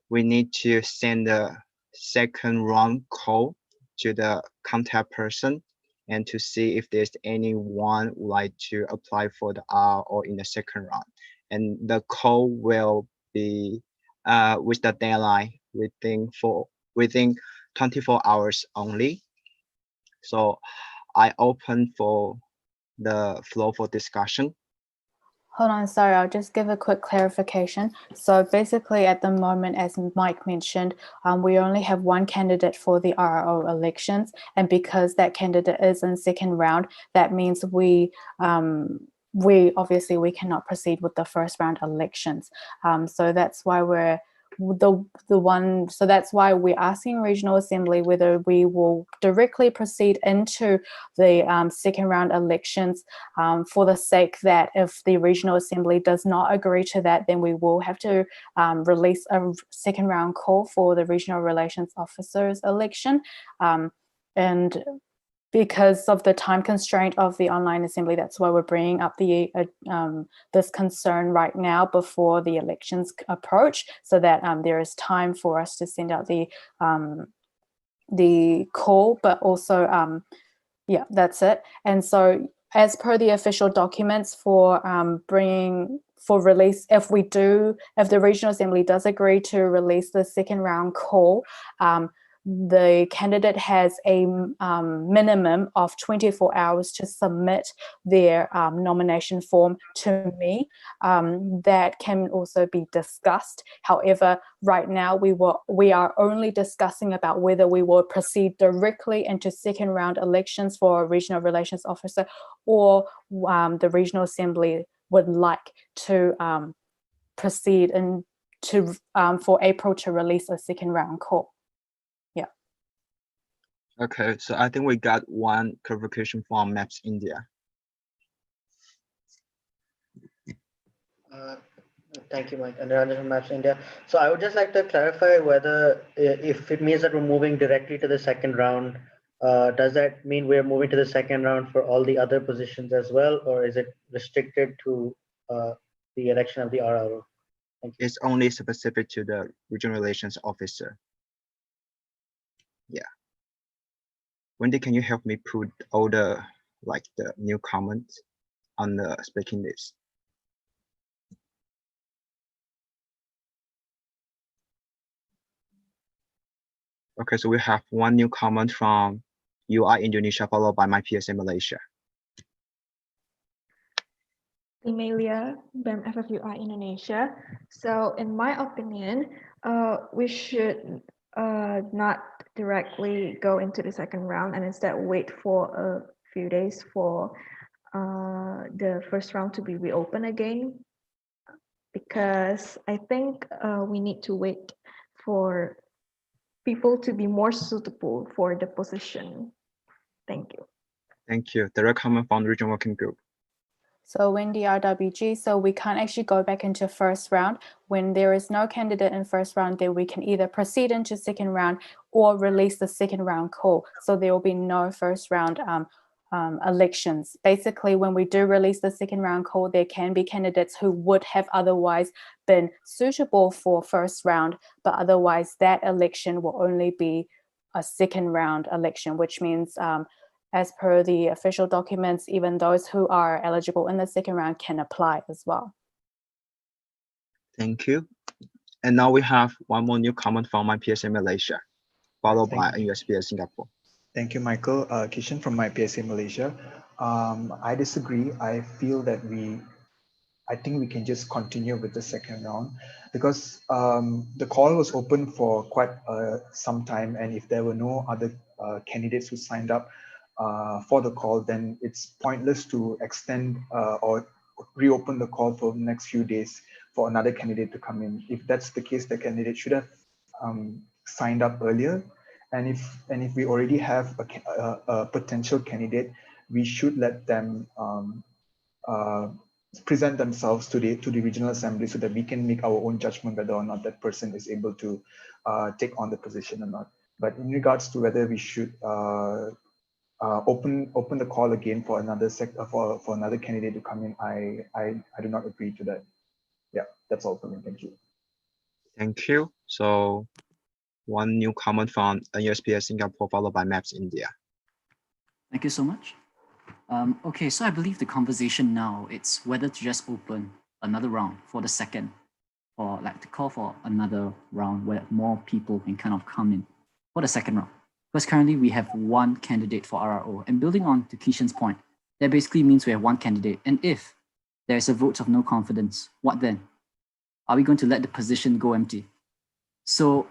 we need to send the second round call to the contact person and to see if there's anyone who would like to apply for the R or in the second round. And the call will be with the deadline within 24 hours only. So I open for the floor for discussion. Hold on, sorry, I'll just give a quick clarification. So basically at the moment, as Mike mentioned, we only have one candidate for the RO elections. And because that candidate is in second round, that means we obviously cannot proceed with the first round elections. So that's why we're so that's why we're asking regional assembly whether we will directly proceed into the second round elections, for the sake that if the regional assembly does not agree to that, then we will have to release a second round call for the regional relations officers election. And because of the time constraint of the online assembly, that's why we're bringing up the this concern right now before the elections approach, so that there is time for us to send out the call. But also, yeah, that's it. And so, as per the official documents for release, if the regional assembly does agree to release the second round call, the candidate has a minimum of 24 hours to submit their nomination form to me. That can also be discussed. However, right now we are only discussing about whether we will proceed directly into second round elections for a regional relations officer, or the regional assembly would like to proceed for April to release a second round call. Okay, so I think we got one clarification from Maps India. Thank you, Mike. And Niranjan from Maps India. So I would just like to clarify whether, if it means that we're moving directly to the second round, does that mean we're moving to the second round for all the other positions as well, or is it restricted to the election of the RRO? It's only specific to the regional relations officer. Yeah. Wendy, can you help me put all the new comments on the speaking list? Okay, so we have one new comment from UI Indonesia, followed by my PSA Malaysia. Emilia, BEM FFUI Indonesia. So in my opinion, we should not directly go into the second round and instead wait for a few days for the first round to be reopened again, because I think we need to wait for people to be more suitable for the position. Thank you. Thank you. Direct comment from the regional working group. So Wendy, RWG, so we can't actually go back into first round. When there is no candidate in first round, then we can either proceed into second round or release the second round call. So there will be no first round elections. Basically, when we do release the second round call, there can be candidates who would have otherwise been suitable for first round, but otherwise that election will only be a second round election, which means as per the official documents, even those who are eligible in the second round can apply as well. Thank you. And now we have one more new comment from my PSA Malaysia, followed by USPS Singapore. Thank you, Michael. Kishan from my PSA Malaysia. I disagree. I feel that I think we can just continue with the second round, because the call was open for quite some time, and if there were no other candidates who signed up for the call, then it's pointless to extend or reopen the call for the next few days for another candidate to come in. If that's the case, the candidate should have signed up earlier, and if we already have a potential candidate, we should let them present themselves to the regional assembly so that we can make our own judgment whether or not that person is able to take on the position or not. But in regards to whether we should open the call again for another for another candidate to come in, I do not agree to that. Yeah, that's all for me. Thank you. Thank you. So one new comment from USPS Singapore, followed by MAPS India. Thank you so much. Okay, so I believe the conversation now, it's whether to just open another round for the second, or like to call for another round where more people can kind of come in for the second round. Because currently we have one candidate for RRO, and building on to Kishan's point, that basically means we have one candidate. And if there's a vote of no confidence, what then? Are we going to let the position go empty? So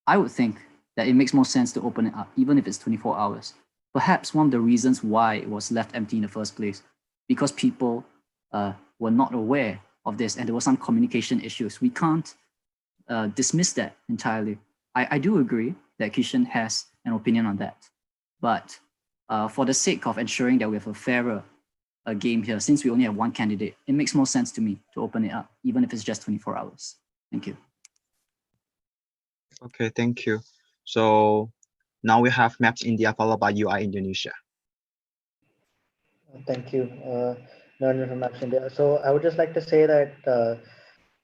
I would think that it makes more sense to open it up, even if it's 24 hours. Perhaps one of the reasons why it was left empty in the first place, because people were not aware of this and there were some communication issues. We can't dismiss that entirely. I do agree that Kishan has an opinion on that. But for the sake of ensuring that we have a fairer game here, since we only have one candidate, it makes more sense to me to open it up, even if it's just 24 hours. Thank you. Okay, thank you. So now we have MAPS India, followed by UI Indonesia. Thank you, Narendra from MAPS India. So I would just like to say that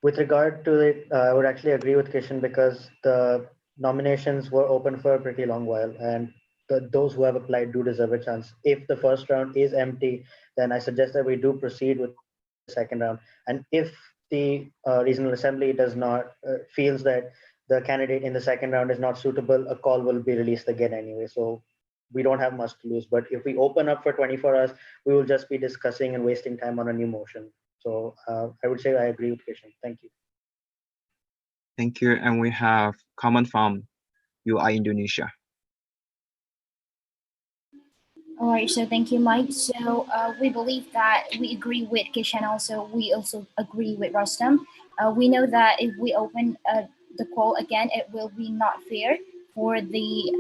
with regard to it, I would actually agree with Kishan, because the nominations were open for a pretty long while, and those who have applied do deserve a chance. If the first round is empty, then I suggest that we do proceed with the second round. And if the regional assembly does not feels that the candidate in the second round is not suitable, a call will be released again anyway. So we don't have much to lose. But if we open up for 24 hours, we will just be discussing and wasting time on a new motion. So I would say I agree with Kishan. Thank you. Thank you. And we have comment from UI Indonesia. All right, so thank you, Mike. So we believe that we agree with Kishan. Also, we also agree with Rostam. We know that if we open the call again, it will be not fair for the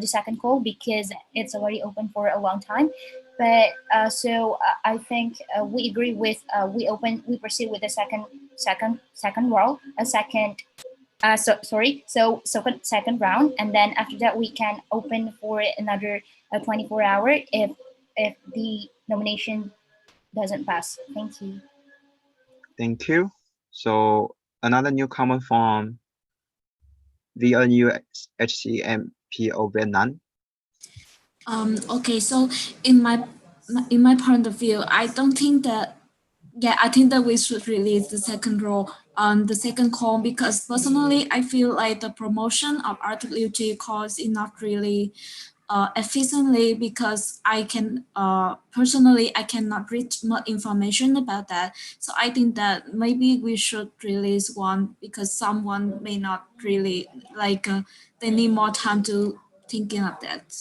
second call, because it's already open for a long time. But I think we agree with we proceed with the second roll, second round, and then after that we can open for another 24 hour if the nomination doesn't pass. Thank you. Thank you. So another new comment from VNU HCMPO Vietnam. Okay, so in my point of view, I don't think that, I think that we should release the second row on the second call, because personally, I feel like the promotion of RWT calls is not really efficiently, because I can personally, I cannot reach more information about that. So I think that maybe we should release one, because someone may not really like, they need more time to thinking of that.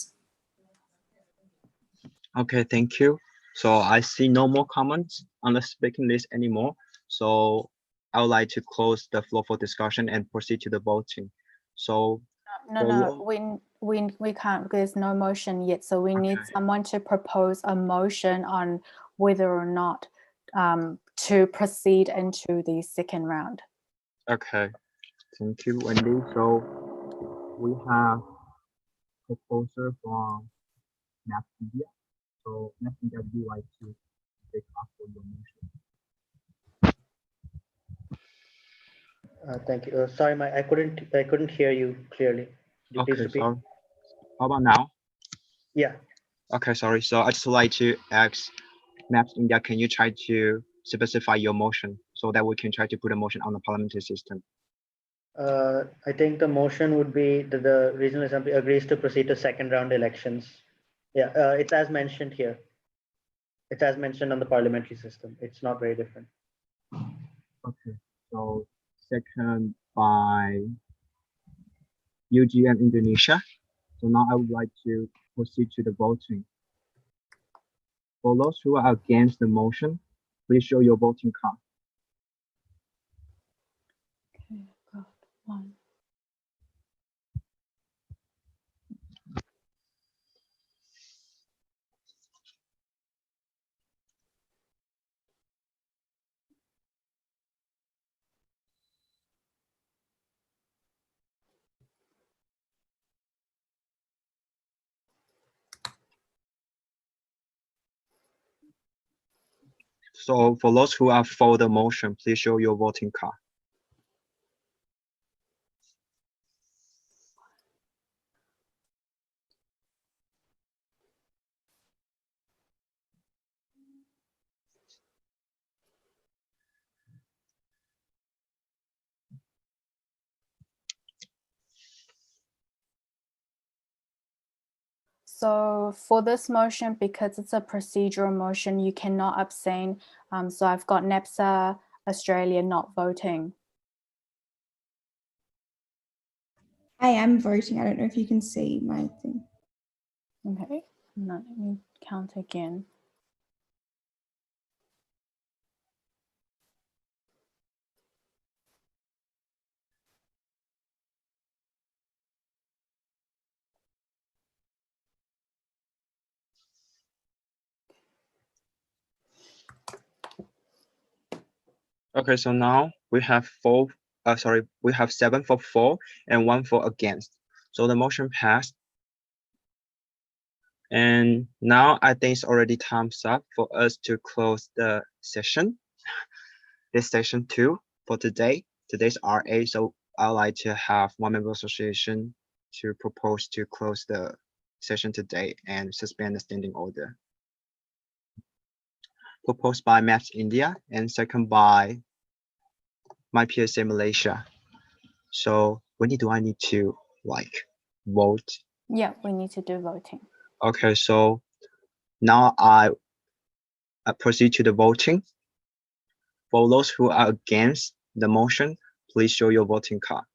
Okay, thank you. So I see no more comments on the speaking list anymore. So I would like to close the floor for discussion and proceed to the voting. So No, we can't, because there's no motion yet. So we need someone to propose a motion on whether or not to proceed into the second round. Okay, thank you, Wendy. So we have proposal from MAPS India. So MAPS India, would you like to take up for your motion? Thank you. Sorry, I couldn't hear you clearly. Could you please repeat? Sorry. How about now? Yeah. Okay, sorry. So I just like to ask MAPS India, can you try to specify your motion so that we can try to put a motion on the parliamentary system? I think the motion would be that the regional assembly agrees to proceed to second round elections. Yeah, it's as mentioned here. It's as mentioned on the parliamentary system. It's not very different. Okay, so second by UG and Indonesia. So now I would like to proceed to the voting. For those who are against the motion, please show your voting card. So for those who are for the motion, please show your voting card. So for this motion, because it's a procedural motion, you cannot abstain. So I've got NEPSA Australia not voting. I am voting. I don't know if you can see my thing. Okay, now let me count again. Okay, so now we have we have 7 for for and 1 for against. So the motion passed. And now I think it's already time's up for us to close the session. This session 2 for today. Today's RA, so I'd like to have one member association to propose to close the session today and suspend the standing order. Proposed by MAPS India and second by my PSA Malaysia. So when do I need to vote? Yeah, we need to do voting. Okay, so now I proceed to the voting. For those who are against the motion, please show your voting card.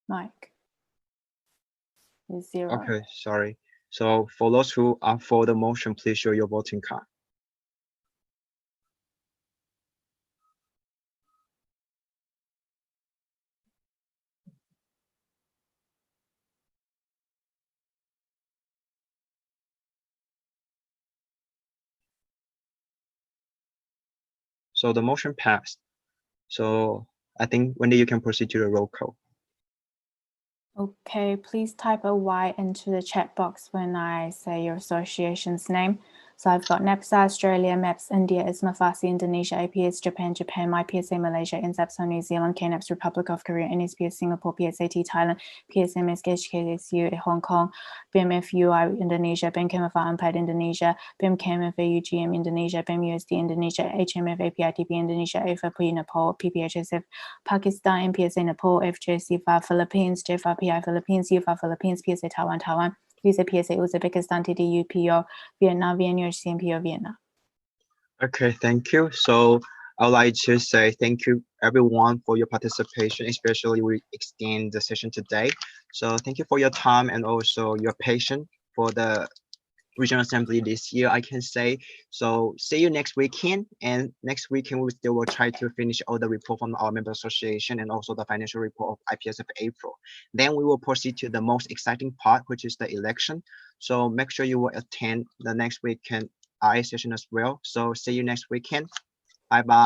Mike is 0. Okay, sorry. So for those who are for the motion, please show your voting card. So the motion passed. So I think Wendy, you can proceed to the roll call. Okay, please type a Y into the chat box when I say your association's name. So I've got NEPSA Australia, MAPS India, ISMA Farsi Indonesia, IPS Japan, MyPSA Malaysia, NSAPSO New Zealand, KNAPS Republic of Korea, NSPS Singapore, PSAT Thailand, PSMS HKSU Hong Kong, BMFUI Indonesia, BMKMFI UNPAD Indonesia, BMKMFA UGM Indonesia, BMUSD Indonesia, HMF APITP Indonesia, AFP Nepal, PPHSF Pakistan, MPSA Nepal, FJC5 Philippines, JFRPI Philippines, UFA Philippines, PSA Taiwan, PSA Uzbekistan, TDUPO, Vietnam, VNUHCMPO, Vietnam. Okay, thank you. So I would like to say thank you everyone for your participation, especially we extend the session today. So thank you for your time and also your patience for the regional assembly this year, I can say. So see you next weekend, and next weekend we still will try to finish all the report from our member association and also the financial report of IPSF APRO. Then we will proceed to the most exciting part, which is the election. So make sure you will attend the next weekend RA session as well. So see you next weekend. Bye bye.